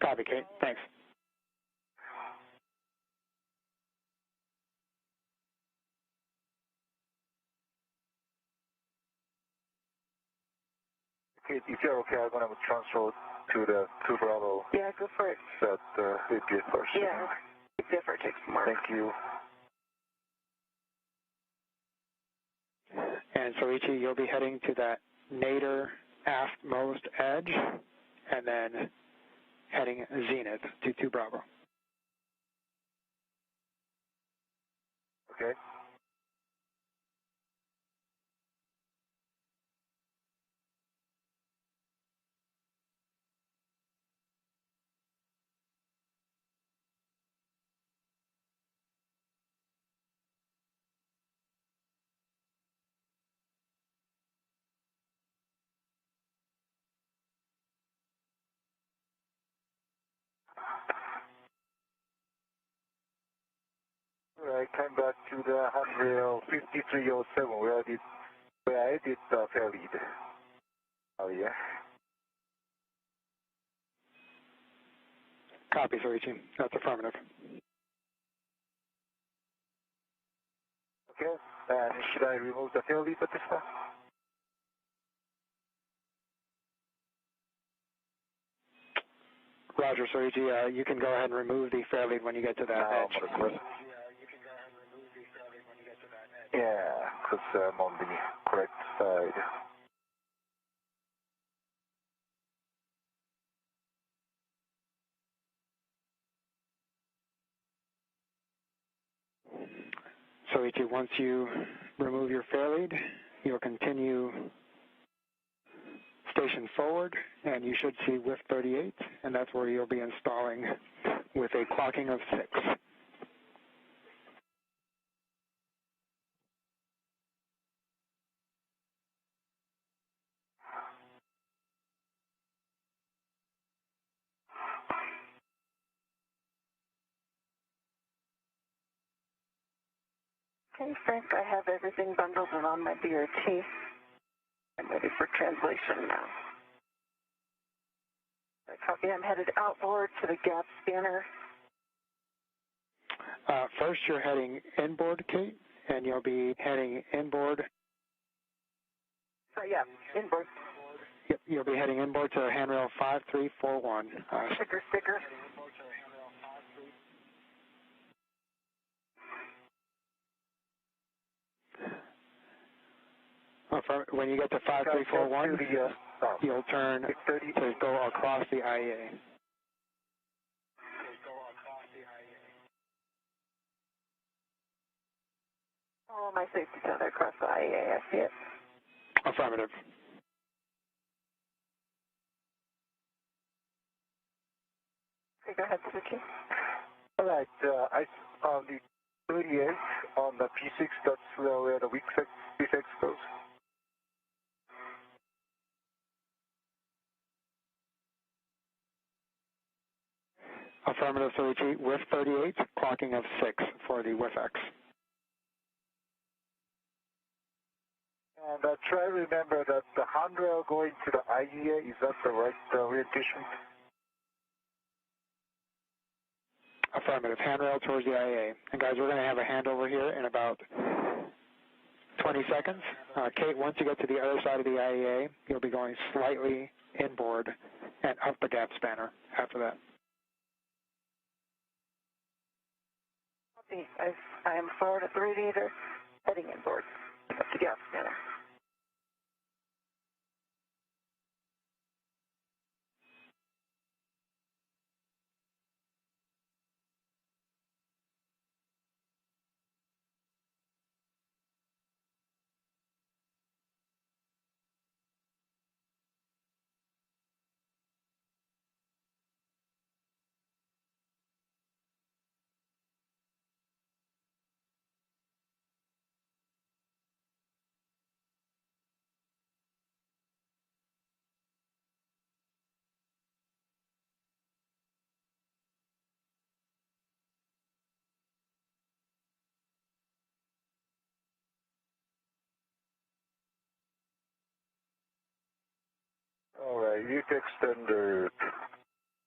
Copy, Kate. Thanks. Kate, if you're okay, I'm going to transfer to the 2 Bravo. Yeah, go for it. That APS first. Yeah, APS takes more. Thank you. And Soichi, you'll be heading to that nadir aftmost edge, and then heading zenith to 2 Bravo. Okay. I came back to the handrail 5307 where I did the fair lead. Oh yeah. Copy, Soichi. That's affirmative. Okay. And should I remove the fair lead at this time? Roger, Soichi. You can go ahead and remove the fair lead when you get to that edge. Yeah, because I'm on the correct side. Soichi, once you remove your fair lead, you'll continue station forward, and you should see WIF 38, and that's where you'll be installing with a clocking of 6. Okay, Frank, I have everything bundled and on my BRT. I'm ready for translation now. Copy, I'm headed outboard to the gap scanner. First, you're heading inboard, Kate, and you'll be heading inboard. Yeah, inboard. Yep, you'll be heading inboard to handrail 5341. Sticker. When you get to 5341, you'll turn to go across the IEA. Oh, my safety tether across the IEA, I see it. Affirmative. Okay, go ahead, Suzuki. All right, on the 38 on the P6, that's where the VFX goes. Affirmative, Soichi. WIF 38, clocking of 6 for the WIF-X. And try to remember that the handrail going to the IEA, is that the right orientation? Affirmative. Handrail towards the IEA. And guys, we're going to have a handover here in about 20 seconds. Kate, once you get to the other side of the IEA, you'll be going slightly inboard and up the gap spanner after that. I am forward at the radiator, heading inboard, up the gap spanner. Youth extender.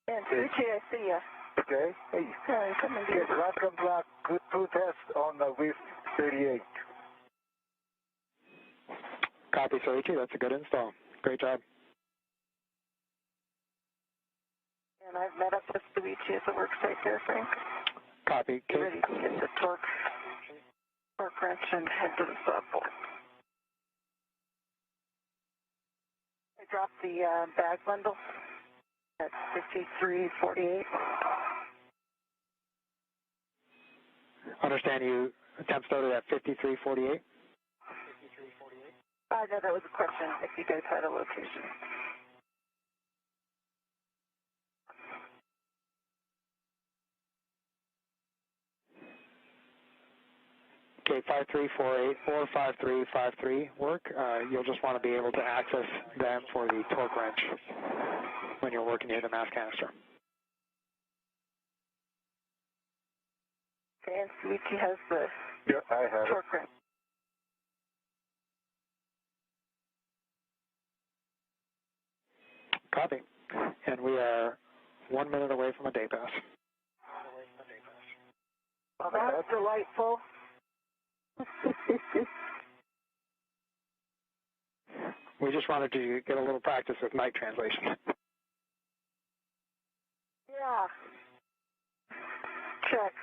And Soichi, I see ya. Okay. Hey. Hi, come in here. Black and black. Good to test on the WIF 38. Copy, Soichi. That's a good install. Great job. And I've met up with Soichi at the work site there, Frank. Copy. Get ready to get the torque wrench and head to the subboard. I dropped the bag bundle at 5348. Understand you temp started at 5348? No, that was a question, if you guys had a location. Okay, 5348 or 5353 work. You'll just want to be able to access them for the torque wrench when you're working near the mass canister. Okay, and Soichi has the I have torque wrench. Copy. And we are 1 minute away from a day pass. Well, that's delightful. We just wanted to get a little practice with night translation. Yeah. Check.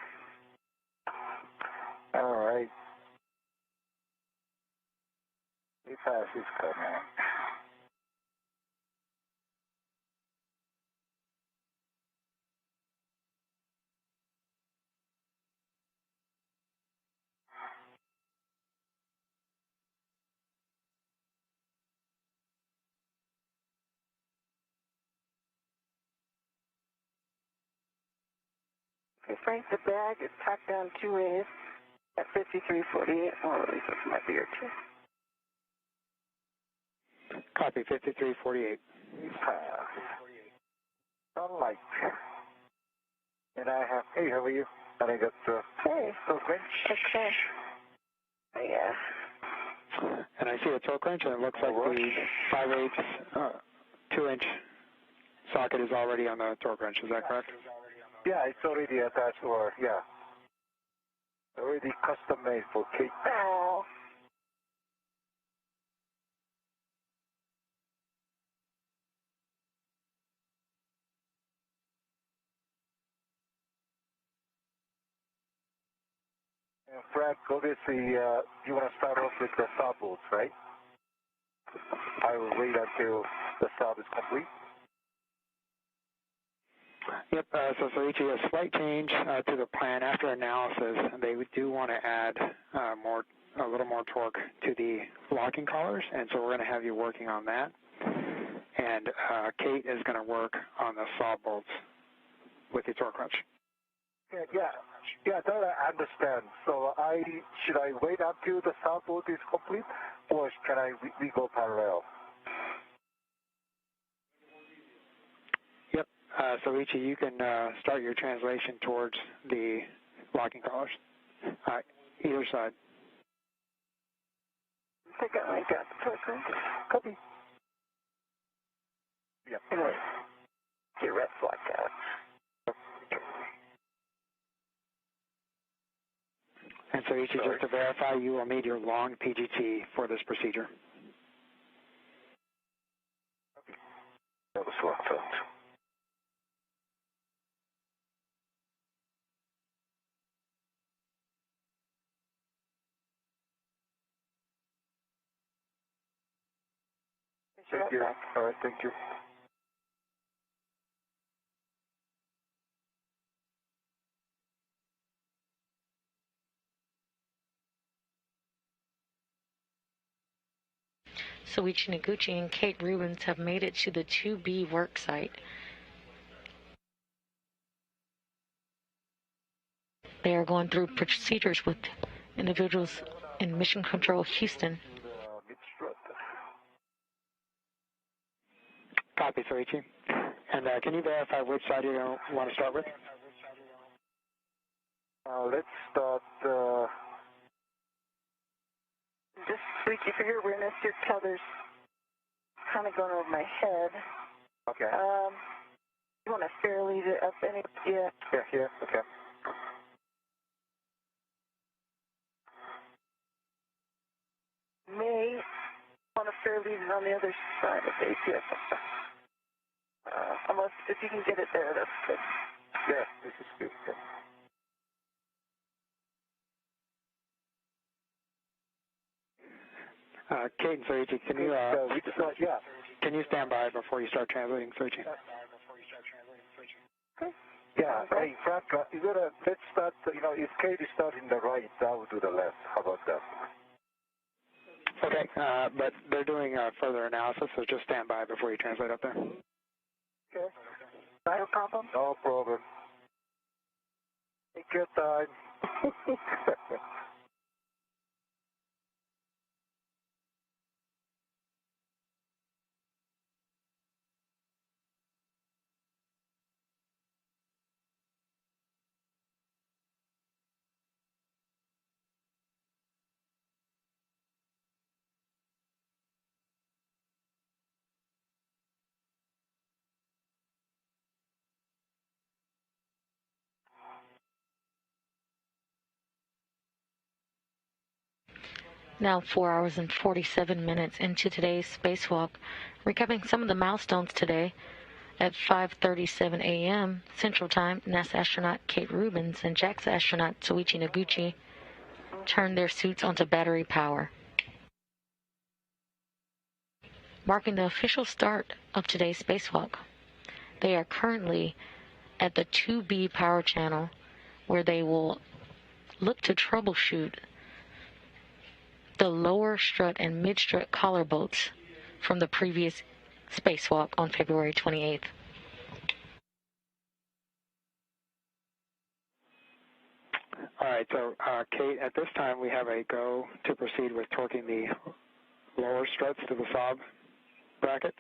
All right. The pass is coming. Okay, Frank, the bag is packed down 2 ways at 5348, or at least that's my beer too. Copy, 5348. Pass. Sunlight. And I have, hey, how are you? And I got the Hey. torque wrench. Okay. Yeah. And I see a torque wrench, and it looks like the 5/8 2-inch socket is already on the torque wrench. Is that correct? Yeah, it's already attached, or, yeah. Already custom made for Kate. Oh. And Frank, obviously, you want to start off with the sub bolts, right? I will wait until the sub is complete. Yep, so Soichi, a slight change to the plan after analysis. They do want to add a little more torque to the locking collars, and so we're going to have you working on that. And Kate is going to work on the saw bolts with the torque wrench. Yeah, that I understand. So should I wait until the sub bolt is complete, or can we go parallel? Yep, Soichi, you can start your translation towards the locking collars, either side. I think I got the torque wrench. Copy. Yep. Anyway, get red blocked out. And Soichi, just to verify, you will need your long PGT for this procedure. That was locked out. Thank you. All right, thank you. Soichi Noguchi and Kate Rubins have made it to the 2B work site. They are going through procedures with individuals in Mission Control Houston. Copy, Soichi. And can you verify which side you want to start with? Let's start. Just Soichi, for your awareness, your tether's kind of going over my head. Okay. You want to fairly it up any? Yeah. Yeah, here. Okay. May want to fairly it on the other side of the ATS. Unless if you can get it there, that's good. Yeah, this is good. Yeah. Kate and Soichi, can you can you stand by before you start translating, Soichi? Okay. Yeah. Hey, Frank, let's start. If Kate is starting the right, I will do the left. How about that? Okay, but they're doing further analysis, so just stand by before you translate up there. Okay. No problem? No problem. Take your time. Now 4 hours and 47 minutes into today's spacewalk, recapping some of the milestones today. At 5:37 a.m. Central Time, NASA astronaut Kate Rubins and JAXA astronaut Soichi Noguchi turned their suits onto battery power, marking the official start of today's spacewalk. They are currently at the 2B power channel, where they will look to troubleshoot the lower strut and mid-strut collar bolts from the previous spacewalk on February 28th. All right, so Kate, at this time we have a go to proceed with torquing the lower struts to the sob brackets,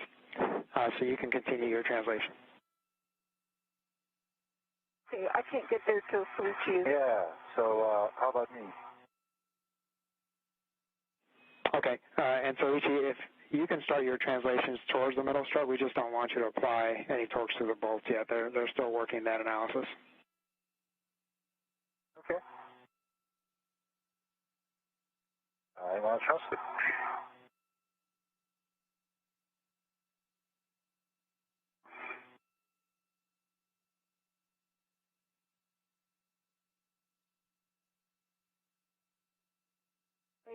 so you can continue your translation. Okay, I can't get there till Soichi. Yeah, so how about me? Okay, and Soichi, if you can start your translations towards the middle strut, we just don't want you to apply any torques to the bolts yet. They're still working that analysis. Okay. I want to trust it.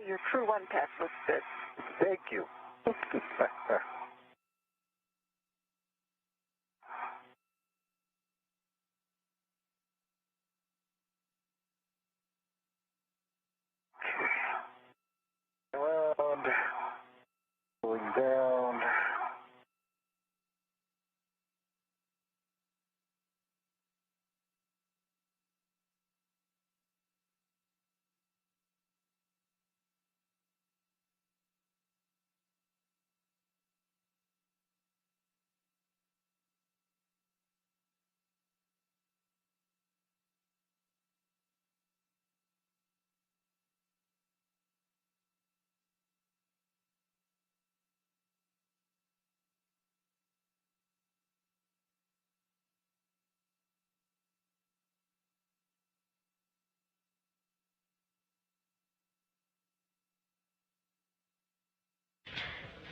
Your Crew 1 pass looks good. Thank you. Around, going down.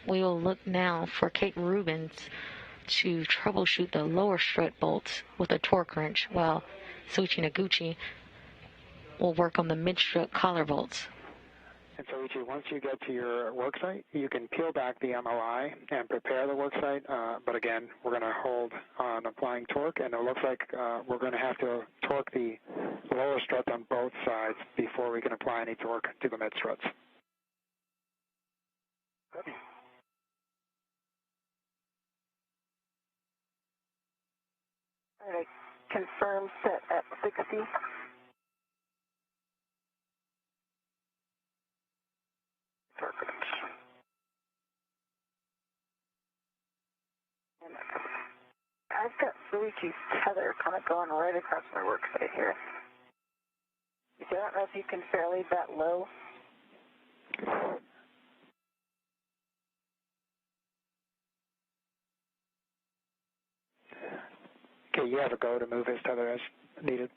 We will look now for Kate Rubins to troubleshoot the lower strut bolts with a torque wrench, while Soichi Noguchi will work on the mid-strut collar bolts. And Soichi, once you get to your worksite, you can peel back the MOI and prepare the worksite, but again, we're going to hold on applying torque, and it looks like we're going to have to torque the lower struts on both sides before we can apply any torque to the mid-struts. Ready. All right, confirm set at 60. Perfect. And I've got Soichi's tether kind of going right across my work site here. I don't know if you can fairly that low. Okay, you have a go to move his tether as needed.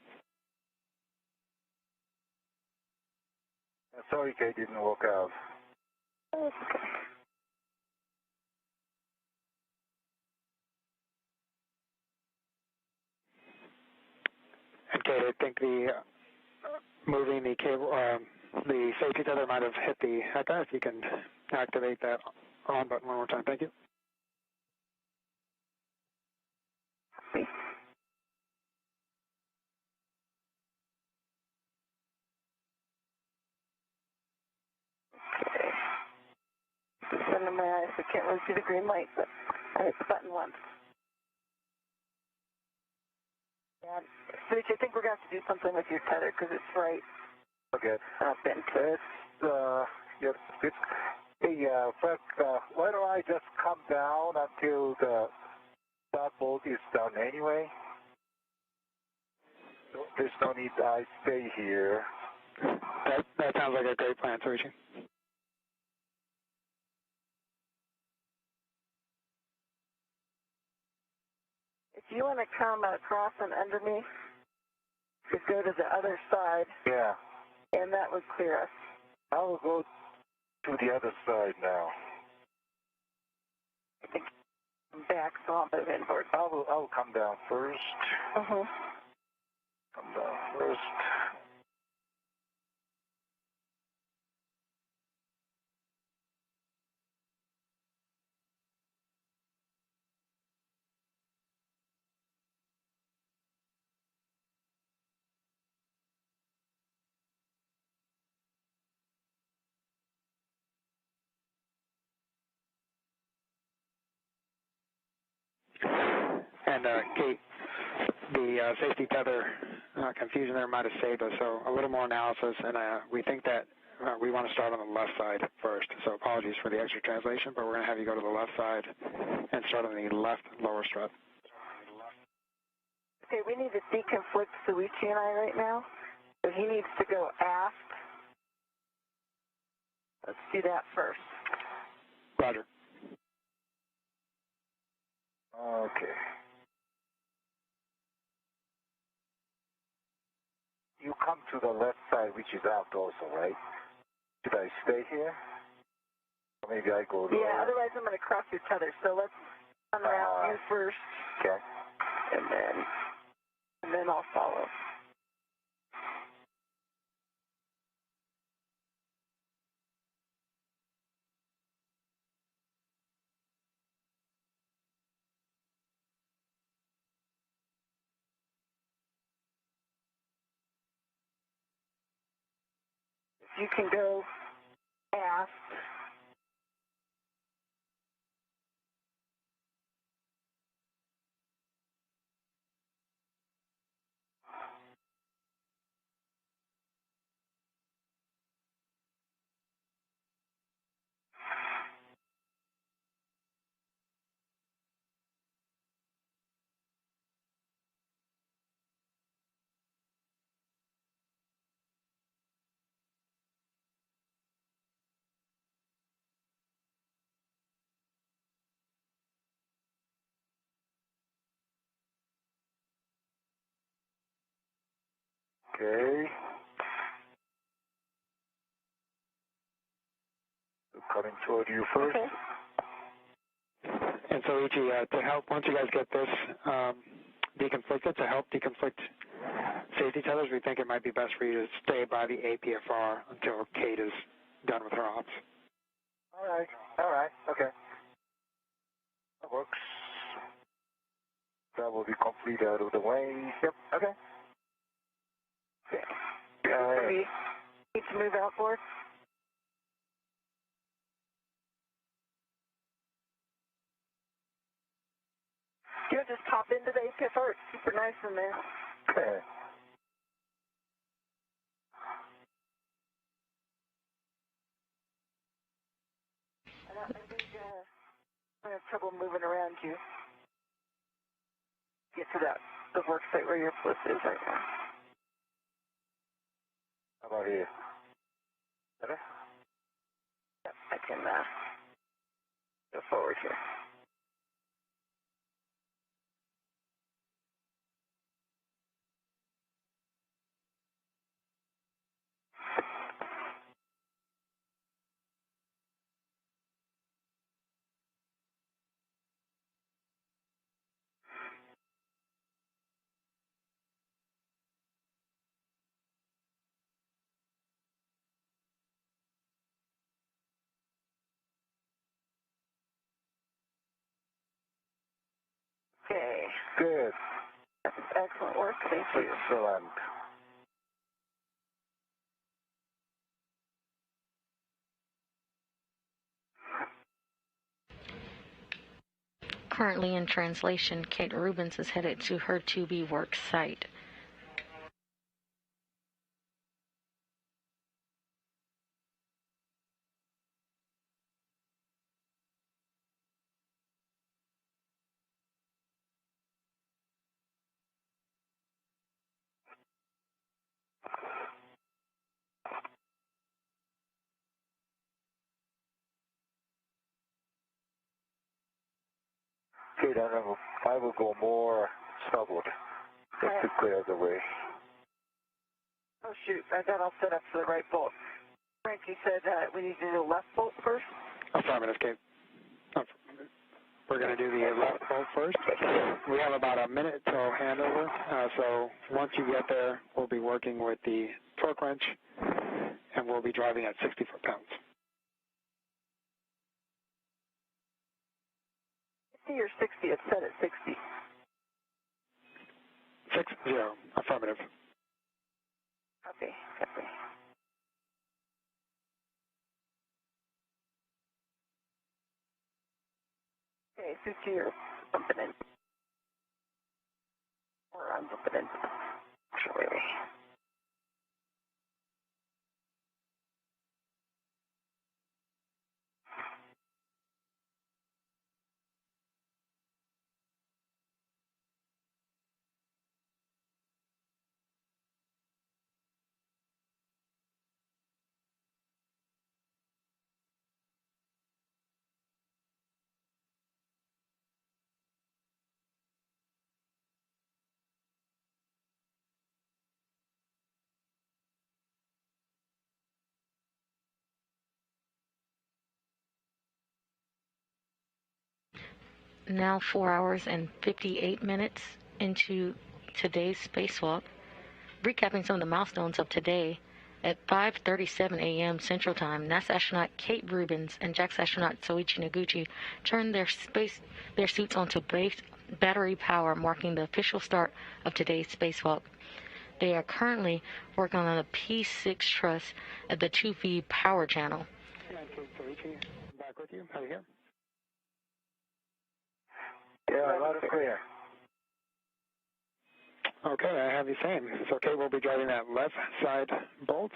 Sorry, Kate, didn't work out. Oh, it's okay. And Kate, I think the moving the cable, the safety tether might have hit the HECA. If you can activate that on button one more time, thank you. Under my eyes, I can't really see the green light, but I hit the button once. Yeah, Soichi, I think we're going to have to do something with your tether because it's right Okay. up into it. Yes, hey, Frank, why don't I just come down until the start bolt is done anyway? There's no need I stay here. That sounds like a great plan, Soichi. If you want to come across and under me, you go to the other side. Yeah. And that would clear us. I will go to the other side now. I think I'm back, so I'll move inward. I will come down first. Mm-hmm. Come down first. And Kate, the safety tether confusion there might have saved us, so a little more analysis, and we think that we want to start on the left side first. So apologies for the extra translation, but we're going to have you go to the left side and start on the left lower strut. Okay, we need to deconflict Soichi and I right now. So he needs to go aft. Let's do that first. Roger. Okay. You come to the left side, which is out also, right? Should I stay here? Or maybe I go to... Yeah, otherwise I'm going to cross your tether. So let's unwrap you first. Okay. And then I'll follow. If you can go aft. Okay. Coming toward you first. Okay. And so, Soichi, to help, once you guys get this deconflicted, to help deconflict safety tethers, we think it might be best for you to stay by the APFR until Kate is done with her ops. All right, okay. That works. That will be complete out of the way. Yep, okay. We need to move outboard. You just pop into the APFR. It's super nice in there. Okay. I think I have trouble moving around you. Get to the work site where your plus is right now. How about here? Better? Yep, I can go forward here. Okay. Good. That's excellent work. Thank you. Excellent. Currently in translation, Kate Rubins is headed to her 2B work site. Okay, then I will go more southward just to clear the way. Oh, shoot. I got all set up for the right bolt. Frank, you said we need to do the left bolt first? Affirmative, Kate. We're going to do the left bolt first. We have about a minute till handover, so once you get there, we'll be working with the torque wrench, and we'll be driving at 60 foot-pounds. 50 or 60? It's set at 60. 60, affirmative. Copy, copy. Okay, Soichi, you're bumping in. Or I'm bumping in. Actually. Now 4 hours and 58 minutes into today's spacewalk. Recapping some of the milestones of today, at 5:37 a.m. Central Time, NASA astronaut Kate Rubins and JAXA astronaut Soichi Noguchi turned their suits onto battery power, marking the official start of today's spacewalk. They are currently working on a P6 truss at the 2V power channel. Soichi, back with you. How you here? Yeah, loud and clear. Okay, I have you saying. So Kate will be driving that left side bolt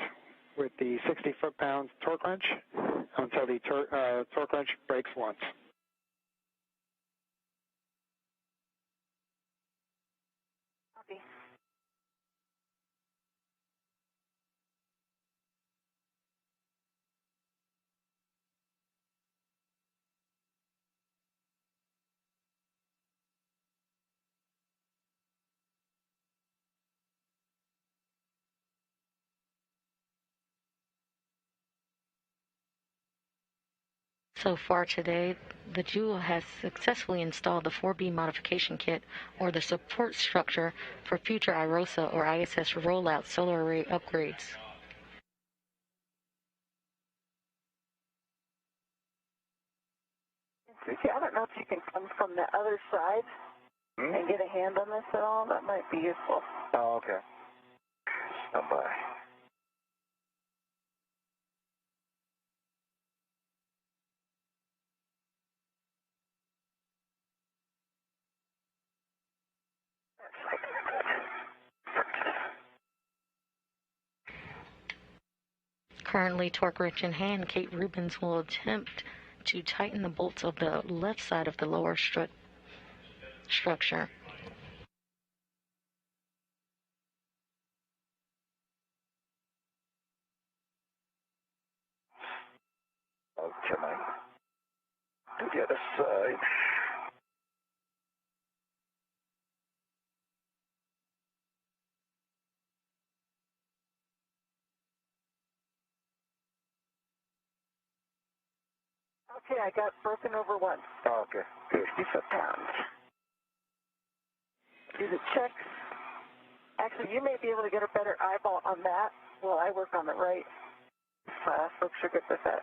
with the 60 foot-pounds torque wrench until the torque wrench breaks once. Copy. So far today, the Jewel has successfully installed the 4B modification kit, or the support structure for future IROSA or ISS rollout solar array upgrades. Susie, I don't know if you can come from the other side and get a hand on this at all. That might be useful. Oh, okay. Stand by. Currently torque wrench in hand, Kate Rubins will attempt to tighten the bolts of the left side of the lower structure. Okay, man. To the other side. Okay, I got broken over once. Oh, okay, good. 60 foot-pounds. Do the checks. Actually, you may be able to get a better eyeball on that while I work on the right. Folks are good with that.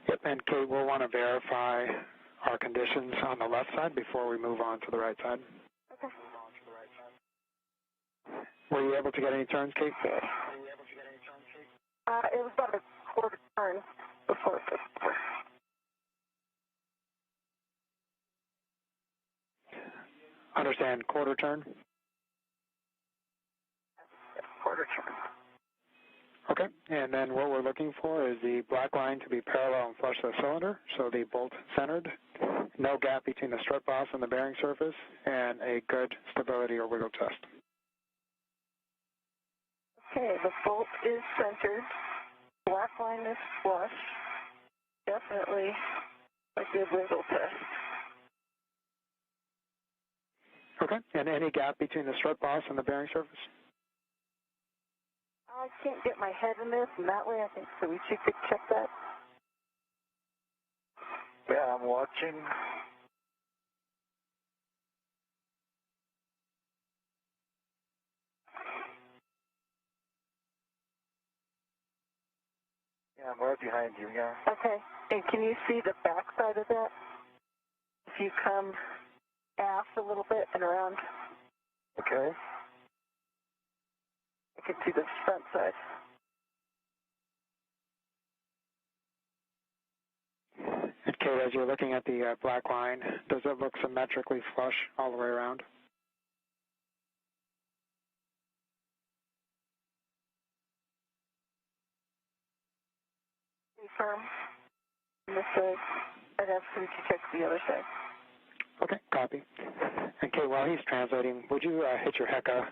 Yep, and Kate will want to verify our conditions on the left side before we move on to the right side. Okay. Were you able to get any turns, Kate? It was about a quarter turn before it was over. Understand, quarter turn? Quarter turn. Okay, and then what we're looking for is the black line to be parallel and flush the cylinder, so the bolt centered, no gap between the strut boss and the bearing surface, and a good stability or wiggle test. Okay, the bolt is centered, black line is flush, definitely a good wiggle test. Okay, and any gap between the strut boss and the bearing surface? I can't get my head in this, and that way I think Soichi could check that. Yeah, I'm watching. Yeah, I'm right behind you, yeah. Okay, and can you see the back side of that? If you come aft a little bit and around. Okay. I can see the front side. Okay, as you're looking at the black line, does it look symmetrically flush all the way around? Pretty firm on this side. I'd have Soichi check the other side. Okay, copy. Okay, while he's translating, would you hit your HECA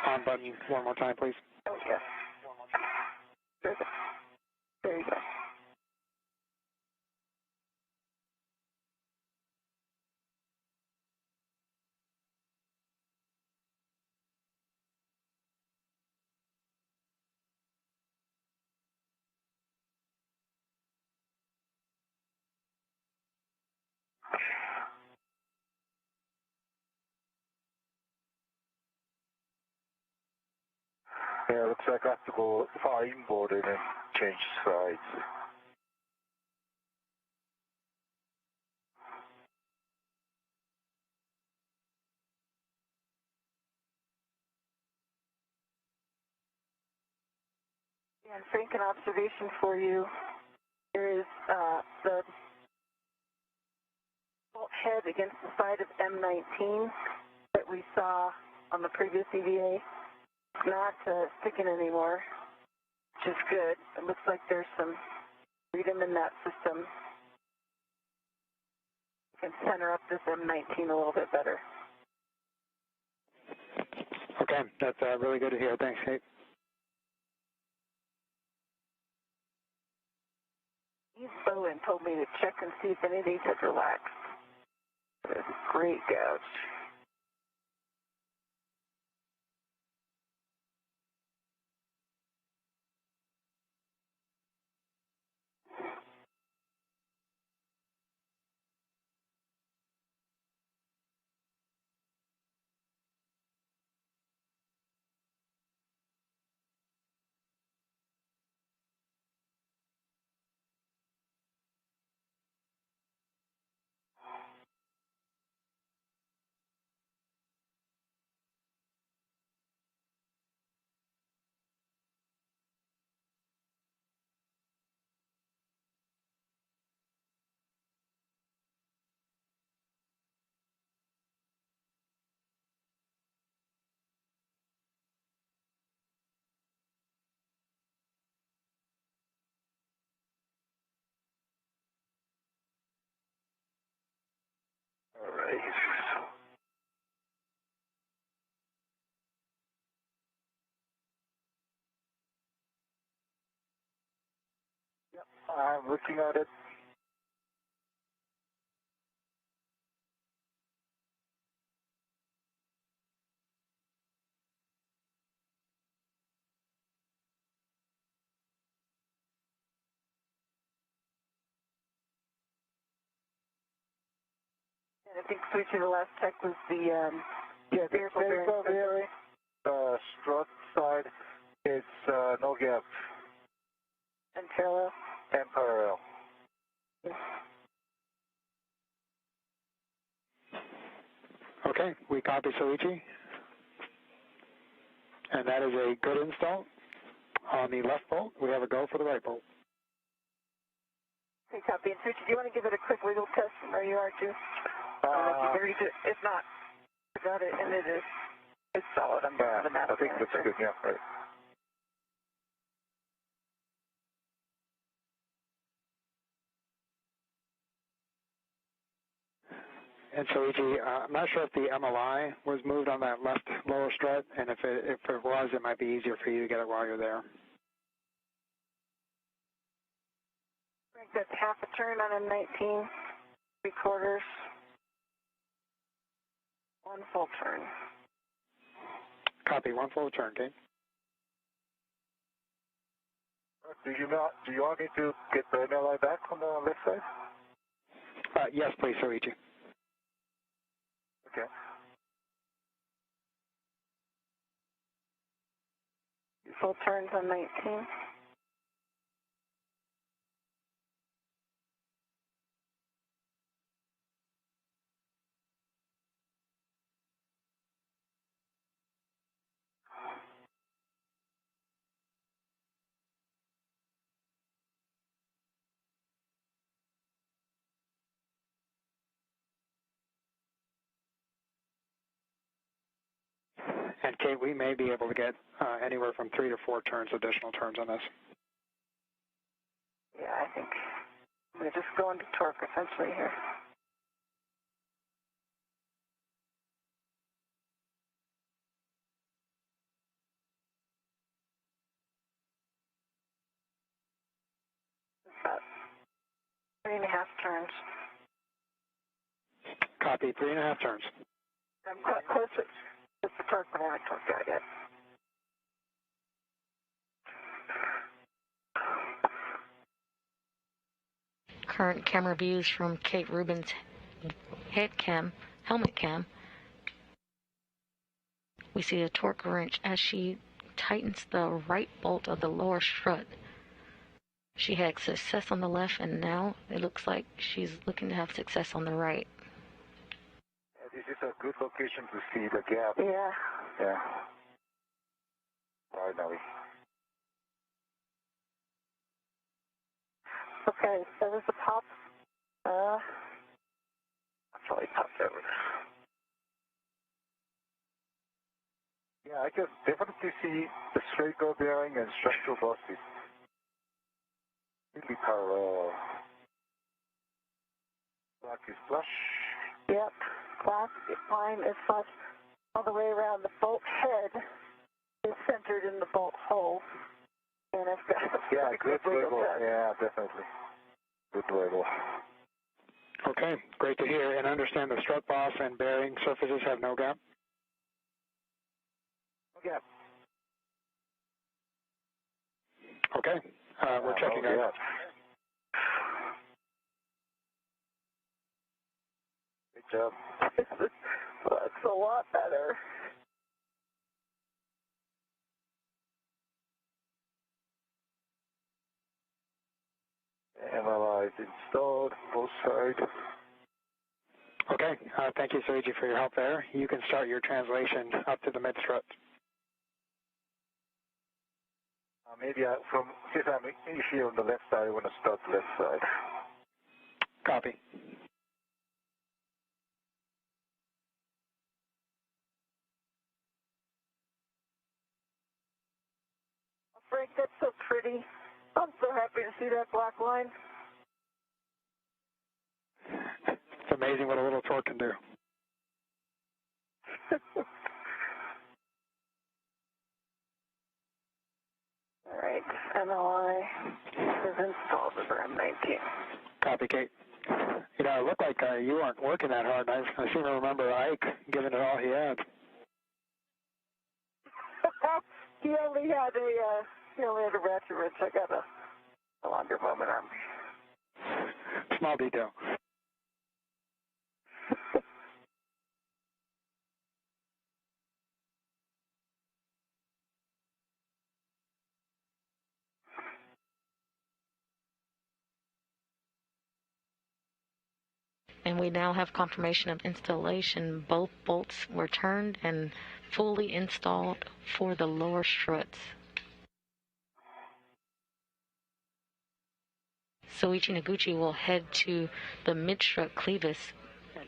on button one more time, please? Oh, yes. Perfect. There you go. Yeah, looks like I have to go far inboard and then change sides. And Frank, an observation for you. There is the bolt head against the side of M19 that we saw on the previous EVA. It's not sticking anymore, which is good. It looks like there's some freedom in that system. You can center up this M19 a little bit better. Okay, that's really good to hear. Thanks, Kate. Steve Bowen told me to check and see if any of these had relaxed. There's a great gouge. All right. Yep, I'm looking at it. And I think switching the last check was the vehicle bearing. Strut side, it's no gap. And parallel. And parallel. Okay, we copy Soichi. And that is a good install. On the left bolt, we have a go for the right bolt. Okay, copy. And Soichi, do you want to give it a quick wiggle test from where you are too? If not, I got it, and it is. It's solid. I'm yeah, the map. I think that's good. Yeah, right. And Soichi, I'm not sure if the MLI was moved on that left lower strut, and if it was, it might be easier for you to get it while you're there. I think that's half a turn on a 19, 3/4, 1 full turn. Copy, 1 full turn, okay? Do you want me to get the MLI back on the left side? Yes, please, Soichi. Okay. Full turns on 19. And Kate, we may be able to get anywhere from 3 to 4 additional turns on this. Yeah, I think we're just going to torque essentially here. About 3.5 turns. Copy, 3.5 turns. I'm quite close to the torque, but I haven't torqued out yet. Current camera views from Kate Rubins' helmet cam. We see a torque wrench as she tightens the right bolt of the lower strut. She had success on the left, and now it looks like she's looking to have success on the right. This is a good location to see the gap. Yeah. Yeah. Finally. Okay, so there's a pop. I'll probably pop over. Yeah, I can definitely see the straight go bearing and structural bosses. Really parallel. Black is flush. Yep, glass line is flush all the way around. The bolt head is centered in the bolt hole. And it's got yeah, good wiggle. Yeah, definitely. Good wiggle. Okay, great to hear. And understand the strut boss and bearing surfaces have no gap? No gap. Okay, we're checking out. Good job. Looks a lot better. MLI is installed, both sides. Okay, thank you, Soichi, for your help there. You can start your translation up to the mid-strut. Maybe since I'm here on the left side, I want to start the left side. Copy. Frank, that's so pretty. I'm so happy to see that black line. It's amazing what a little torque can do. All right, MLI is installed over M19. Copy, Kate. You know, it looked like you weren't working that hard. I seem to remember Ike giving it all he had. He only had a ratchet wrench. I got a longer moment arm. Small detail. And we now have confirmation of installation. Both bolts were turned and fully installed for the lower struts. Soichi Noguchi will head to the mid-strut clevis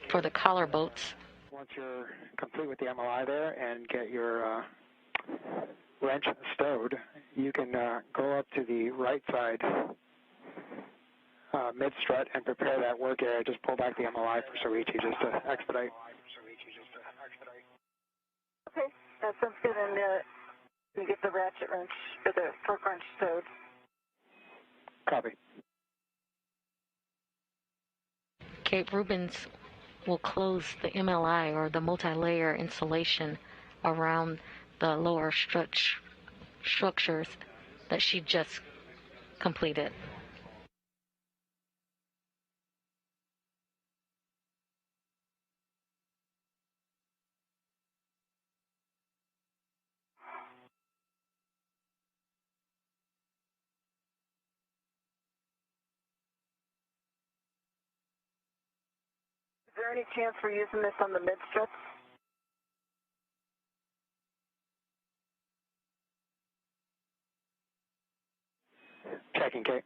for the collar bolts. Once you're complete with the MLI there and get your wrench stowed, you can go up to the right side mid-strut and prepare that work area. Just pull back the MLI for Soichi just to expedite. Okay, that sounds good. And you get the ratchet wrench, or the torque wrench stowed. Copy. Okay, Rubins will close the MLI, or the multi-layer insulation, around the lower structures that she just completed. Is there any chance we're using this on the mid-struts? Checking, Kate.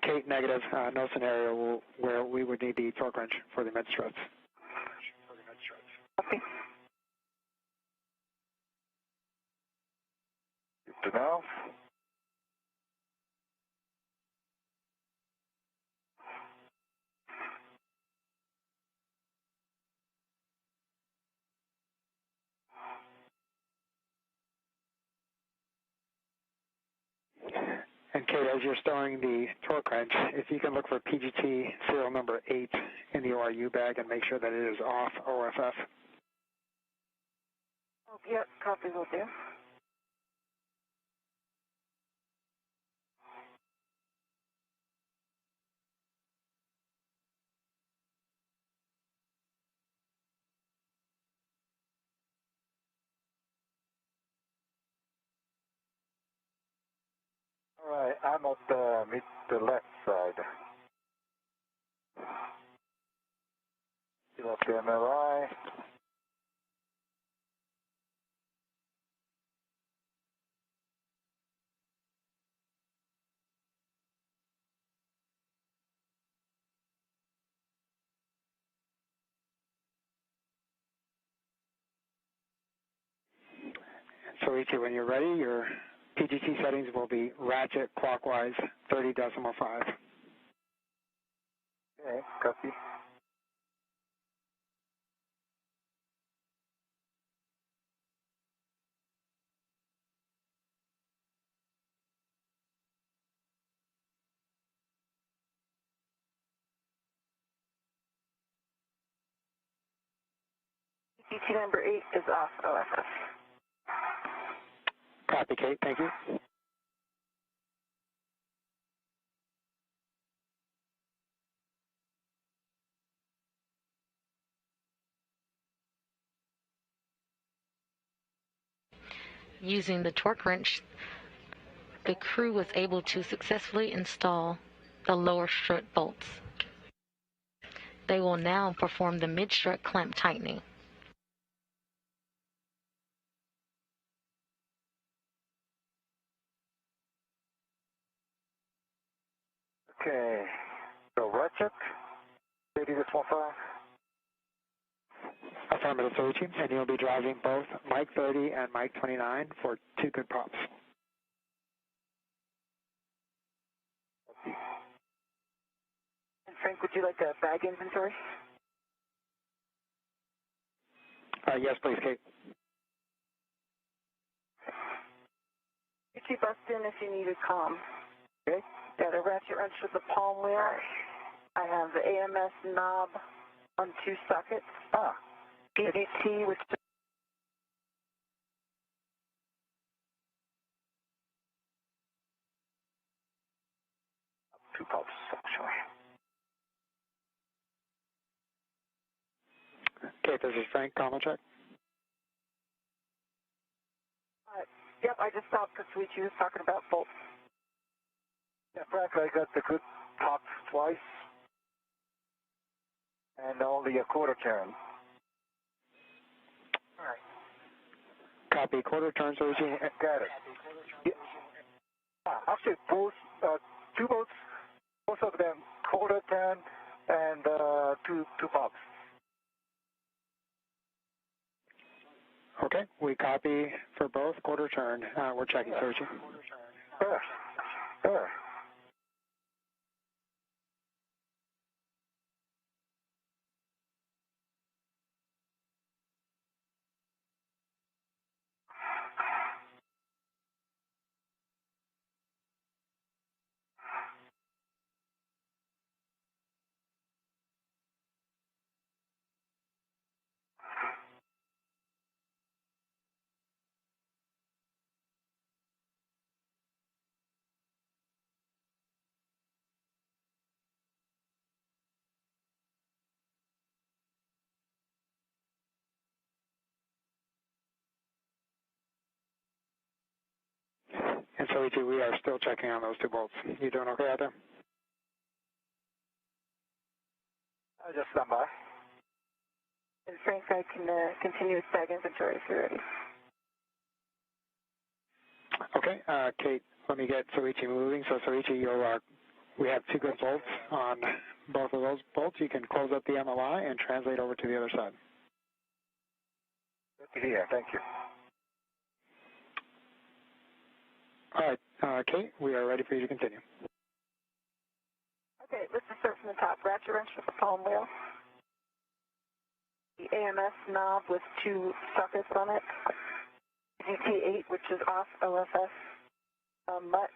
Kate, negative. No scenario where we would need the torque wrench for the mid-struts. Okay. Good to know. And Kate, as you're stowing the torque wrench, if you can look for PGT serial number 8 in the ORU bag and make sure that it is off OFF. Oh, yep, copy will do. All right, I'm at the left side. Get off the MLI. Soichi, when you're ready, your PGT settings will be ratchet clockwise 30.5. Okay, copy. PGT number 8 is off OFF. Copy, Kate. Thank you. Using the torque wrench, the crew was able to successfully install the lower strut bolts. They will now perform the mid-strut clamp tightening. Okay, so ratchet, 30.5. Affirmative, Soichi, and you'll be driving both Mike 30 and Mike 29 for 2 good pops. And Frank, would you like a bag inventory? Yes, please, Kate. You keep bust in if you need a comm. Okay. Yeah, the ratchet wrench with the palm wheel. I have the AMS knob on 2 sockets. PGT with 2 pops, actually. Kate, this is Frank. Common check. I just stopped because Soichi was talking about bolts. Yeah, Frank, I got the good top twice and only a quarter turn. All right. Copy. Quarter turn, Soichi. Got it. Yeah. Actually, both, two boats, both of them quarter turn and two pops. Okay, we copy for both quarter turn. We're checking, Soichi. Sure. And Soichi, we are still checking on those two bolts. You doing okay out there? I just stand by. And Frank, I can continue with tag inventory if you're ready. Okay, Kate, let me get Soichi moving. So Soichi, we have two good bolts on both of those bolts. You can close up the MLI and translate over to the other side. Good to hear. Thank you. All right, Kate, we are ready for you to continue. Okay, let's just start from the top. Ratchet wrench with the palm wheel. The AMS knob with two sockets on it. GT8, which is off OFS. Mutt,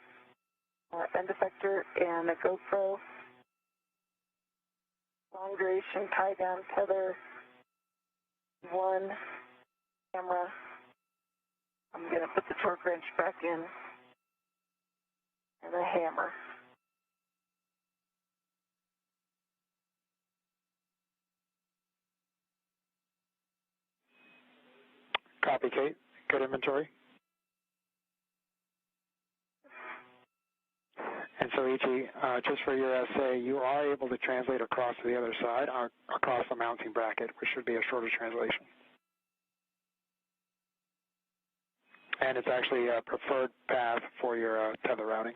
end effector, and a GoPro. Long duration tie down tether. One camera. I'm going to put the torque wrench back in. And a hammer. Copy, Kate. Good inventory. And Soichi, just for your essay, you are able to translate across to the other side, across the mounting bracket, which should be a shorter translation. And it's actually a preferred path for your tether routing.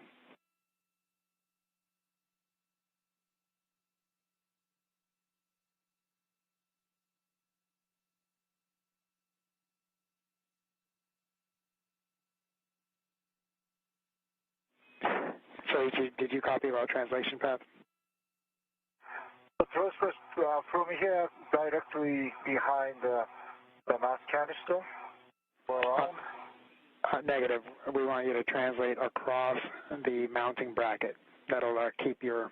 So did you copy about translation path? The thrusters from here directly behind the mass canister or around? Negative. We want you to translate across the mounting bracket. That'll keep your,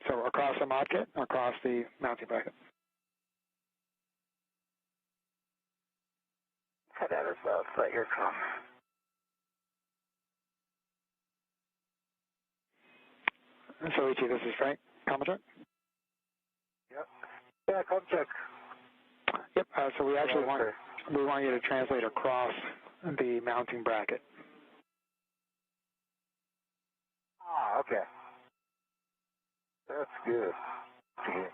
so across the modkit, across the mounting bracket. Cut out as well, so that you're calm. Soichi, this is Frank. Comment check? Yep. Yeah, come check. Yep. So we actually want you to translate across the mounting bracket. Ah, okay. That's good. Okay.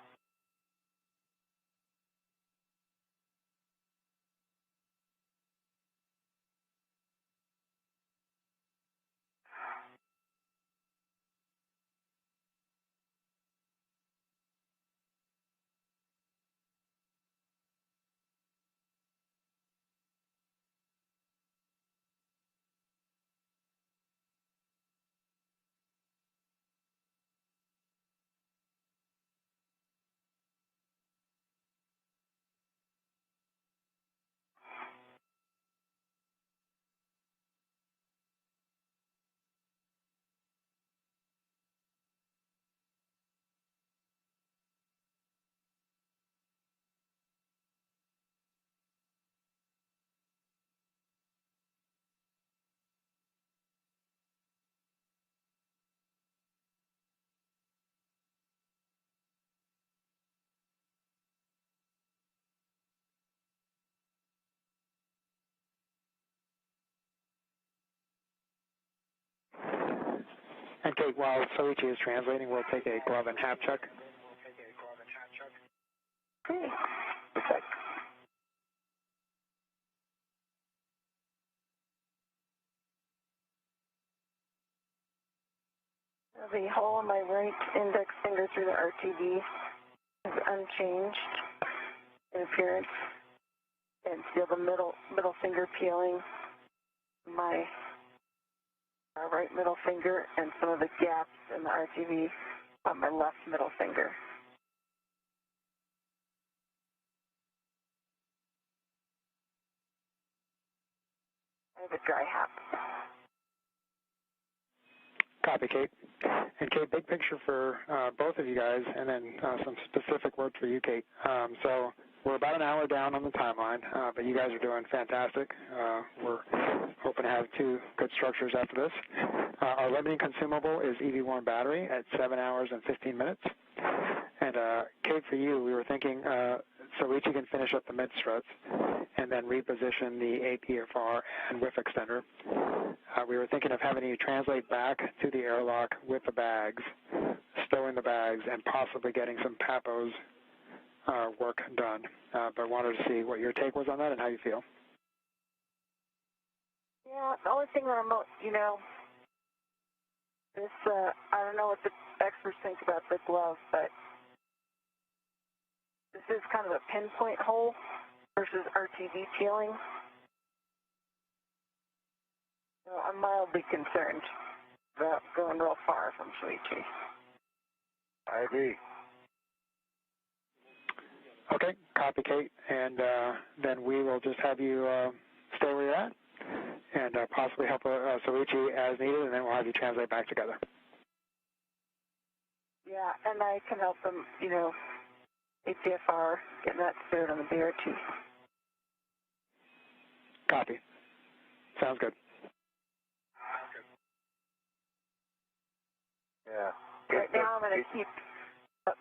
And Kate, while Soichi is translating, we'll take a glove and hap check. Okay. Perfect. The hole in my right index finger through the RTD is unchanged in appearance. And still the middle finger peeling, my right middle finger, and some of the gaps in the RTD on my left middle finger. I have a dry hap. Copy, Kate. And Kate, big picture for both of you guys, and then some specific work for you, Kate. So we're about an hour down on the timeline, but you guys are doing fantastic. We're hoping to have 2 good structures after this. Our limiting consumable is EV1 battery at 7 hours and 15 minutes. And Kate, for you, we were thinking Soichi can finish up the mid struts and then reposition the APFR and whiff extender. We were thinking of having you translate back to the airlock with the bags, stowing the bags, and possibly getting some PAPO's work done. But wanted to see what your take was on that and how you feel. Yeah, the only thing that I'm, this, I don't know what the experts think about the glove, but this is kind of a pinpoint hole versus RTD peeling. So I'm mildly concerned about going real far from Soichi. I agree. Okay, copy, Kate, and then we will just have you stay where you're at and possibly help Soichi as needed, and then we'll have you translate back together. Yeah, and I can help them, APFR, getting that stowed on the BRT. Copy. Sounds good. Yeah. Right now I'm going to keep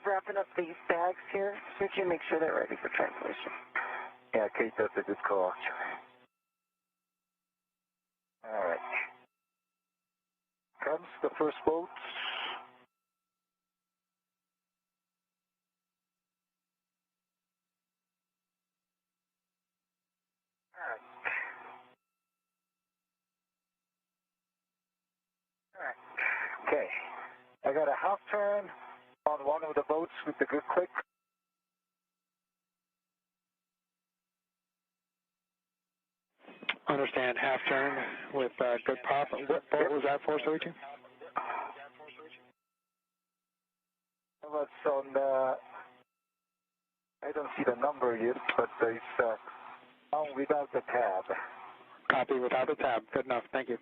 wrapping up these bags here, so you make sure they're ready for translation. Yeah, Kate, that's a good call. All right. Comes the first boat. All right. Okay. I got a half turn on one of the boats with the good click. Understand, half turn with good pop. What boat was that for, Soichi? That was on I don't see the number yet, but it's on without the tab. Copy without the tab. Good enough. Thank you.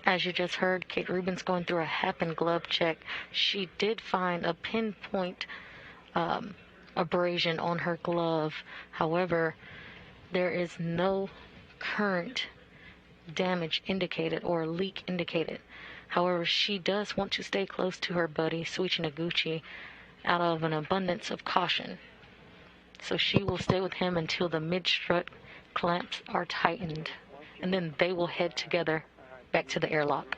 As you just heard, Kate Rubins going through a hap and glove check. She did find a pinpoint abrasion on her glove. However, there is no current damage indicated or leak indicated. However, she does want to stay close to her buddy, Soichi Noguchi, out of an abundance of caution. So she will stay with him until the mid-strut clamps are tightened, and then they will head together back to the airlock.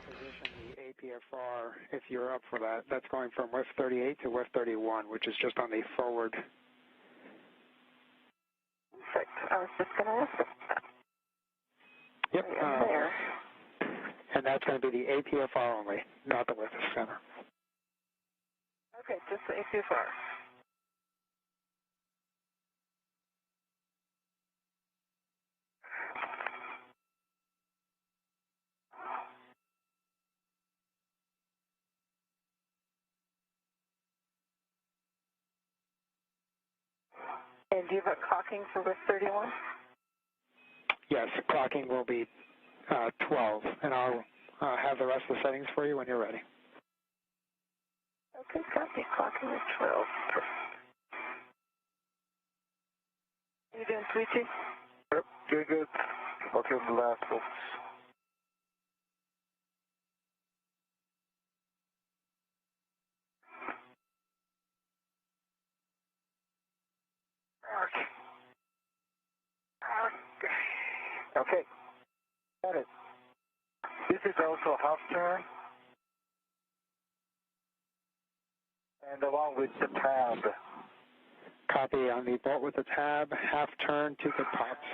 The APFR, if you're up for that, that's going from West 38 to West 31, which is just on the forward. Perfect. I was just going to ask that. Yep. There. And that's going to be the APFR only, not the lift center. Okay, just the APFR. And do you have a clocking for West 31? Yes, clocking will be 12, and I'll have the rest of the settings for you when you're ready. Okay, copy. Clocking is 12. Perfect. How you doing, Soichi? Yep, doing good. Okay, the last folks. Okay, got it. This is also half turn, and along with the tab. Copy on the bolt with the tab, half turn to the tops.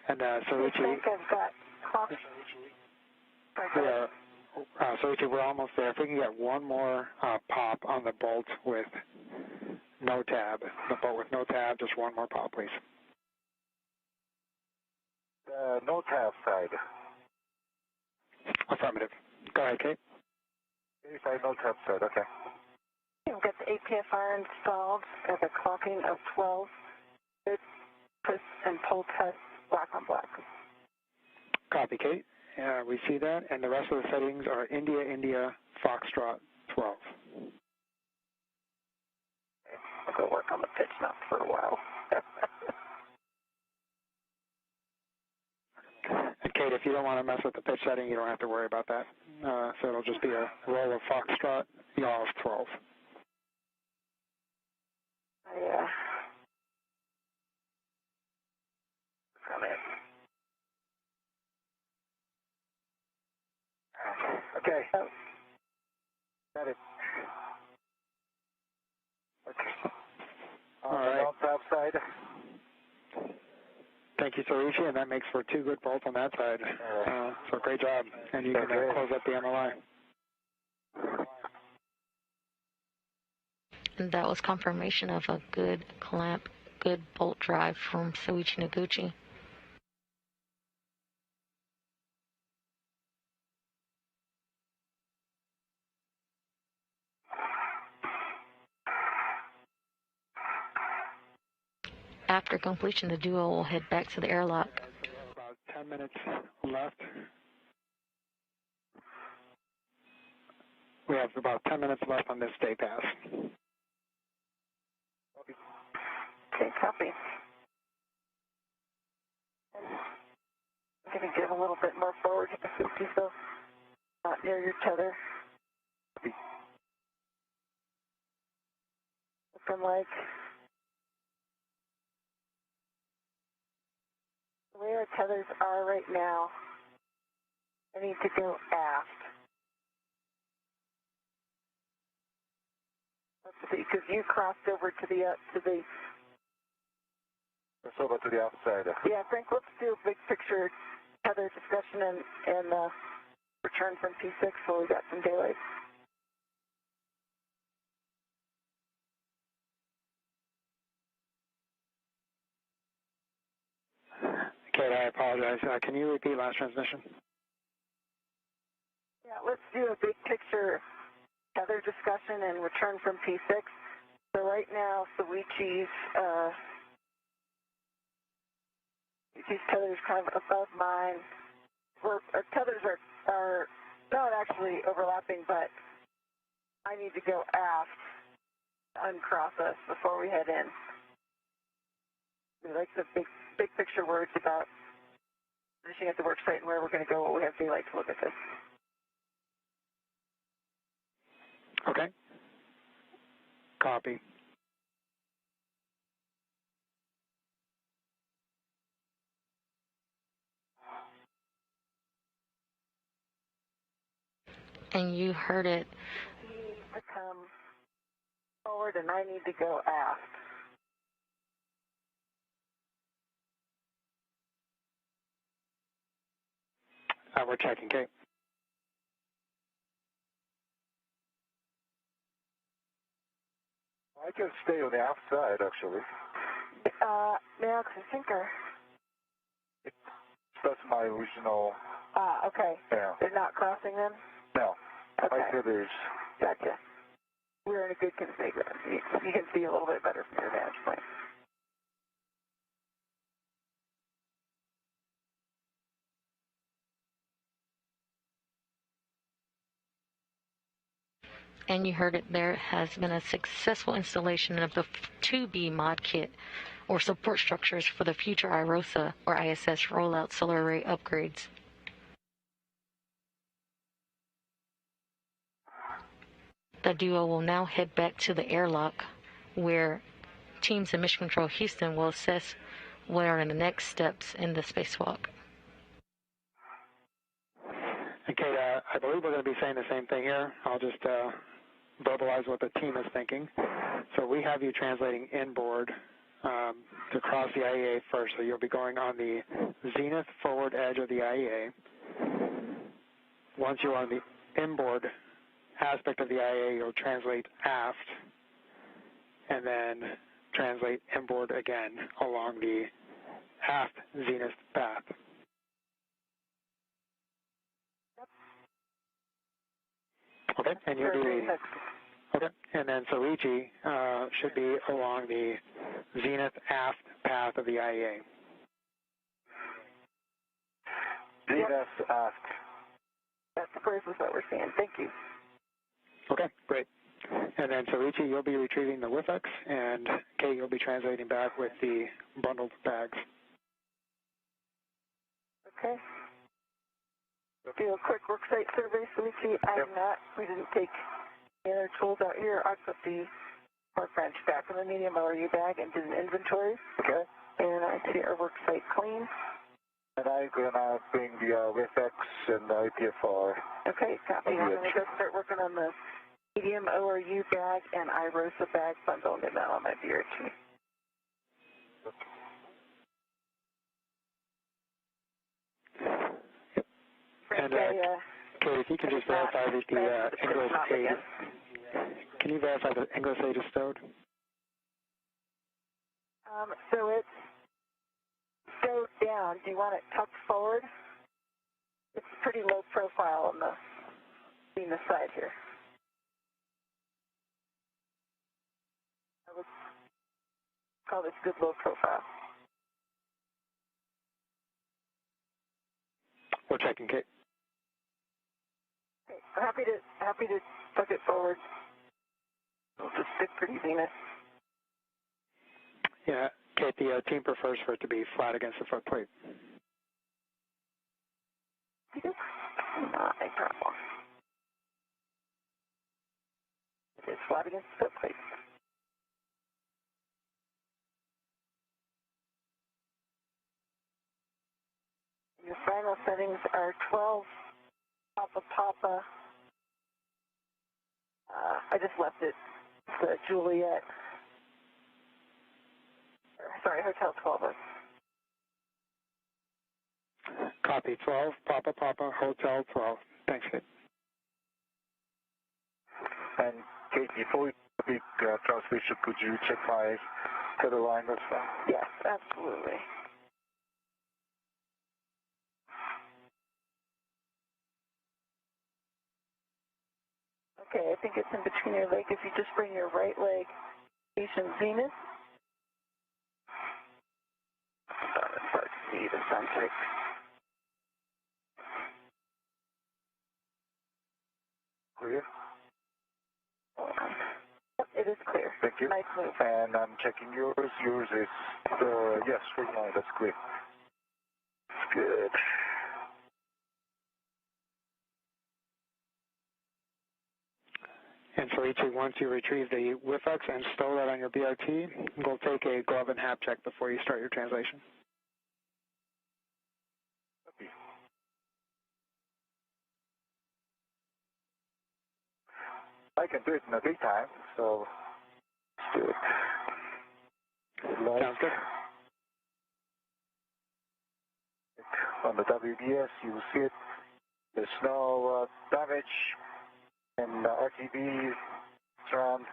And Soichi, I think I've got clocking. Soichi, we're almost there. If we can get one more pop on the bolt with no tab. The bolt with no tab, just one more pop, please. No tab side. Affirmative. Go ahead, Kate. Side, no tab side, okay. We've got the APFR installed at the clocking of 12. Good push and pull test, black on black. Copy, Kate. We see that, and the rest of the settings are India, India, Foxtrot, 12. I'll go work on the pitch now for a while. And Kate, if you don't want to mess with the pitch setting, you don't have to worry about that. So it'll just be a roll of Foxtrot, yaw of 12. Yeah. Come in. Okay. Oh. Got it. Okay. All right. On top side. Thank you, Soichi, and that makes for two good bolts on that side. So great job. And you can close up the MLI. And that was confirmation of a good clamp, good bolt drive from Soichi Noguchi. After completion, the duo will head back to the airlock. About 10 minutes left. We have about 10 minutes left on this day pass. Okay, copy. I'm going to give a little bit more forward to the 50, so not near your tether. Looking like the way our tethers are right now, I need to go aft. Because you crossed over to the Let's over to the outside. Yeah, Frank, let's do a big picture tether discussion and return from P6 while we got some daylight. Kate, I apologize. Can you repeat last transmission? Yeah, let's do a big picture tether discussion and return from P6. So right now, Soichi's Soichi's tethers kind of above mine. Our tethers are not actually overlapping, but I need to go aft to uncross us before we head in. We like the big picture words about finishing at the work site and where we're going to go, what we have daylight to look at this. Okay. Copy. And you heard it. I come forward and I need to go aft. We're checking, Kate. I can stay on the aft side, actually. Now it's a sinker. That's my original. Okay. Yeah. They're not crossing them? No. Okay. My tethers. Gotcha. We're in a good configuration. You can see a little bit better from your vantage point. And you heard it, there has been a successful installation of the 2B mod kit, or support structures for the future IROSA or ISS rollout solar array upgrades. The duo will now head back to the airlock, where teams in Mission Control Houston will assess what are the next steps in the spacewalk. Okay, I believe we're going to be saying the same thing here. I'll just verbalize what the team is thinking. So we have you translating inboard to cross the IEA first. So you'll be going on the zenith forward edge of the IEA. Once you're on the inboard aspect of the IEA, you'll translate aft and then translate inboard again along the aft zenith path. Okay, and you'll be okay, and then Soichi should be along the zenith aft path of the IEA. Zenith aft. That's the process that we're seeing. Thank you. Okay, great. And then Soichi, you'll be retrieving the WIFX, and Kate, you'll be translating back with the bundled bags. Okay. Do a quick worksite survey, Soichi. We didn't take any other tools out here. I put the work bench back in the medium ORU bag and did an inventory. Okay. And I see our worksite clean. And I'm going to bring the WIFX and the IPFR. Okay, copy. I'm going to go start working on the medium ORU bag and IROSA bag bundle and get that on my BRT. And Kate, if you can just verify that the English aid, can you verify the English aid is stowed? So it's stowed down. Do you want it tucked forward? It's pretty low profile on the Venus side here. I would call this good low profile. We're checking, Kate. Okay, I'm happy to tuck it forward. It'll just fit pretty Venus. Yeah, Kate, the team prefers for it to be flat against the foot plate. Not a problem. It is flat against the foot plate. Your final settings are 12 Papa. I just left it. It's Juliet. Sorry, Hotel 12. Copy, 12, Papa, Hotel 12. Thanks, Kate. And Kate, before we speak translation, could you check my tether line as well? Yes, absolutely. Okay, I think it's in between your leg. If you just bring your right leg facing zenith. see the sunset. Clear? It is clear. Thank you. Nice move. And I'm checking yours. Yours is, yes, straight line. That's clear. Good. And Soichi, once you retrieve the WIFX and stow that on your BRT, we'll take a glove and hap check before you start your translation. Okay. I can do it in the daytime, so let's do it. Light. Sounds good. On the WDS, you will see it. There's no damage, and RTB surround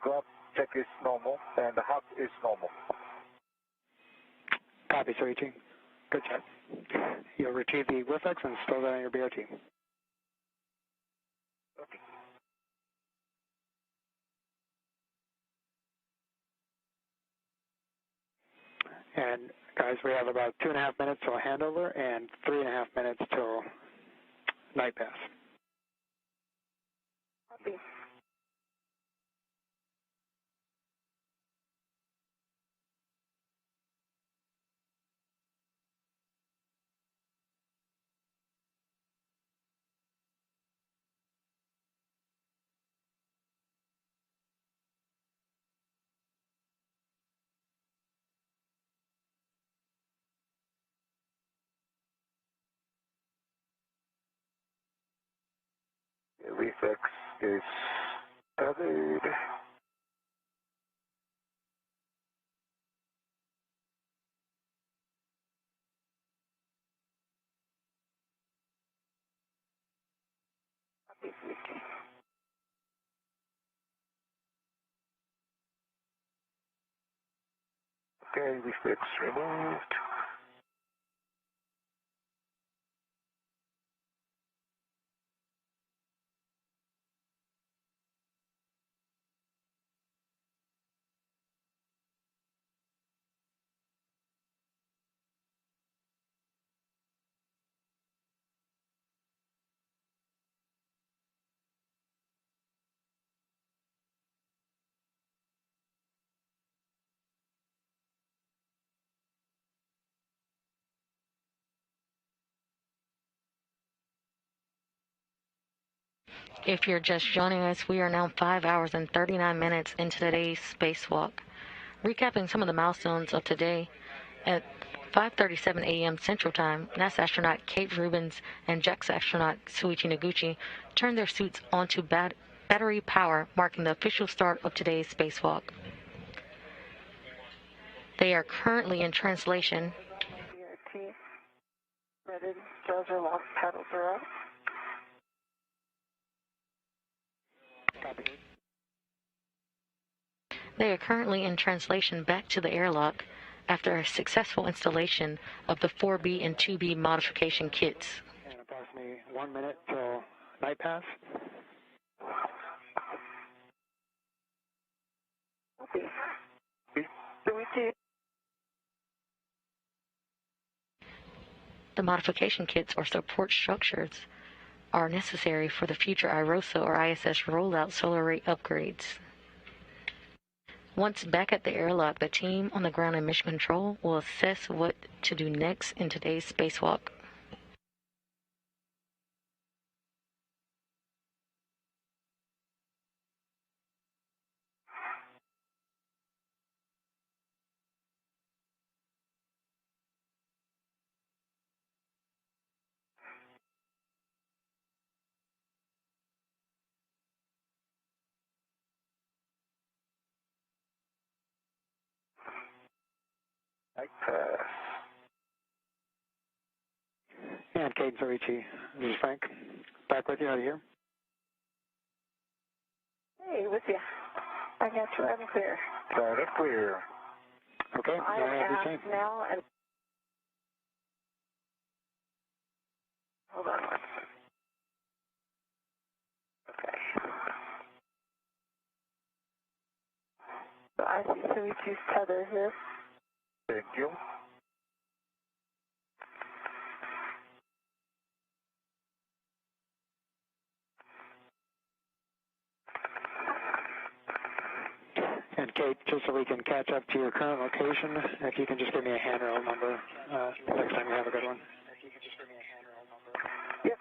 glove check is normal, and the hub is normal. Copy, Soichi. Good check. You'll retrieve the WIFX and stow that on your BRT. Okay. And guys, we have about 2.5 minutes till handover and 3.5 minutes till night pass. Copy. The reflex is tethered. Copy, Soichi. Okay, reflex removed. If you're just joining us, we are now 5 hours and 39 minutes into today's spacewalk. Recapping some of the milestones of today, at 5:37 a.m. Central Time, NASA astronaut Kate Rubins and JAXA astronaut Soichi Noguchi turned their suits onto battery power, marking the official start of today's spacewalk. They are currently in translation. BRT. Threaded. Jaws are locked. Paddles are up. They are currently in translation back to the airlock after a successful installation of the 4B and 2B modification kits. And approximately 1 minute till night pass. Copy. Soichi. The modification kits or support structures are necessary for the future IROSA or ISS rollout solar array upgrades. Once back at the airlock, the team on the ground and mission control will assess what to do next in today's spacewalk. Night pass. And Kate and Soichi, this is Frank. Back with you out of here. Hey, with you. I got you loud and clear. Loud and clear. Okay, I am asked now and hold on one second. Okay. So I see Soichi's tether here. Thank you. Kate, just so we can catch up to your current location, if you can just give me a handrail number next time you have a good one. Yep.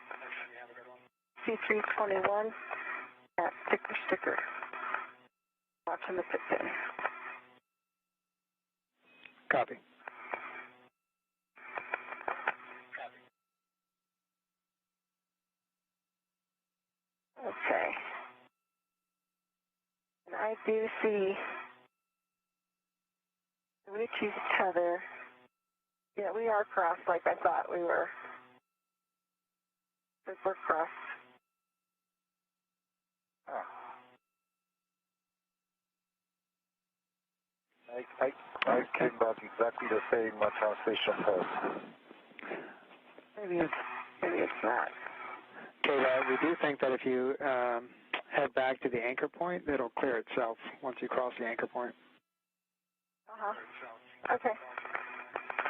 C321 at Sticker. Watching the pit pin. Copy. Okay. And I do see Soichi's tether. Yeah, we are crossed like I thought we were. We're crossed. Ah. I came back exactly the same translation first. Maybe it's not. Okay, we do think that if you head back to the anchor point, it'll clear itself once you cross the anchor point. Uh-huh. Okay.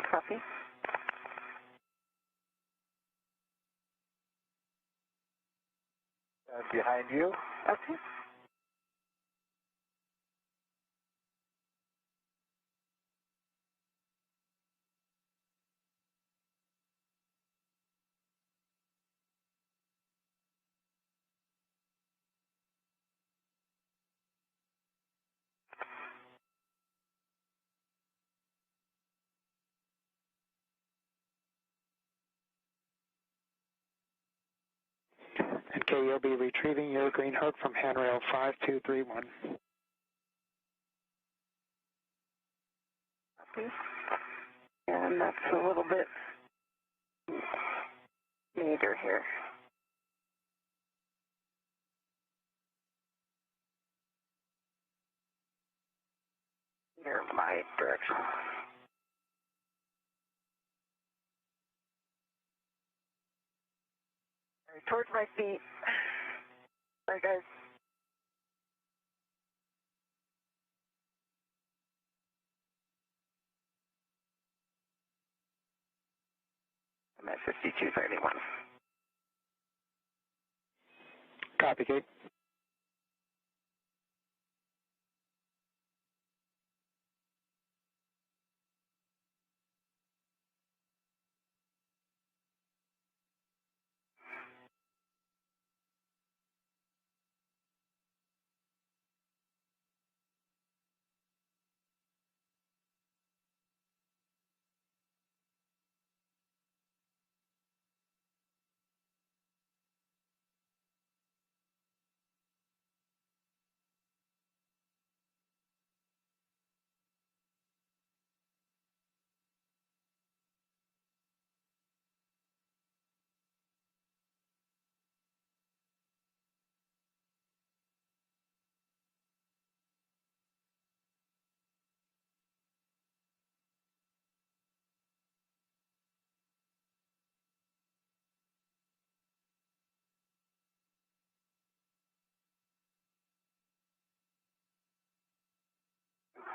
Copy. And behind you? Okay. Okay, you'll be retrieving your green hook from handrail 5231. Copy. And that's a little bit major here. Near my direction. Towards my feet. Sorry, guys. I'm at 5231. Copy, Kate.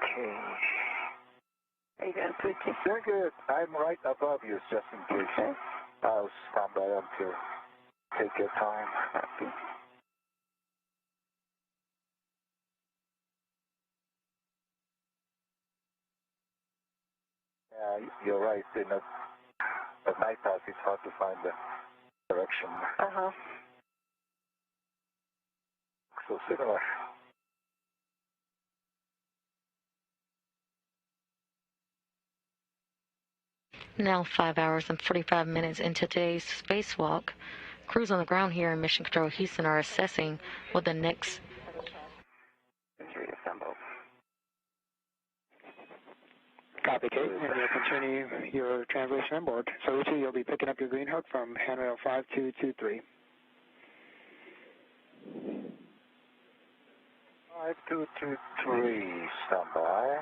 Okay. How you doing, Soichi? Very good. I'm right above you, just in case. Okay. I'll stand by until take your time. Copy. Yeah, you're right. In a night path, it's hard to find the direction. Uh-huh. So similar. Now 5 hours and 45 minutes into today's spacewalk, crews on the ground here in Mission Control Houston are assessing what the next Reassembled. Copy, Kate, and you'll continue your translation on board. Soichi, you'll be picking up your green hook from handrail 5223. 5223, stand by.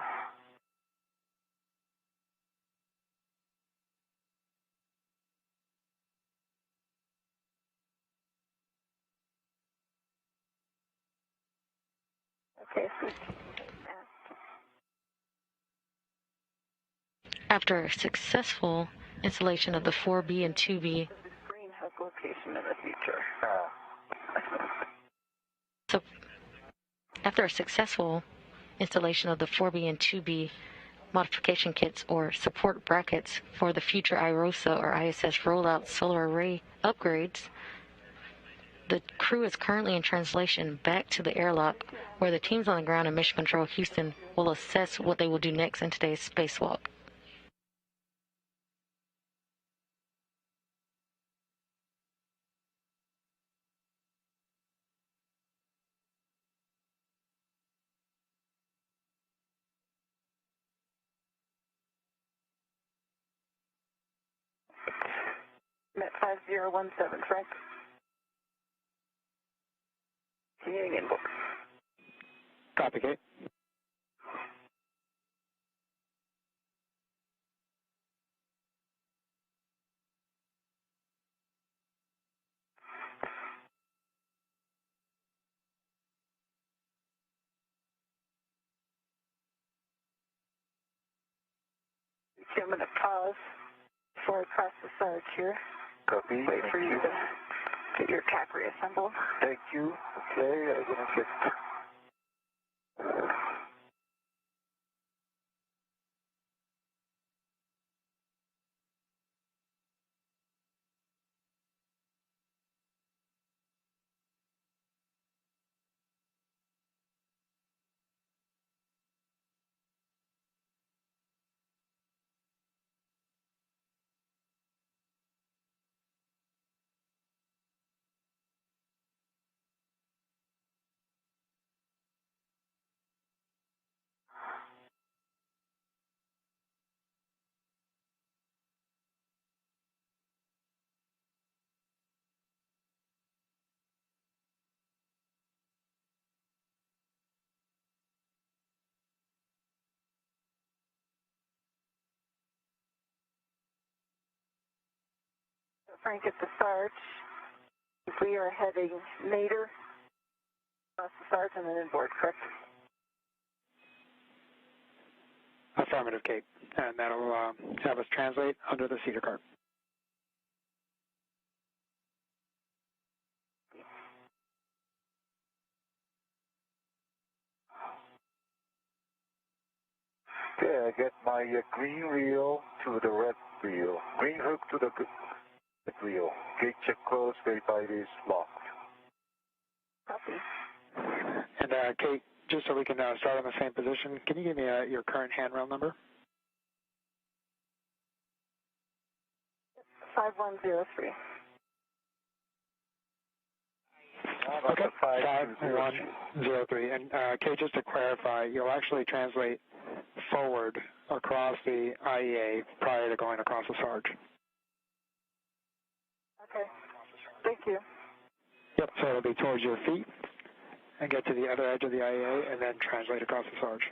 Okay, Soichi. after a successful installation of the 4B and 2B. Green hook location in the future. So, after a successful installation of the 4B and 2B modification kits or support brackets for the future IROSA or ISS rollout solar array upgrades. The crew is currently in translation back to the airlock, where the teams on the ground in Mission Control Houston will assess what they will do next in today's spacewalk. Met 5017, Frank. Continuing inboard. Copy, Kate. I'm going to pause before I cross the surge here. Copy. Wait for you to get your cap reassembled. Thank you. Okay, I'm going to get... Frank at the Sarge. We are heading nadir, across the Sarge and then inboard, correct? Affirmative, Kate. And that'll have us translate under the Cedar card. Okay, I get my green reel to the red reel. Green hook to the red reel. Gate check closed, verify it is locked. Copy. And Kate, just so we can start on the same position, can you give me your current handrail number? 5103. Okay, 5103. And Kate, just to clarify, you'll actually translate forward across the IEA prior to going across the Sarge. Okay. Thank you. Yep, so it'll be towards your feet and get to the other edge of the IEA and then translate across the Sarge.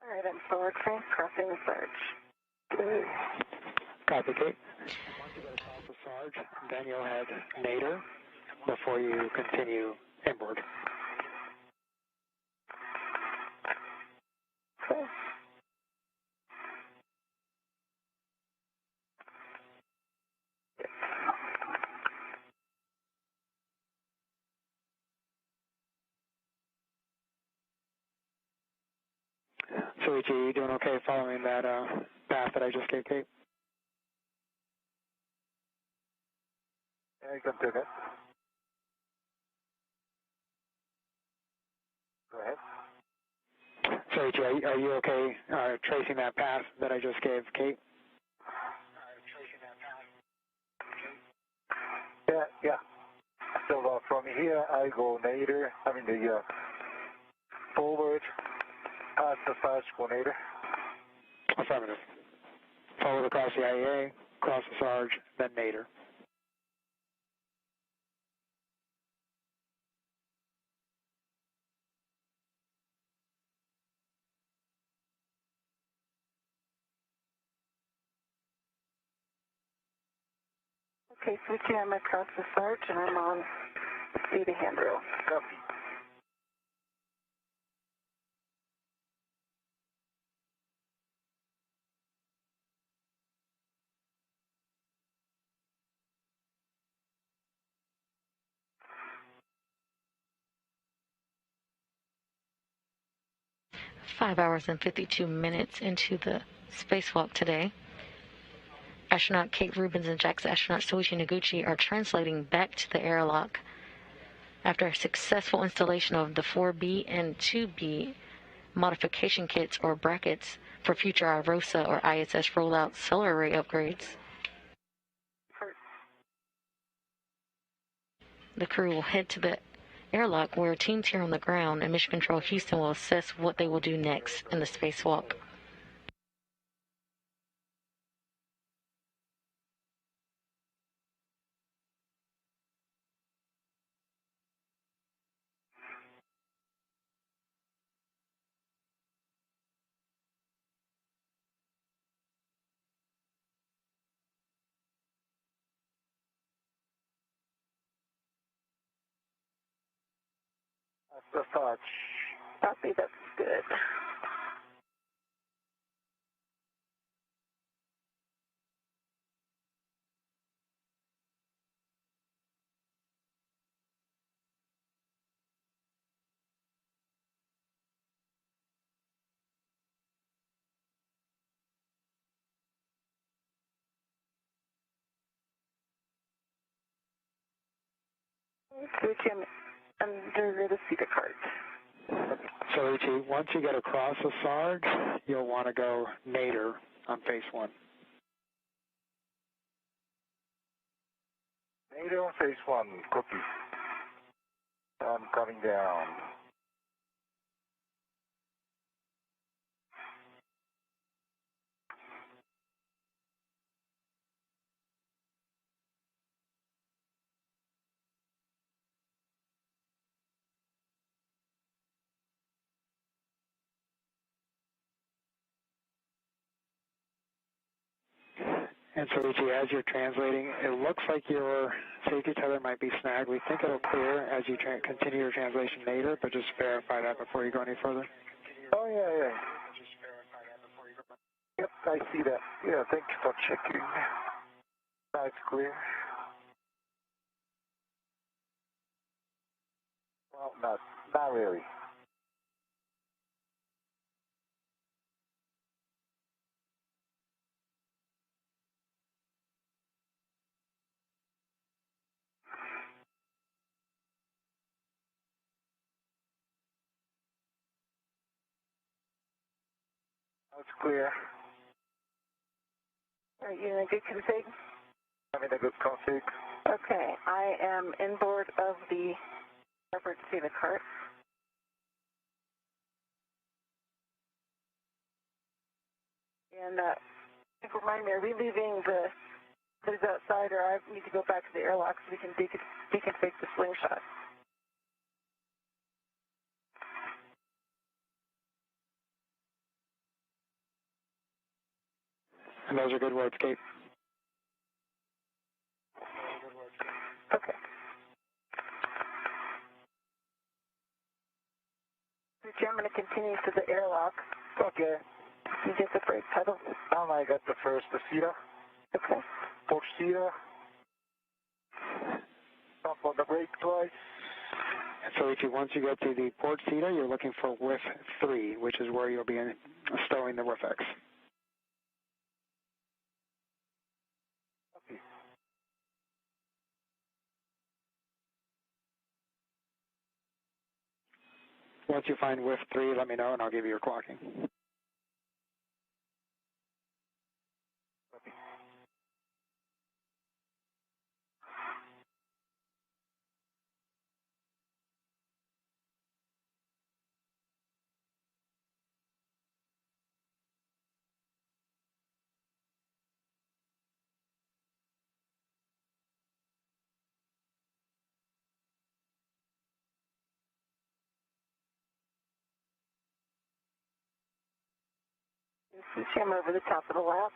All right, I'm forward, Frank, crossing the Sarge. Good. Copy, Kate. Once you get across the Sarge, then you'll head nadir before you continue inboard. Okay. Soichi, you doing okay following that path that I just gave Kate? Yeah, you can do that. Go ahead. Soichi, are you okay tracing that path that I just gave Kate? Yeah. So from here, I go nadir, the forward, past the fast go nadir. Affirmative. Forward across the IEA, cross the Sarge, then nadir. Okay, switching, I'm across the Sarge and I'm on speed to handrail. Copy. Five hours and 52 minutes into the spacewalk today. Astronaut Kate Rubins and JAXA astronaut Soichi Noguchi are translating back to the airlock after a successful installation of the 4B and 2B modification kits or brackets for future IROSA or ISS rollout solar array upgrades. The crew will head to the airlock where teams here on the ground and Mission Control Houston will assess what they will do next in the spacewalk. That's the Sarge. Copy, that's good. Switching under the Cedar cart. Soichi, once you get across the Sarge, you'll want to go nadir on phase 1. Nadir on phase 1, copy. I'm coming down. And Soichi, as you're translating, it looks like your safety tether might be snagged. We think it'll clear as you continue your translation nadir, but just verify that before you go any further. Oh, yeah. Yep, I see that. Yeah, thank you for checking. That's clear. Well, not really. That's clear. Are you in a good config? I'm in a good config. Okay, I am inboard of the starboard Cedar cart. And remind me, are we leaving the outside, or I need to go back to the airlock so we can deconfig the slingshot? And those are good words, Kate. Okay. I'm going to continue to the airlock. Okay. You get the brake pedal. Now I got the first seater. Okay. Port seater. Stop on the brake twice. So once you get to the port seater, you're looking for WIF 3, which is where you'll be stowing the WIF-X. Once you find WIF 3, let me know and I'll give you your clocking. Soichi, I'm over the top of the lab.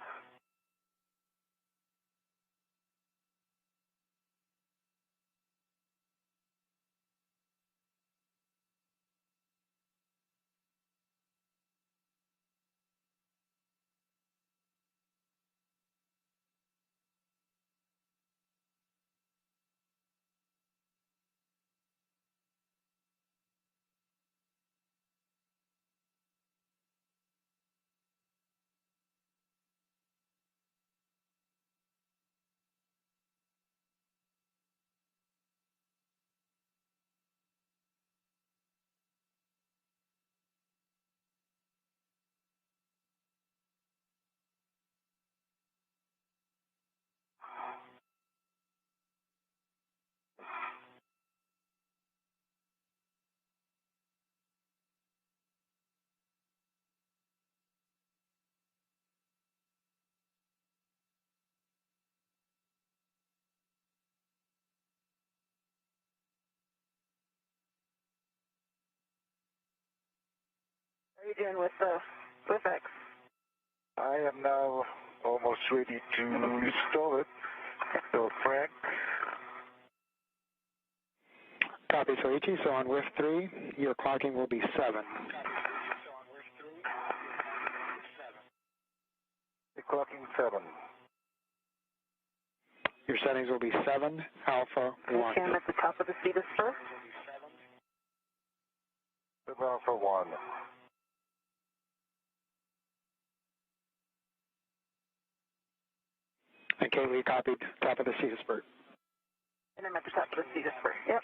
How are you doing with X? I am now almost ready to install it. So, Frank. Copy, Soichi. So on whiff 3, your clocking will be 7. The clocking 7. Your settings will be 7, alpha 1. Okay, I'm at the top of the Cetus first. 7 alpha 1. And Kaylee copied top of the Cetus bird. And I'm at the top of the Cetus first. Yep.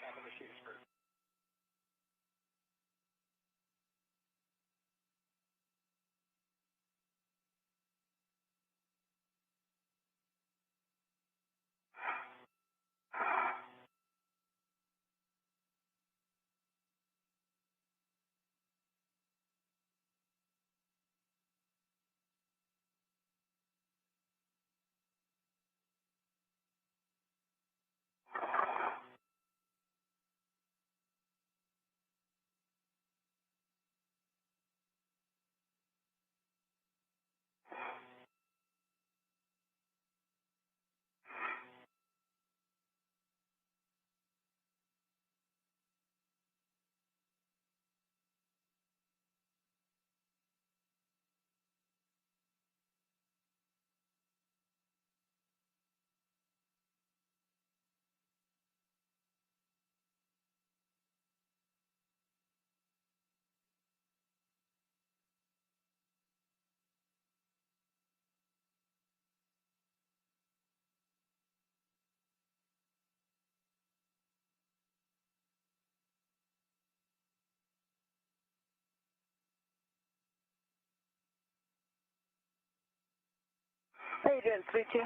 How you doing, Soichi?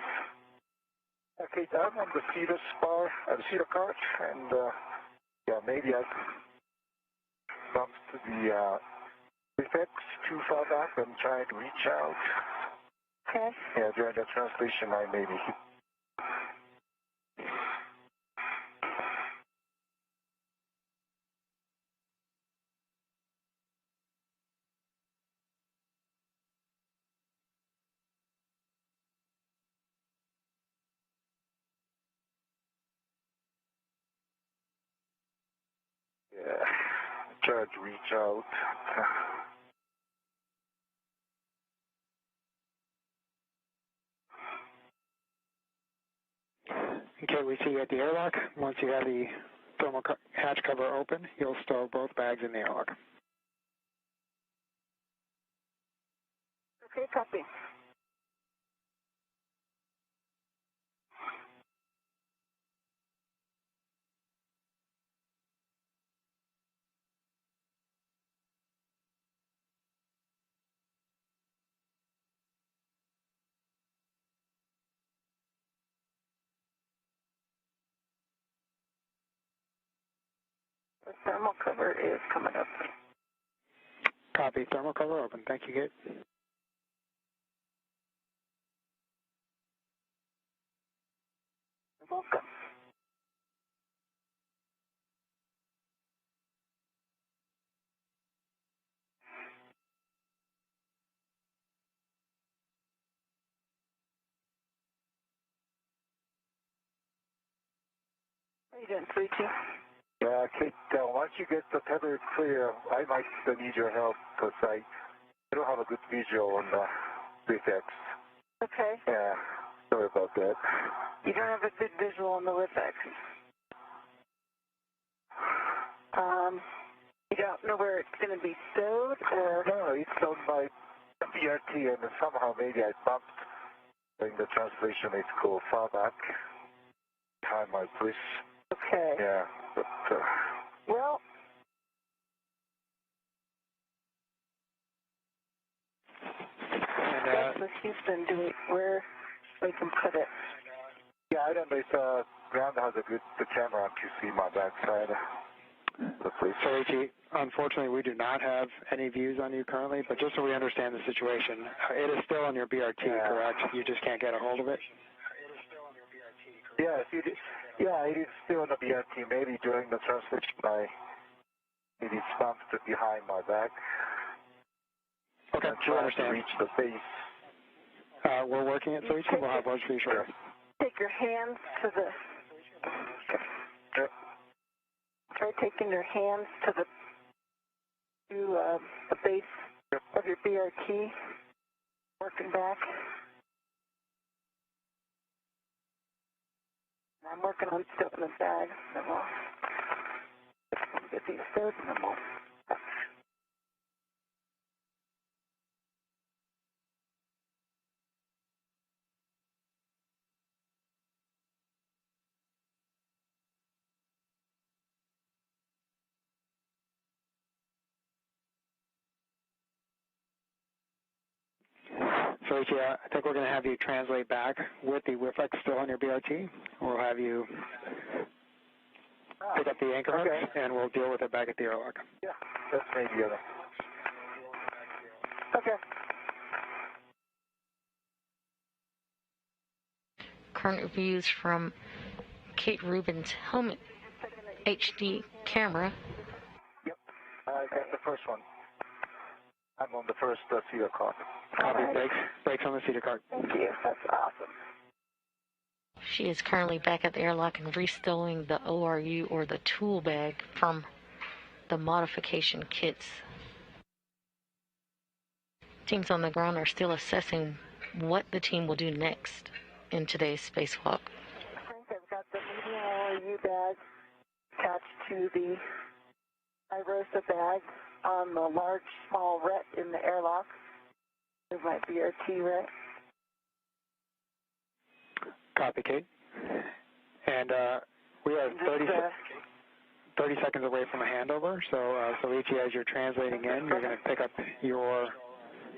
Okay, I'm on the Cetus bar, the Cetus cart, and yeah, maybe I bumped to the effects too far back. I'm trying to reach out. Okay. Yeah, during the translation, I maybe. Yeah, try to reach out. Okay, we see you at the airlock. Once you have the thermal hatch cover open, you'll stow both bags in the airlock. Okay, copy. The thermal cover is coming up. Copy, thermal cover open. Thank you, Kate. Welcome. you doing, Soichi? Yeah, Kate, once you get the tether clear, I might need your help because I don't have a good visual on the VFX. Okay. Yeah, sorry about that. You don't have a good visual on the WIFX. You don't know where it's going to be stowed, or? No, it's on my BRT, and somehow maybe I bumped in the translation. It's called far back behind my place. Okay. Yeah, but well. That's with Houston. Where we can put it? Yeah, I don't know if ground has a good camera to see my backside. Soichi, unfortunately, we do not have any views on you currently, but just so we understand the situation, it is still on your BRT, correct? You just can't get a hold of it? Yes, it is still on the BRT. Maybe during the translation, it is bumped behind my back. Okay, we understand. To reach the base. We're working it, Soichi. We'll have words for you shortly. Take your hands to the... Try taking your hands to the base of your BRT, working back. I'm working on stuff in the bag, then we'll get these stowed and then we'll... Soichi, I think we're going to have you translate back with the WIFX still on your BRT. We'll have you pick up the anchor hooks, and we'll deal with it back at the airlock. Yeah, that's maybe other. Okay. Current views from Kate Rubins' helmet HD camera. Yep, I got the first one. I'm on the first cedar cart. Copy, brakes on the cedar cart. Thank you, that's awesome. She is currently back at the airlock and restowing the ORU, or the tool bag, from the modification kits. Teams on the ground are still assessing what the team will do next in today's spacewalk. Frank, I've got the medium ORU bag attached to the IROSA bag on the large, small ret in the airlock. There's my BRT ret. Copy, Kate. And we are 30 seconds away from a handover, so Soichi, as you're translating in, you're going to pick up your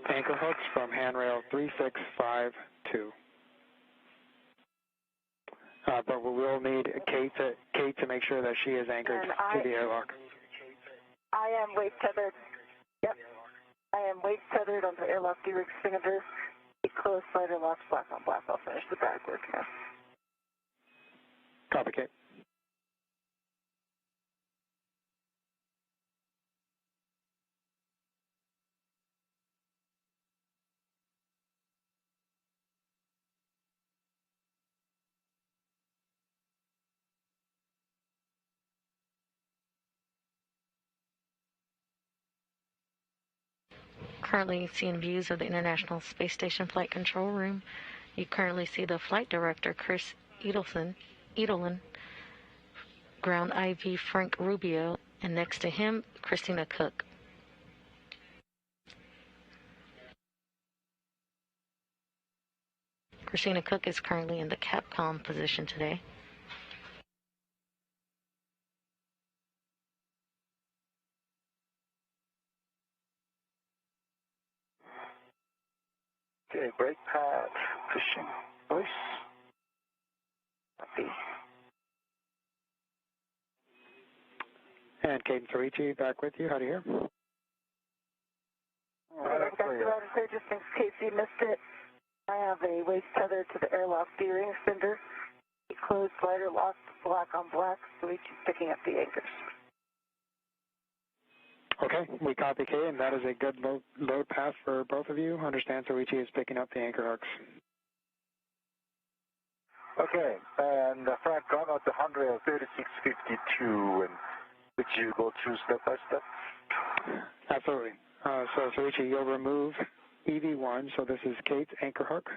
anchor hooks from handrail 3652. But we will need Kate to make sure that she is anchored to the airlock. I am weight tethered. Yep. I am weight tethered on the airlock D-rig extender. Close slider locks, black on black. I'll finish the bag work now. Copy, Kate. Currently seeing views of the International Space Station Flight Control Room. You currently see the Flight Director, Chris Edelin, Ground IV Frank Rubio, and next to him, Christina Cook. Christina Cook is currently in the Capcom position today. Okay, brake pad, pushing, voice. Copy. And Kate and Soichi back with you. How do you hear? I've got you out of there just in case you missed it. I have a waist tether to the airlock D-ring extender. Closed slider locked, black on black. Soichi's picking up the anchors. Okay, we copy, Kate, and that is a good load path for both of you. Understand Soichi is picking up the anchor hooks. Okay, and Frank, I'm at the 136.52, and would you go through step by step? Absolutely. So Soichi, you'll remove EV1, so this is Kate's anchor hook,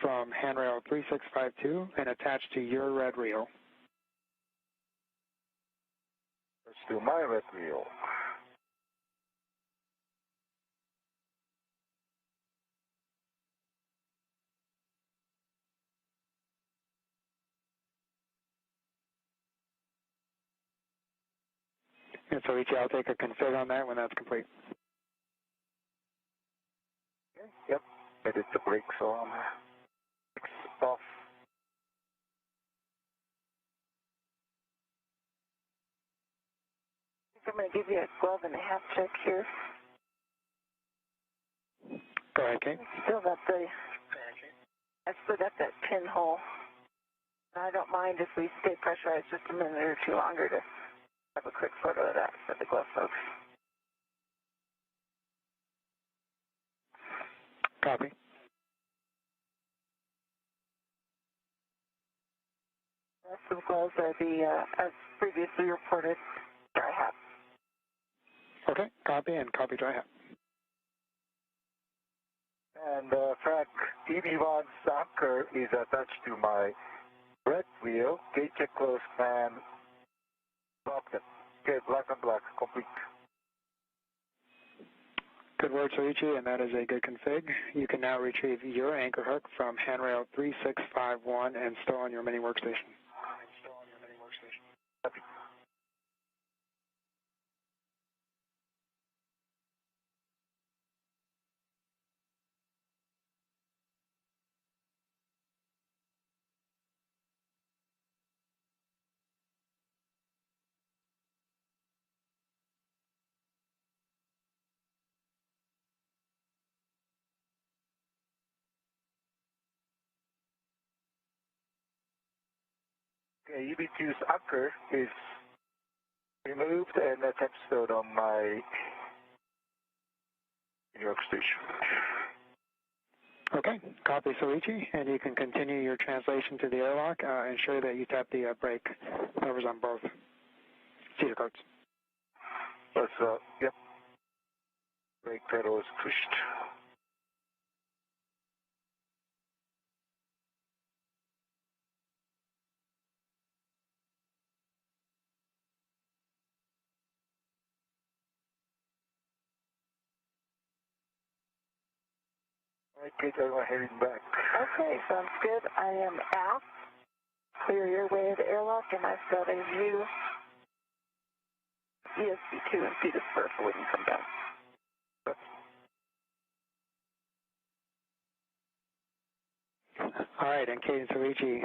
from handrail 3652 and attach to your red reel. Let's do my red reel. And Soichi, I'll take a config on that when that's complete. Okay, yep, I did the brakes on. Off. I'm going to give you a 12.5 check here. Go ahead, Kate. I still got that pinhole. I don't mind if we stay pressurized just a minute or two longer to have a quick photo of that for the glove folks. Copy. The rest of the gloves are the, as previously reported, dry hat. Okay, copy and copy dry hat. And Frank, EV1's anchor is attached to my red wheel, gate check closed, and locked it. Okay, black and black, complete. Good work, Soichi, and that is a good config. You can now retrieve your anchor hook from handrail 3651 and stow on your mini workstation. Copy. Okay, EV2's anchor is removed and attached stowed on my workstation. Okay, copy Soichi, and you can continue your translation to the airlock. Ensure that you tap the brake levers on both seat cards. Let's, yep. Brake pedal is pushed. Okay, I'm heading back. Okay, sounds good. I am out. Clear your way to the airlock, and I've got a view ESP2 and see the spur for when you come down. All right, and Kate and Soichi,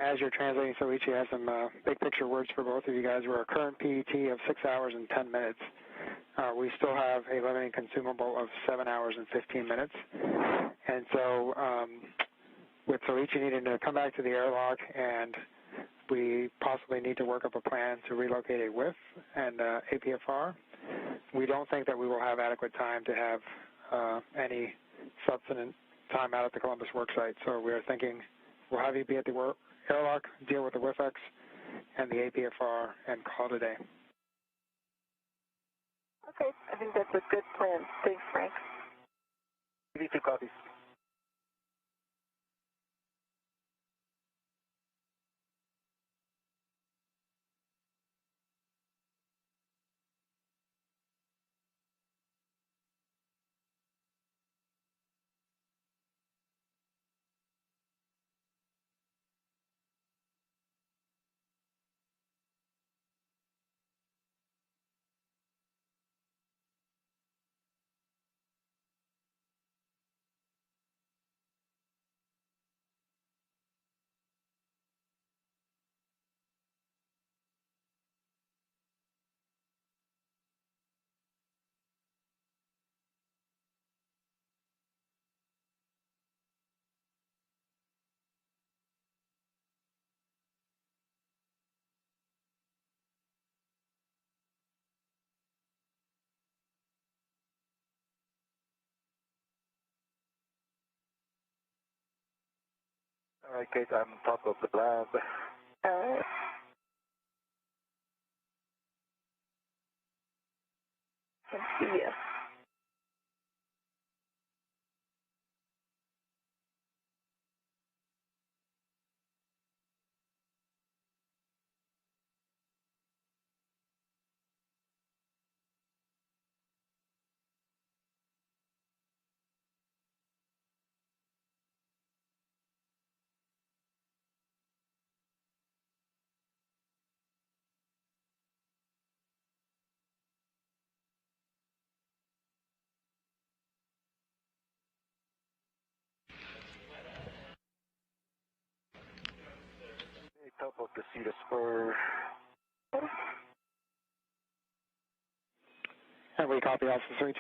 as you're translating, Soichi has some big picture words for both of you guys. We're a current PET of 6 hours and 10 minutes. We still have a limiting consumable of 7 hours and 15 minutes. And so with Soichi needing to come back to the airlock, and we possibly need to work up a plan to relocate a WIF and APFR, we don't think that we will have adequate time to have any substantive time out at the Columbus work site. So we're thinking we'll have you be at the airlock, deal with the WIFX and the APFR, and call it a day. Okay, I think that's a good plan. Thanks, Frank. EV2 copies. All right, Kate, I'm on top of the lab. All right. Can see you. Top of the Cedar Spur. And we copy also, Soichi.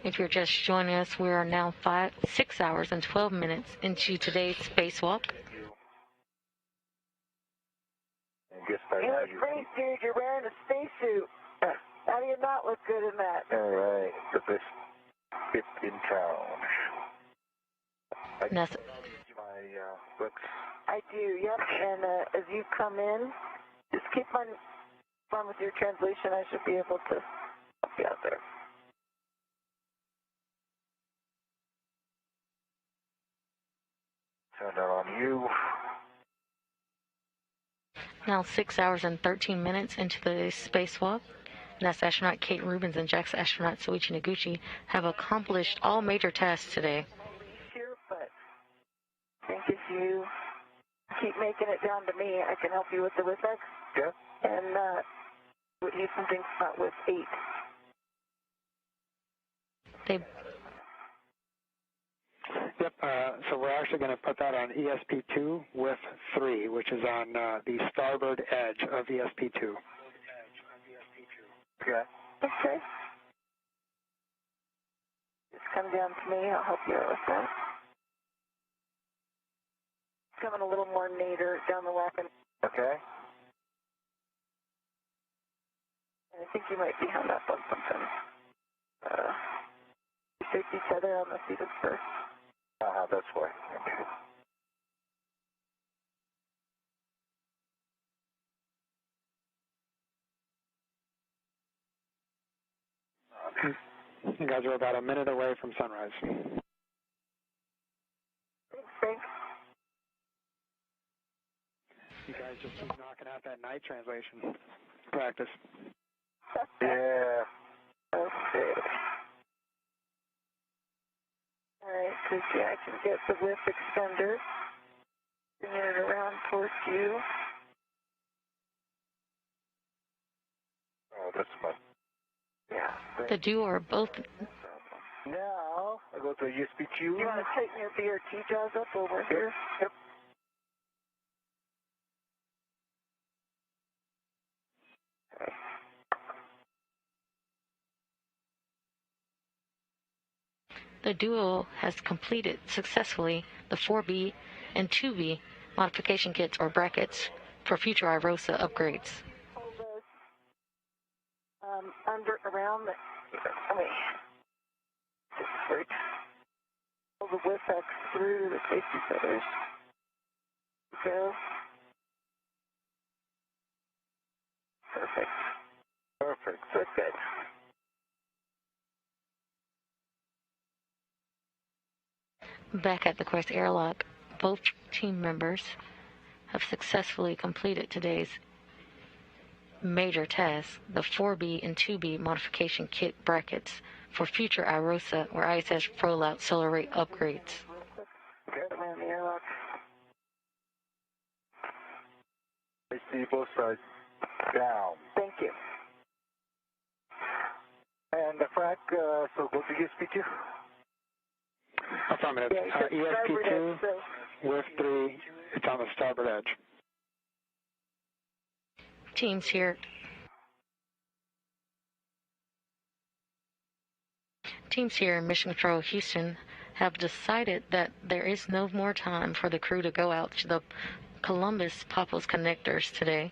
If you're just joining us, we are now 6 hours and 12 minutes into today's spacewalk. You look great, dude. You're wearing a spacesuit. How do you not look good in that? All right, the best fit in town. That's my books. I do, yep. And as you come in, just keep on with your translation. I should be able to help you out there. Turn that on you. now 6 hours and 13 minutes into the spacewalk. NASA astronaut Kate Rubins and JAXA astronaut Soichi Noguchi have accomplished all major tasks today. Sure, but I think if you keep making it down to me, I can help you with the WIFX. Yeah. And use something with 8. Yep, so we're actually going to put that on ESP2 with 3, which is on the starboard edge of ESP2. Okay. Okay. Just come down to me. I'll help you out with that. Coming a little more nadir down the weapon. Okay. And I think you might be hung up on something. We take each other on the seat of first. That's why. Okay. You guys are about a minute away from sunrise. Thanks, Frank. You guys just keep knocking out that night translation practice. Yeah. Okay. All right, because yeah, I can get the whip extender. Bring it around towards you. Oh, that's fun. Yeah. The duo are both. Now, I go to ESP2. You want to tighten your BRT jaws up over here? Yep. Okay. The duo has completed successfully the 4B and 2B modification kits or brackets for future IROSA upgrades. Hold those around the. Pull the WIFX through the safety feathers. Go. Perfect. Perfect. That's good. Back at the Quest airlock, both team members have successfully completed today's major tasks, the 4B and 2B modification kit brackets for future IROSA or ISS rollout solar array upgrades. Okay. Around the airlock. I see both sides down. Thank you. And the frac, so go to ESP2. Affirmative. Yeah, ESP2 with 3, it's on the starboard edge. Teams here. Teams here in Mission Control Houston have decided that there is no more time for the crew to go out to the Columbus Paphos connectors today.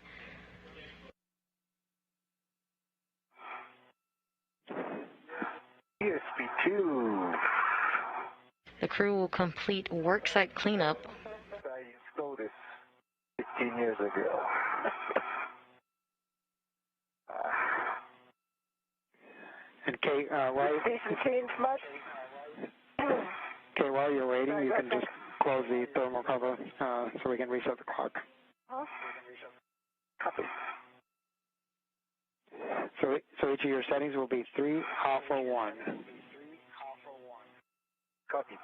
ESP2. The crew will complete worksite cleanup. I installed this 15 years ago. And Kate, while Station change much? Okay, while you're waiting, you can just close the thermal cover so we can reset the clock. Huh? Copy. So each of your settings will be 3 alpha 1. Copy.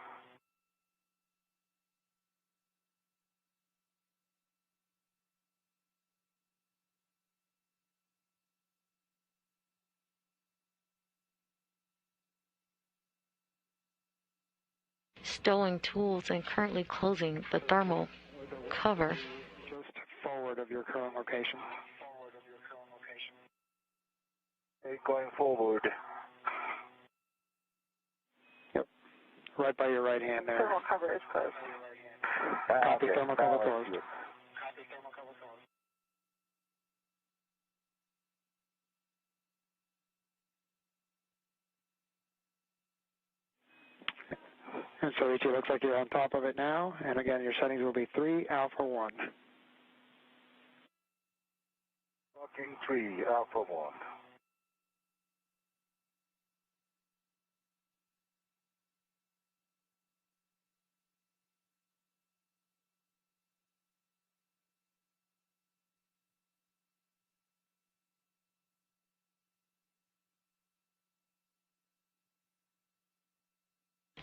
Stowing tools and currently closing the thermal cover. Just forward of your current location. Okay, going forward. Yep. Right by your right hand there. Thermal cover is closed. Copy, Okay, thermal cover now I closed. see it. And so it looks like you're on top of it now. And again, your settings will be 3 alpha 1. Clocking 3 alpha 1.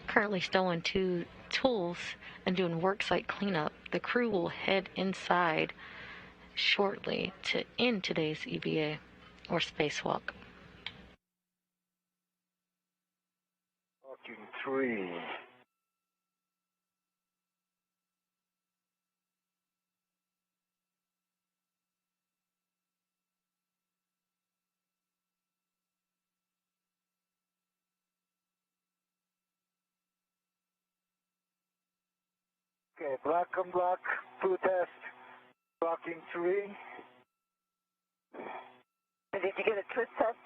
Currently stowing 2 tools and doing worksite cleanup. The crew will head inside shortly to end today's EVA or spacewalk. Clocking 3. Okay, black on black, full test. Clocking 3. And did you get a twist test?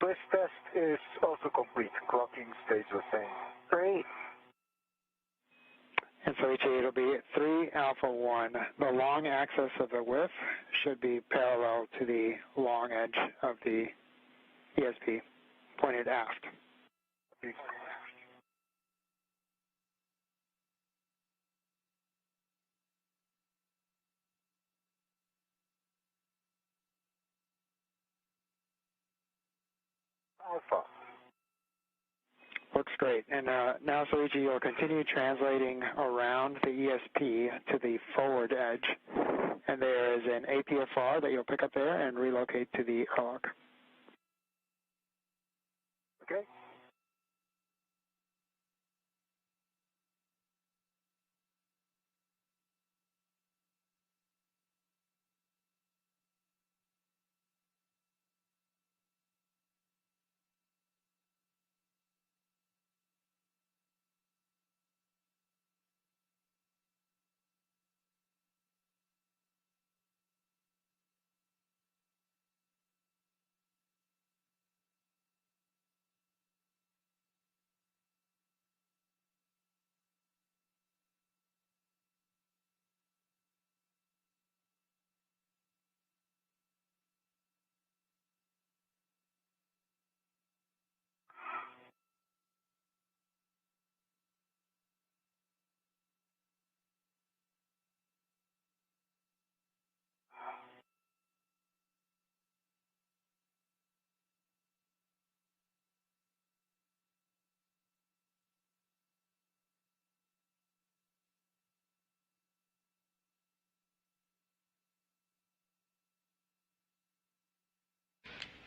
Twist test is also complete. Clocking stays the same. Great. And so it'll be 3 alpha 1. The long axis of the width should be parallel to the long edge of the ESP, pointed aft. Alpha. Looks great. And now, Soichi, you'll continue translating around the ESP to the forward edge. And there is an APFR that you'll pick up there and relocate to the airlock. Okay.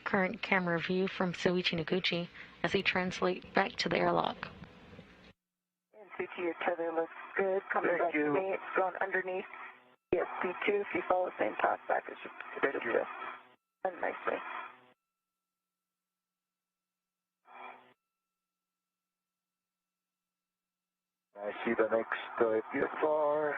Current camera view from Soichi Noguchi as he translates back to the airlock. And Suchi, your tether looks good. Coming Thank back you. to me. It's going underneath ESP2. If you follow the same path back, it should run nicely. I see the next VFR.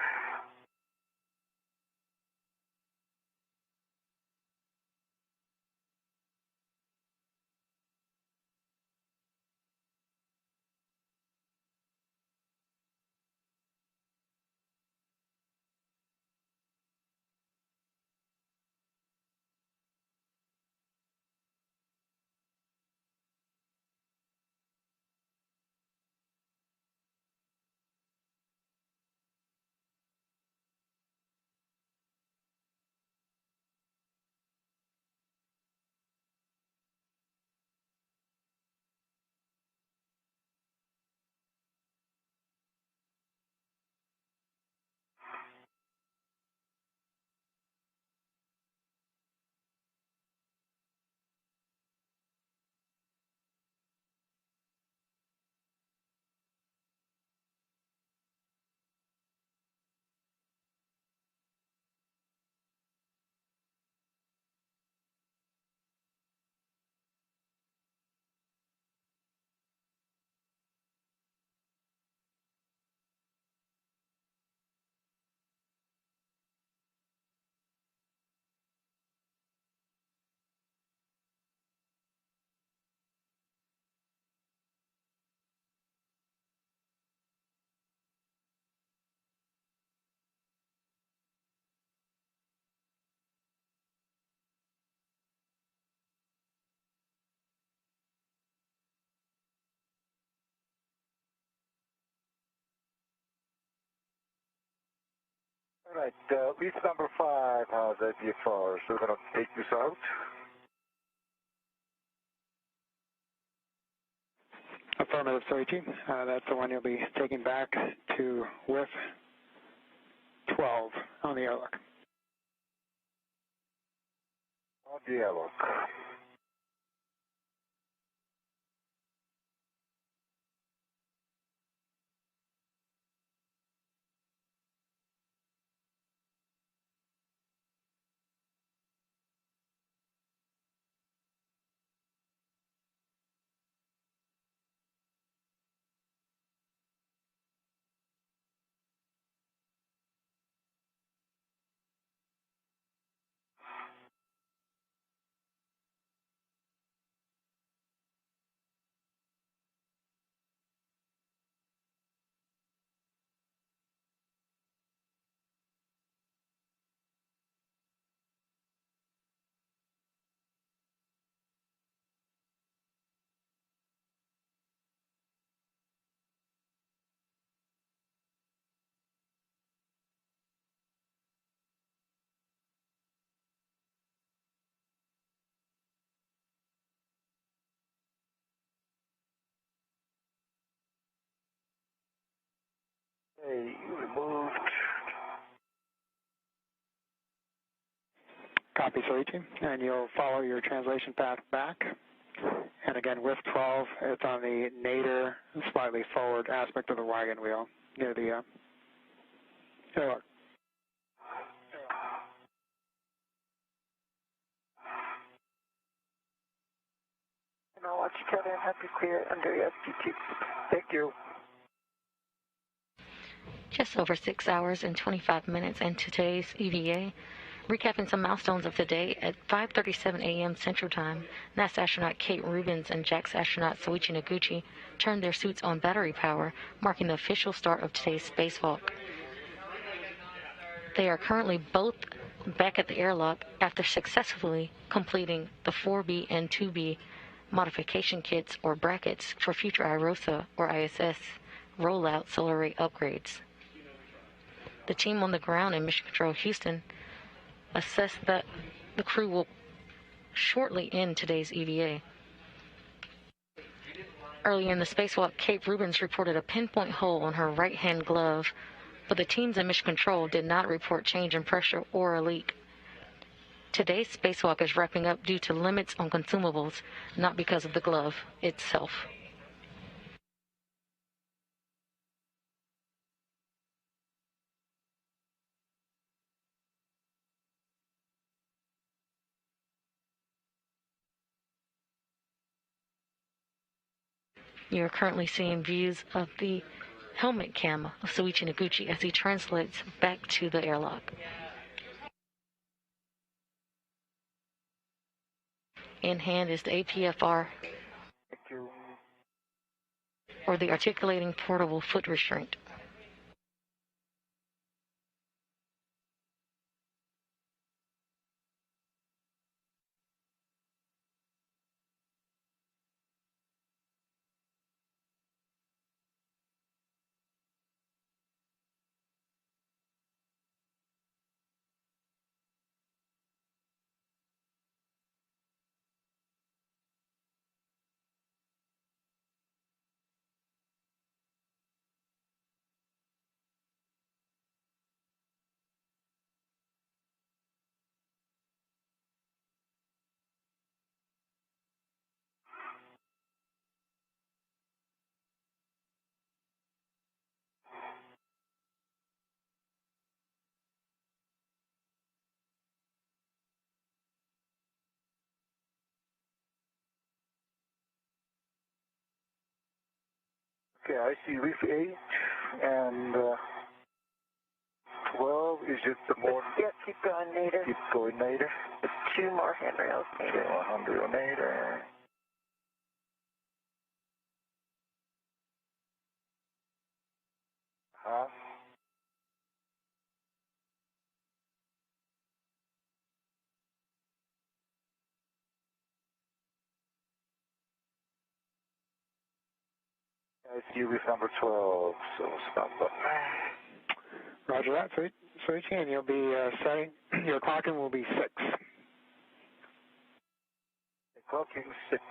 All right, lead number 5 has a VFR, so we're going to take this out. Affirmative, Soichi. That's the one you'll be taking back to whiff 12 on the airlock. On the airlock. Okay, removed. Copy, Soichi. And you'll follow your translation path back. And again, whiff 12, it's on the nadir, slightly forward aspect of the wagon wheel near the airlock. And I'll watch each other and have you clear under ST2. Thank you. Just over 6 hours and 25 minutes into today's EVA. Recapping some milestones of the day, at 5:37 a.m. Central Time, NASA astronaut Kate Rubins and JAXA astronaut Soichi Noguchi turned their suits on battery power, marking the official start of today's spacewalk. They are currently both back at the airlock after successfully completing the 4B and 2B modification kits or brackets for future IROSA or ISS rollout solar array upgrades. The team on the ground in Mission Control Houston assessed that the crew will shortly end today's EVA. Early in the spacewalk, Kate Rubins reported a pinpoint hole on her right-hand glove, but the teams in Mission Control did not report change in pressure or a leak. Today's spacewalk is wrapping up due to limits on consumables, not because of the glove itself. You are currently seeing views of the helmet cam of Soichi Noguchi as he translates back to the airlock. In hand is the APFR, or the Articulating Portable Foot Restraint. Okay, I see reef 8 and 12 is just the more. Yeah, keep going, Nader. Keep going, Nader. Just 2 more handrails, Nader. 100 Nader. Huh? I see reef number 12, so stop up. Roger that, Soichi, and you'll be setting, your clocking will be 6. Clocking 6.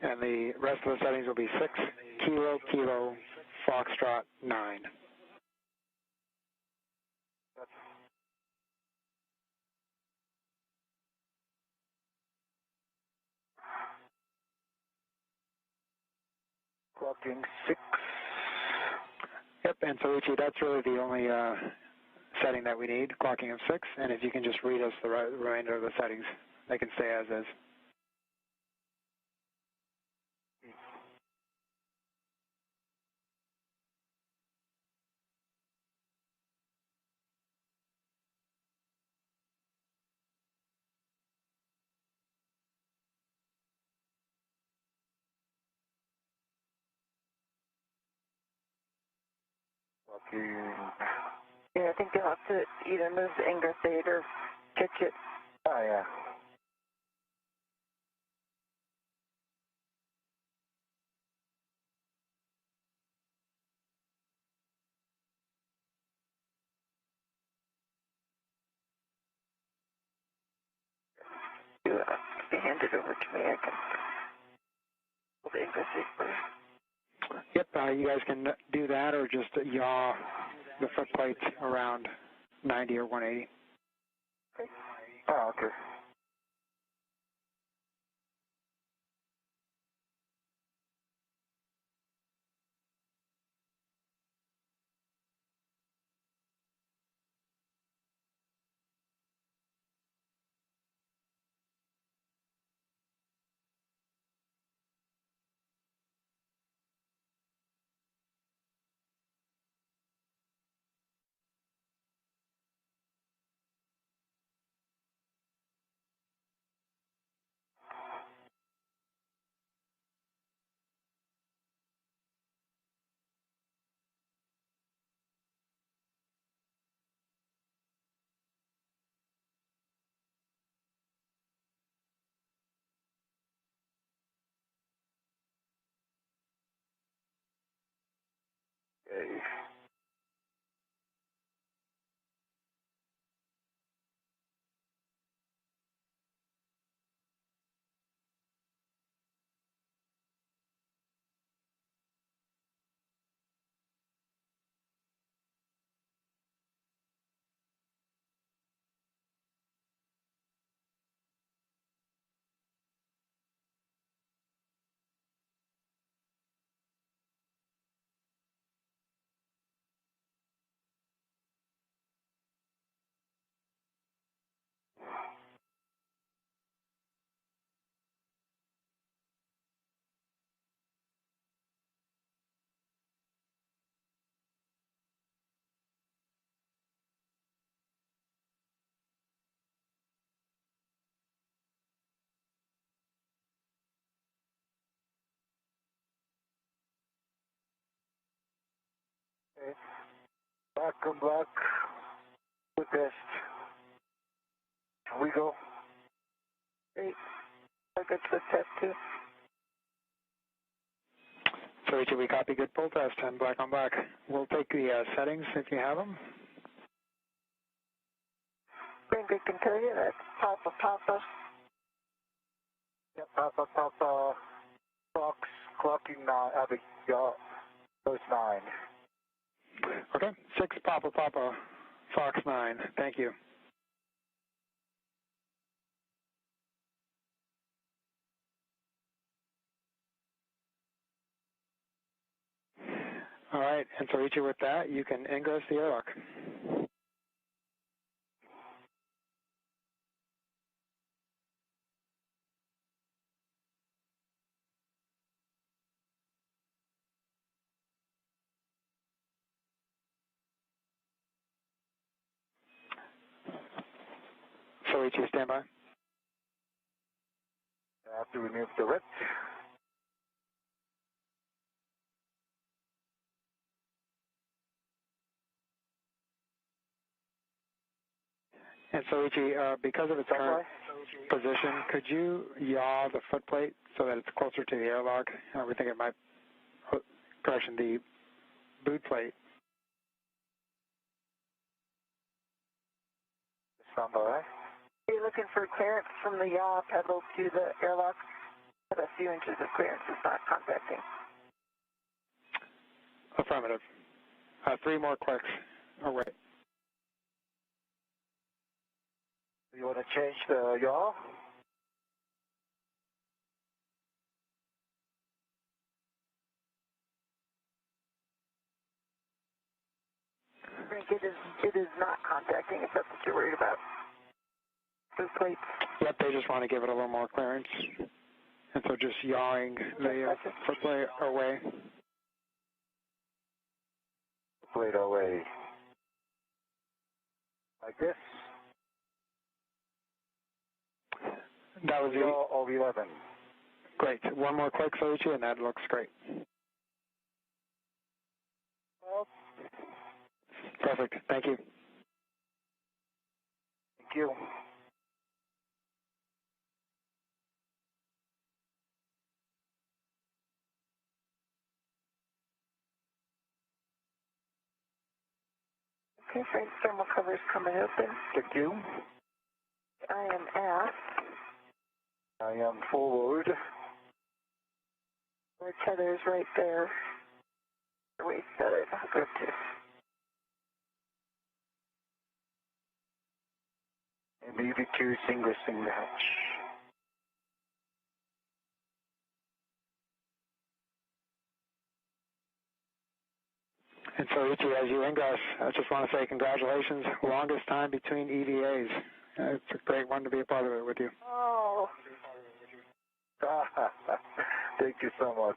And the rest of the settings will be 6, Kilo, Kilo, Foxtrot, 9. Clocking 6. Yep, and Soichi, that's really the only setting that we need, clocking of 6, and if you can just read us the remainder of the settings, they can stay as is. Clocking. Yeah, I think you'll have to either move the ingress aid or pitch it. Oh, yeah. Do it. Hand it over to me. I can pull the ingress aid first. Yep, you guys can do that or just yaw the foot plates around 90 or 180. Okay. Oh, okay. Okay. Black on black. Good test. Can we go? Great. I'll get to the test too. Soichi, we copy good pull test and black on black. We'll take the settings if you have them. Brinker can tell you that's Papa Papa. Yep, Papa Papa. Fox clocking 9. Post 9. Okay, 6 Papa Papa, Fox 9. Thank you. All right, and Soichi, with that, you can ingress the airlock. Soichi, stand by. I have to remove the red. And Soichi, because of its current position, could you yaw the footplate so that it's closer to the airlock? We think it might, correction, the boot plate. Stand by. You're looking for clearance from the yaw pedal to the airlock. A few inches of clearance is not contacting. Affirmative. 3 more clicks away. You want to change the yaw? It is not contacting if that's what you're worried about. Boot plates. Yep, they just want to give it a little more clearance. And so just yawing the footplate away. Plate away. Like this? That was Yaw of 11. great. 1 more click, Soichi, and that looks great. Well, Perfect. Thank you. thank you. Okay, frame thermal cover is coming open. Thank you. I am aft. I am forward. Our tether is right there. The waist tether. Good too. And BB2 ingressing the hatch. And Soichi, as you ingress, I just want to say congratulations. Longest time between EVAs. It's a great one to be a part of it with you. Oh. Thank you so much.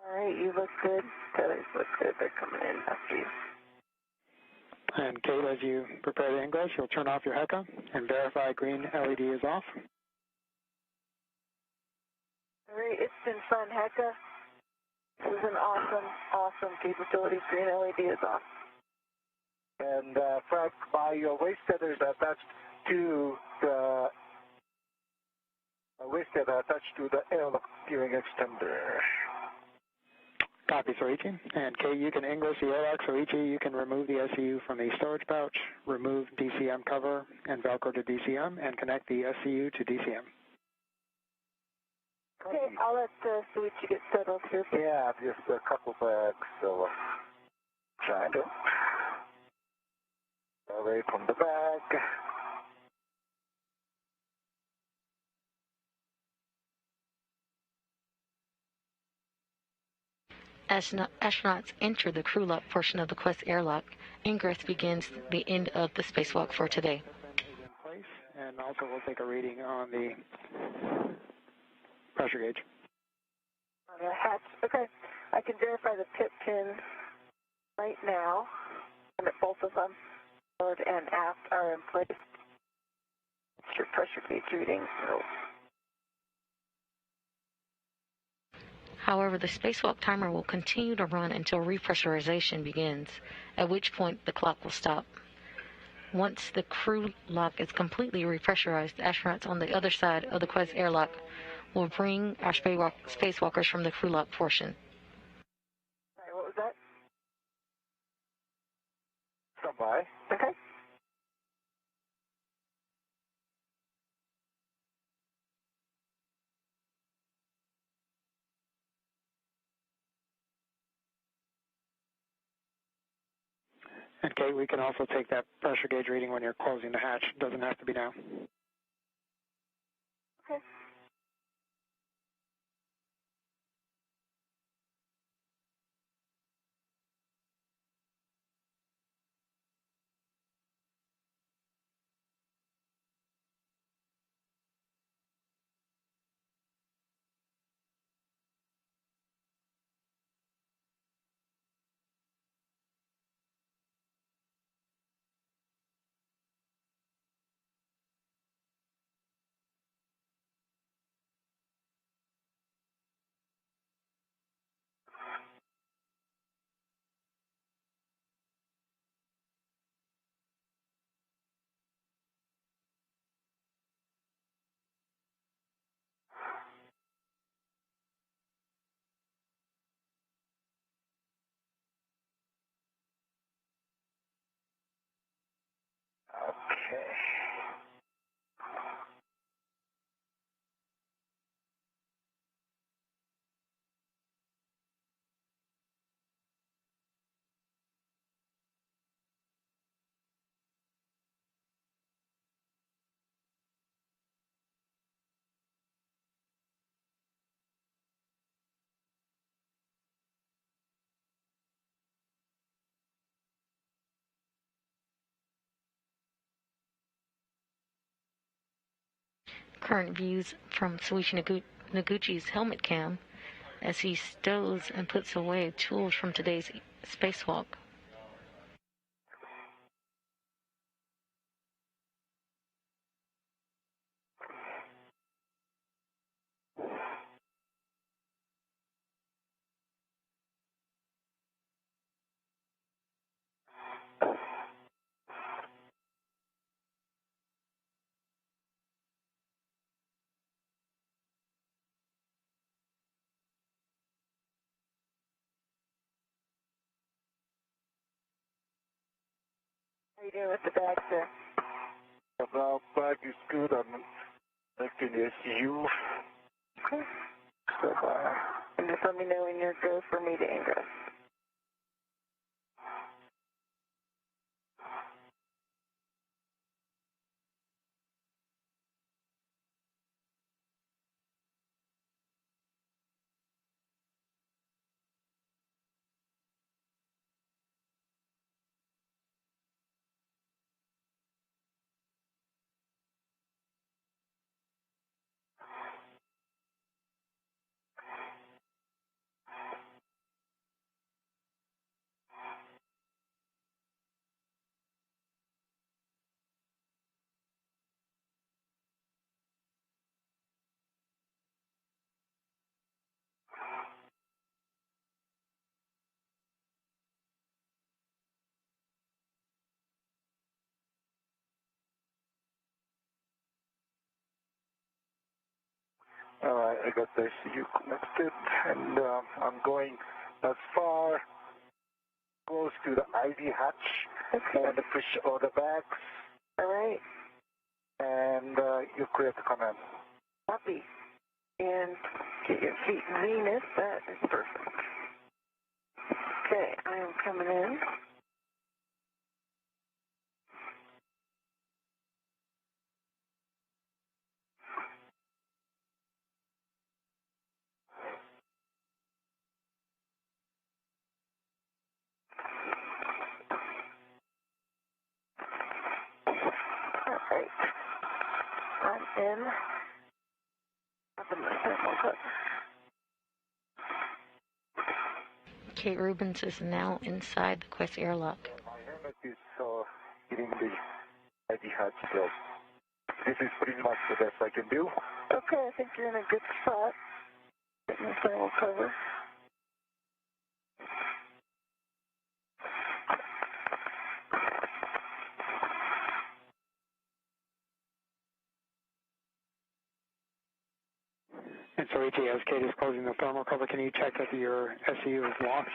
All right, you look good. Tethers look good. They're coming in after you. And Kate, as you prepare to ingress, you'll turn off your HECA and verify green LED is off. All right, it's been fun, Hecka. This is an awesome capabilities. Green LED is off. And Frank, my waist tether is attached to the waist tether attached to the airlock gearing extender. Copy, Soichi. And Kate, you can ingress the airlock. Soichi, you can remove the SCU from the storage pouch, remove DCM cover and Velcro to DCM, and connect the SCU to DCM. Okay, I'll let Soichi get settled here. Yeah, just a couple bags, so trying to away from the bag. As astronauts enter the crew lock portion of the Quest airlock, ingress begins the end of the spacewalk for today. In place, and also we'll take a reading on the pressure gauge. On the hatch. Okay. I can verify the pit pin right now, and that both of them, forward and aft, are in place. What's your pressure gauge reading? So. However, the spacewalk timer will continue to run until repressurization begins, at which point the clock will stop. Once the crew lock is completely repressurized, astronauts on the other side of the Quest airlock will bring our spacewalkers from the crew lock portion. Sorry, what was that? Stand by. Okay. And Kate, we can also take that pressure gauge reading when you're closing the hatch. It doesn't have to be now. Okay. Okay. Current views from Soichi Noguchi's helmet cam as he stows and puts away tools from today's spacewalk. How are you doing with the bags there? The bag is good. I'm making the SU. Okay. Stand by. And just let me know when you're go for me to ingress. All right, I got the SU connected, and I'm going as far close to the ID hatch. Okay. And push all the bags. All right. And you're clear to come in. Copy. And get your feet zenith. That is perfect. Okay, I am coming in. Great. I'm in. Up in the thermal cover. Kate Rubins is now inside the Quest airlock. My helmet is hitting the ID hatch still. This is pretty much the best I can do. Okay, I think you're in a good spot. Getting the thermal cover. And Soichi, as Kate is closing the thermal cover, can you check that your SCU is locked?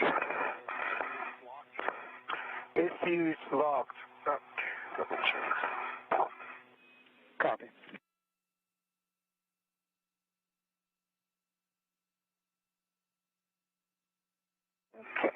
SCU is locked. Double check. Copy. Okay.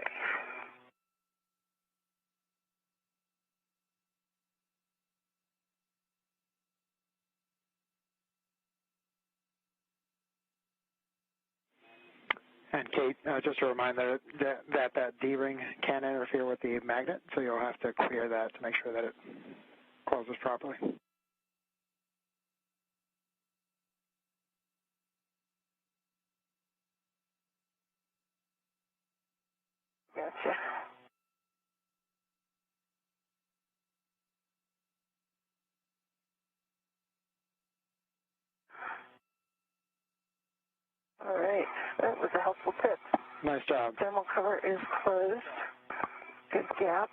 And Kate, just a reminder that D-ring can interfere with the magnet, so you'll have to clear that to make sure that it closes properly. Gotcha. All right, that was a helpful tip. Nice job. Thermal cover is closed. Good gap.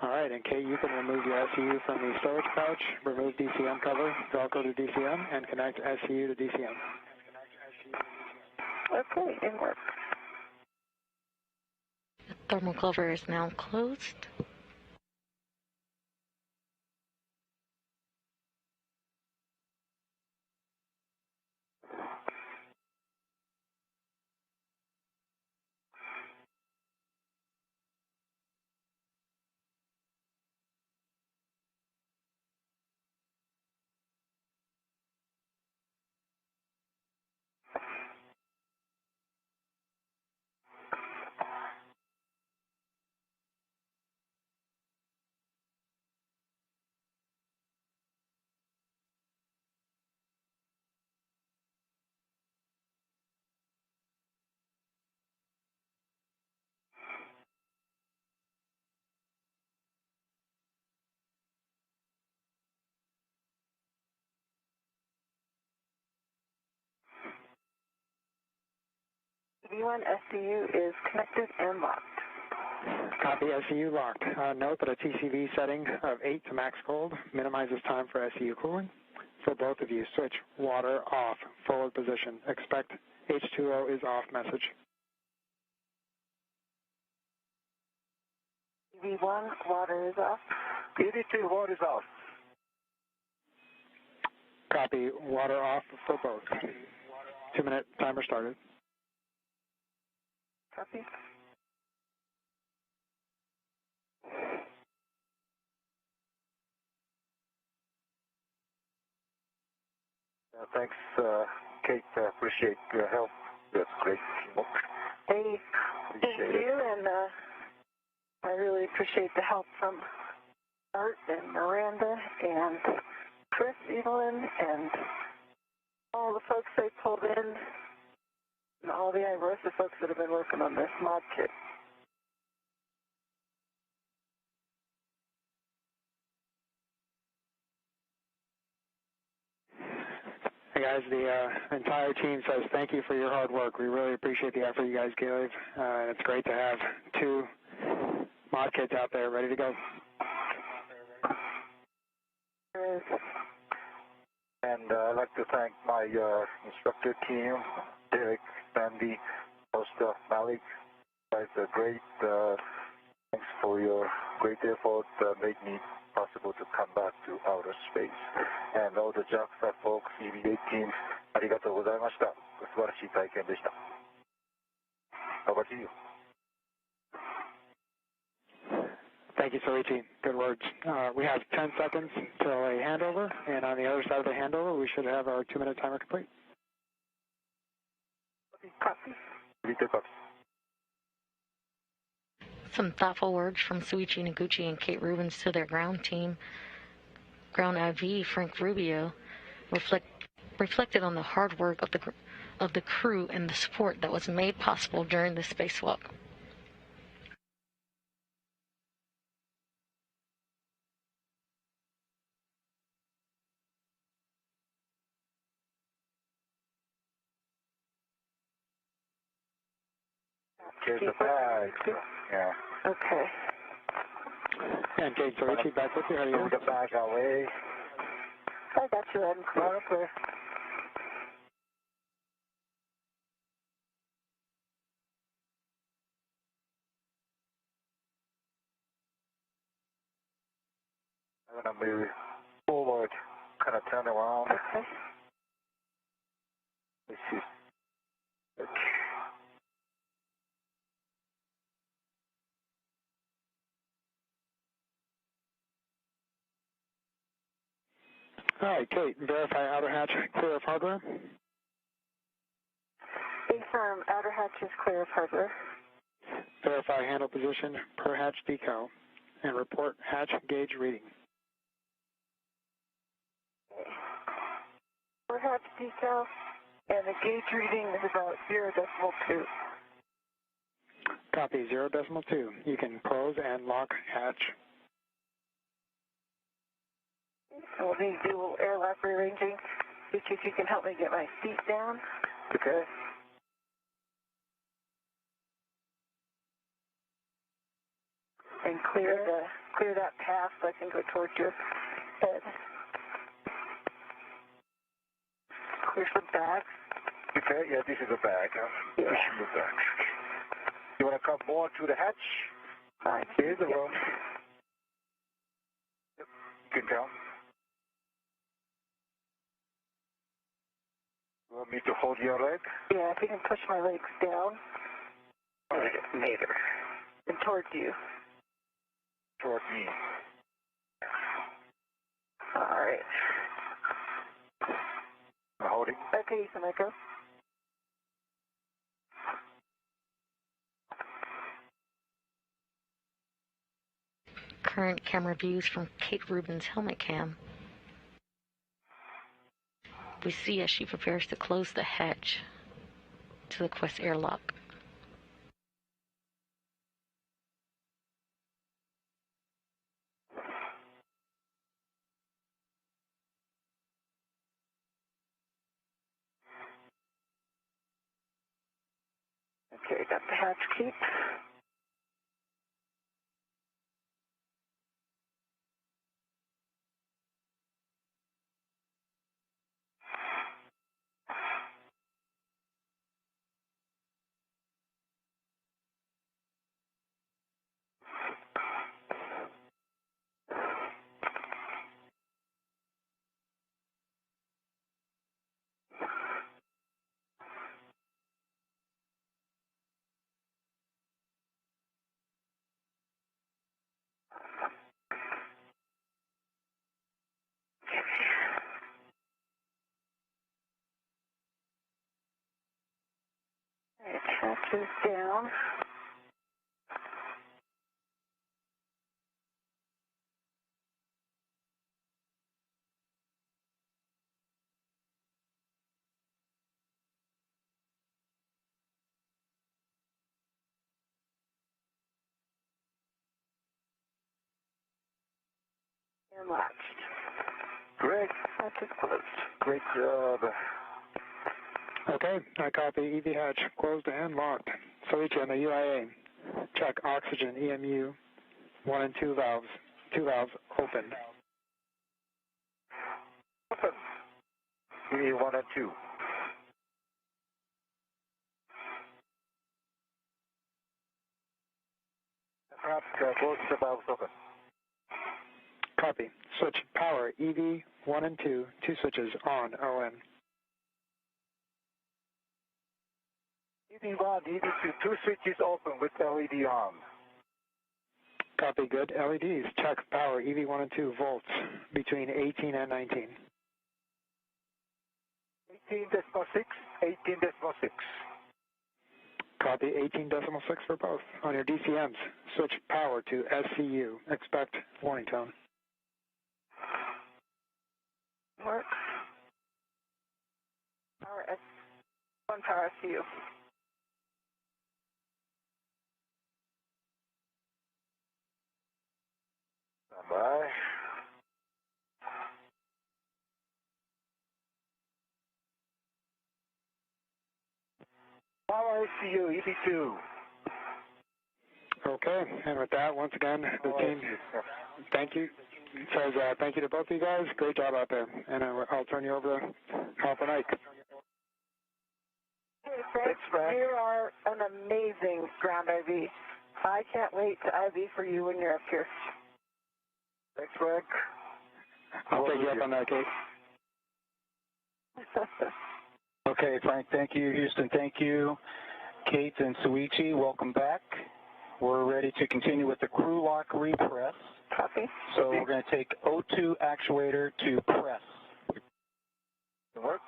All right, and Kate, you can remove your SCU from the storage pouch, remove DCM cover, Velcro to DCM, and connect SCU to DCM. Okay, it works. The thermal cover is now closed. V1 SCU is connected and locked. Copy, SCU locked. Note that a TCV setting of 8 to max cold minimizes time for SCU cooling. For both of you, switch water off, forward position. Expect H2O is off message. V1, water is off. EV2, water is off. Copy, water off for both. 2-minute timer started. Copy. Thanks, Kate. Appreciate your help. That's great. Hey, thank you, and I really appreciate the help from Art and Miranda and Chris Evelyn and all the folks they pulled in and all the IROSA folks that have been working on this mod kit. Hey guys, the entire team says thank you for your hard work. We really appreciate the effort you guys give, and it's great to have 2 mod kits out there ready to go. And I'd like to thank my instructor team, Derek, Sandy, Costa, Malik. You guys are great. Thanks for your great effort. Made me possible to come back to outer space. And all the JAXA folks, EVA teams, ありがとうございました。素晴らしい体験でした。Over to you. Thank you, Soichi. Good words. We have 10 seconds till a handover, and on the other side of the handover, we should have our 2-minute timer complete. Copy. Copy. Some thoughtful words from Soichi Noguchi and Kate Rubins to their ground team. ground IV Frank Rubio reflected on the hard work of the crew and the support that was made possible during the spacewalk. Here's the bag. Yeah. Okay. And Kate Soichi, back with you. How do you Move the bag away. I got you, Ed. Okay. I'm going to move forward, kind of turn around. Okay. Let's see. Okay. All right, Kate, verify outer hatch clear of hardware. Confirm outer hatch is clear of hardware. Verify handle position per hatch decal and report hatch gauge reading. Per hatch decal, and the gauge reading is about 0.2. Copy 0.2. You can close and lock hatch. So we'll need to do a little airlock rearranging. See if you can help me get my seat down. Okay. And clear that path so I can go towards your head. Clear some bags. Okay, yeah, this is a bag. Yeah. This is the bag. You want to come more to the hatch? Fine. Here's the room. Yep, you can come. You want me to hold your leg? Yeah, if you can push my legs down. Later. And towards you. Toward me. All right. I'm holding. Okay, you can let go. Current camera views from Kate Rubins' helmet cam. We see as she prepares to close the hatch to the Quest airlock. Okay, got the hatch key. It hatches down. And latched. Great. Hatch is closed. Great job. Okay, I copy EV hatch closed and locked. Soichi on the UIA. Check oxygen EMU 1 and 2 valves. 2 valves open. Open. EV 1 and 2. Perhaps both the valves open. Copy. Switch power EV 1 and 2. 2 switches on ON. EV 1, EV 2, 2 switches open with LED on. Copy, good. LEDs. Check power EV 1 and 2 volts between 18 and 19. 18.6, 18.6. Copy 18.6 for both. On your DCMs, switch power to SCU. Expect warning tone. Works. Power S, 1 power SU. Stand by. Power SU, EV2. Okay, and with that, once again, the team, thank you. It says thank you to both of you guys. Great job out there. And I'll turn you over to Alpha Nike. Hey, Frank, thanks, Frank. You are an amazing ground IV. I can't wait to IV for you when you're up here. Thanks, Frank. I'll take you up on that, Kate. Okay, Frank, thank you. Houston, thank you. Kate and Soichi, welcome back. We're ready to continue with the crew lock repress. Copy. So we're going to take O2 actuator to press. Work.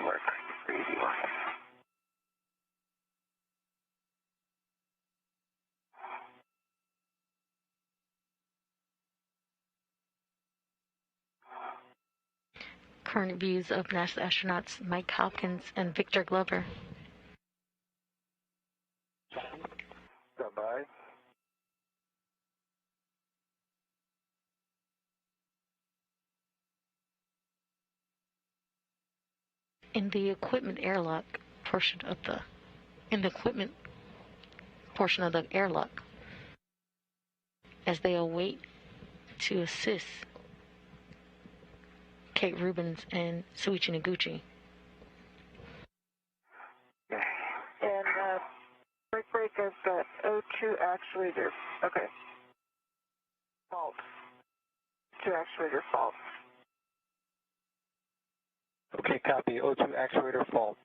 Work. Easy work. Current views of NASA astronauts Mike Hopkins and Victor Glover. Stand by. In the equipment airlock portion of the airlock, as they await to assist Kate Rubins and Soichi Noguchi. And break, I've got O2 actuator. Okay. Fault. 2 actuator fault. Okay, copy. O2 actuator fault.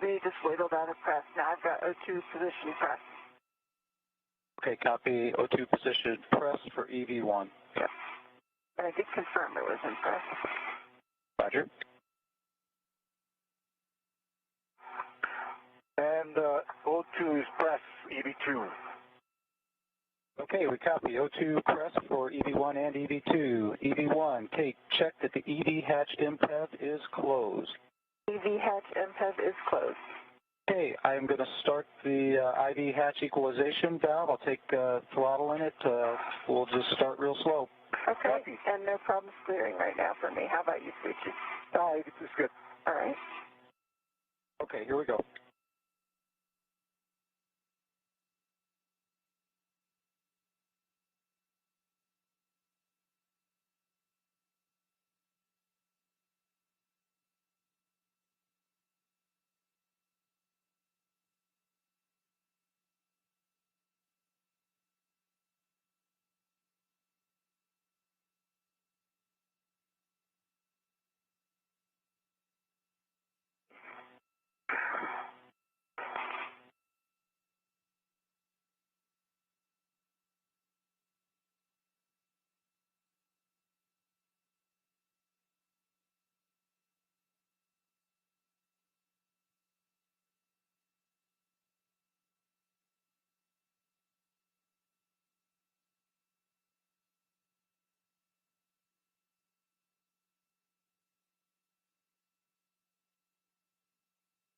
They just wiggled out of press. Now I've got O2 position press. Okay, copy. O2 position press for EV1. Yep. And I did confirm it was in press. Roger. And O2 is press, EV2. Okay, we copy. O2 press for EV1 and EV2. EV1, Kate, check that the EV hatch MPEV is closed. EV hatch MPEV is closed. Okay, I am going to start the IV hatch equalization valve. I'll take throttle in it. We'll just start real slow. Okay, Copy. and no problems clearing right now for me. How about you, Soichi? Oh, it's good. All right. Okay, here we go.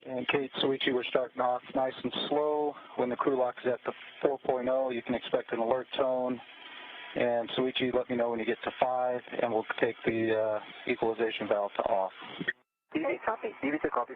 And Kate, Soichi, we're starting off nice and slow. When the crew lock is at the 4.0, you can expect an alert tone. And Soichi, let me know when you get to 5, and we'll take the equalization valve to off. Okay, copy. EV2 copy.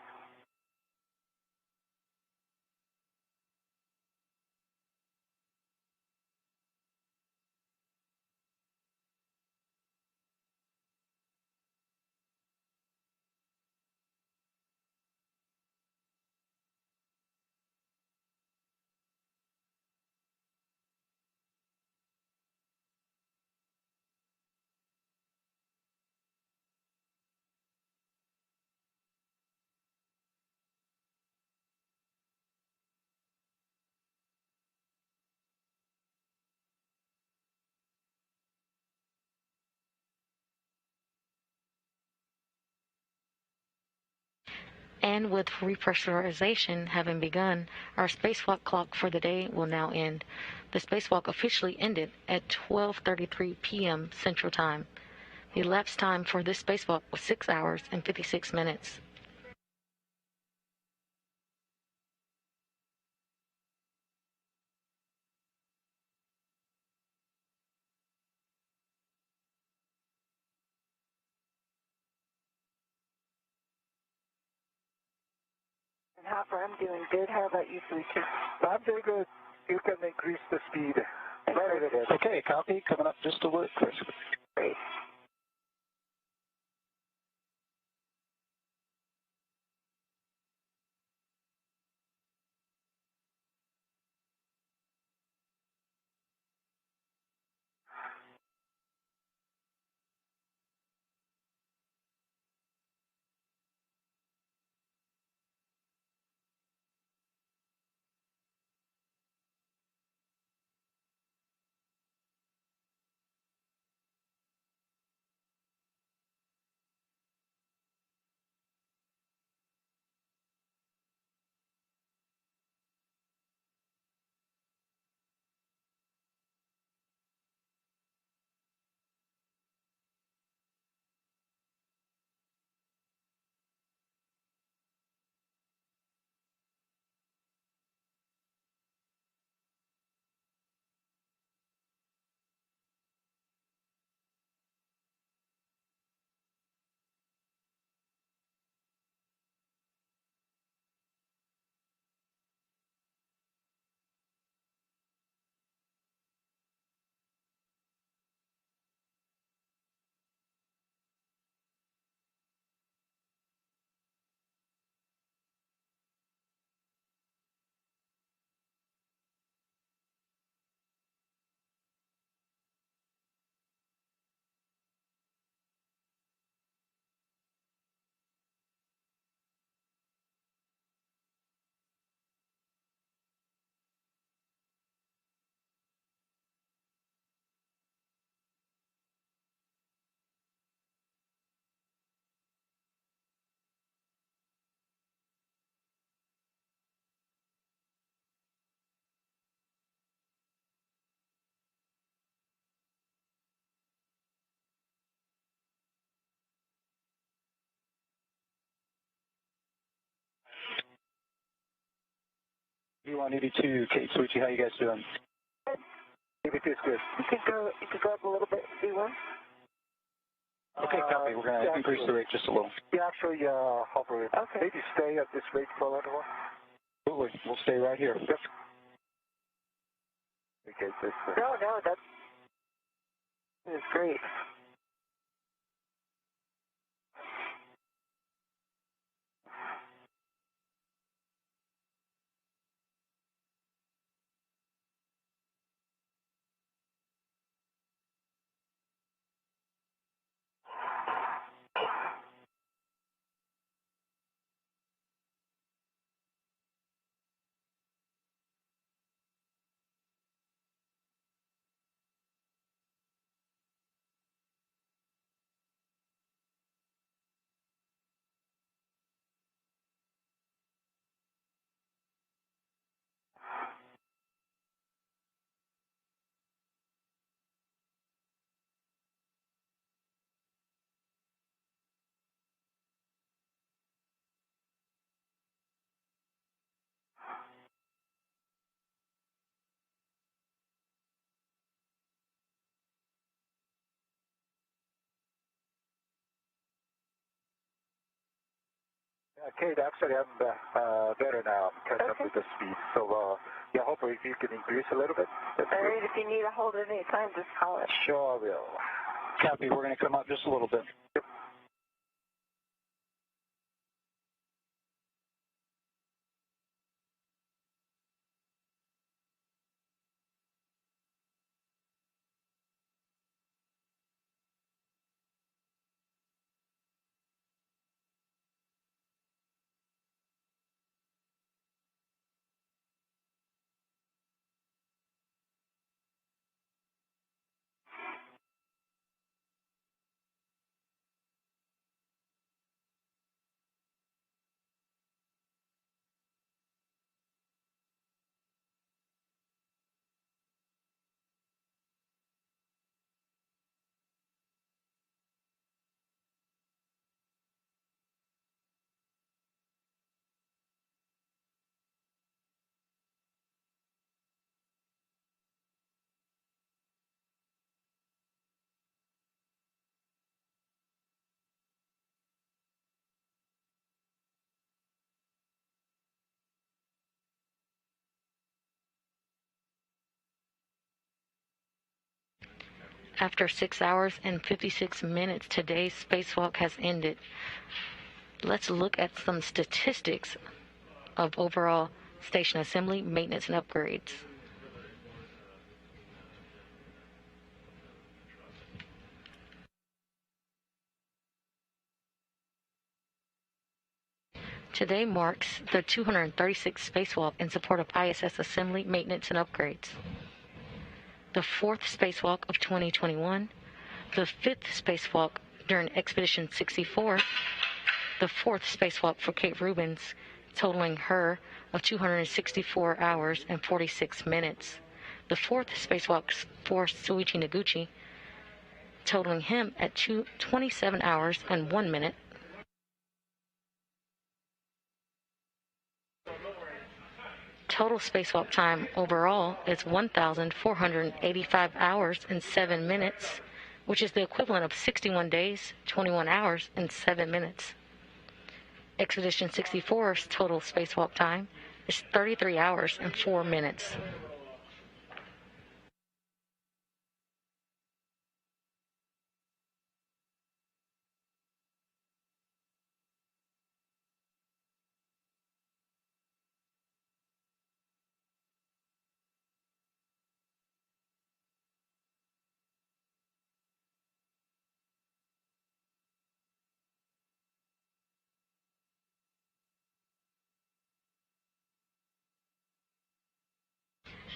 And with repressurization having begun, our spacewalk clock for the day will now end. The spacewalk officially ended at 12:33 p.m. Central Time. The elapsed time for this spacewalk was 6 hours and 56 minutes. And Hopper, I'm doing good. How about you, Soichi? I'm doing good. You can increase the speed. Okay, copy. Coming up just a little, Chris. Great. B182, Kate Soichi, how you guys doing? If it is good. You could go up a little bit, B1. Okay, copy. We're going to increase the rate just a little. Yeah, actually, Hopper, maybe stay at this rate for a little while. Absolutely. We'll stay right here. Yep. Okay, this way. No, that's great. Kate, actually, I'm better now. I'm catching up with the speed. So, yeah, hopefully if you can increase a little bit. All right, if you need a hold at any time, just call it. Sure will. Copy. We're going to come up just a little bit. Yep. After 6 hours and 56 minutes, today's spacewalk has ended. Let's look at some statistics of overall station assembly, maintenance, and upgrades. Today marks the 236th spacewalk in support of ISS assembly, maintenance, and upgrades. The 4th spacewalk of 2021, the 5th spacewalk during Expedition 64, the 4th spacewalk for Kate Rubins, totaling her of 264 hours and 46 minutes. The 4th spacewalk for Soichi Noguchi, totaling him at 27 hours and 1 minute. Total spacewalk time overall is 1,485 hours and 7 minutes, which is the equivalent of 61 days, 21 hours, and 7 minutes. Expedition 64's total spacewalk time is 33 hours and 4 minutes.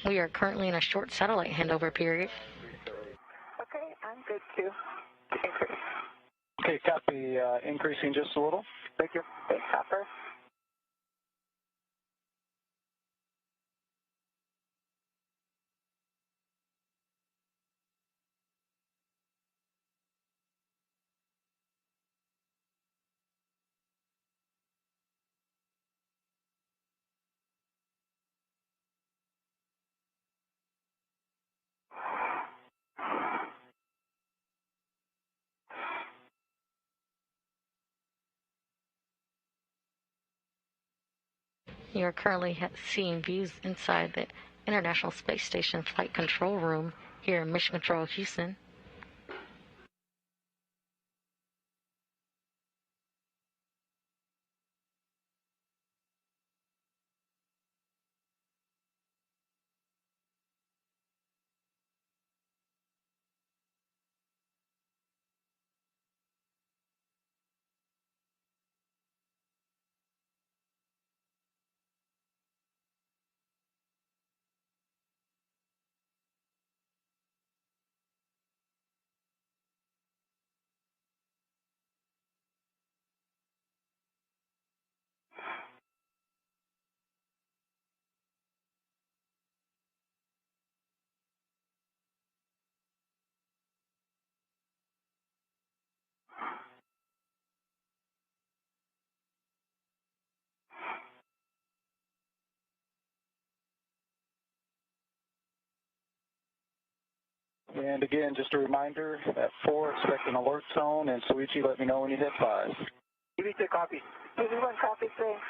We are currently in a short satellite handover period. Okay, I'm good too. Increase. Okay, copy. Increasing just a little. Thank you. Okay, copper. You are currently seeing views inside the International Space Station Flight Control Room here in Mission Control, Houston. And again, just a reminder, at 4, expect an alert zone, and Soichi, let me know when you hit 5. Give me the copy. Everyone copy, thanks.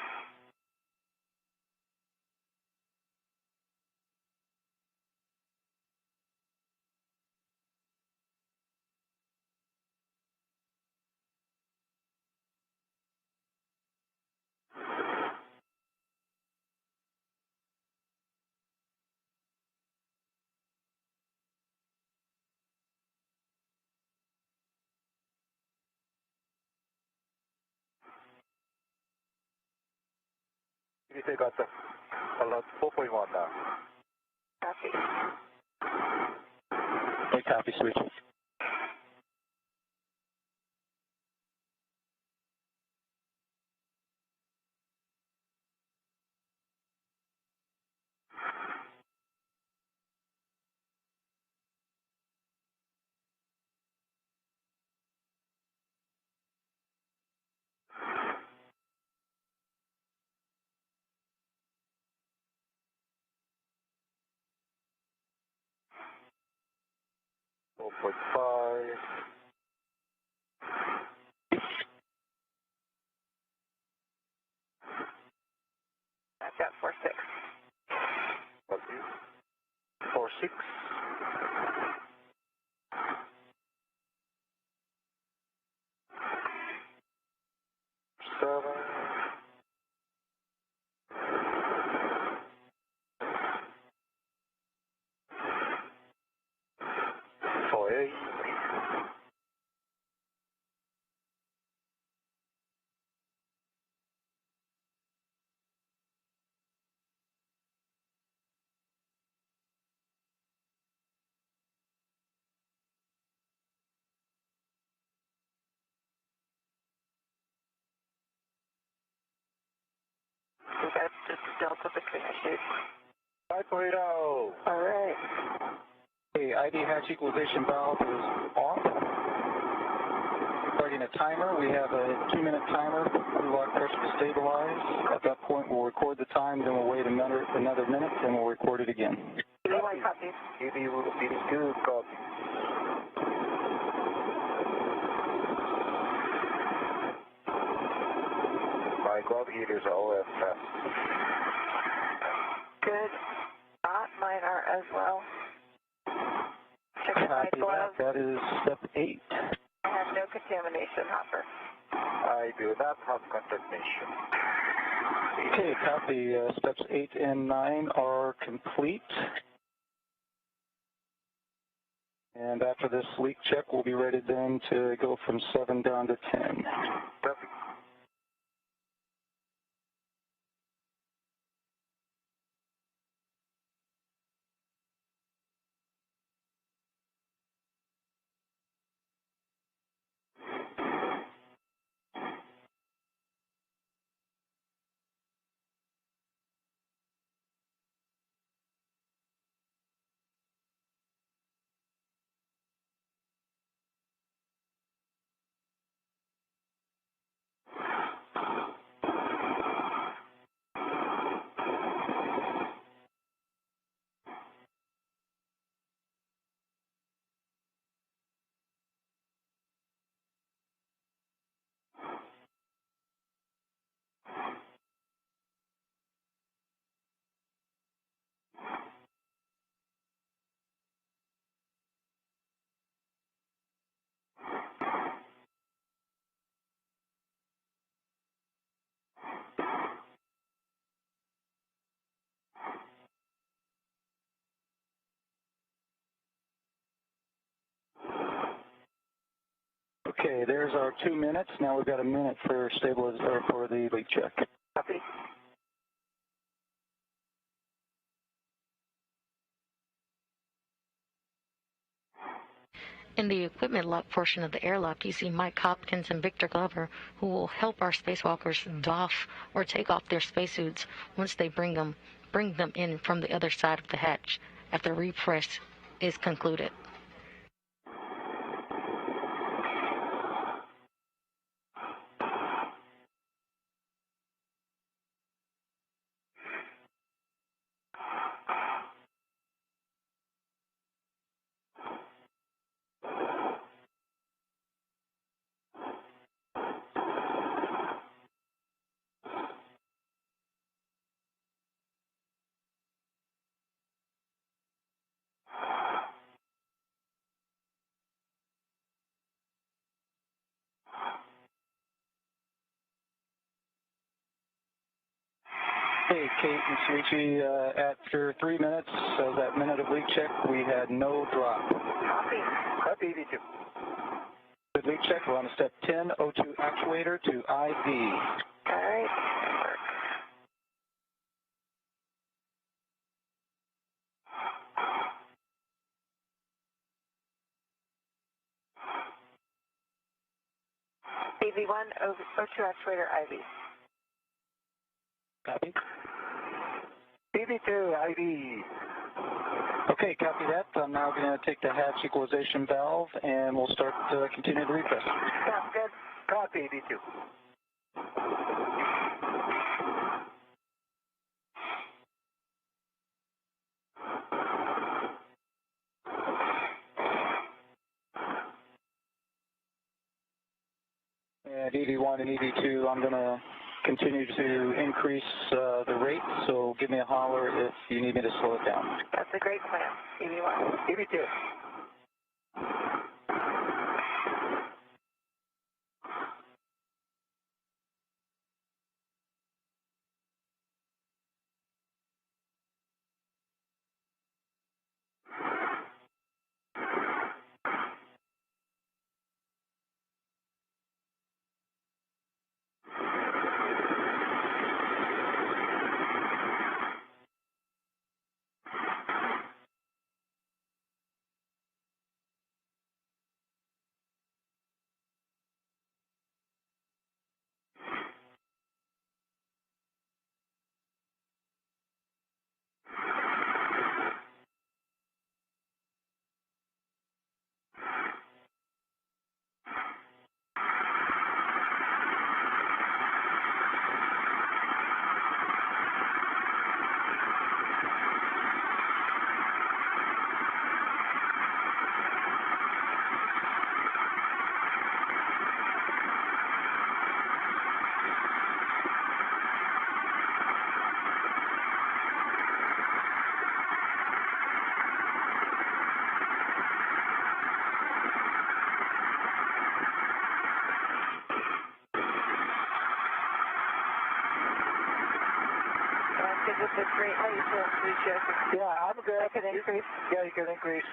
Give me the alert 4.1 now. Copy. Okay, copy, Soichi. I've got 4.6. 4.6. away. So that's just Delta between our shapes. 5.0. All right. Okay, ID hatch equalization valve is off. Starting a timer. We have a 2-minute timer for crew lock pressure to stabilize. At that point, we'll record the time, then we'll wait another minute, and we'll record it again. EV1 copy. EV2 copy. My glove heaters are all at Good. Mine are as well. Check my Copy gloves. that is step 8. I have no contamination, Hopper. I do not have contamination. Okay, copy. Steps 8 and 9 are complete. And after this leak check, we'll be ready then to go from 7 down to 10. Perfect. Okay, there's our 2 minutes. Now we've got a minute for for the leak check. Copy. In the equipment lock portion of the airlock, you see Mike Hopkins and Victor Glover, who will help our spacewalkers doff or take off their spacesuits once they bring them in from the other side of the hatch after refresh is concluded. Okay, Kate and Soichi, after 3 minutes of that minute of leak check, we had no drop. Copy. Copy, EV2. Good leak check. We're on to step 10, O2 actuator to IV. All right. EV1, O2 actuator, IV. Copy. EV2, IV. Okay, copy that. I'm now going to take the hatch equalization valve, and we'll start continue the refresh. Sounds good. Copy, EV2. And EV1 and EV2, I'm going to continue to increase the rate, so give me a holler if you need me to slow it down. That's a great plan. EV1. EV2. That's great. How are you feeling, Soichi? Yeah, I'm good. I can increase? Yeah, you can increase.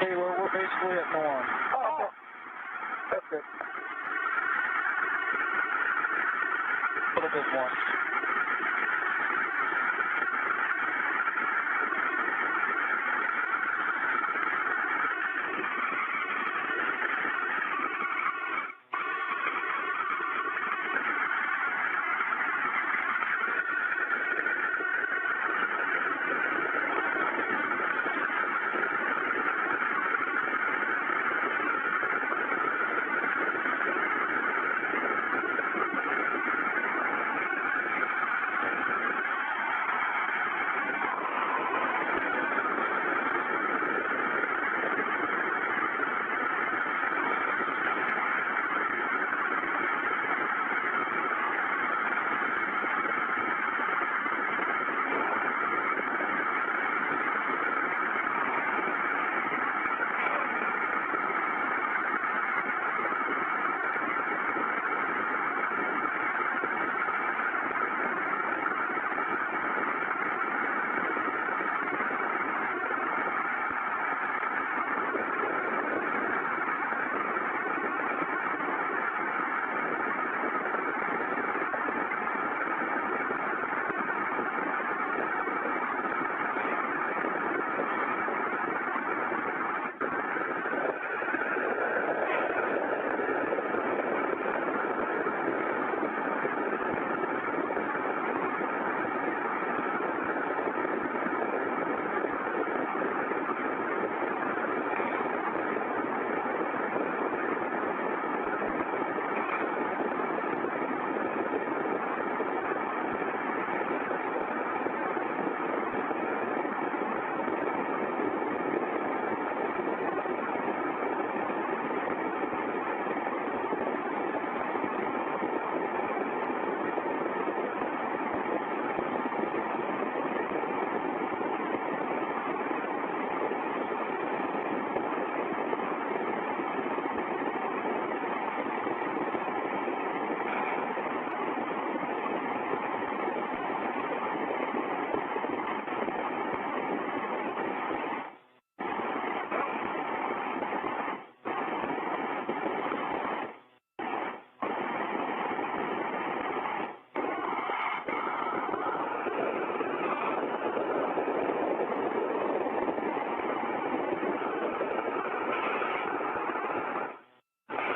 Hey, we're basically at norm. Oh, that's good. A little bit more.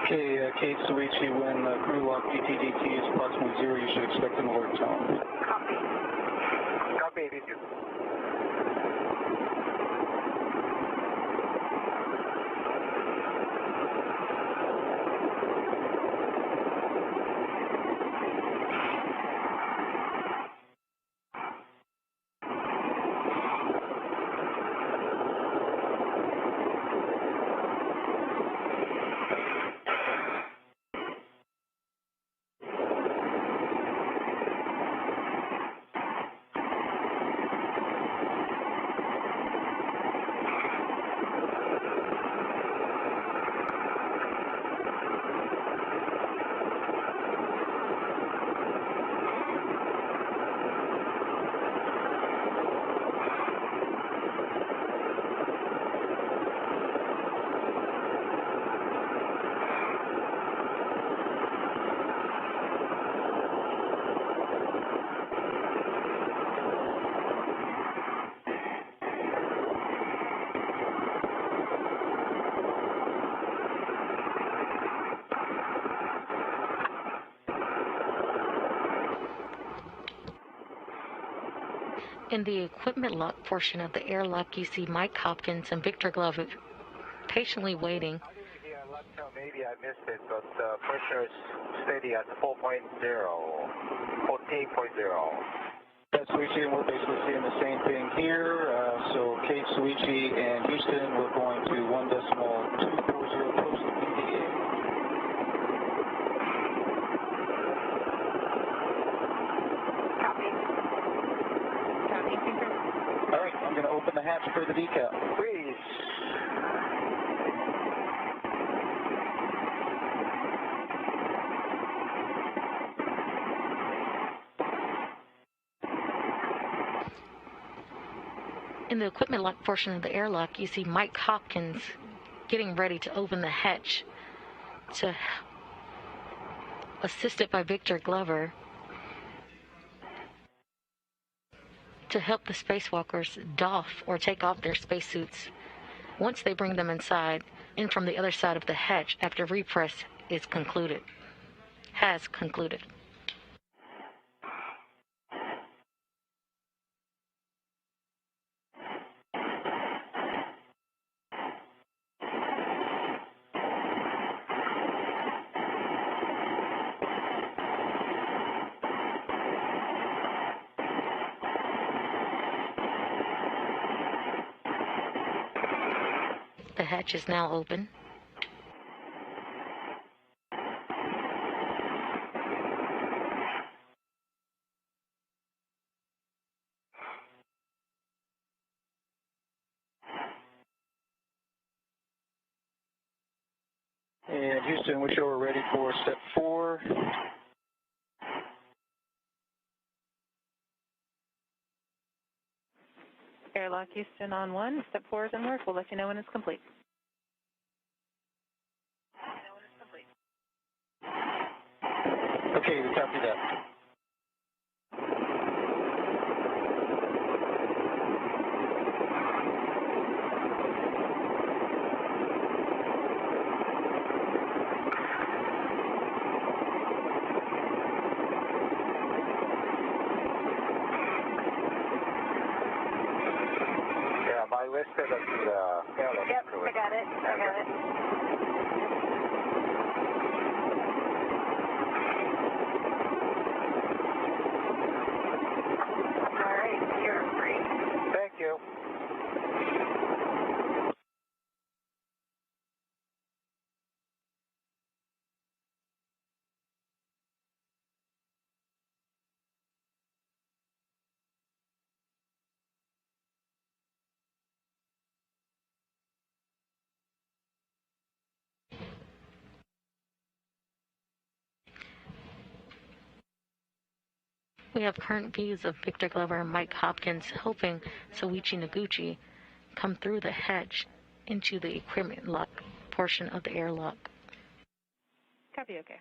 Okay, Kate Soichi, when crew lock DTDT is approximately 0, you should expect an alert tone. Copy. Copy, did you? In the equipment lock portion of the airlock, you see Mike Hopkins and Victor Glove patiently waiting. Maybe I missed it, but pressure is steady at 4.0, 14.0. That's Soichi, and we're basically seeing the same thing here. So Kate Soichi and Houston, we're going to 1.240 post PDA. Copy. Copy. All right, I'm going to open the hatch for the decal. Please. In the equipment lock portion of the airlock, you see Mike Hopkins getting ready to open the hatch, assisted by Victor Glover, to help the spacewalkers doff or take off their spacesuits. Once they bring them inside, in from the other side of the hatch after repress has concluded. The hatch is now open. And Houston, we show we're ready for step 4. Airlock Houston on 1. Step 4 is in work. We'll let you know when it's complete. Okay, we copy that. Yeah, my way set up to the airlock. Yep, I got it. All right, you're free. Thank you. We have current views of Victor Glover and Mike Hopkins helping Soichi Noguchi come through the hatch into the equipment lock portion of the airlock. Copy, okay.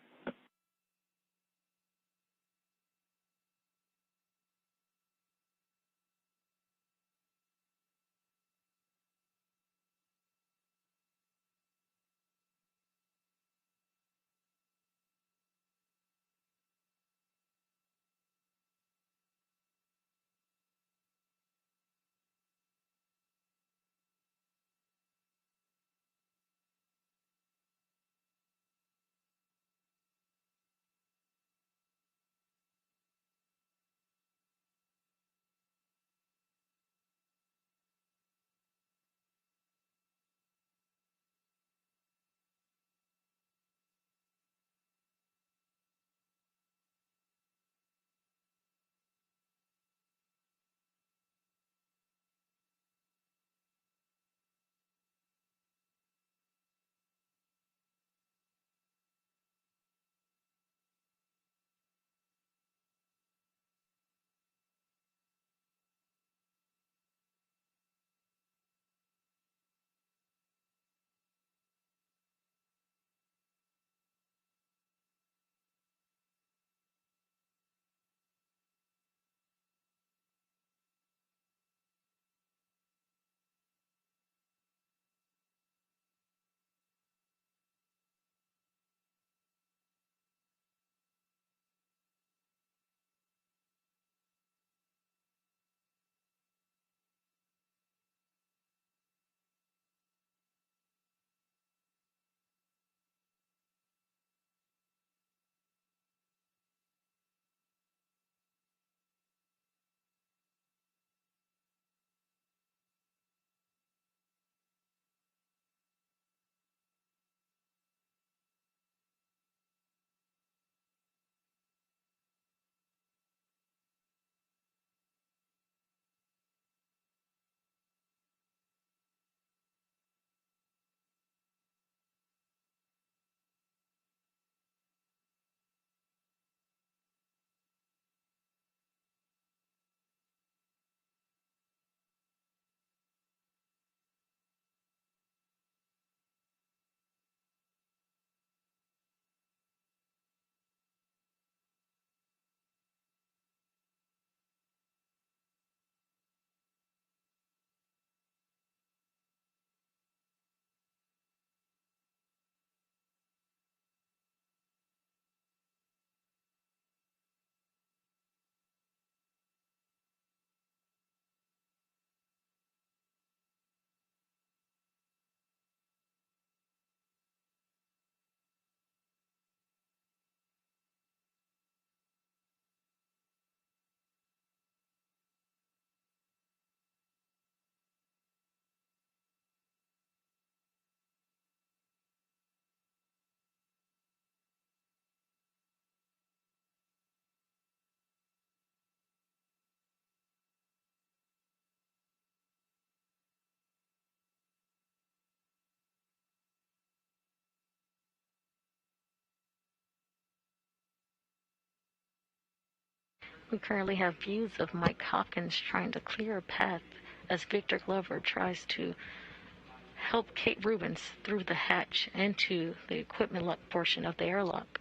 We currently have views of Mike Hopkins trying to clear a path as Victor Glover tries to help Kate Rubins through the hatch into the equipment lock portion of the airlock.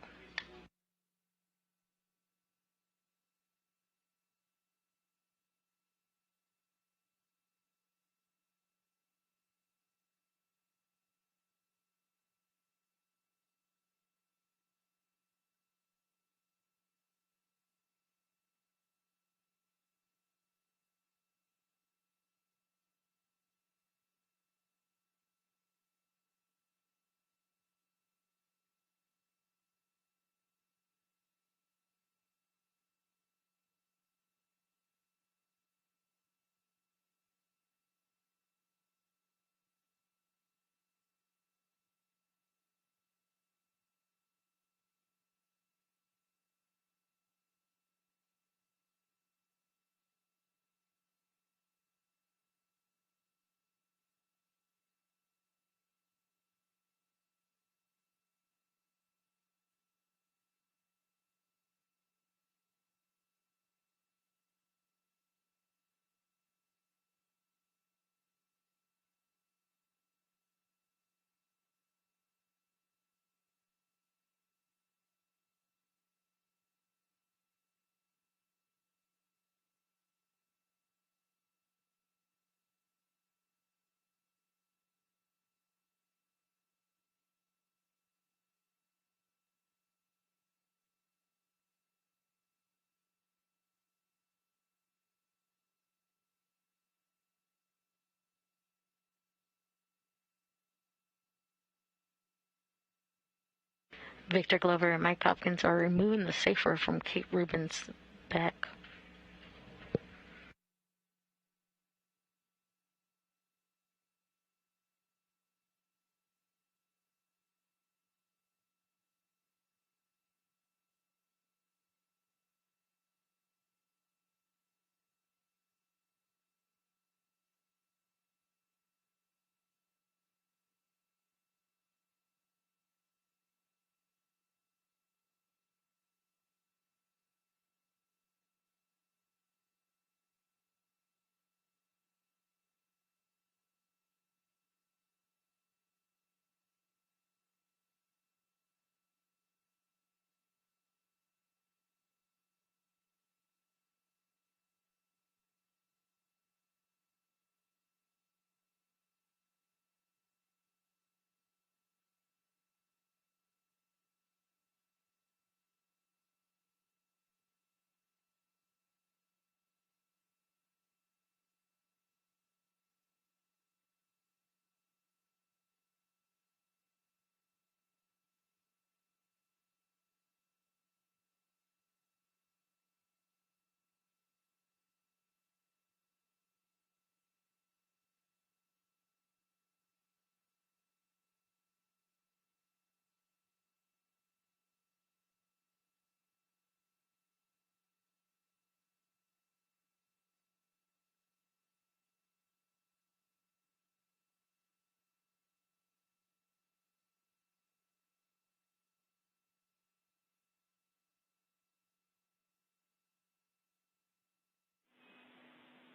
Victor Glover and Mike Hopkins are removing the safer from Kate Rubins' back.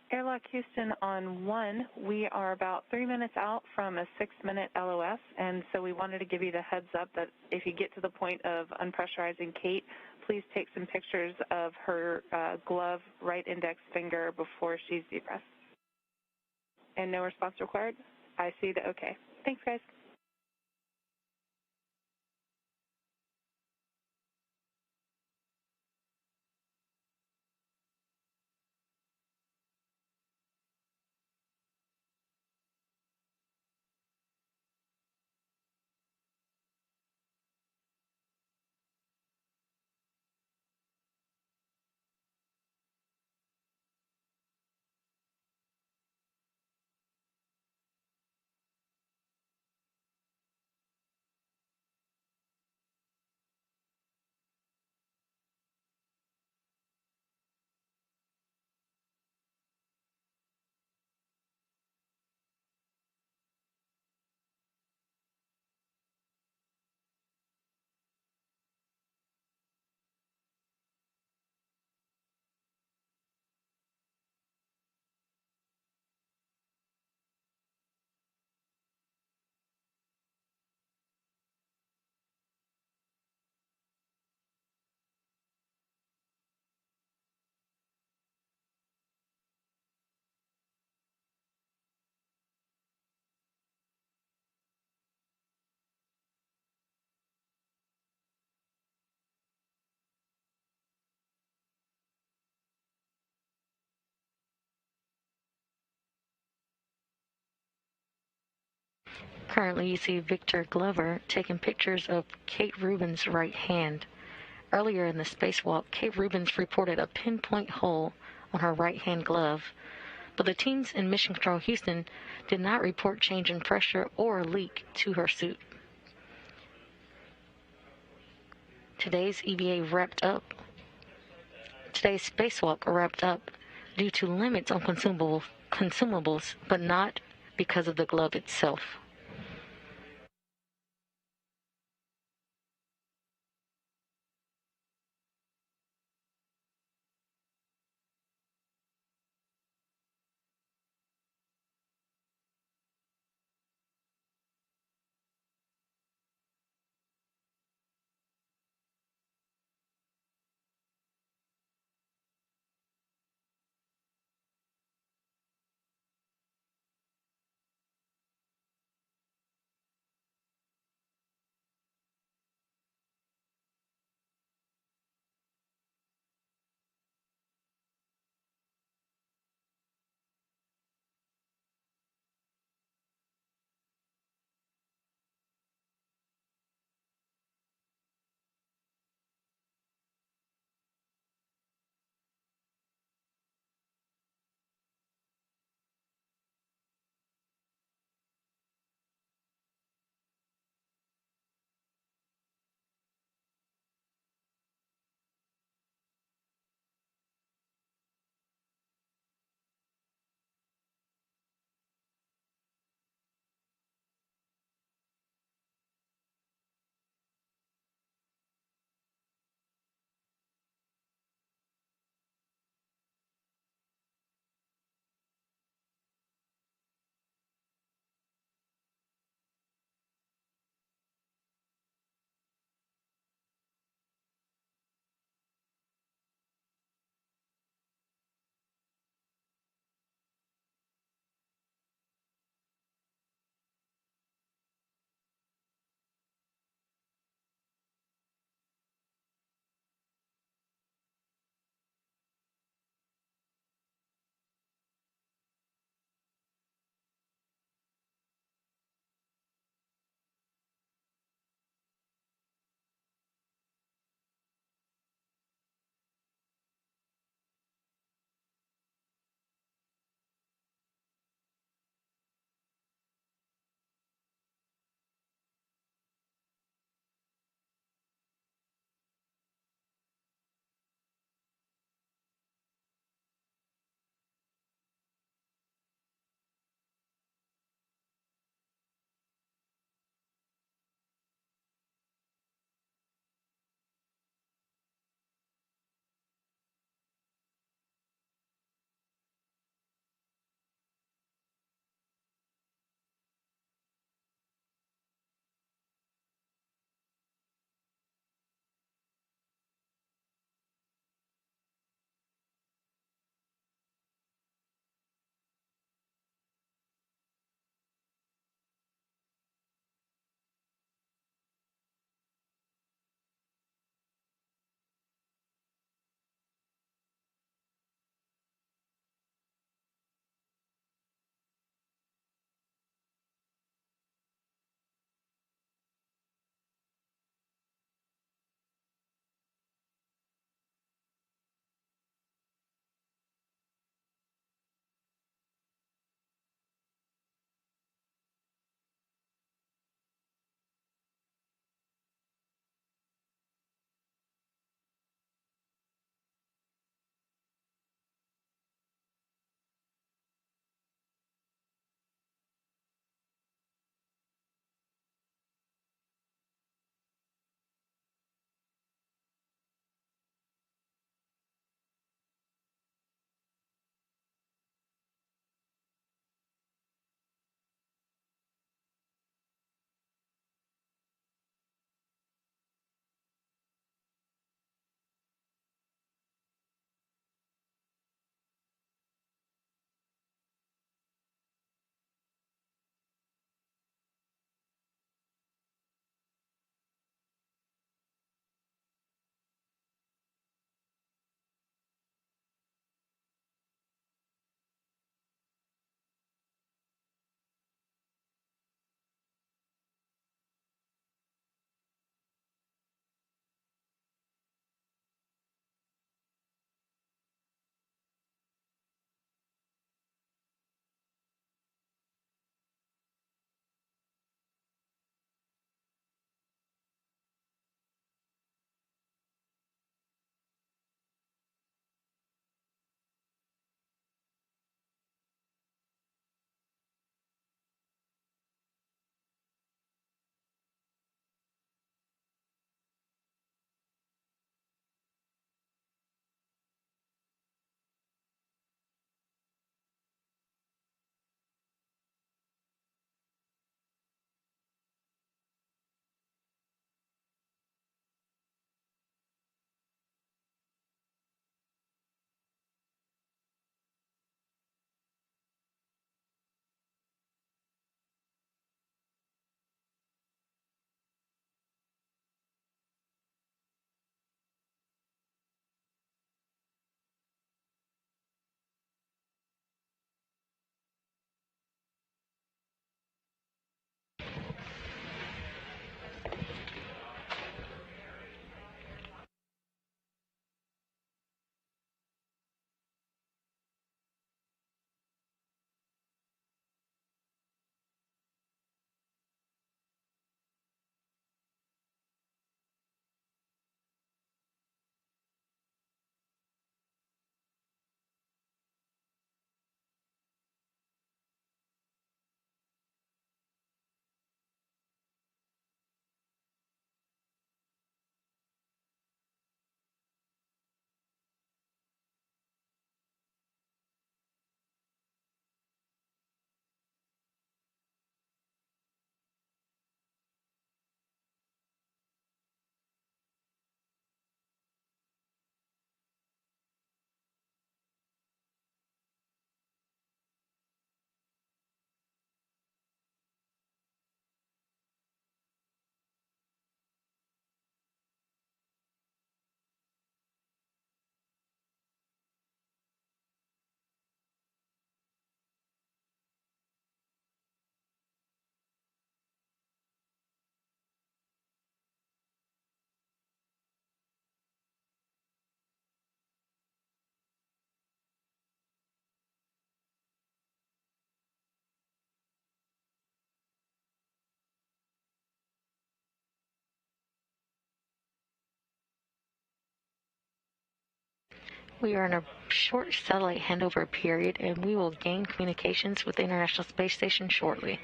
Airlock Houston on 1, we are about 3 minutes out from a 6-minute LOS, and so we wanted to give you the heads up that if you get to the point of unpressurizing Kate, please take some pictures of her glove right index finger before she's depressed. And no response required? I see the okay. Thanks, guys. Currently, you see Victor Glover taking pictures of Kate Rubins' right hand. Earlier in the spacewalk, Kate Rubins reported a pinpoint hole on her right-hand glove, but the teams in Mission Control Houston did not report change in pressure or a leak to her suit. Today's spacewalk wrapped up due to limits on consumables, but not because of the glove itself. We are in a short satellite handover period, and we will gain communications with the International Space Station shortly.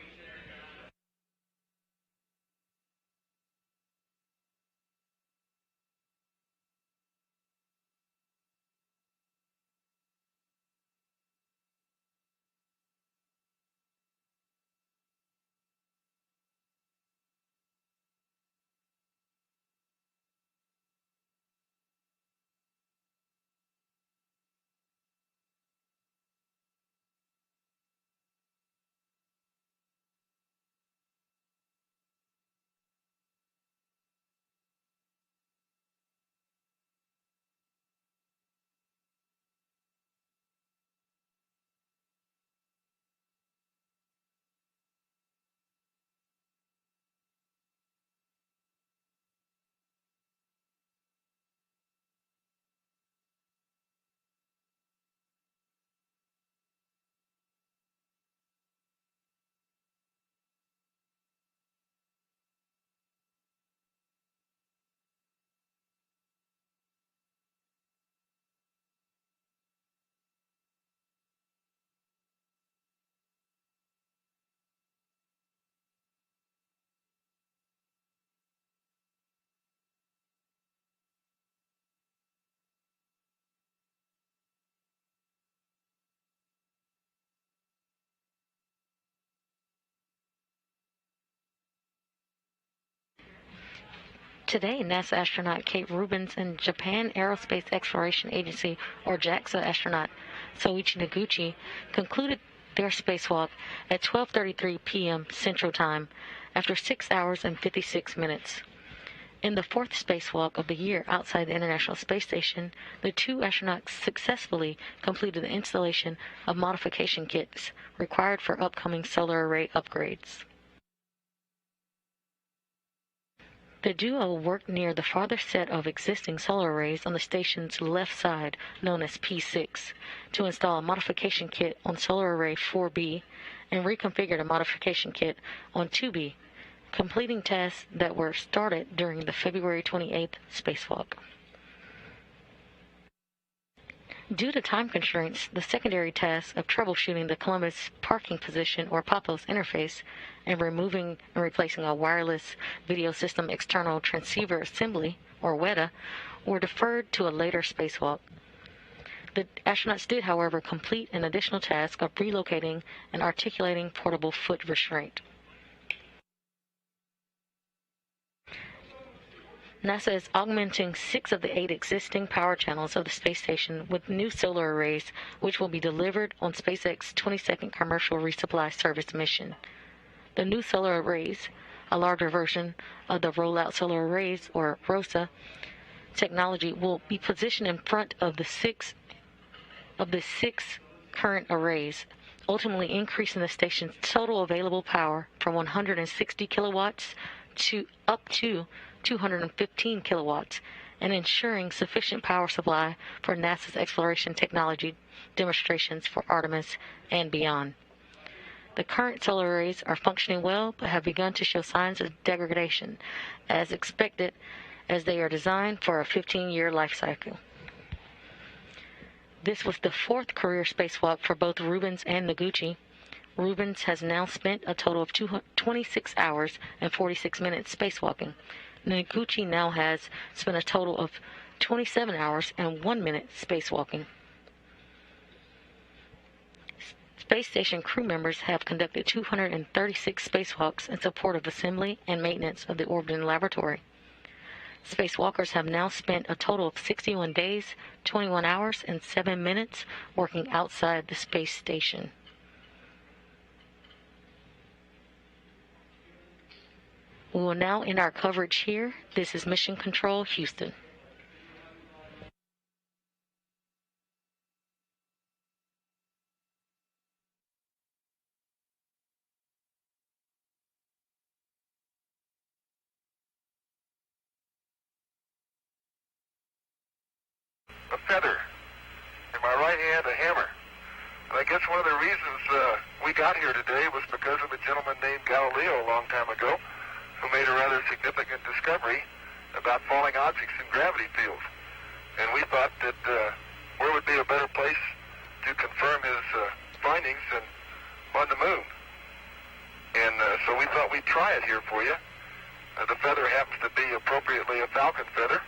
Today, NASA astronaut Kate Rubins and Japan Aerospace Exploration Agency, or JAXA astronaut Soichi Noguchi, concluded their spacewalk at 12:33 p.m. Central Time after 6 hours and 56 minutes. In the fourth spacewalk of the year outside the International Space Station, the two astronauts successfully completed the installation of modification kits required for upcoming solar array upgrades. The duo worked near the farther set of existing solar arrays on the station's left side, known as P6, to install a modification kit on solar array 4B and reconfigured a modification kit on 2B, completing tasks that were started during the February 28th spacewalk. Due to time constraints, the secondary task of troubleshooting the Columbus parking position or PAPOS interface and removing and replacing a wireless video system external transceiver assembly, or WETA, were deferred to a later spacewalk. The astronauts did, however, complete an additional task of relocating and articulating portable foot restraint. NASA is augmenting 6 of the 8 existing power channels of the space station with new solar arrays, which will be delivered on SpaceX's 22nd commercial resupply service mission. The new solar arrays, a larger version of the rollout solar arrays, or ROSA, technology, will be positioned in front of the six current arrays, ultimately increasing the station's total available power from 160 kilowatts to up to 215 kilowatts, and ensuring sufficient power supply for NASA's exploration technology demonstrations for Artemis and beyond. The current solar arrays are functioning well, but have begun to show signs of degradation, as expected, as they are designed for a 15-year life cycle. This was the 4th career spacewalk for both Rubins and Noguchi. Rubins has now spent a total of 26 hours and 46 minutes spacewalking. Noguchi now has spent a total of 27 hours and 1 minute spacewalking. Space station crew members have conducted 236 spacewalks in support of assembly and maintenance of the orbiting laboratory. Spacewalkers have now spent a total of 61 days, 21 hours, and 7 minutes working outside the space station. We will now end our coverage here. This is Mission Control, Houston. A feather. In my right hand, a hammer. And I guess one of the reasons we got here today was because of a gentleman named Galileo a long time ago, who made a rather significant discovery about falling objects in gravity fields. And we thought that where would be a better place to confirm his findings than on the moon? And so we thought we'd try it here for you. The feather happens to be appropriately a Falcon feather.